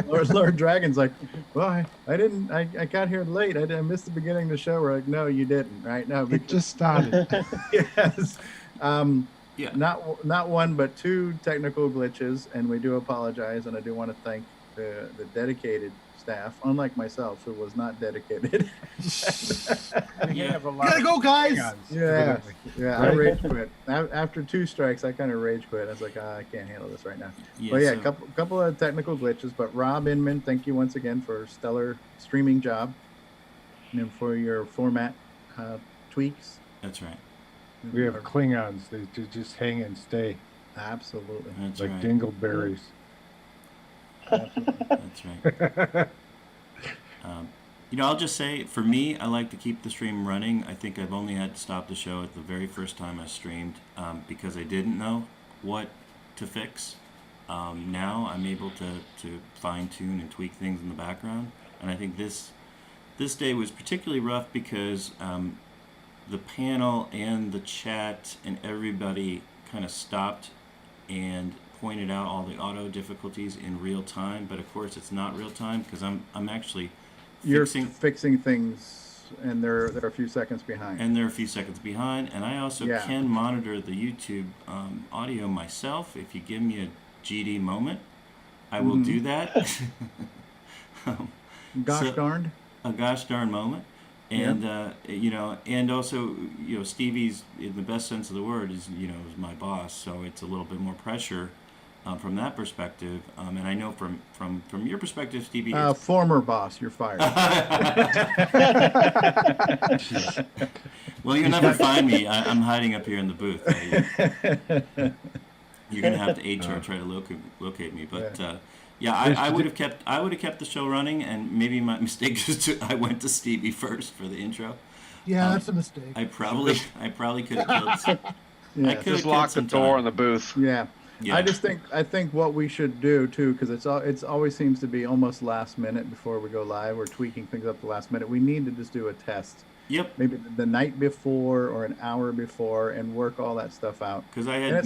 Lord Dragon's like, well, I got here late. I missed the beginning of the show. We're like, no, you didn't. Right? No, It just started. Yes. Yeah. Not one, but two technical glitches, and we do apologize. And I do want to thank the dedicated staff, unlike myself, who was not dedicated. Yeah. Gotta go, guys. Yeah, yeah. I Right? rage quit after 2 strikes. I kind of rage quit. I was like, I can't handle this right now. Yeah, But yeah, so- couple of technical glitches. But Rob Inman, thank you once again for a stellar streaming job, and for your format tweaks. That's right. We have Klingons. They just hang and stay. Absolutely. That's like right. dingleberries. That's right. I'll just say, for me, I like to keep the stream running. I think I've only had to stop the show at the very first time I streamed because I didn't know what to fix. Now I'm able to fine-tune and tweak things in the background. And I think this day was particularly rough because the panel and the chat and everybody kind of stopped and pointed out all the auto difficulties in real time. But of course, it's not real time because I'm actually fixing things, and they're a few seconds behind. And they're a few seconds behind. And I also can monitor the YouTube audio myself. If you give me a GD moment, I will do that. Gosh darned. A gosh darn moment. And and also, Stevie's, in the best sense of the word, is my boss, so it's a little bit more pressure from that perspective. And I know from your perspective, Stevie, former boss, you're fired. Well, you'll never find me. I'm hiding up here in the booth. You're gonna have to HR try to locate me, but. I would have kept the show running, and maybe my mistake is I went to Stevie first for the intro. Yeah, that's a mistake. I probably could have killed. I could just lock the door in the booth. Yeah. Yeah. I think what we should do too, because it's always seems to be almost last minute before we go live. We're tweaking things up the last minute. We need to just do a test. Yep. Maybe the night before or an hour before, and work all that stuff out. Because I had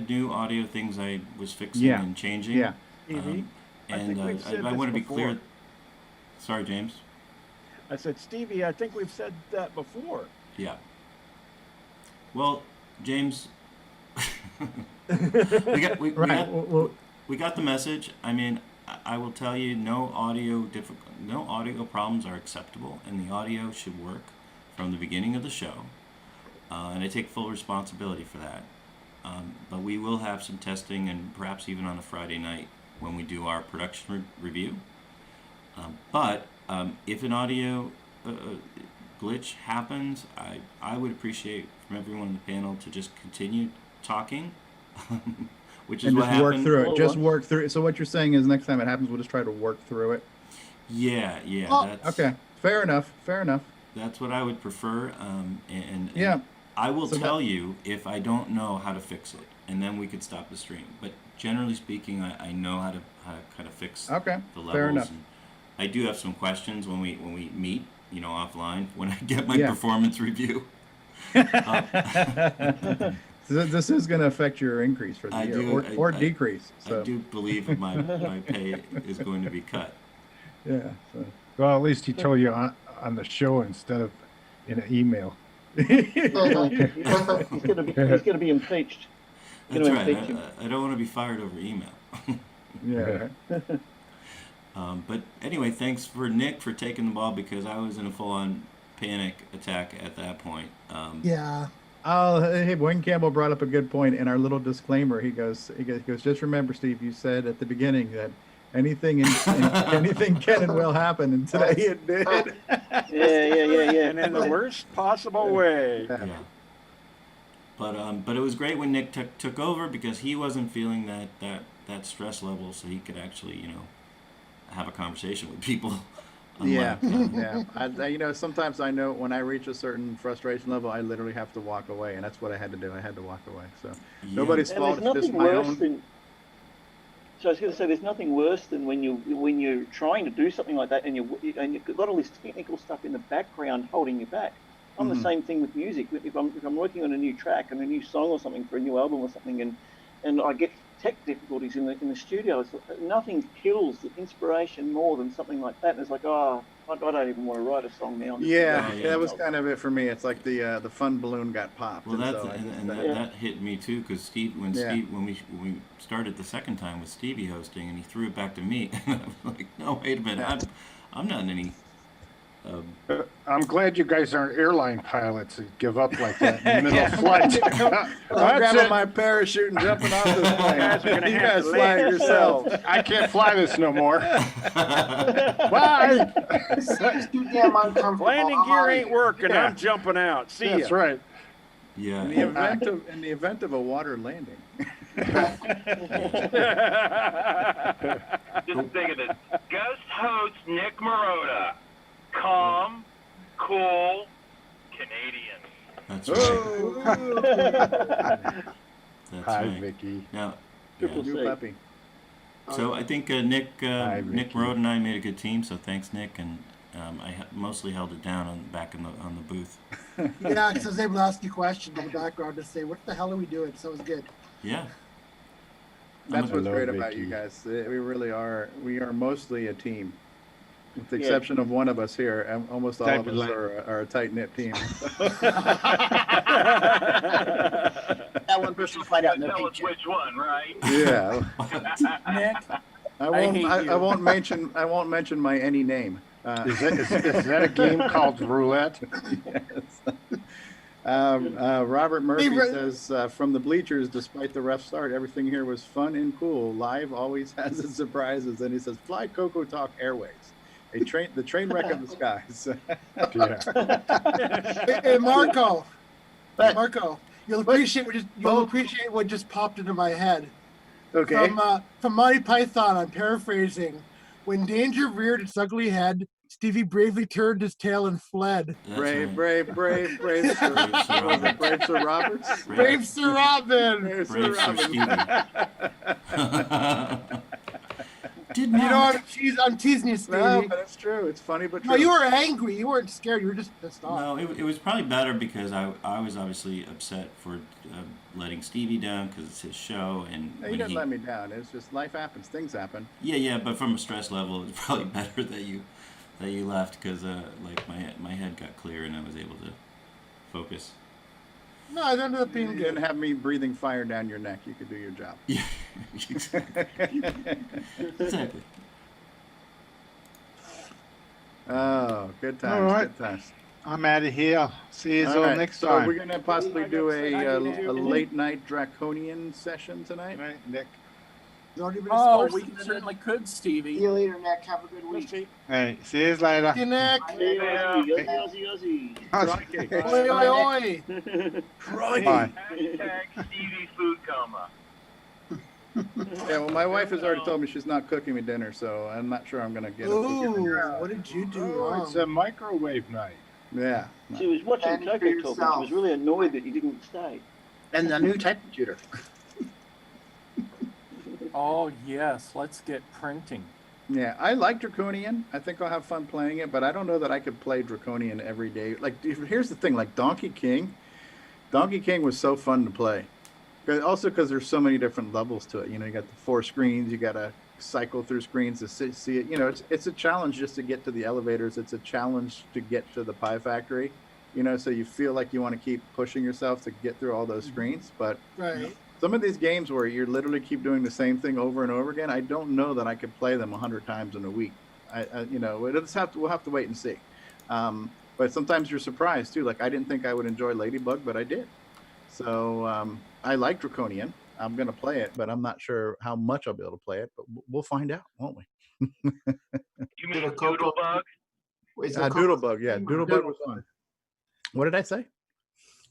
new audio things I was fixing and changing. Yeah. And I want to be clear. Sorry, James. I said, Stevie, I think we've said that before. Yeah. Well, James, we got the message. I mean, I will tell you, no audio problems are acceptable, and the audio should work from the beginning of the show. And I take full responsibility for that. But we will have some testing, and perhaps even on a Friday night when we do our production review. But if an audio glitch happens, I would appreciate from everyone on the panel to just continue talking, which is and what just happened. work through it. Just work through it. So what you're saying is, next time it happens, we'll just try to work through it. Yeah. Okay. Fair enough. That's what I would prefer. And yeah. I will tell you if I don't know how to fix it, and then we could stop the stream. But generally speaking, I know how to kind of fix the levels. Fair enough. And I do have some questions when we meet, offline, when I get my performance review. This is going to affect your increase for the year, or decrease. So. I do believe my pay is going to be cut. Yeah. So. Well, at least he told you on the show instead of in an email. He's going to be impeached. That's right. I don't want to be fired over email. Yeah. But anyway, thanks for Nick for taking the ball, because I was in a full-on panic attack at that point. Yeah. Oh, hey, Wayne Campbell brought up a good point in our little disclaimer. He goes, just remember, Steve, you said at the beginning that anything can and will happen, and today it did. Yeah. And in the worst possible way. Yeah. But it was great when Nick took over, because he wasn't feeling that stress level, so he could actually have a conversation with people. Yeah. Sometimes I know when I reach a certain frustration level, I literally have to walk away, and that's what I had to do. I had to walk away. So nobody's fault. It's just my own. So I was going to say, there's nothing worse than when you're trying to do something like that, and you've got all this technical stuff in the background holding you back. I'm the same thing with music. If I'm working on a new track and a new song or something for a new album or something, and I get tech difficulties in the studio. Nothing kills the inspiration more than something like that. And it's like, oh, I don't even want to write a song now. Yeah, that was kind of it for me. It's like the fun balloon got popped. Well, that's so that hit me too, because Steve, when we started the second time with Stevie hosting, and he threw it back to me, and I was like, no, wait a minute, I'm not in any. I'm glad you guys aren't airline pilots and give up like that in the middle of flight. I'm grabbing my parachute and jumping off this plane. You guys fly it yourselves. I can't fly this no more. Bye. It's too damn uncomfortable. Landing gear ain't working. I'm jumping out. See ya. That's right. Yeah. In the event of a water landing. Just think of this. Guest host Nick Marotta. Calm, cool, Canadian. That's right. That's Hi, right. Vicky. Now, New puppy. So I think Nick Marotta and I made a good team. So thanks, Nick, and I mostly held it down on the booth. Yeah, because I was able to ask you questions in the background to say, what the hell are we doing? So it was good. Yeah. That's what's great about you guys. We really are. We are mostly a team. With the exception of one of us here, almost all of us are a tight-knit team. That one person will find out in the Tell us picture. which one, right? Yeah. Nick, I won't mention my any name. Is that a game called roulette? Yes. Robert Murphy says, from the bleachers, despite the rough start, everything here was fun and cool. Live always has its surprises. And he says, fly CoCoTALK Airways. The train wreck of the skies. Hey, Marco. Marco, you'll appreciate what just popped into my head. Okay. From Monty Python, I'm paraphrasing. When danger reared its ugly head, Stevie bravely turned his tail and fled. Brave Sir Roberts. Brave Sir Robin. Brave Sir Stevie. I'm teasing you, Stevie. No, but it's true. It's funny, but true. No, you were angry. You weren't scared. You were just pissed off. No, it was probably better because I was obviously upset for letting Stevie down because it's his show. And no, you didn't let me down. It's just life happens. Things happen. Yeah, but from a stress level, it's probably better that you left because like my head got clear and I was able to focus. No, it ended up being You didn't have me breathing fire down your neck. You could do your job. Yeah, exactly. Oh, good times. All right. Good times. I'm out of here. See you all right, next so time. we're going to possibly do a late night draconian session tonight. Right, Nick. Oh, we certainly could, Stevie. See you later, Nick. Have a good week. Hey, see you later. Good Nick. Oi, oi, oi. Bye. Hashtag Stevie food coma. Yeah, well, my wife has already told me she's not cooking me dinner, so I'm not sure I'm going to get it. Ooh, what did you do wrong? It's a microwave night. Yeah. She was watching CoCoTALK and she was really annoyed that you didn't stay. And the new type computer. Oh, yes. Let's get printing. Yeah, I like Draconian. I think I'll have fun playing it, but I don't know that I could play Draconian every day. Like, here's the thing, like Donkey King was so fun to play. Also because there's so many different levels to it. You know, you got the 4 screens, you got to cycle through screens to see it. You know, it's a challenge just to get to the elevators. It's a challenge to get to the pie factory. You know, so you feel like you want to keep pushing yourself to get through all those screens. But Right. some of these games where you literally keep doing the same thing over and over again, I don't know that I could play them 100 times in a week. You know, we'll have to wait and see. But sometimes you're surprised too. Like I didn't think I would enjoy Ladybug, but I did. So I like Draconian. I'm going to play it, but I'm not sure how much I'll be able to play it. But we'll find out, won't we? You mean Doodle Bug? Doodle Bug, yeah. Doodle Bug was fun. What did I say?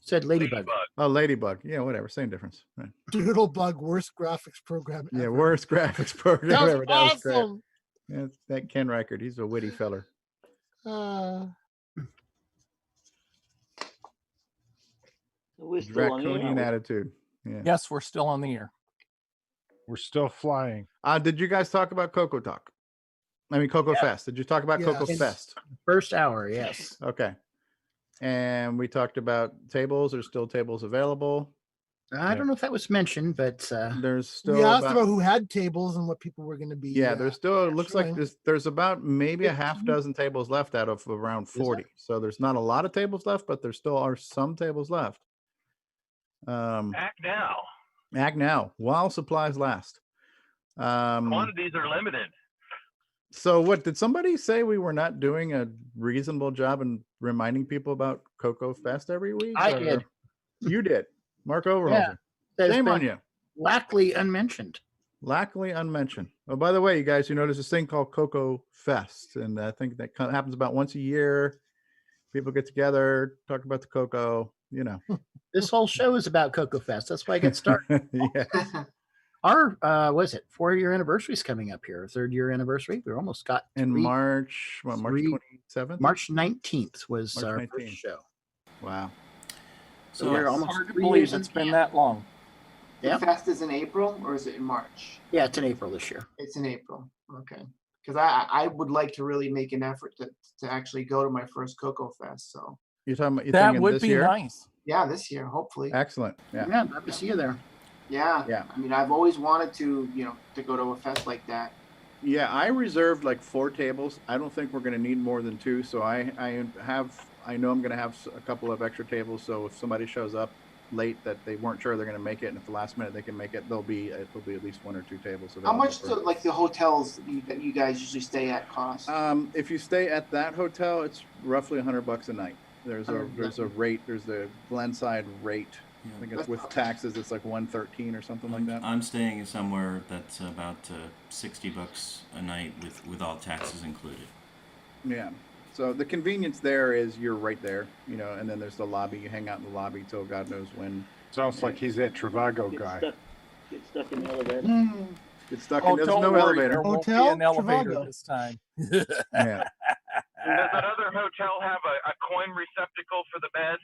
Said Ladybug. Oh, Ladybug. Yeah, whatever. Same difference. Right. Doodle Bug, worst graphics program ever. Yeah, worst graphics program That was ever. That was great. awesome. Yeah, that Ken Reichert. He's a witty feller. We're still on Draconian air. attitude. Yeah. Yes, we're still on the air. We're still flying. Did you guys talk about CoCoTALK? I mean, CoCoFEST. Did you talk about Yes. CoCoFEST? First hour, yes. Okay. And we talked about tables. There's still tables available. I don't know if that was mentioned, but there's still We asked about who had tables and what people were going to be. Yeah, there's still, it looks like showing. there's about maybe a half 15? dozen tables left out of around 40. So there's not a lot of tables left, but there still are some tables left. Act now. Act now while supplies last. Quantities are limited. So what did somebody say we were not doing a reasonable job in reminding people about CoCoFEST every week? I did. You did. Mark Overholser. That's Shame on been you. Lackly unmentioned. Lackily unmentioned. Oh, by the way, you guys, there's this thing called CoCoFEST, and I think that happens about once a year. People get together, talk about the Coco, This whole show is about CoCoFEST. That's why I get started. Yeah. Our 4-year anniversary is coming up here. 3rd-year anniversary. We almost got in March. What, March 27th? March 19th was March our 19th. first show. Wow. So we're almost hard to 3 believe years it's in been camp. that long. The Yeah. fest is in April, or is it in March? Yeah, it's in April this year. It's in April. Okay. Because I would like to really make an effort to actually go to my first CoCoFEST. So You're talking about That thinking would this be year? nice. yeah, this year, hopefully. Excellent. Yeah. Yeah, I'd love to see you there. Yeah. Yeah. I mean, I've always wanted to, to go to a fest like that. Yeah, I reserved like 4 tables. I don't think we're going to need more than 2. So I know I'm going to have a couple of extra tables. So if somebody shows up late that they weren't sure they're going to make it, and at the last minute they can make it, there'll be at least 1 or 2 tables. How much do the hotels that you guys usually stay at cost? If you stay at that hotel, it's roughly $100 a night. There's a rate. There's the Glenside rate. I think it's with taxes. It's like $113 or something like that. I'm staying somewhere that's about $60 a night with all taxes included. Yeah. So the convenience there is you're right there, and then there's the lobby. You hang out in the lobby till God knows when. Sounds like he's that Trivago guy. Get stuck in the elevator. Get stuck in. There's no elevator. There won't be an elevator this time. Yeah. Does that other hotel have a coin receptacle for the bed?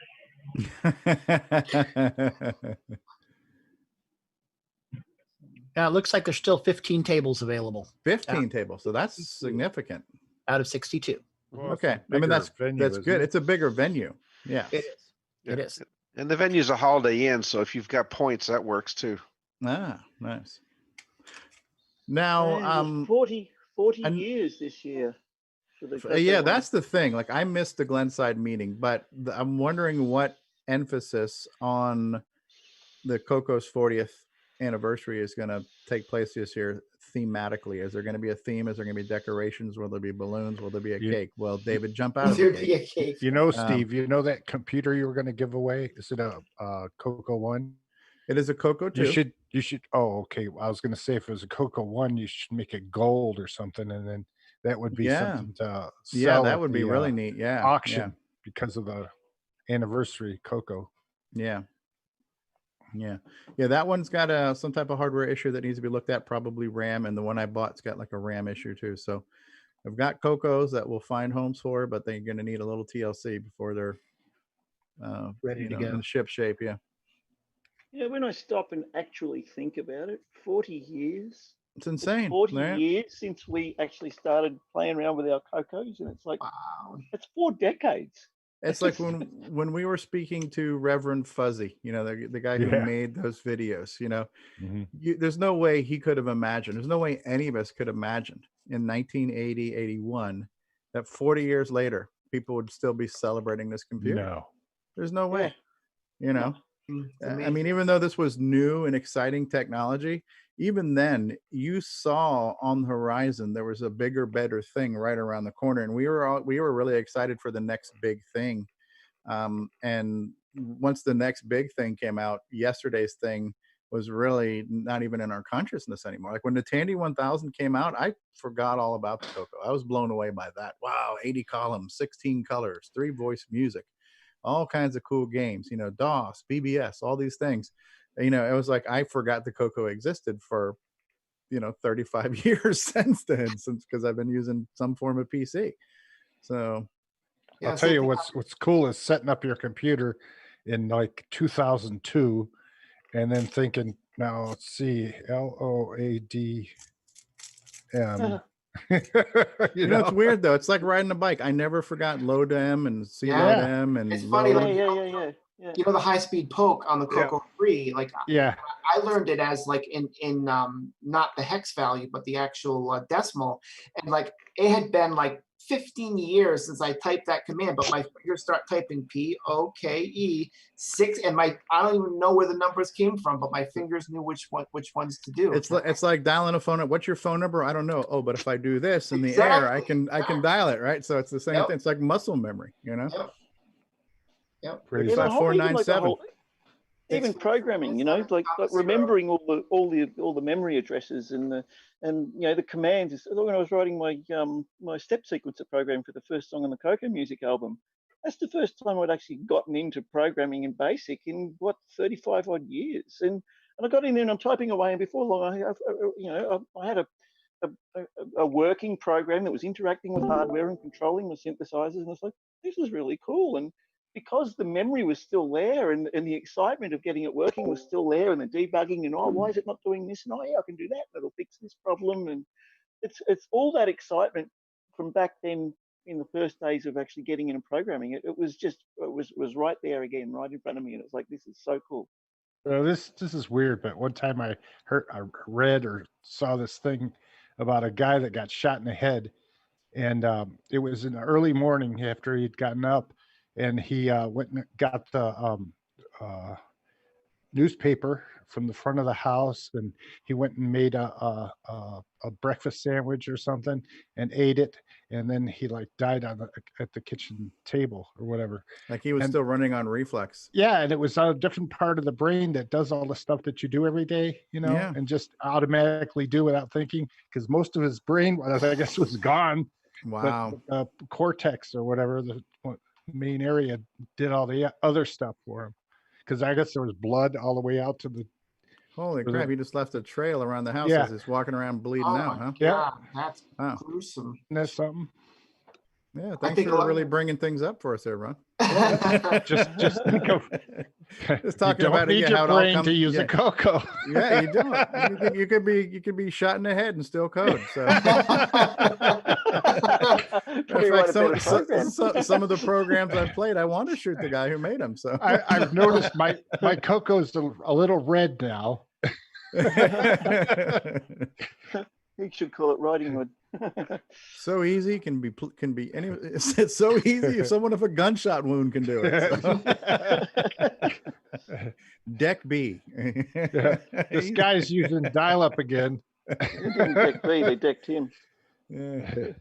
Yeah, it looks like there's still 15 tables available. 15 tables. So that's significant. Out of 62. Well, Okay. it's a That's bigger venue, that's isn't good. it? It's a bigger venue. Yeah. It is. It is. And the venue's a Holiday Inn, so if you've got points, that works too. Ah, nice. Now, Man, 40 years this year. for the Coco yeah, one. that's the thing. Like I missed the Glenside meeting, but I'm wondering what emphasis on the Coco's 40th anniversary is going to take place this year thematically. Is there going to be a theme? Is there going to be decorations? Will there be balloons? Will there be a cake? Well, David, jump out of the cake. cake. Steve, that computer you were going to give away? Is it a Coco 1? It is a Coco 2. You should. Oh, okay. I was going to say if it was a Coco 1, you should make it gold or something, and then that would be something to sell that at would be the, really neat. Yeah, auction because of the anniversary Coco. Yeah. That one's got some type of hardware issue that needs to be looked at, probably RAM, and the one I bought's got like a RAM issue too. So I've got Cocos that we'll find homes for, but they're going to need a little TLC before they're ready to go in ship shape. Yeah. Yeah, when I stop and actually think about it, 40 years. It's insane. 40 right? years since we actually started playing around with our Cocos, and it's like, wow, that's 4 decades. It's like when we were speaking to Reverend Fuzzy, the guy who made those videos, there's no way he could have imagined. There's no way any of us could have imagined in 1980, 81, that 40 years later, people would still be celebrating this computer. No. There's no way, I mean, even though this was new and exciting technology, even then you saw on the horizon there was a bigger, better thing right around the corner, and we were really excited for the next big thing. And once the next big thing came out, yesterday's thing was really not even in our consciousness anymore. Like when the Tandy 1000 came out, I forgot all about the Coco. I was blown away by that. Wow, 80 columns, 16 colors, 3 voice music, all kinds of cool games, DOS, BBS, all these things. It was like I forgot the Coco existed for 35 years since then, because I've been using some form of PC. So I'll tell you what's cool is setting up your computer in like 2002 and then thinking, now let's see, LOADM. It's weird though. It's like riding a bike. I never forgot LOADM and CLOADM and it's funny. Yeah. You know, the high-speed poke on the Yeah. Coco 3, like Yeah. I learned it as like in not the hex value, but the actual decimal. And like it had been like 15 years since I typed that command, but my fingers start typing POKE 6, and I don't even know where the numbers came from, but my fingers knew which ones to do. It's like dialing a phone. What's your phone number? I don't know. Oh, but if I do this in the Exactly. air, I can dial it, right? So it's the same Yep. thing. It's like muscle memory, you know. Yep. Crazy. It's Yeah, not the whole- even like the 497. whole- Even programming, you know, like remembering all the memory addresses and the commands. When I was writing my step sequencer program for the first song on the Coco music album, that's the first time I'd actually gotten into programming in BASIC in 35 odd years. And I got in there and I'm typing away, and before long, I had a working program that was interacting with hardware and controlling the synthesizers, and I was like, this is really cool. And because the memory was still there and the excitement of getting it working was still there, and the debugging and why is it not doing this, and yeah, I can do that, that'll fix this problem. And it's all that excitement from back then in the first days of actually getting into programming. It was right there again, right in front of me, and it was like, this is so cool. Well, this is weird, but one time I read or saw this thing about a guy that got shot in the head, and it was in the early morning after he'd gotten up, and he went and got the newspaper from the front of the house, and he went and made a breakfast sandwich or something and ate it, and then he like died at the kitchen table or whatever. Like he was still running on reflex. Yeah, and it was a different part of the brain that does all the stuff that you do every day, Yeah. and just automatically do without thinking, because most of his brain, I guess, was gone. Wow. But cortex or whatever, the main area, did all the other stuff for him, because I guess there was blood all the way out to the. Holy crap! He just left a trail around the house Yeah. as he's walking around bleeding out, huh? Yeah. That's Wow. gruesome. That's something. Yeah, thanks for really bringing things up for us there, Ron. just think of just talking you don't about need it, your how it all brain comes. to use a Coco. Yeah, you don't. You could be shot in the head and still code. So, in fact, some of the programs I've played, I want to shoot the guy who made them. So I've noticed my Coco's a little red now. You should call it riding hood. So easy can be any. It's so easy if someone with a gunshot wound can do it. So. Deck B. Yeah. This guy's using dial-up again. They didn't deck B, they decked him. Yeah.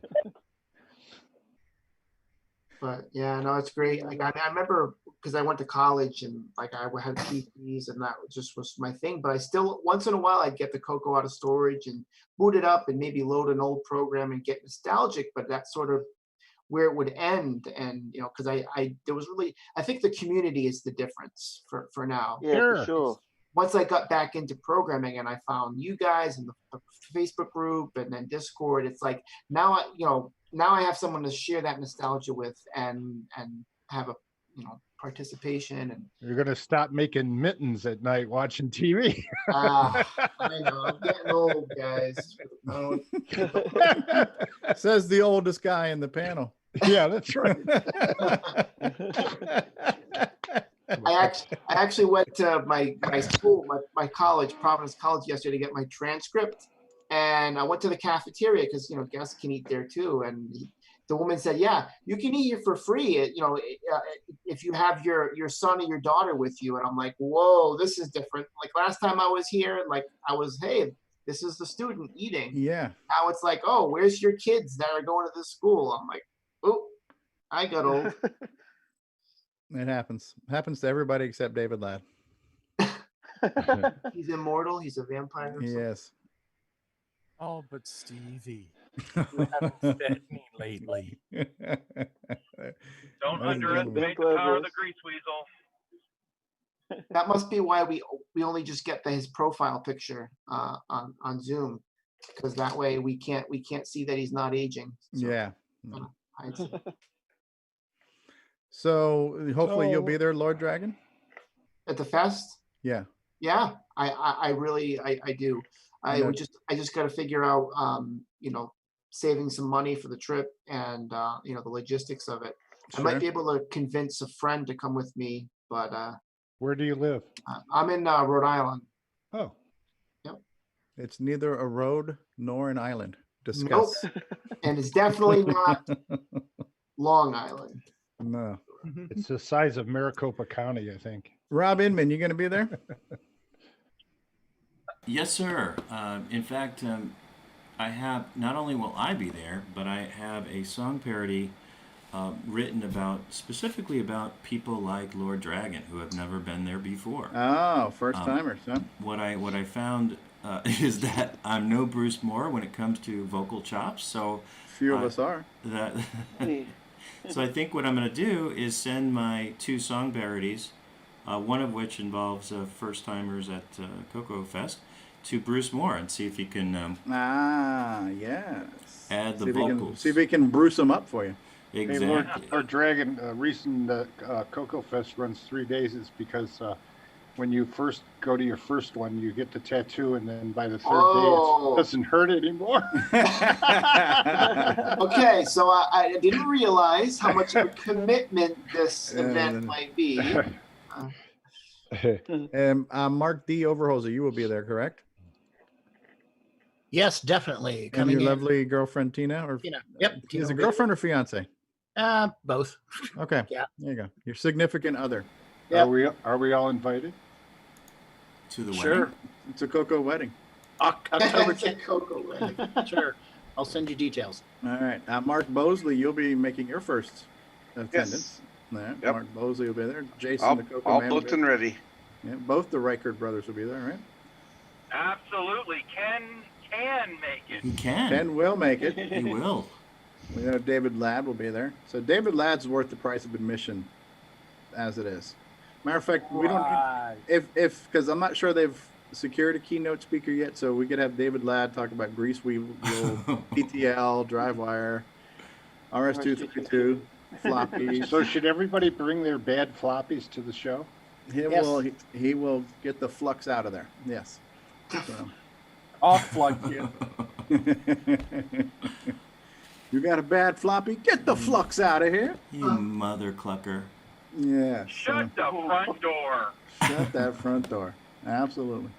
But yeah, no, it's great. Like I remember, because I went to college and like I had PCs and that just was my thing. But I still, once in a while, I'd get the Coco out of storage and boot it up and maybe load an old program and get nostalgic. But that's sort of where it would end. And because there was really, I think the community is the difference for now. Yeah, for sure. Once I got back into programming and I found you guys and the Facebook group and then Discord, it's like now I have someone to share that nostalgia with and have a participation. And you're gonna stop making mittens at night watching TV. I know, I'm getting old, guys. Says the oldest guy in the panel. Yeah, that's right. I actually went to my school, my college, Providence College, yesterday to get my transcript, and I went to the cafeteria because guests can eat there too. And the woman said, "Yeah, you can eat here for free. If you have your son or your daughter with you." And I'm like, "Whoa, this is different. Like last time I was here, like hey, this is the student eating. Yeah. Now it's like, oh, where's your kids that are going to this school?" I'm like, oh, I got old. It happens. Happens to everybody except David Ladd. He's immortal. He's a vampire. Yes. Oh, but Stevie, you haven't fed me lately. Don't underestimate the power of the grease weasel. That must be why we only just get his profile picture on Zoom, because that way we can't see that he's not aging. So, yeah. So hopefully you'll be there, Lord Dragon, at the fest. Yeah. Yeah, I really do. I just got to figure out saving some money for the trip and the logistics of it. Sure. I might be able to convince a friend to come with me, But Where do you live? I'm in Rhode Island. Oh. Yep. It's neither a road nor an island. Discuss. Nope. And it's definitely not Long Island. No. It's the size of Maricopa County, I think. Rob Inman, you going to be there? Yes, sir. In fact, I have, not only will I be there, but I have a song parody written specifically about people like Lord Dragon who have never been there before. Oh, first timers, huh? What I found is that I'm no Bruce Moore when it comes to vocal chops. So few of us are. So I think what I'm going to do is send my 2 song parodies, one of which involves first timers at CoCoFEST, to Bruce Moore and see if he can yes. add the vocals. See if he can Bruce them up for you. Exactly. Hey, Lord Dragon, reason that CoCoFEST runs 3 days is because when you first go to your first one, you get the tattoo, and then by the third day, it doesn't hurt anymore. Okay, so I didn't realize how much of a commitment this event might be. Mark D. Overholzer, you will be there, correct? Yes, definitely. And your lovely girlfriend Tina, or Tina. Yep. Is it girlfriend or fiance? Both. Okay. Yeah. There you go. Your significant other. Yep. Are we all invited to the Sure. wedding? It's a Coco wedding. October It's a Coco wedding. Sure. I'll send you details. All right. Mark Bosley, you'll be making your first attendance. Yes. Yep. Mark Bosley will be there. Jason, All, the Coco all man, will booked be and there. ready. Yeah, both the Reichert brothers will be there, right? Absolutely. Can make it. He can. Ken will make it. He will. We know David Ladd will be there. So David Ladd's worth the price of admission as it is. Matter of fact, we don't if because I'm not sure they've secured a keynote speaker yet, so we could have David Ladd talk about grease wheel, PTL, DriveWire, RS-232, floppy. So should everybody bring their bad floppies to the show? He will get the flux out of there. Yes. So. I'll plug you. You got a bad floppy? Get the flux out of here. You mother clucker. Yeah. Shut the front door. Shut that front door. Absolutely.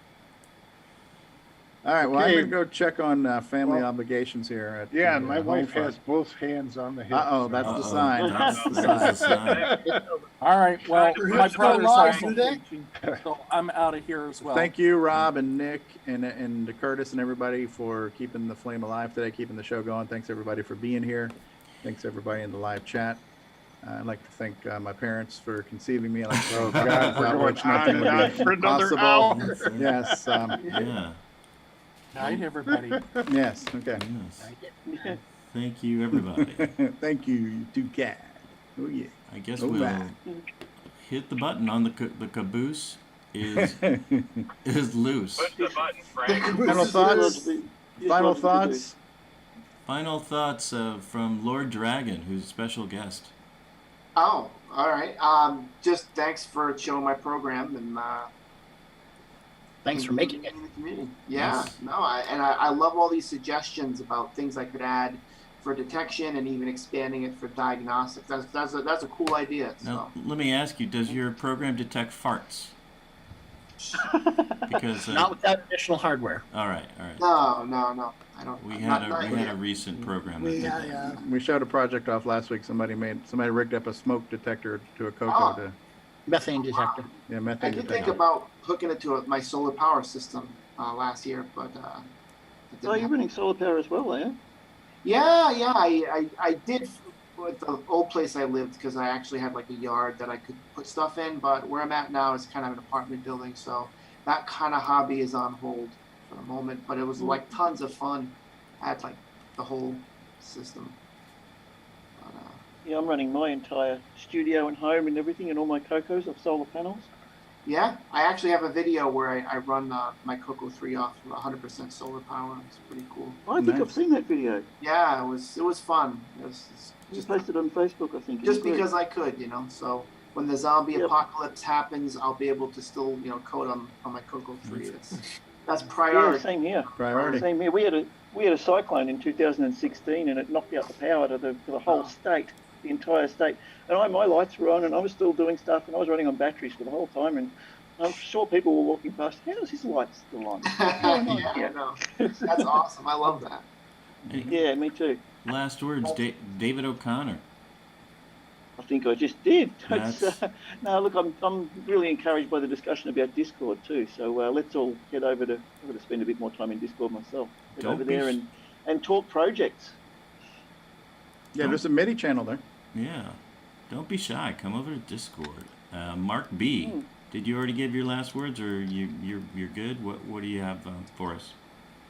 All right. Well, I'm Okay. going to go check on family obligations here. At Yeah, the, and my home wife front. has both hands on the hip. Uh-oh, that's the sign. That's the That's sign. the sign. All right. Well, my Let's go brother's live, also do they? teaching, so I'm out of here as well. Thank you, Rob and Nick and Curtis and everybody for keeping the flame alive today, keeping the show going. Thanks everybody for being here. Thanks everybody in the live chat. I'd like to thank my parents for conceiving me. I'd like to thank God, we're going which nothing on would and on be for another possible. hour. Yes. Yeah. Night, everybody. Yes. Okay. Yes. Thank you, everybody. Thank you, you two cat. Oh yeah. I guess Oh, we'll bye. hit the button on the caboose is loose. Push the button, Frank. Final thoughts. Final thoughts. Final thoughts from Lord Dragon, who's a special guest. Oh, all right. Just thanks for showing my program and Thanks for making it. in the community. Yeah, Yes. no, I love all these suggestions about things I could add for detection and even expanding it for diagnostics. That's a cool idea. Now, So. let me ask you: does your program detect farts? Because Not without additional hardware. all right. No, I don't. We not had a yet. recent program that did that. We showed a project off last week. Somebody rigged up a smoke detector to a Coco Oh. to Methane detector. yeah I methane did detector. think about hooking it to my solar power system last year, but it didn't Oh, you're happen. running solar power as well, are you? Yeah, I did with the old place I lived because I actually had like a yard that I could put stuff in, but where I'm at now is kind of an apartment building, so that kind of hobby is on hold for the moment, but it was like tons of fun. I had like the whole system. But, Yeah, I'm running my entire studio and home and everything and all my Cocos of solar panels. yeah, I actually have a video where I run my Coco 3 off of 100% solar power. It's pretty cool. I think I've seen that video. Yeah, it was fun. It's You posted on Facebook, I think. It just was great. because I could, so when the zombie apocalypse happens, I'll be able to still, code on my Coco 3. That's priority. Yeah, same here. Priority. Same here. We had a cyclone in 2016 and it knocked out the power to the whole state. the entire state. And my lights were on, and I was still doing stuff, and I was running on batteries for the whole time. And I'm sure people were walking past. How is his light still on? Yeah, I know. That's awesome. I love that. Yeah, me too. Last words, David O'Connor. I think I just did. That's- No, look, I'm really encouraged by the discussion about Discord too. So let's all head over to. I'm going to spend a bit more time in Discord myself. Head Don't over be there and talk projects. Yeah, there's a MIDI channel there. Yeah. Don't be shy. Come over to Discord. Mark B. Did you already give your last words, or you're good? What do you have for us?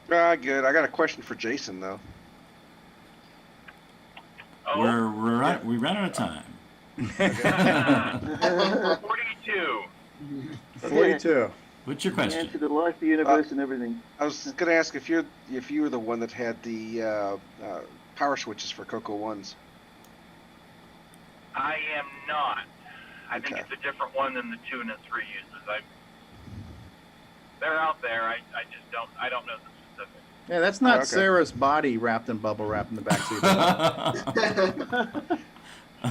Good. I got a question for Jason though. We ran out of time. 42. 42. What's your question? Answer the life, the universe, and everything. I was going to ask if you were the one that had the power switches for Coco ones. I am not. I think it's a different one than the 2 and the 3 uses. They're out there. I just don't. I don't know the specifics. Yeah, that's not Okay. Sarah's body wrapped in bubble wrap in the backseat.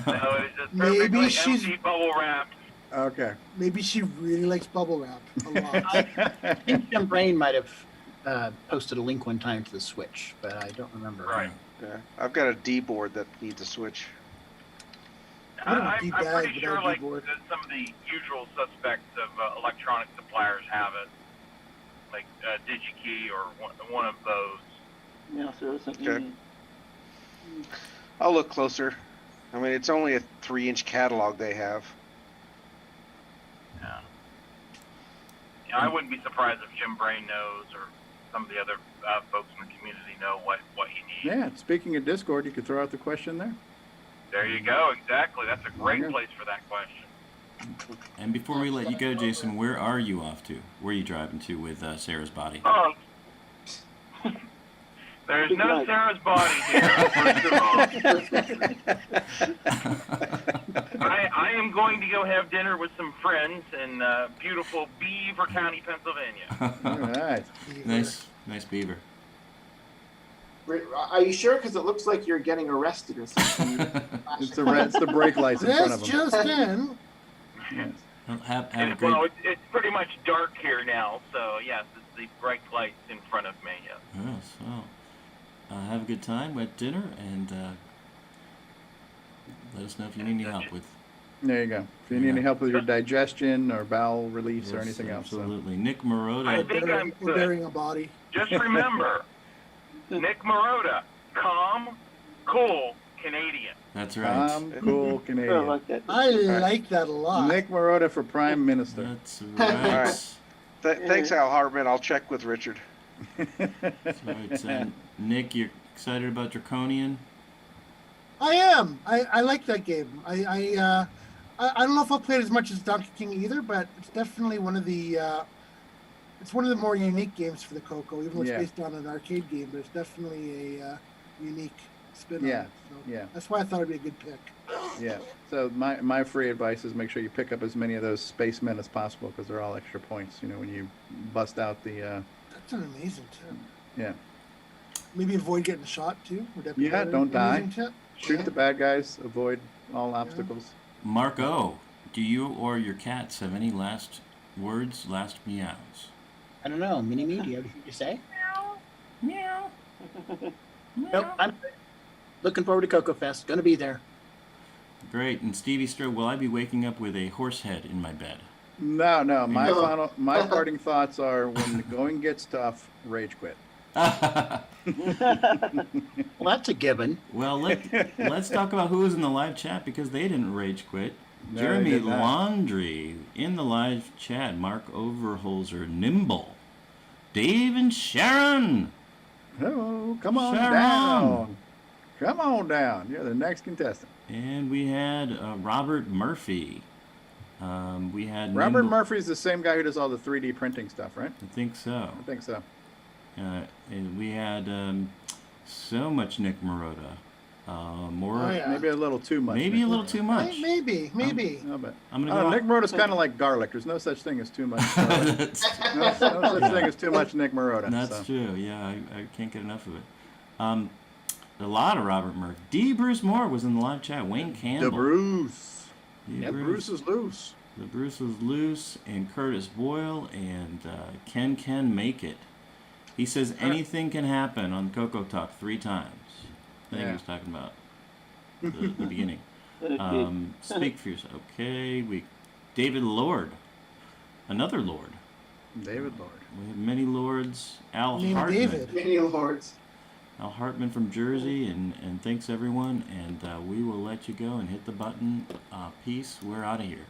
No, it's just Maybe perfectly she's- empty bubble wrap. Okay. Maybe she really likes bubble wrap a lot. I think Jim Brain might have posted a link one time to the Switch, but I don't remember. Right. Yeah. I've got a D board that needs a switch. I'm pretty sure like that some of the usual suspects of electronic suppliers have it, like DigiKey or one of those. Yeah, so something. Okay. I'll look closer. I mean, it's only a 3-inch catalog they have. Yeah, I wouldn't be surprised if Jim Brain knows or some of the other folks in the community know what you need. Yeah, speaking of Discord, you could throw out the question there. There you go. Exactly. That's a great place for that question. And before we let you go, Jason, where are you off to? Where are you driving to with Sarah's body? Oh, there's no Sarah's body here. First of all. I am going to go have dinner with some friends in beautiful Beaver County, Pennsylvania. All right. Nice beaver. Are you sure? Because it looks like you're getting arrested or something. It's the brake lights in front of them. Just in. Yes. Well, have a great... Well, it's pretty much dark here now, so yes, it's the bright lights in front of me. Yes. Yes, well, have a good time at dinner, and let us know if you need any help with. There you go. If you need any help with your digestion or bowel release or anything else. Absolutely. Nick Marotta. I think I'm We're good. burying a body. Just remember, Nick Marotta, calm, cool, Canadian. That's right. Cool Canadian. I like that. I like that a lot. Nick Marotta for Prime Minister. That's All right. right. Thanks, Al Hartman. I'll check with Richard. That's right. Nick, you're excited about Draconian? I am. I like that game. I don't know if I'll play it as much as Donkey King either, but it's definitely one of the more unique games for the Coco, even though it's based on an arcade game. But it's definitely a unique spin on it. So that's why I thought it'd be a good pick. Yeah. So my free advice is make sure you pick up as many of those spacemen as possible because they're all extra points. You know, when you bust out the. That's an amazing tip. Yeah. Maybe avoid getting shot too. Would that be Yeah. another Don't die. amazing tip? Shoot the bad guys. Avoid all obstacles. Mark O, do you or your cats have any last words, last meows? I don't know. Mini me, do you have anything to say? Meow. Nope. I'm looking forward to CoCoFEST. Going to be there. Great. And Stevie Stroh, will I be waking up with a horse head in my bed? No. My parting thoughts are when the going gets tough, rage quit. Well, that's a given. Well, let's talk about who was in the live chat because they didn't rage quit. No, Jeremy they did not. Laundry in the live chat. Mark Overholzer, Nimble, Dave and Sharon. Oh, come on Sharon. down. Come on down. You're the next contestant. And we had Robert Murphy. We had Robert Nimble- Murphy's the same guy who does all the 3D printing stuff, right? I think so. I think so. And we had so much Nick Marotta. More, Maybe a little too much. maybe a little too much. Maybe. No, but I'm gonna go. Nick Marotta's kind of like garlic. There's no such thing as too much garlic. no such thing as too much Nick Marotta. That's so. true. Yeah, I can't get enough of it. A lot of Robert Murphy. D. Bruce Moore was in the live chat. Wayne Campbell. The Bruce. D. Yeah, Bruce is loose. The Bruce was loose, and Curtis Boyle, and Can Make It. He says anything can happen on CoCoTALK 3 times. I think he was talking about the beginning. Speak for yourself. Okay, David Lord, another Lord. David Lord. We have many Lords. Al Name Hartman. David. Many Lords. Al Hartman from Jersey, and thanks everyone. And we will let you go and hit the button. Peace. We're out of here.